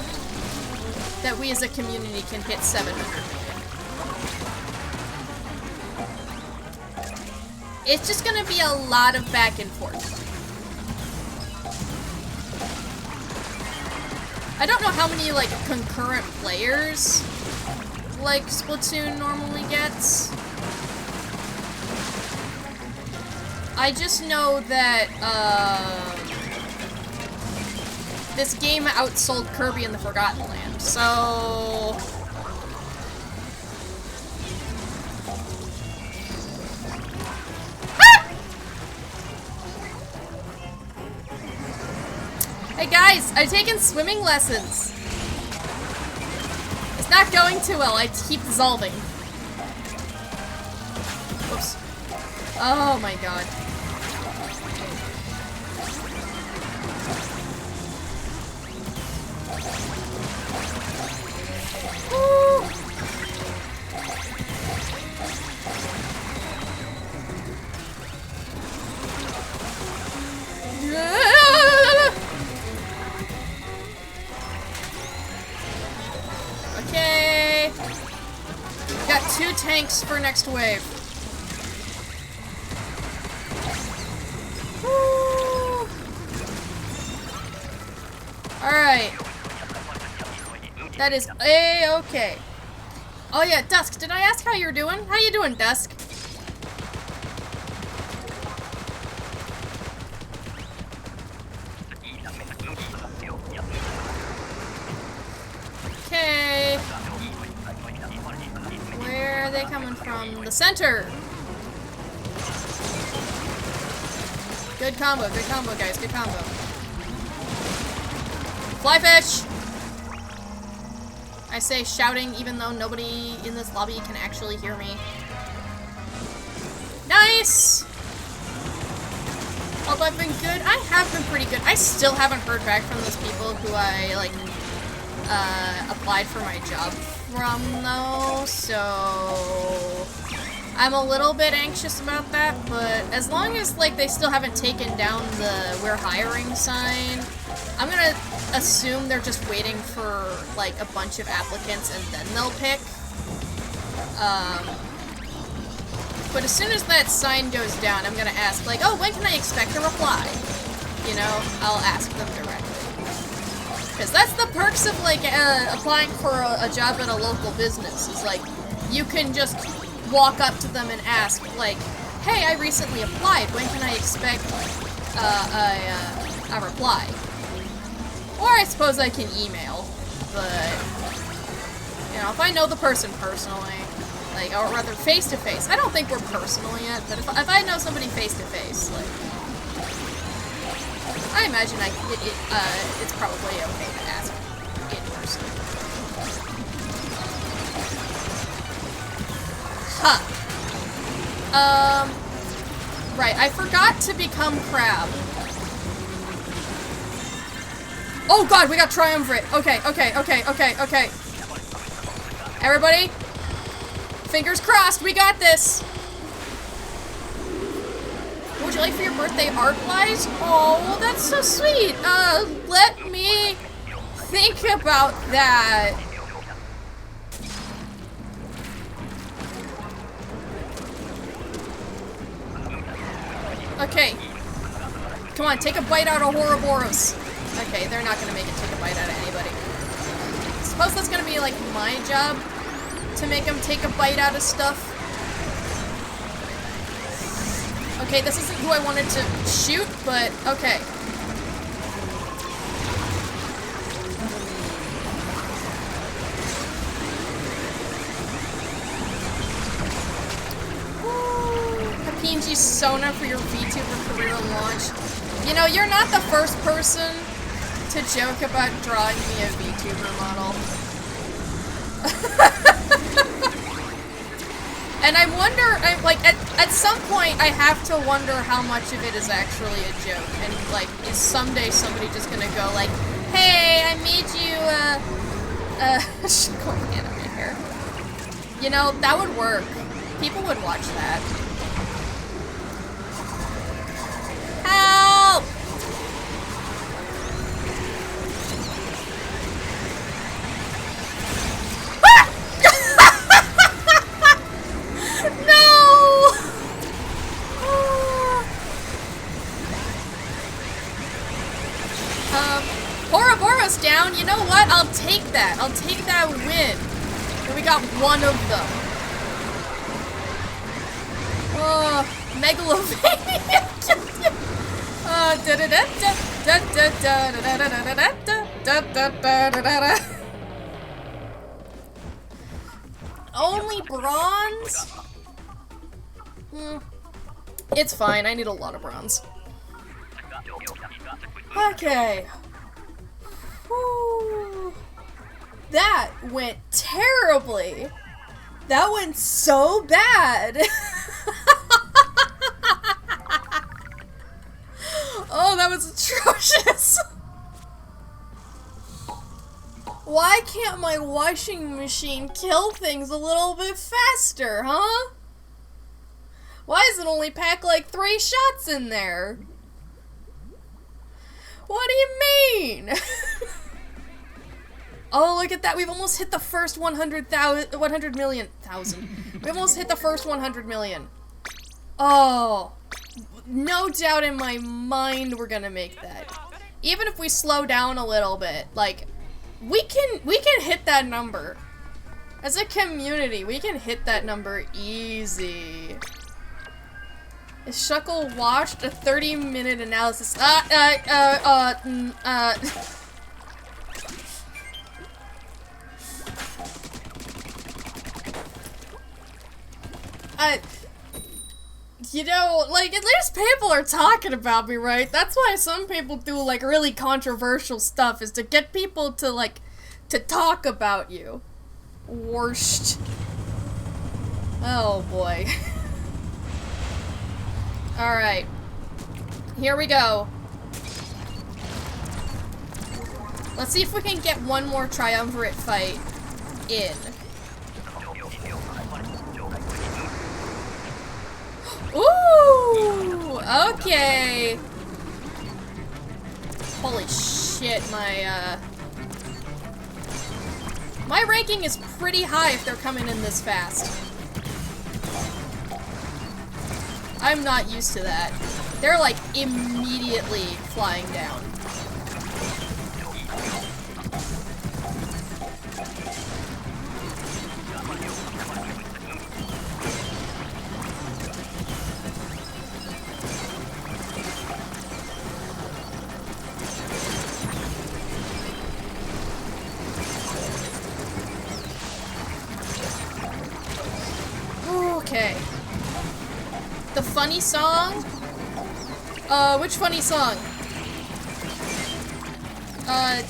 that we as a community can hit 700 million. It's just gonna be a lot of back and forth. I don't know how many, like, concurrent players, like, Splatoon normally gets. I just know that, this game outsold Kirby in the Forgotten Land, so... Hey guys, I've taken swimming lessons. It's not going too well. I keep dissolving. Whoops. Oh my god. Woo. Okay. Got 2 tanks for next wave. Woo. Alright. That is A-okay. Oh yeah, Dusk, did I ask how you're doing? How you doing, Dusk? Okay. Where are they coming from? The center! Good combo, guys, good combo. Fly fish! I say shouting even though nobody in this lobby can actually hear me. Nice! Hope I've been good. I have been pretty good. I still haven't heard back from those people who I, like, applied for my job from, though, so... I'm a little bit anxious about that, but as long as, like, they still haven't taken down the "we're hiring" sign, I'm gonna assume they're just waiting for, like, a bunch of applicants and then they'll pick. But as soon as that sign goes down, I'm gonna ask, like, oh, when can I expect a reply? You know, I'll ask them directly. Because that's the perks of, like, applying for a job at a local business, is, like, you can just walk up to them and ask, like, hey, I recently applied, when can I expect a reply? Or I suppose I can email, but, you know, if I know the person personally, like, or rather face-to-face, I don't think we're personal yet, but if I know somebody face-to-face, like, I imagine it's probably okay to ask in person. Huh. Right, I forgot to become Crab. Oh god, we got Triumvirate. Okay. Everybody, fingers crossed, we got this. What would you like for your birthday, art-wise? Oh, that's so sweet. Let me think about that. Okay. Come on, take a bite out of Ouroboros. Okay, they're not gonna make it take a bite out of anybody. Suppose that's gonna be like my job to make them take a bite out of stuff. Okay, this isn't who I wanted to shoot, but okay. PNG Sona for your VTuber career launch. You know, you're not the first person to joke about drawing me a VTuber model. And I wonder, like, at some point, I have to wonder how much of it is actually a joke. And, like, is someday somebody just gonna go, like, hey, I made you, anime here. You know, that would work. People would watch that. Help! No! Ouroboros down. You know what? I'll take that. I'll take that win. And we got one of them. Megalovania. Only bronze? It's fine, I need a lot of bronze. Okay. Whew. That went terribly. That went so bad. Oh, that was atrocious. Why can't my washing machine kill things a little bit faster, huh? Why does it only pack like 3 shots in there? What do you mean? Oh, look at that. We've almost hit the first 100 million. We almost hit the first 100 million. Oh. No doubt in my mind we're gonna make that. Even if we slow down a little bit, like, we can hit that number. As a community, we can hit that number easy. Is Shuckle watched a 30-minute analysis? You know, like, at least people are talking about me, right? That's why some people do, like, really controversial stuff, is to get people to, like, to talk about you. Worst. Oh, boy. Alright. Here we go. Let's see if we can get one more triumvirate fight in. Ooh! Okay! Holy shit, my ranking is pretty high if they're coming in this fast. I'm not used to that. They're like immediately flying down. Okay. The funny song? Which funny song?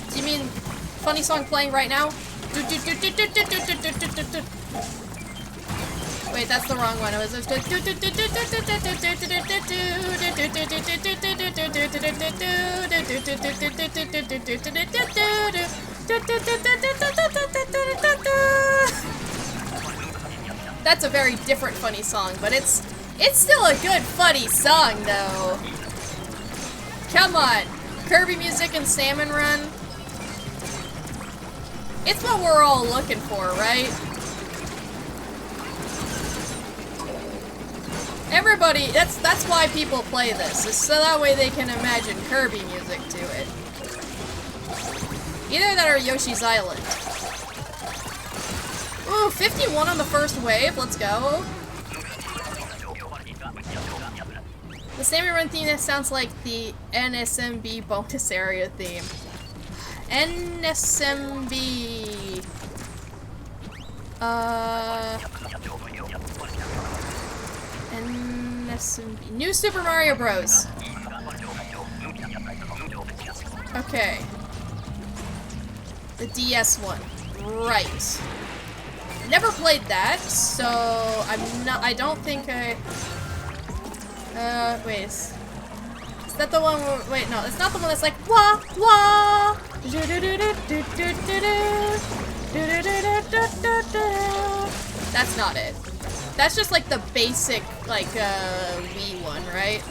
Do you mean funny song playing right now? Wait, that's the wrong one. It was That's a very different funny song, but it's still a good funny song though. Come on. Kirby music and Salmon Run. It's what we're all looking for, right? Everybody, that's why people play this, is so that way they can imagine Kirby music to it. Either that or Yoshi's Island. Ooh, 51 on the first wave, let's go. The Salmon Run theme, that sounds like the NSMB bonus area theme. NSMB. NSMB. New Super Mario Bros. Okay. The DS one. Right. Never played that, so I don't think I... wait. Is that the one where, wait, no, it's not the one that's like, wah, wah! That's not it. That's just like the basic, like, Wii one, right?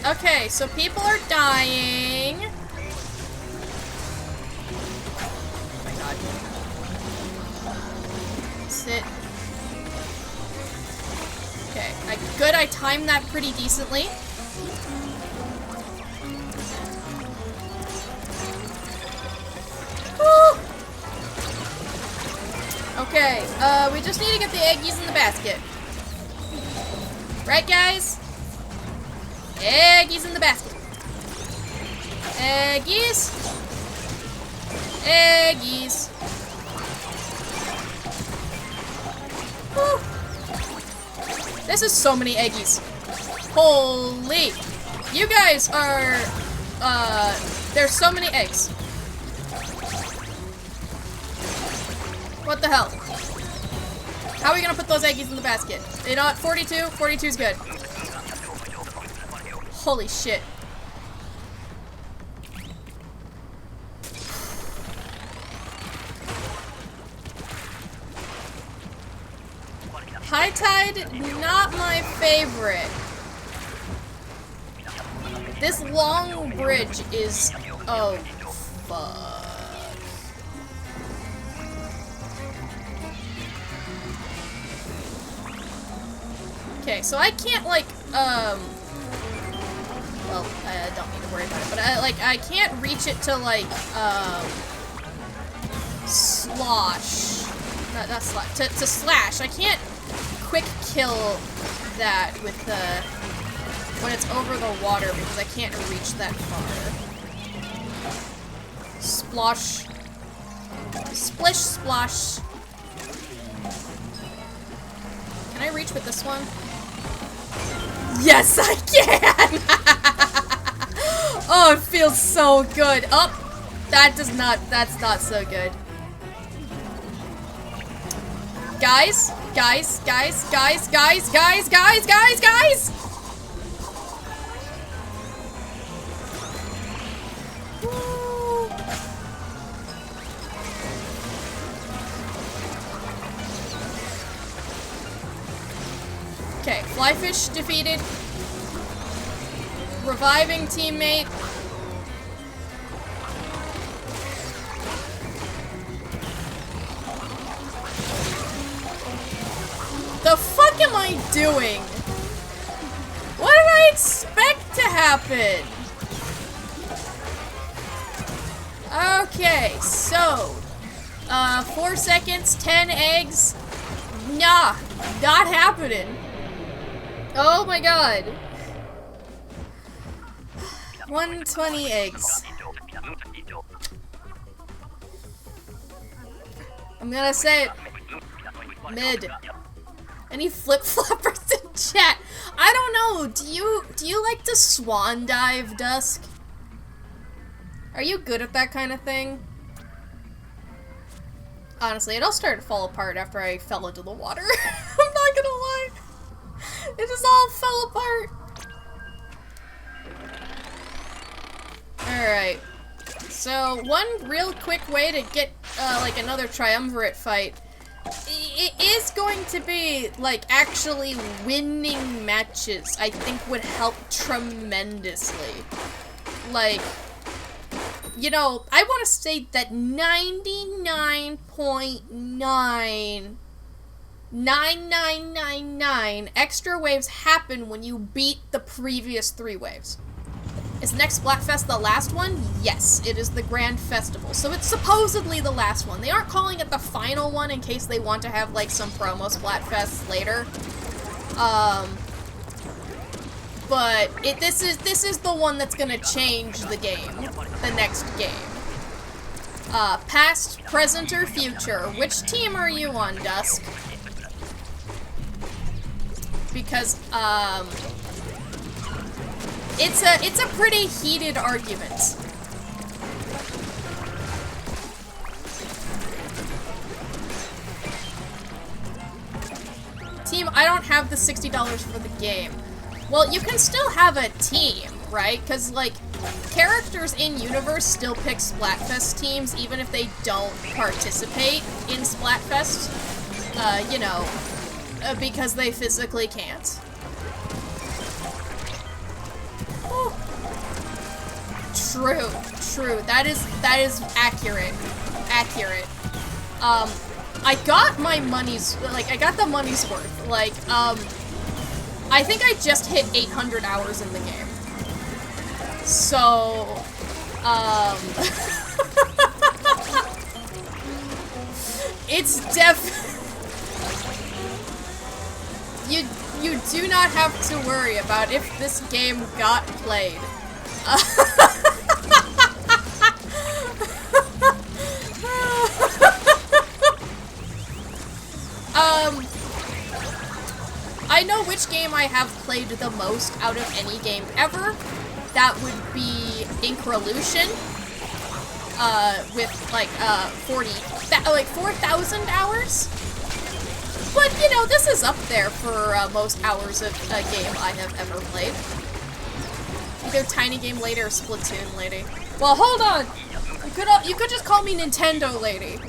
Okay, so people are dying. Oh my god. Sit. Okay, good, I timed that pretty decently. Woo! Okay, we just need to get the eggies in the basket. Right, guys? Eggies in the basket. Eggies. Eggies. Woo. This is so many eggies. Holy. You guys are, there's so many eggs. What the hell? How are we gonna put those eggies in the basket? You know what, 42? 42's good. Holy shit. High Tide, not my favorite. This long bridge is... oh, fuck. Okay, so I can't, like, well, I don't need to worry about it, but I can't reach it to, like, slosh. Not slash. To slash. I can't quick kill that with the... when it's over the water, because I can't reach that far. Splosh. Splish, splosh. Can I reach with this one? Yes, I can! Oh, it feels so good. Oh, that's not so good. Guys. Woo. Okay, Flyfish defeated. Reviving teammate. The fuck am I doing? What did I expect to happen? Okay, so 4 seconds, 10 eggs. Nah, not happening. Oh my god. 120 eggs. I'm gonna say it. Mid. Any flip-floppers in chat? I don't know. Do you like to swan dive, Dusk? Are you good at that kind of thing? Honestly, it all started to fall apart after I fell into the water. I'm not gonna lie. It just all fell apart. Alright. So, one real quick way to get, like, another triumvirate fight, it is going to be, like, actually winning matches, I think would help tremendously. Like, you know, I want to state that 99.99999 extra waves happen when you beat the previous 3 waves. Is next Splatfest the last one? Yes, it is the Grand Festival. So it's supposedly the last one. They aren't calling it the final one in case they want to have, like, some promo Splatfests later. But this is the one that's gonna change the game. The next game. Past, present, or future. Which team are you on, Dusk? Because, it's a pretty heated argument. Team, I don't have the $60 for the game. Well, you can still have a team, right? Because, like, characters in universe still pick Splatfest teams even if they don't participate in Splatfest. You know, because they physically can't. True, true. That is accurate. Accurate. I got my money's, like, I got the money's worth. Like, I think I just hit 800 hours in the game. So, it's you do not have to worry about if this game got played. I know which game I have played the most out of any game ever. That would be Increlution, with like 4,000 hours. But you know, this is up there for most hours of a game I have ever played. Either Tiny Game Lady or Splatoon Lady. Well, hold on. You could just call me Nintendo Lady.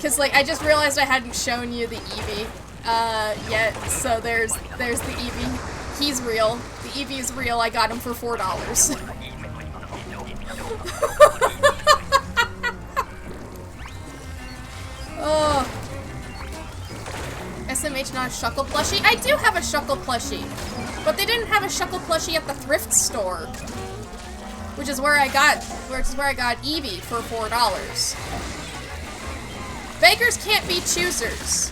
Cause like I just realized I hadn't shown you the Eevee yet. So there's the Eevee. He's real. The Eevee is real. I got him for $4. Oh. SMH not a Shuckle plushie? I do have a Shuckle plushie, but they didn't have a Shuckle plushie at the thrift store, which is where I got Eevee for $4. Beggars can't be choosers.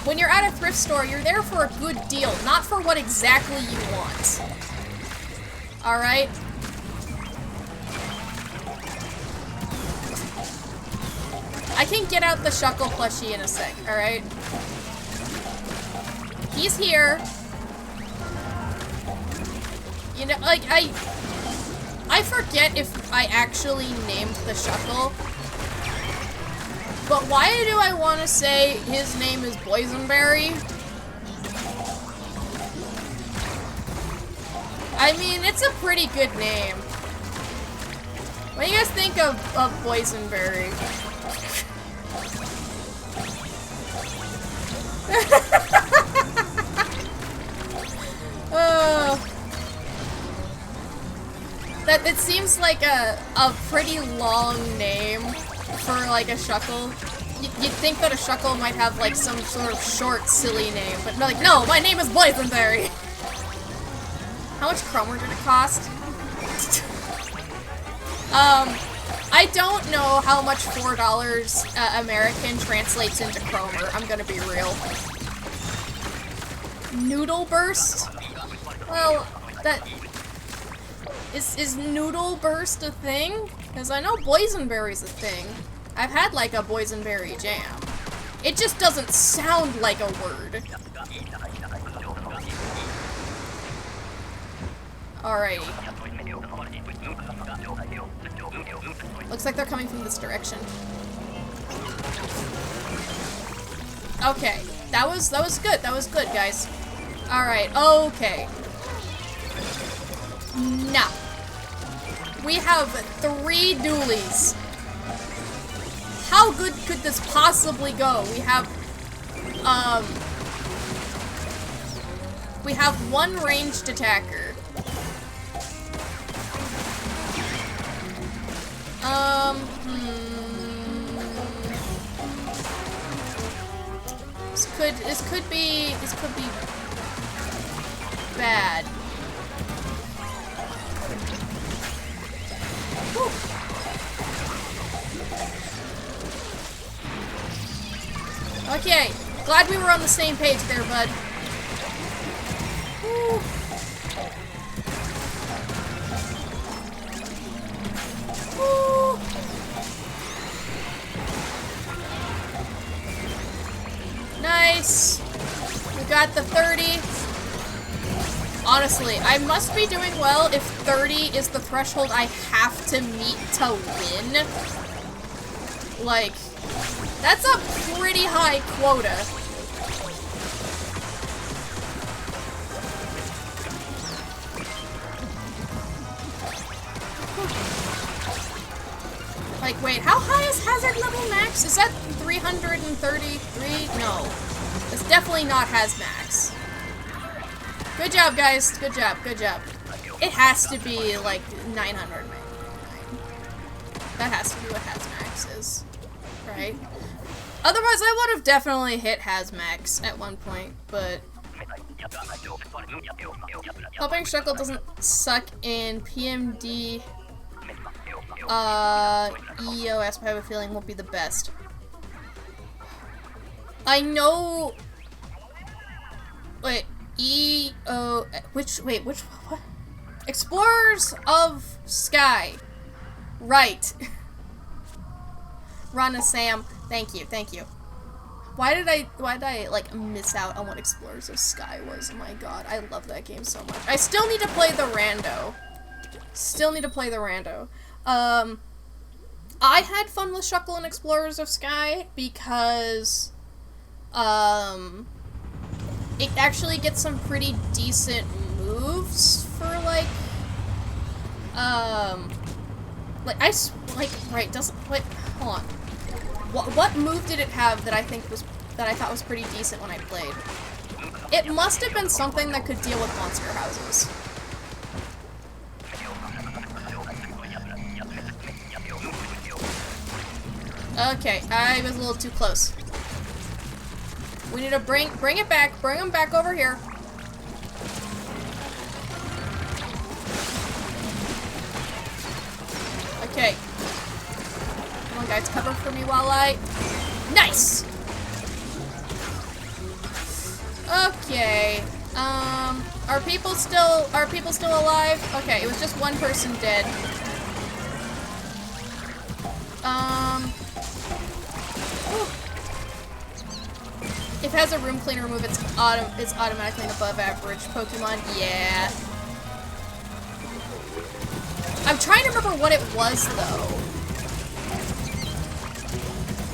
When you're at a thrift store, you're there for a good deal, not for what exactly you want. Alright? I can get out the Shuckle plushie in a sec, alright? He's here. You know, like, I forget if I actually named the Shuckle. But why do I want to say his name is Boysenberry? I mean, it's a pretty good name. What do you guys think of Boysenberry? That it seems like a pretty long name for like a Shuckle. You'd think that a Shuckle might have like some sort of short, silly name, but like, no, my name is Boysenberry. How much Chromer did it cost? I don't know how much $4 American translates into Chromer. I'm gonna be real. Noodle Burst? Well, Is Noodle Burst a thing? Because I know boysenberry's a thing. I've had like a boysenberry jam. It just doesn't sound like a word. Alrighty. Looks like they're coming from this direction. Okay, that was good. That was good, guys. All right. Okay. Now we have 3 dualies. How good could this possibly go? We have 1 ranged attacker. This could be bad. Whew. Okay, glad we were on the same page there, bud. Whew. Whew. Nice. We got the 30. Honestly, I must be doing well if 30 is the threshold I have to meet to win. Like, that's a pretty high quota. Like, wait, how high is hazard level max? Is that 333? No. It's definitely not Haz max. Good job, guys. Good job, good job. It has to be, like, 999. That has to be what Haz max is. Right? Otherwise, I would have definitely hit Haz max at one point, but... Hoping Shuckle doesn't suck in PMD... EOS, but I have a feeling won't be the best. I know... Wait, which, what? Explorers of Sky. Right. Rana Sam, thank you. Why did I, like, miss out on what Explorers of Sky was? Oh my god, I love that game so much. I still need to play the rando. I had fun with Shuckle and Explorers of Sky because, it actually gets some pretty decent moves for, like, hold on. What move did it have that I thought was pretty decent when I played? It must have been something that could deal with monster houses. Okay, I was a little too close. We need to bring it back. Bring them back over here. Okay. Come on, guys, cover for me while I... Nice! Okay. Are people still alive? Okay, it was just one person dead. If it has a room cleaner move, it's automatically an above average Pokemon. Yeah. I'm trying to remember what it was though.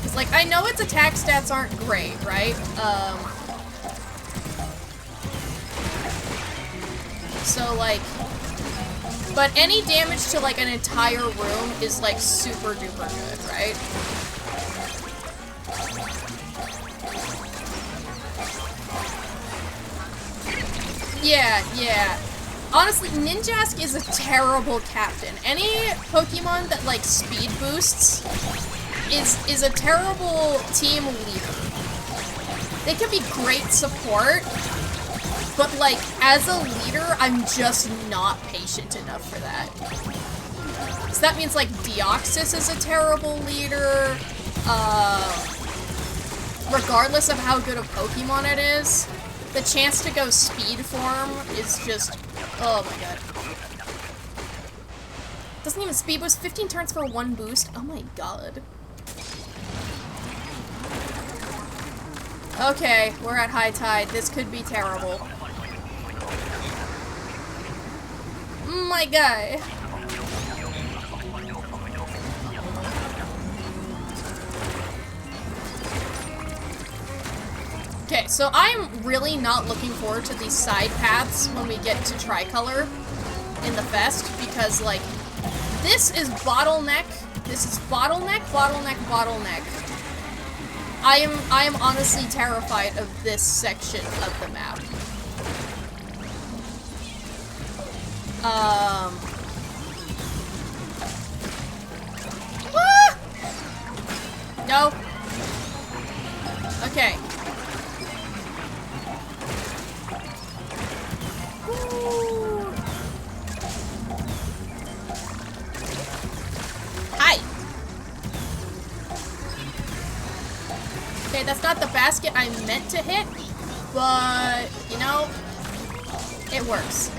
It's like I know its attack stats aren't great, right? So like, but any damage to like an entire room is like super duper good, right? Yeah. Honestly, Ninjask is a terrible captain. Any Pokemon that, like, speed boosts is a terrible team leader. They can be great support, but, like, as a leader, I'm just not patient enough for that. So that means, like, Deoxys is a terrible leader, regardless of how good a Pokemon it is. The chance to go speed form is just, oh my god. Doesn't even speed boost. 15 turns for 1 boost. Oh my god. Okay, we're at high tide. This could be terrible. My guy. Okay, so I'm really not looking forward to these side paths when we get to Tricolor in the Fest, because, like, this is bottleneck. This is bottleneck, bottleneck, bottleneck. I am honestly terrified of this section of the map. Ah! No. Okay. Woo. Hi. Okay, that's not the basket I meant to hit, but, you know, it works.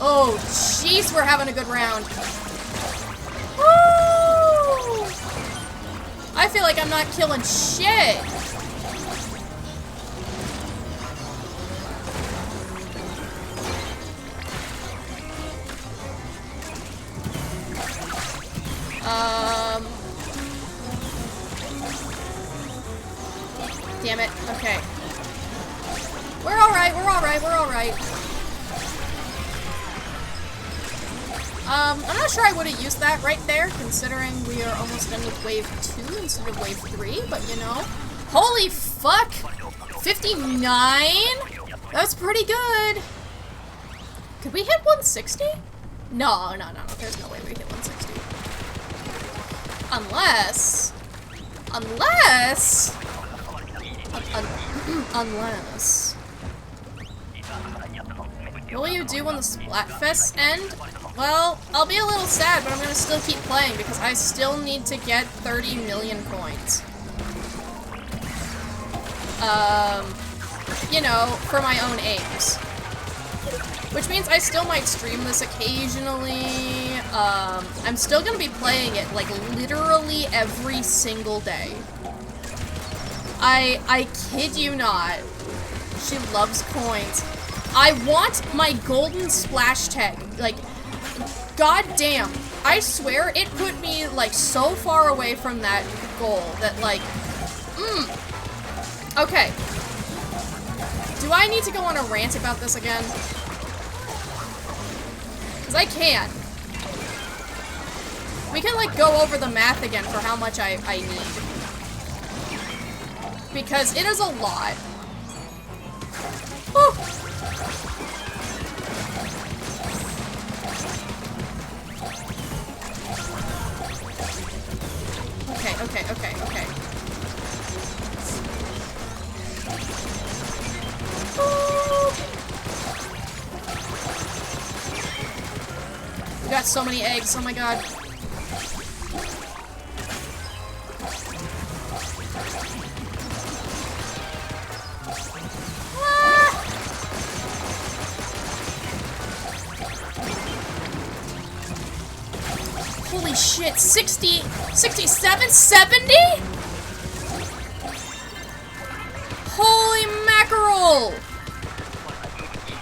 Oh, jeez, we're having a good round. Woo! I feel like I'm not killing shit. Damn it. Okay. We're alright, we're alright, we're alright. I'm not sure I would have used that right there, considering we are almost done with wave 2 instead of wave 3, but you know. Holy fuck! 59? That's pretty good! Could we hit 160? No, there's no way we hit 160. Unless... What will you do when the Splatfests end? Well, I'll be a little sad, but I'm gonna still keep playing because I still need to get 30 million coins. You know, for my own aims. Which means I still might stream this occasionally. I'm still gonna be playing it, like, literally every single day. I kid you not. She loves coins. I want my golden splash tag. Like, god damn. I swear it put me, like, so far away from that goal that, like, Okay. Do I need to go on a rant about this again? Because I can. We can, like, go over the math again for how much I need. Because it is a lot. Whew. Okay. We got so many eggs, oh my god. Holy shit, 60, 67, 70? Holy mackerel!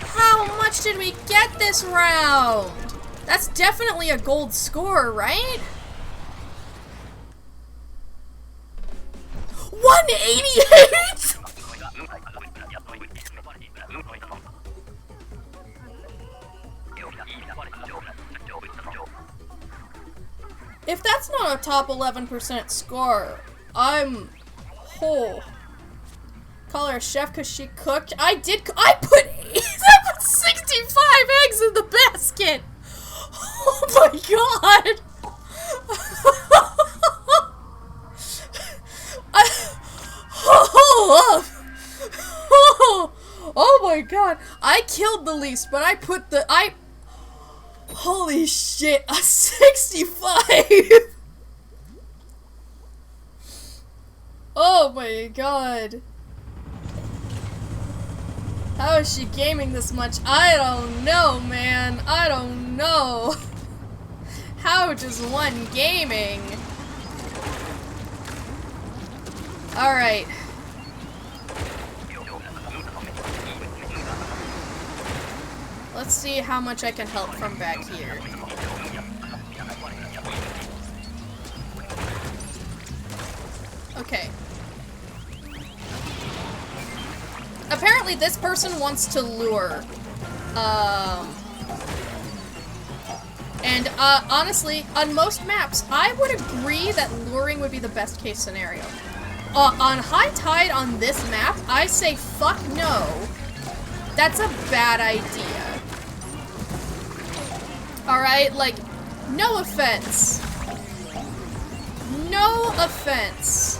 How much did we get this round? That's definitely a gold score, right? 188? If that's not a top 11% score, I'm whole. Call her a chef because she cooked. I put 65 eggs in the basket. Oh my god. Oh my god. I killed the least, but I put the holy shit, a 65! Oh my god. How is she gaming this much? I don't know, man. I don't know. How does one gaming? Alright. Let's see how much I can help from back here. Okay. Apparently this person wants to lure. And honestly, on most maps, I would agree that luring would be the best case scenario. On high tide on this map, I say fuck no. That's a bad idea. Alright, like, no offense. No offense.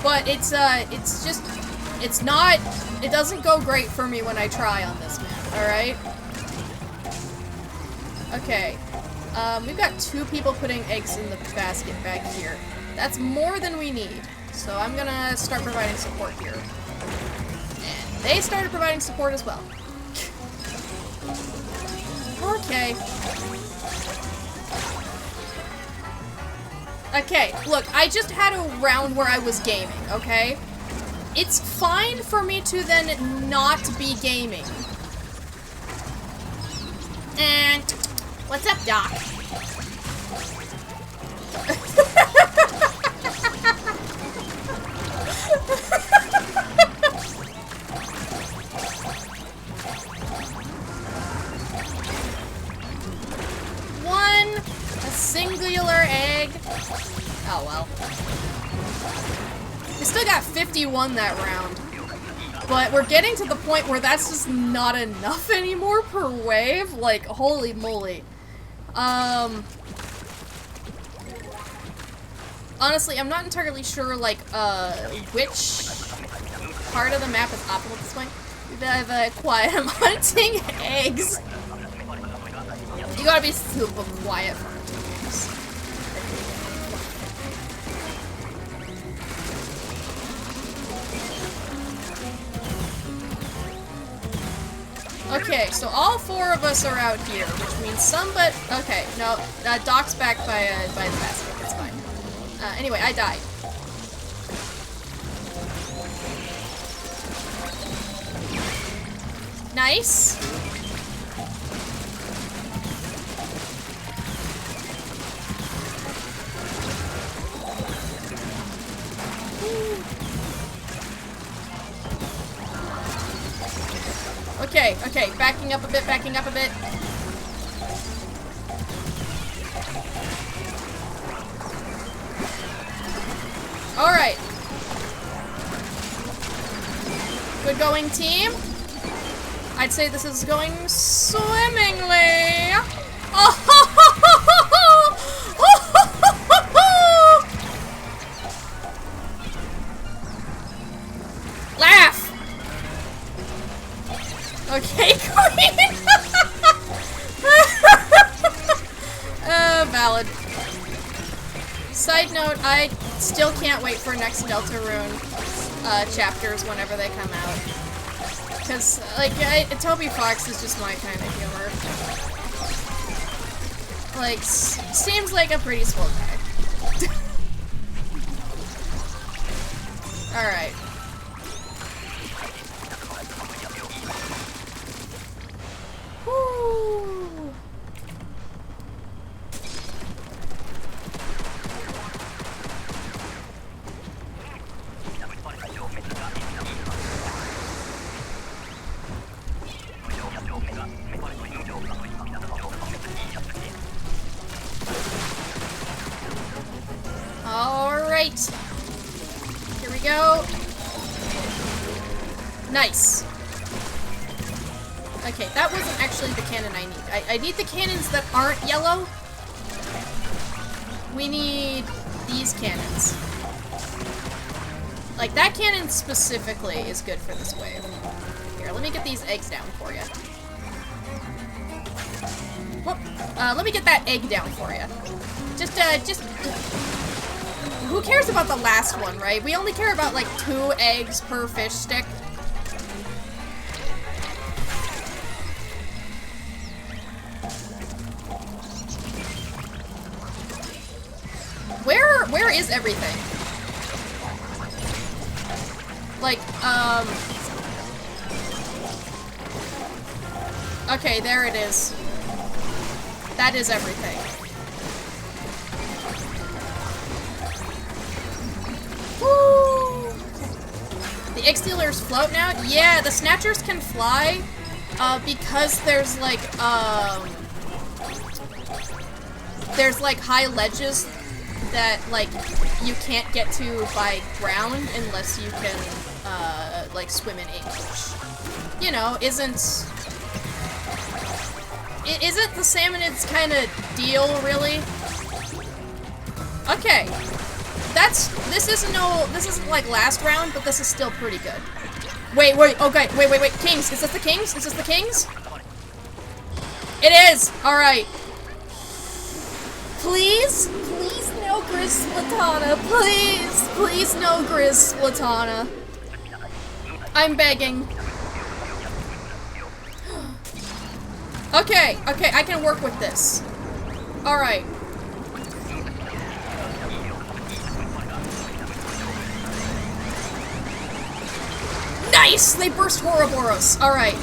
But it's just, it's not, it doesn't go great for me when I try on this map, alright? Okay. We've got 2 people putting eggs in the basket back here. That's more than we need. So I'm gonna start providing support here. And they started providing support as well. Okay. Okay, look, I just had a round where I was gaming, okay? It's fine for me to then not be gaming. And what's up, Doc? A singular egg. Oh well. We still got 51 that round. But we're getting to the point where that's just not enough anymore per wave. Like, holy moly. Honestly, I'm not entirely sure, like, which part of the map is optimal at this point. Quiet. I'm hunting eggs. You gotta be super quiet for hunting eggs. Okay, so all 4 of us are out here, which means somebody. Okay, no, Doc's back by the basket. It's fine. Anyway, I died. Nice. Okay, okay, backing up a bit, backing up a bit. Alright. Good going, team. I'd say this is going swimmingly. Laugh! Okay, Queen! Valid. Side note, I still can't wait for next Deltarune chapters whenever they come out. Because, like, Toby Fox is just my kind of humor. Like, seems like a pretty swell guy. Alright. Woo! Alright. Here we go. Nice. Okay, that wasn't actually the cannon I need. I need the cannons that aren't yellow. We need these cannons. Like, that cannon specifically is good for this wave. Here, let me get these eggs down for you. Whoop. Let me get that egg down for you. Just who cares about the last one, right? We only care about like 2 eggs per fish stick. Where is everything? Like, okay, there it is. That is everything. Woo! The egg stealers float now? Yeah, the snatchers can fly, because there's like high ledges that, like, you can't get to by ground unless you can, like, swim in H. You know, isn't the salmonid's kind of deal, really? Okay. This isn't like last round, but this is still pretty good. Wait, okay, wait. Kings, is this the Kings? Is this the Kings? It is! Alright. Please no Grizz Splatana. Please no Grizz Splatana. I'm begging. Okay, I can work with this. Alright. Nice! They burst Ouroboros. Alright.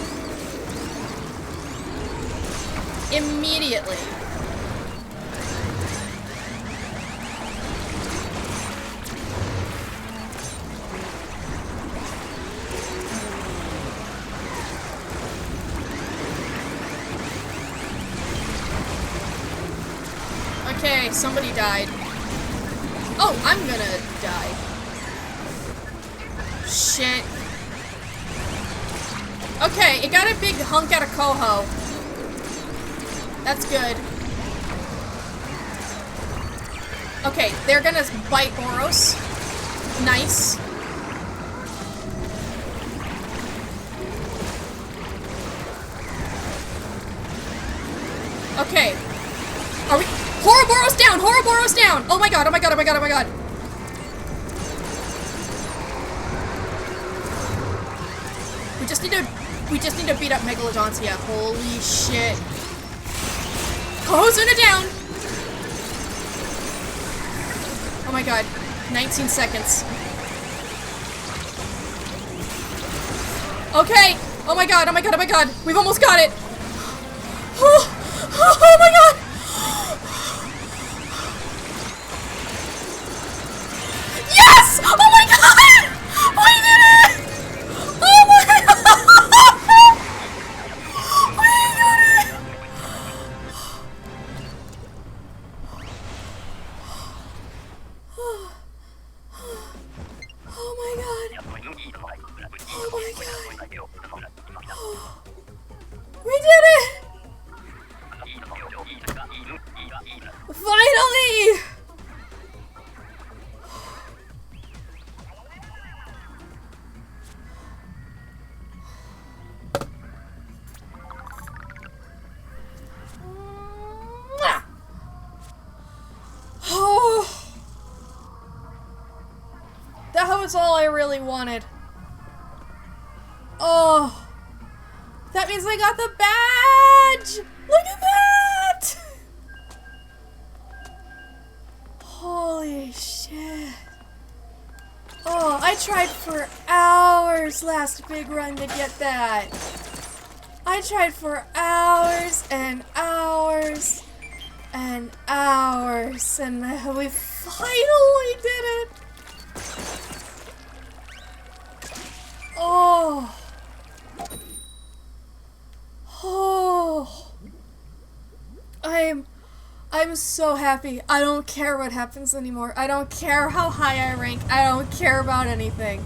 Immediately. Okay, somebody died. Oh, I'm gonna die. Shit. Okay, it got a big hunk out of Coho. That's good. Okay, they're gonna bite Boros. Nice. Okay. Are we... Ouroboros down! Ouroboros down! Oh my god, oh my god, oh my god, oh my god. We just need to beat up Megalodontia. Holy shit. Kohozuna down! Oh my god. 19 seconds. Okay! Oh my god, oh my god, oh my god! We've almost got it! Oh my god! Yes! Oh my god! We did it! Oh my god! We did it! Oh my god! Oh my god! We did it! Finally! Oh, that was all I really wanted. Oh, that means I got the badge! Look at that! Holy shit. Oh, I tried for hours last big run to get that. I tried for hours and hours and hours, and we finally did it. Oh. Oh. I'm so happy. I don't care what happens anymore. I don't care how high I rank. I don't care about anything.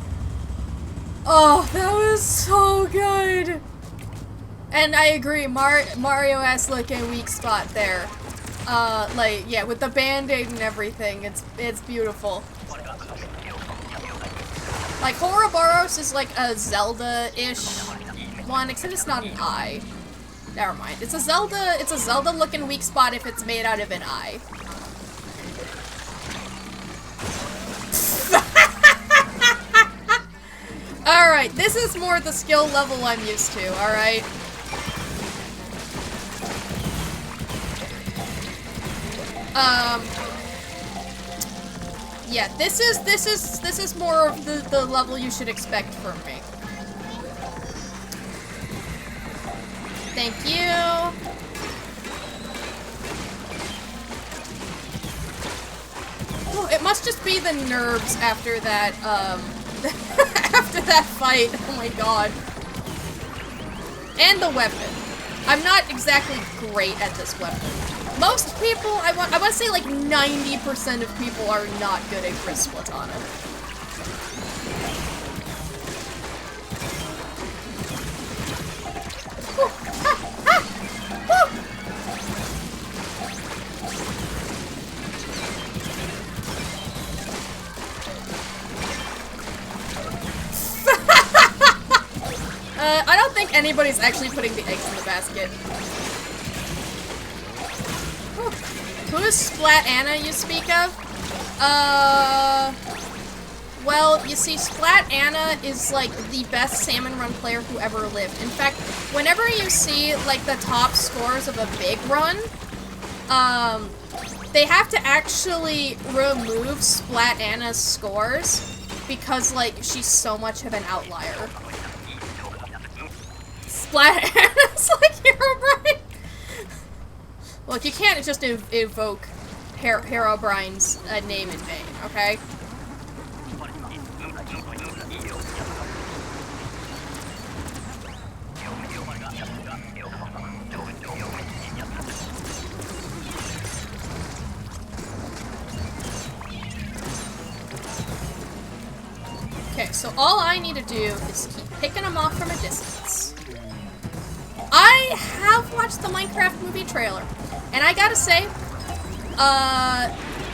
Oh, that was so good. And I agree, Mario has like a weak spot there. Like, yeah, with the band-aid and everything, it's beautiful. Like, Ouroboros is like a Zelda-ish one, except it's not an eye. Never mind. It's a Zelda-looking weak spot if it's made out of an eye. Alright, this is more the skill level I'm used to, alright? Yeah, this is more of the level you should expect from me. Thank you. Oh, it must just be the nerves after that, after that fight. Oh my god. And the weapon. I'm not exactly great at this weapon. Most people, I want to say like 90% of people are not good at Chris Platana. I don't think anybody's actually putting the eggs in the basket. Who is Splat Anna you speak of? Well, you see, Splat Anna is like the best Salmon Run player who ever lived. In fact, whenever you see like the top scores of a big run, they have to actually remove Splat Anna's scores because like she's so much of an outlier. Splat Anna's like Herobrine. Look, you can't just evoke Herobrine's name in vain, okay? Okay, so all I need to do is keep picking them off from a distance. I have watched the Minecraft movie trailer, and I gotta say,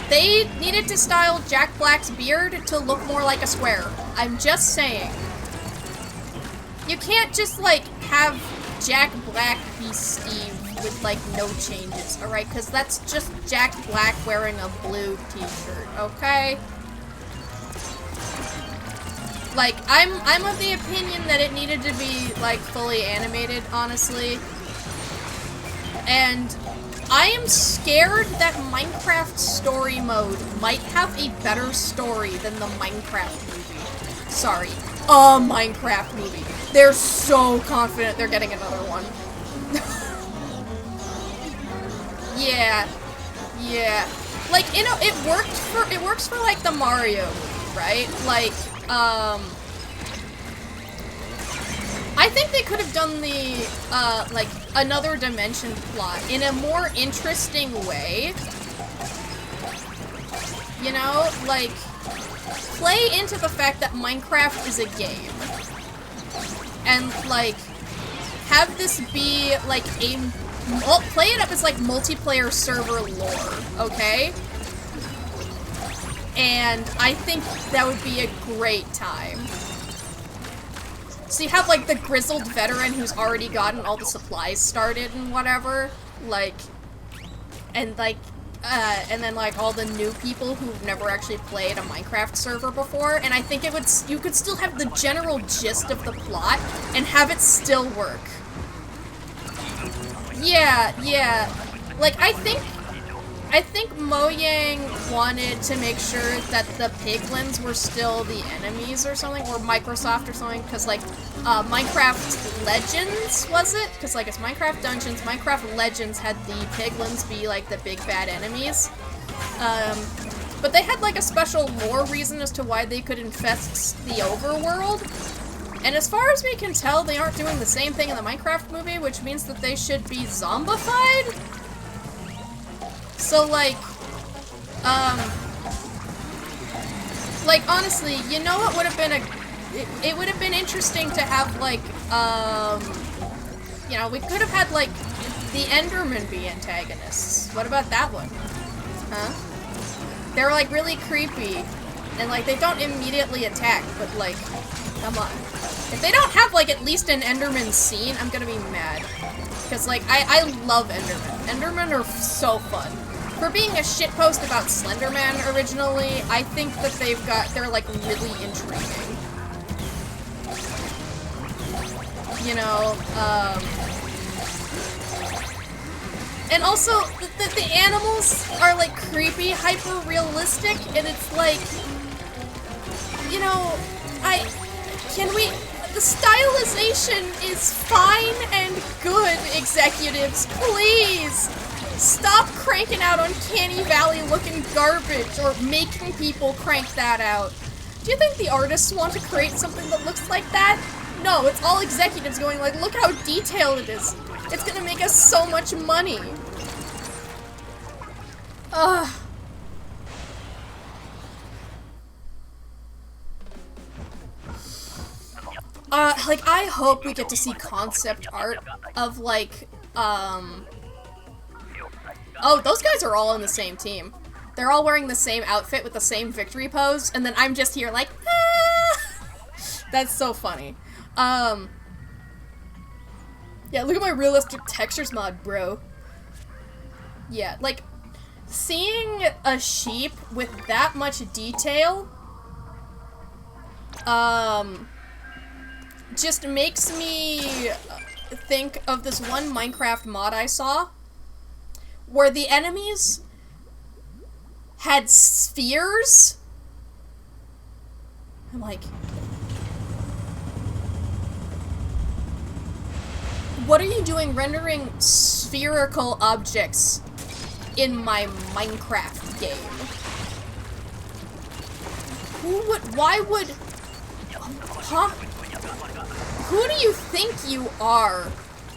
they needed to style Jack Black's beard to look more like a square. I'm just saying. You can't just, like, have Jack Black be Steve with, like, no changes, alright? Because that's just Jack Black wearing a blue t-shirt, okay? Like, I'm of the opinion that it needed to be, like, fully animated, honestly. And I am scared that Minecraft story mode might have a better story than the Minecraft movie. Sorry, a Minecraft movie. They're so confident they're getting another one. Yeah. Yeah. Like, you know, it works for, like, the Mario movie, right? Like, I think they could have done the, like, another dimension plot in a more interesting way. You know, like, play into the fact that Minecraft is a game. And, like, have this be, like, play it up as, like, multiplayer server lore, okay? And I think that would be a great time. So you have, like, the grizzled veteran who's already gotten all the supplies started and whatever, like, and, like, and then, like, all the new people who've never actually played a Minecraft server before, and I think you could still have the general gist of the plot and have it still work. Yeah, yeah. Like, I think Mojang wanted to make sure that the piglins were still the enemies or something, or Microsoft or something, because, like, Minecraft Legends, was it? Because, like, it's Minecraft Dungeons, Minecraft Legends had the piglins be, like, the big bad enemies. But they had, like, a special lore reason as to why they could infest the overworld. And as far as we can tell, they aren't doing the same thing in the Minecraft movie, which means that they should be zombified? So, like, honestly, you know what would have been it would have been interesting to have, like, you know, we could have had, like, the Endermen be antagonists. What about that one? Huh? They're, like, really creepy, and, like, they don't immediately attack, but, like, come on. If they don't have, like, at least an Enderman scene, I'm gonna be mad. Because, like, I love Endermen. Endermen are so fun. For being a shitpost about Slenderman originally, I think that they're, like, really intriguing. you know, and also, the animals are, like, creepy, hyper-realistic, and it's like, you know, the stylization is fine and good, executives, please! Stop cranking out Uncanny Valley-looking garbage, or making people crank that out. Do you think the artists want to create something that looks like that? No, it's all executives going like, look how detailed it is. It's gonna make us so much money. Ugh. Like, I hope we get to see concept art of, like, oh, those guys are all on the same team. They're all wearing the same outfit with the same victory pose, and then I'm just here like, ah! That's so funny. Yeah, look at my realistic textures mod, bro. Yeah, like, seeing a sheep with that much detail, just makes me think of this one Minecraft mod I saw, where the enemies had spheres. I'm like, what are you doing rendering spherical objects in my Minecraft game? Why would, huh? Who do you think you are,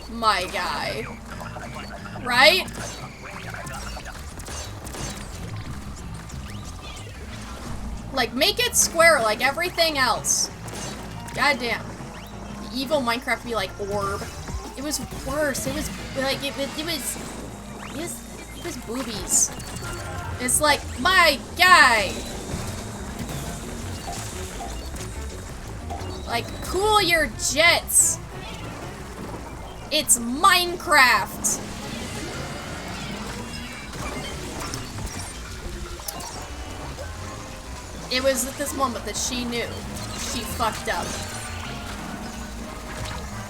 my guy? Right? Like, make it square like everything else. Goddamn. The evil Minecraft be like orb. It was worse. It was like it was boobies. It's like, my guy. Like, cool your jets. It's Minecraft. It was at this moment that she knew she fucked up.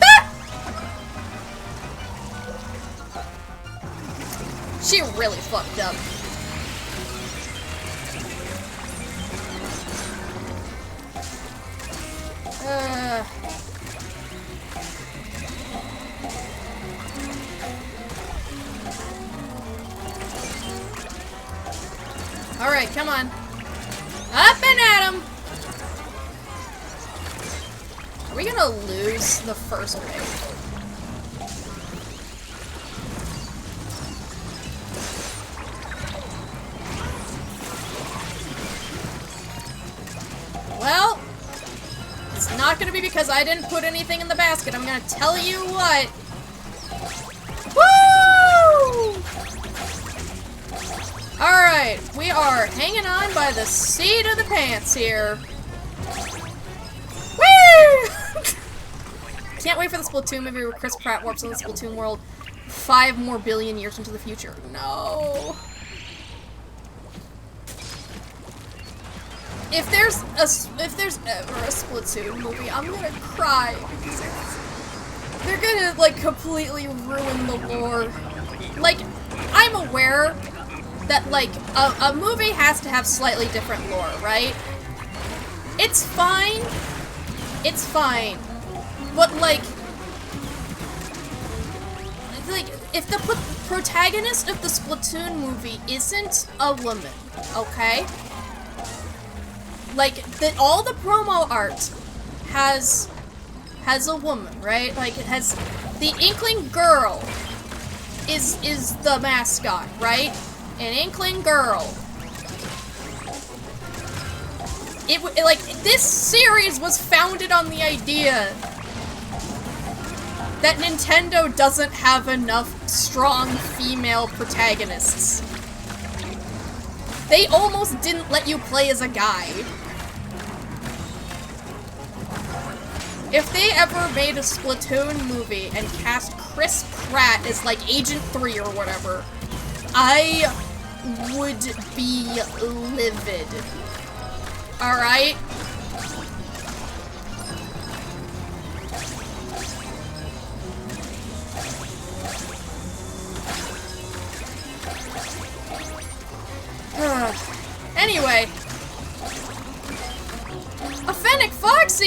Ah! She really fucked up. Alright, come on. Up and at him! Are we gonna lose the first wave? Well, it's not gonna be because I didn't put anything in the basket. I'm gonna tell you what. Woo! Alright, we are hanging on by the seat of the pants here. Woo! Can't wait for the Splatoon movie where Chris Pratt warps in the Splatoon world 5 more billion years into the future. No. If there's ever a Splatoon movie, I'm gonna cry because they're gonna like completely ruin the lore. Like, I'm aware that like a movie has to have slightly different lore, right? It's fine. It's fine. But like if the protagonist of the Splatoon movie isn't a woman, okay? Like, all the promo art has a woman, right? Like, it has the Inkling girl is the mascot, right? An Inkling girl. Like, this series was founded on the idea that Nintendo doesn't have enough strong female protagonists. They almost didn't let you play as a guy. If they ever made a Splatoon movie and cast Chris Pratt as like Agent 3 or whatever, I would be livid. Alright?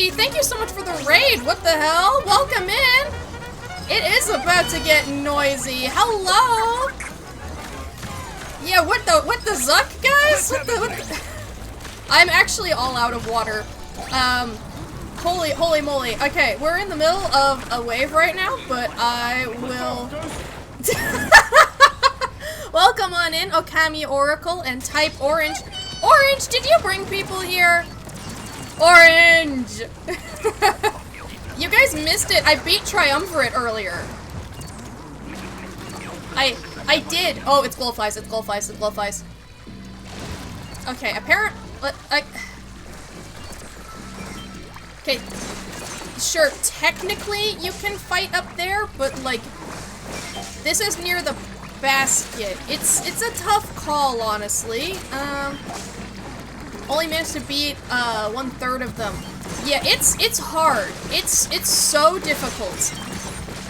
Noisy, thank you so much for the raid. What the hell? Welcome in. It is about to get noisy. Hello. Yeah, what the zuck, guys? What the I'm actually all out of water. Holy moly. Okay, we're in the middle of a wave right now, but I will... Welcome on in, Okami Oracle and Type Orange. Orange, did you bring people here? Orange! You guys missed it. I beat Triumvirate earlier. I did. Oh, it's Glowflies, it's Glowflies, it's Glowflies. Okay, okay, sure, technically you can fight up there, but like, this is near the basket. It's a tough call, honestly. Only managed to beat 1/3 of them. Yeah, it's hard. It's so difficult.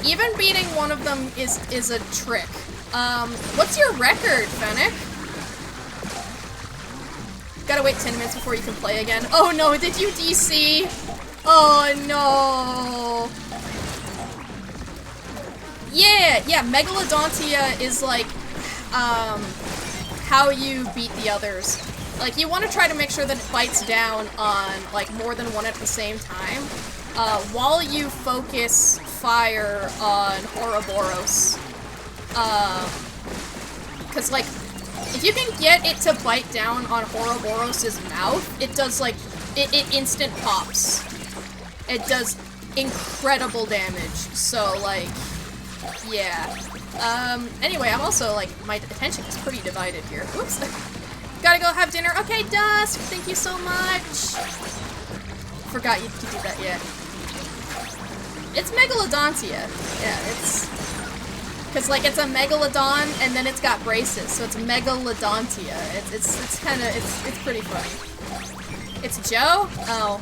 Even beating one of them is a trick. What's your record, Fennec? Gotta wait 10 minutes before you can play again. Oh no, did you DC? Oh no. Yeah, Megalodontia is like, how you beat the others. Like, you want to try to make sure that it bites down on, like, more than one at the same time, while you focus fire on Ouroboros. Cause, like, if you can get it to bite down on Ouroboros' mouth, it does, like, it instant pops. It does incredible damage, so, like, yeah. Anyway, I'm also, like, my attention is pretty divided here. Oops. Gotta go have dinner. Okay, Dusk, thank you so much. Forgot you could do that yet. It's Megalodontia. Yeah, it's... Cause, like, it's a Megalodon, and then it's got braces, so it's Megalodontia. It's kinda, it's pretty funny. It's Joe? Oh.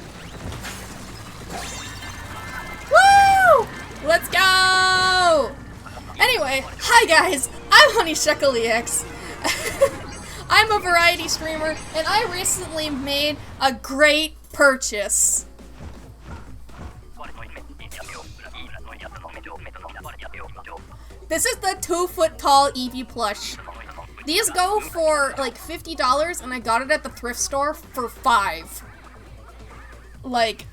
Woo! Let's go! Anyway, hi guys, I'm HoneyShuckleEX. I'm a variety streamer, and I recently made a great purchase. This is the 2-foot-tall Eevee plush. These go for like $50, and I got it at the thrift store for $5. Like,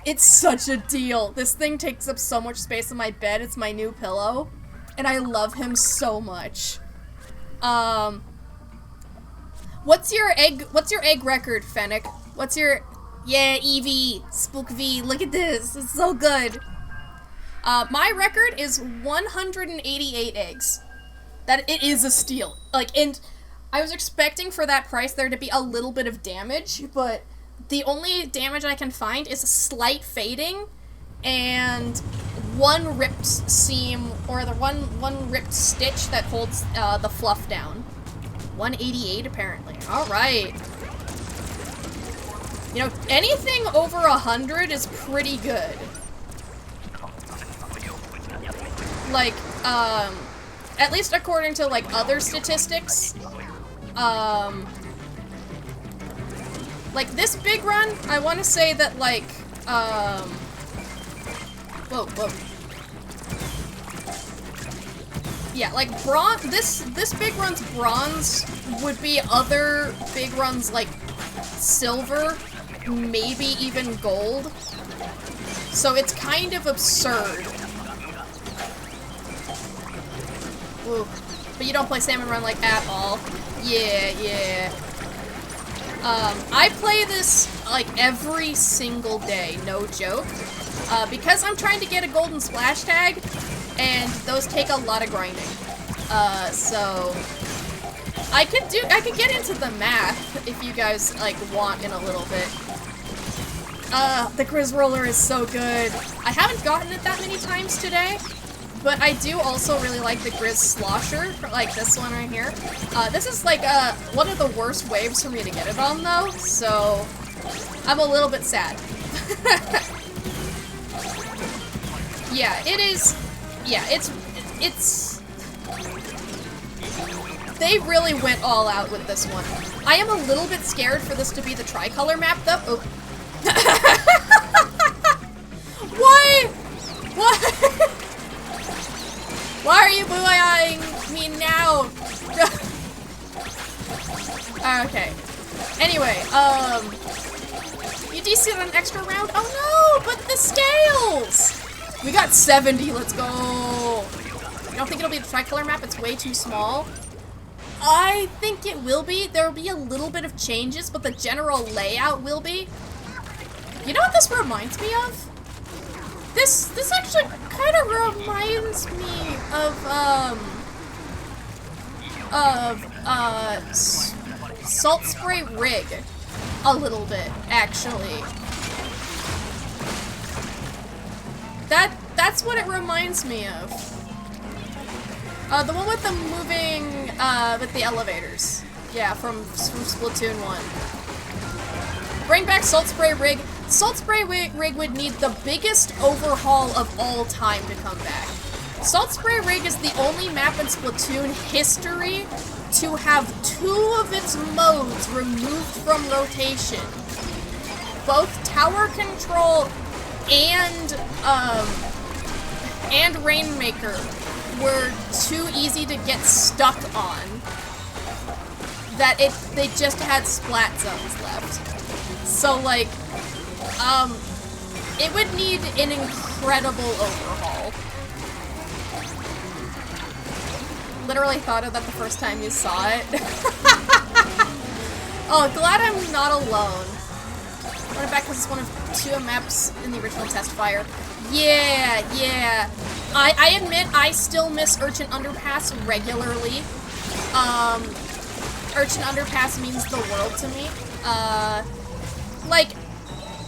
it's such a deal. This thing takes up so much space in my bed. It's my new pillow, and I love him so much. What's your egg record, Fennec? What's your... Yeah, Eevee, Spook V, look at this, it's so good. My record is 188 eggs. That it is a steal. Like, and I was expecting for that price there to be a little bit of damage, but the only damage I can find is a slight fading and one ripped seam, or the one ripped stitch that holds the fluff down. 188 apparently. Alright. You know, anything over 100 is pretty good. Like, at least according to, like, other statistics. Like, this big run, I want to say that, like, whoa. Yeah, like, this big run's bronze would be other big runs like silver, maybe even gold. So it's kind of absurd. Ooh. But you don't play Salmon Run, like, at all. Yeah. I play this, like, every single day, no joke. Because I'm trying to get a golden splash tag, and those take a lot of grinding. So I could get into the math if you guys, like, want in a little bit. The Grizz Roller is so good. I haven't gotten it that many times today, but I do also really like the Grizz Slosher, like this one right here. This is, like, one of the worst waves for me to get it on, though, so I'm a little bit sad. Yeah, it is. Yeah, it's... They really went all out with this one. I am a little bit scared for this to be the tricolor map, though. Oh. Okay. Anyway, you DC'd an extra round? Oh no, but the scales! We got 70, let's go! I don't think it'll be the tricolor map, it's way too small. I think it will be. There will be a little bit of changes, but the general layout will be. You know what this reminds me of? This actually kind of reminds me of Salt Spray Rig a little bit, actually. That's what it reminds me of. The one with the moving, with the elevators. Yeah, from Splatoon 1. Bring back Salt Spray Rig. Salt Spray Rig would need the biggest overhaul of all time to come back. Salt Spray Rig is the only map in Splatoon history to have 2 of its modes removed from rotation. Both tower control and Rainmaker were too easy to get stuck on. That they just had splat zones left. So like, it would need an incredible overhaul. Literally thought of that the first time you saw it. Oh, glad I'm not alone. Run it back because it's one of 2 maps in the original test fire. Yeah. I admit I still miss Urchin Underpass regularly. Urchin Underpass means the world to me. Like,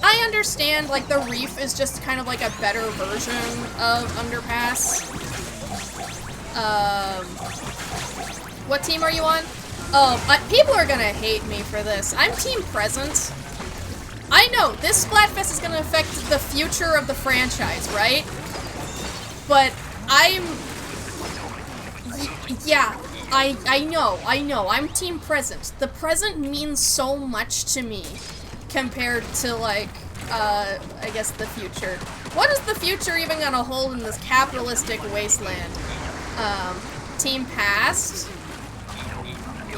I understand, like, the Reef is just kind of like a better version of Underpass. What team are you on? Oh, people are gonna hate me for this. I'm Team Present. I know, this Splatfest is gonna affect the future of the franchise, right? But yeah, I know, I'm Team Present. The present means so much to me compared to, like, I guess the future. What is the future even gonna hold in this capitalistic wasteland? Team Past?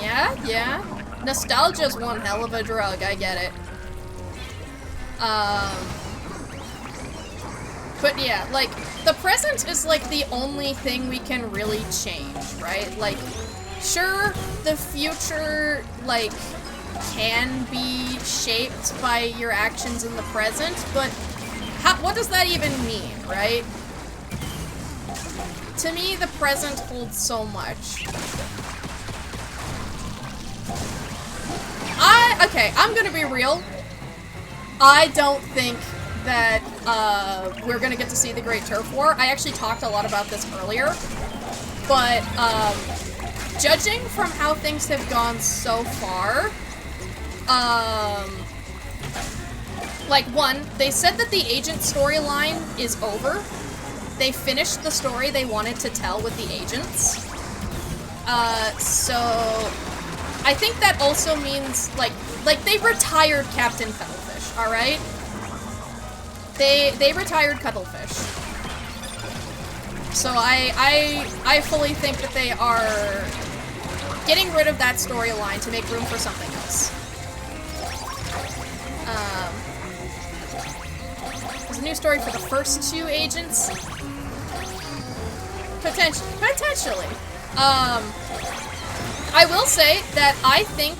Yeah. Nostalgia's one hell of a drug, I get it. But yeah, like, the present is, like, the only thing we can really change, right? Like, sure, the future, like, can be shaped by your actions in the present, but what does that even mean, right? To me, the present holds so much. Okay, I'm gonna be real. I don't think that we're gonna get to see the Great Turf War. I actually talked a lot about this earlier, but judging from how things have gone so far, like, one, they said that the agent storyline is over. They finished the story they wanted to tell with the agents. So I think that also means, like they retired Captain Cuttlefish, alright? They retired Cuttlefish. So I fully think that they are getting rid of that storyline to make room for something else. There's a new story for the first 2 agents. Potentially. I will say that I think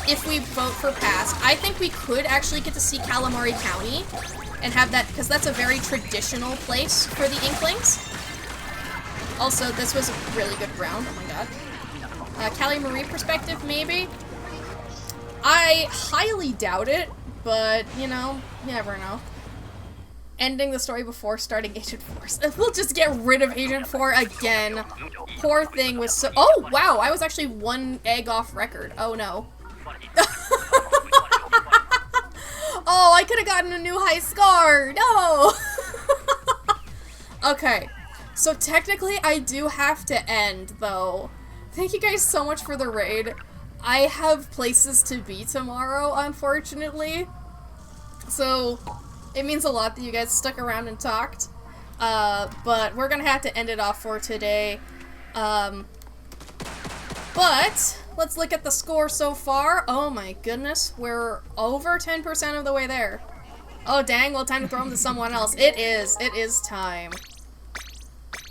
if we vote for past, I think we could actually get to see Calamari County and have that, because that's a very traditional place for the Inklings. Also, this was a really good round. Oh my god. Callie Marie perspective, maybe? I highly doubt it, but, you know, you never know. Ending the story before starting Agent 4. We'll just get rid of Agent 4 again. Poor thing was so— oh, wow, I was actually 1 egg off record. Oh, no. Oh, I could have gotten a new high score. No! Okay, so technically I do have to end, though. Thank you guys so much for the raid. I have places to be tomorrow, unfortunately. So it means a lot that you guys stuck around and talked. But we're gonna have to end it off for today. But let's look at the score so far. Oh my goodness, we're over 10% of the way there. Oh dang, well time to throw them to someone else. It is time.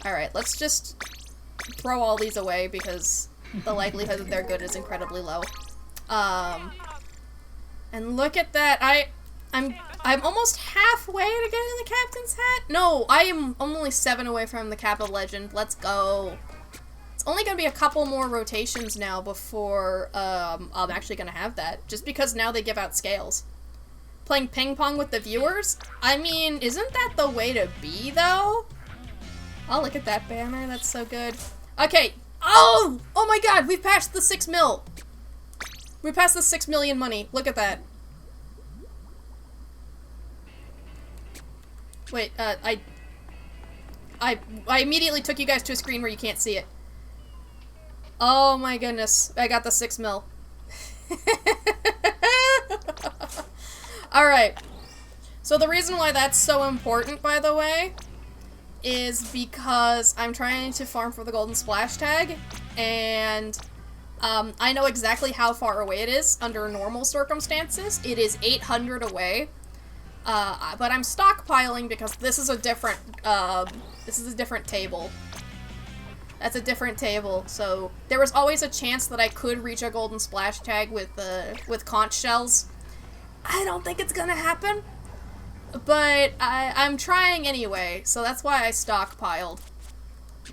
Alright, let's just throw all these away because the likelihood that they're good is incredibly low. And look at that, I'm almost halfway to getting the captain's hat. No, I'm only 7 away from the cap of legend. Let's go. It's only gonna be a couple more rotations now before I'm actually gonna have that. Just because now they give out scales. Playing ping pong with the viewers? I mean, isn't that the way to be though? Oh, look at that banner. That's so good. Okay. Oh! Oh my god, we've passed the 6 mil. We passed the 6 million money. Look at that. Wait, I immediately took you guys to a screen where you can't see it. Oh my goodness. I got the 6 mil. Alright. So the reason why that's so important, by the way, is because I'm trying to farm for the golden splash tag, and I know exactly how far away it is under normal circumstances. It is 800 away. But I'm stockpiling because this is a different table. That's a different table, so there was always a chance that I could reach a golden splash tag with conch shells. I don't think it's gonna happen, but I'm trying anyway, so that's why I stockpiled.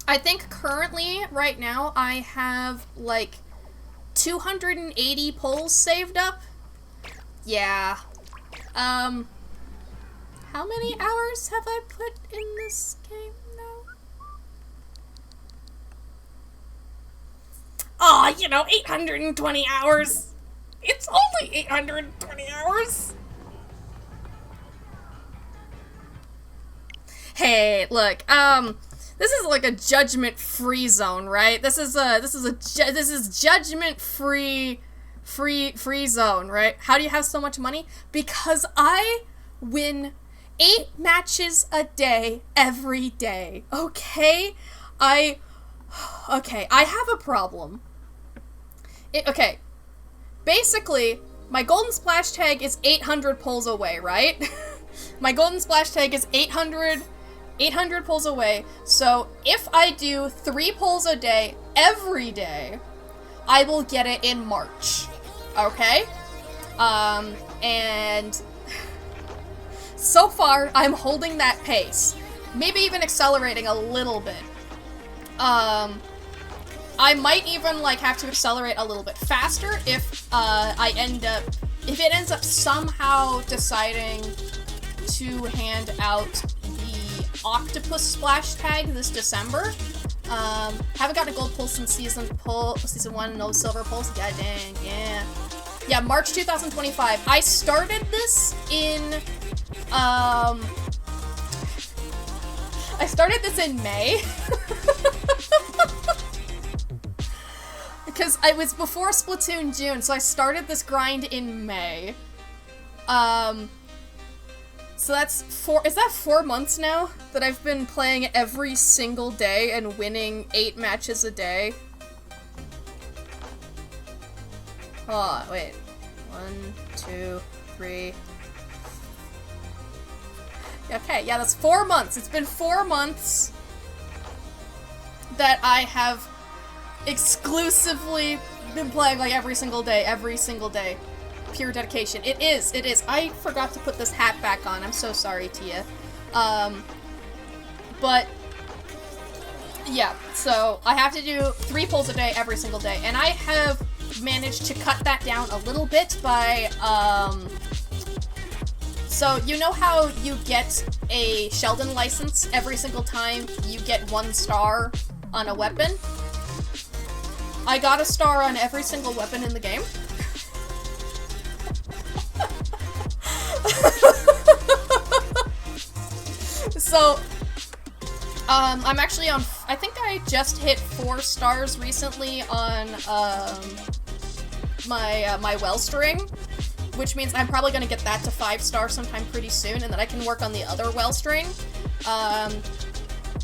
I think currently, right now, I have, like, 280 pulls saved up. Yeah. How many hours have I put in this game now? Aw, you know, 820 hours. It's only 820 hours. Hey, look, this is like a judgment-free zone, right? This is judgment-free zone, right? How do you have so much money? Because I win 8 matches a day, every day, okay? I have a problem. Okay, basically, my golden splash tag is 800 pulls away, right? My golden splash tag is 800 pulls away, so if I do 3 pulls a day, every day, I will get it in March, okay? And so far, I'm holding that pace. Maybe even accelerating a little bit. I might even, like, have to accelerate a little bit faster if, if it ends up somehow deciding to hand out the octopus splash tag this December. Haven't gotten a gold pull since season 1, no silver pulls. God dang, yeah. Yeah, March 2025. I started this in, I started this in May. Because it was before Splatoon June, so I started this grind in May. So that's is that 4 months now that I've been playing every single day and winning 8 matches a day? Oh, wait. 1, 2, 3. Okay, yeah, that's 4 months. It's been 4 months that I have exclusively been playing, like, every single day. Pure dedication. It is. I forgot to put this hat back on. I'm so sorry, Tia. But, yeah, so I have to do 3 pulls a day every single day, and I have managed to cut that down a little bit by, so you know how you get a Sheldon license every single time you get 1 star on a weapon? I got a star on every single weapon in the game. So, I'm actually on, I think I just hit 4 stars recently on, my well string, which means I'm probably gonna get that to 5 stars sometime pretty soon, and then I can work on the other well string.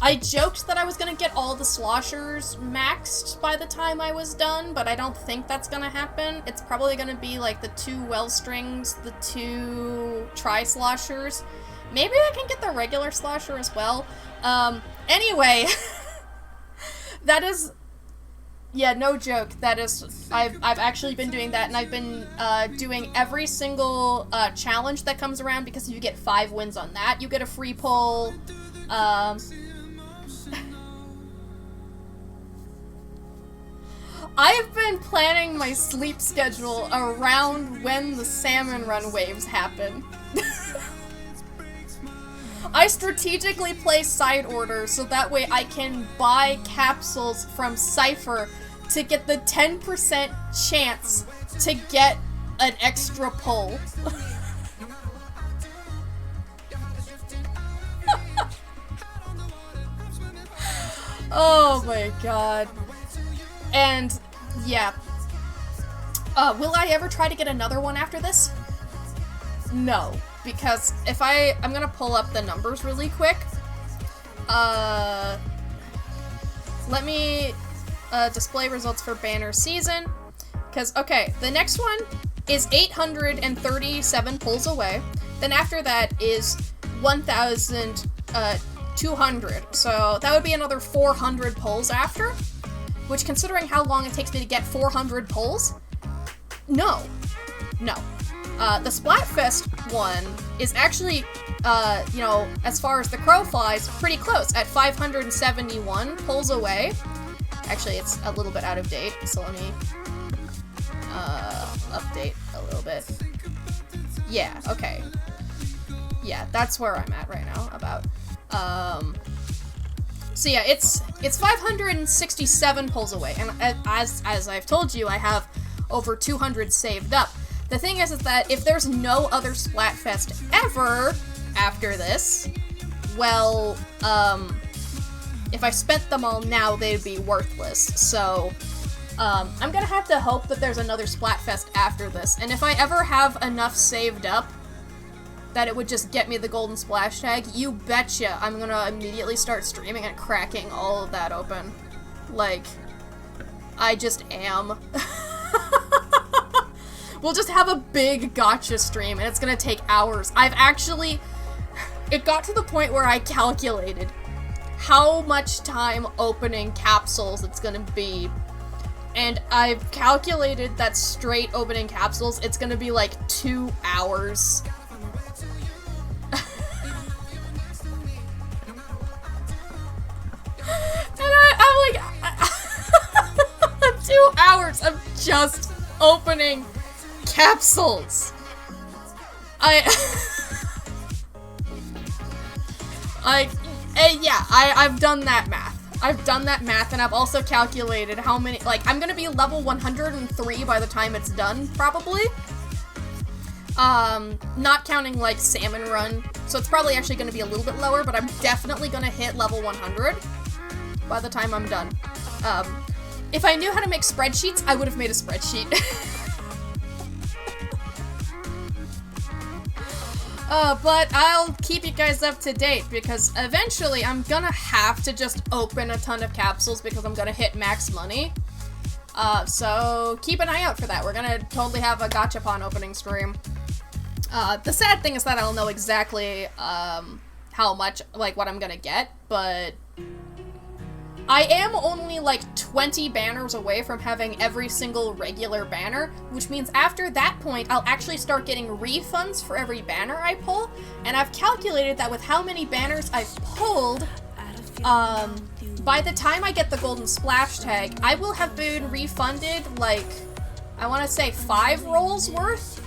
I joked that I was gonna get all the sloshers maxed by the time I was done, but I don't think that's gonna happen. It's probably gonna be like the 2 well strings, the 2 tri-sloshers. Maybe I can get the regular slosher as well. Anyway, that is, yeah, no joke. That is, I've actually been doing that, and I've been doing every single challenge that comes around, because if you get 5 wins on that, you get a free pull. I've been planning my sleep schedule around when the salmon run waves happen. I strategically place side orders so that way I can buy capsules from Cypher to get the 10% chance to get an extra pull. Oh my god. And, yeah. Will I ever try to get another one after this? No. Because if I'm gonna pull up the numbers really quick. Let me display results for banner season. Because, okay, the next one is 837 pulls away. Then after that is 1,200. So that would be another 400 pulls after. Which, considering how long it takes me to get 400 pulls, no. No. The Splatfest one is actually, you know, as far as the crow flies, pretty close, at 571 pulls away. Actually, it's a little bit out of date, so let me, update a little bit. Yeah, okay. Yeah, that's where I'm at right now, about. So yeah, it's 567 pulls away, and as I've told you, I have over 200 saved up. The thing is that if there's no other Splatfest ever after this, well, if I spent them all now, they'd be worthless. So, I'm gonna have to hope that there's another Splatfest after this. And if I ever have enough saved up that it would just get me the golden splash tag, you betcha I'm gonna immediately start streaming and cracking all of that open. Like, I just am. We'll just have a big gotcha stream, and it's gonna take hours. It got to the point where I calculated how much time opening capsules it's gonna be, and I've calculated that straight opening capsules, it's gonna be like 2 hours. And I'm like, 2 hours of just opening capsules. I've done that math. I've done that math, and I've also calculated how many, like, I'm gonna be level 103 by the time it's done, probably. Not counting, like, Salmon Run, so it's probably actually gonna be a little bit lower, but I'm definitely gonna hit level 100 by the time I'm done. If I knew how to make spreadsheets, I would have made a spreadsheet. But I'll keep you guys up to date, because eventually I'm gonna have to just open a ton of capsules because I'm gonna hit max money. So keep an eye out for that. We're gonna totally have a gachapon opening stream. The sad thing is that I don't know exactly, how much, like, what I'm gonna get, but I am only like 20 banners away from having every single regular banner, which means after that point, I'll actually start getting refunds for every banner I pull, and I've calculated that with how many banners I've pulled, by the time I get the golden splash tag, I will have been refunded, like, I want to say 5 rolls worth,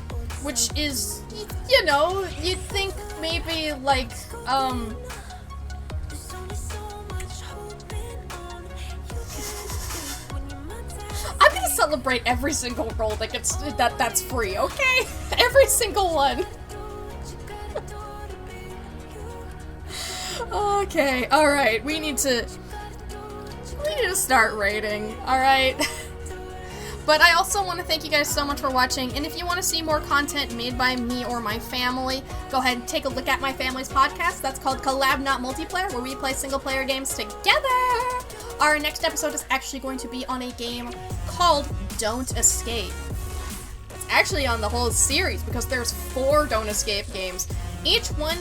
which is, you know, you'd think maybe, like, I'm gonna celebrate every single roll that gets that's free, okay? Every single one. Okay, alright, we need to start raiding, alright? But I also want to thank you guys so much for watching, and if you want to see more content made by me or my family, go ahead and take a look at my family's podcast. That's called Collab Not Multiplayer, where we play single-player games together. Our next episode is actually going to be on a game called Don't Escape. It's actually on the whole series, because there's 4 Don't Escape games, each one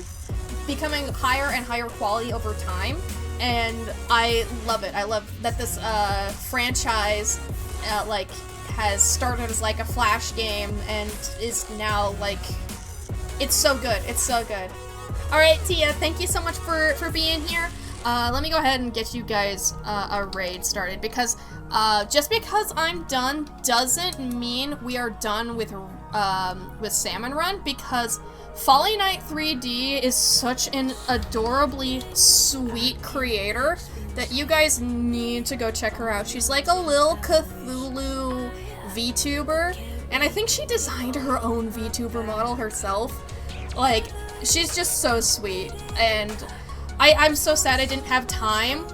becoming higher and higher quality over time, and I love it. I love that this franchise, like, has started as like a flash game and is now like, it's so good. It's so good. Alright, Tia, thank you so much for being here. Let me go ahead and get you guys a raid started, because just because I'm done doesn't mean we are done with Salmon Run, because Folly Knight 3D is such an adorably sweet creator that you guys need to go check her out. She's like a little Cthulhu VTuber, and I think she designed her own VTuber model herself. Like, she's just so sweet, and I'm so sad I didn't have time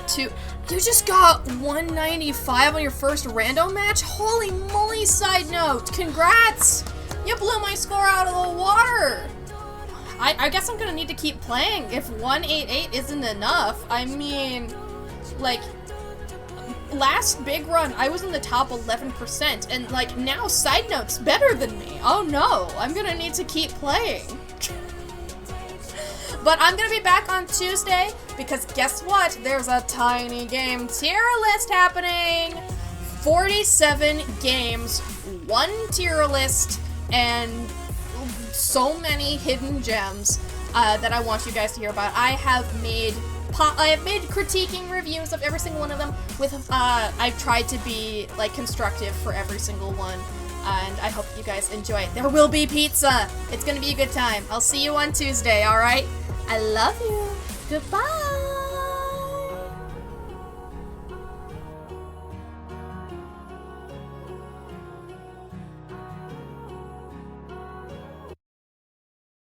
to... You just got 195 on your first rando match? Holy moly, side note! Congrats! You blew my score out of the water! I guess I'm gonna need to keep playing if 188 isn't enough. I mean, like, last big run, I was in the top 11%, and, like, now Side Note's better than me. Oh no, I'm gonna need to keep playing. But I'm gonna be back on Tuesday, because guess what? There's a tiny game tier list happening! 47 games, 1 tier list, and so many hidden gems that I want you guys to hear about. I have made critiquing reviews of every single one of them. I've tried to be like constructive for every single one, and I hope you guys enjoy it. There will be pizza. It's gonna be a good time. I'll see you on Tuesday. All right. I love you. Goodbye.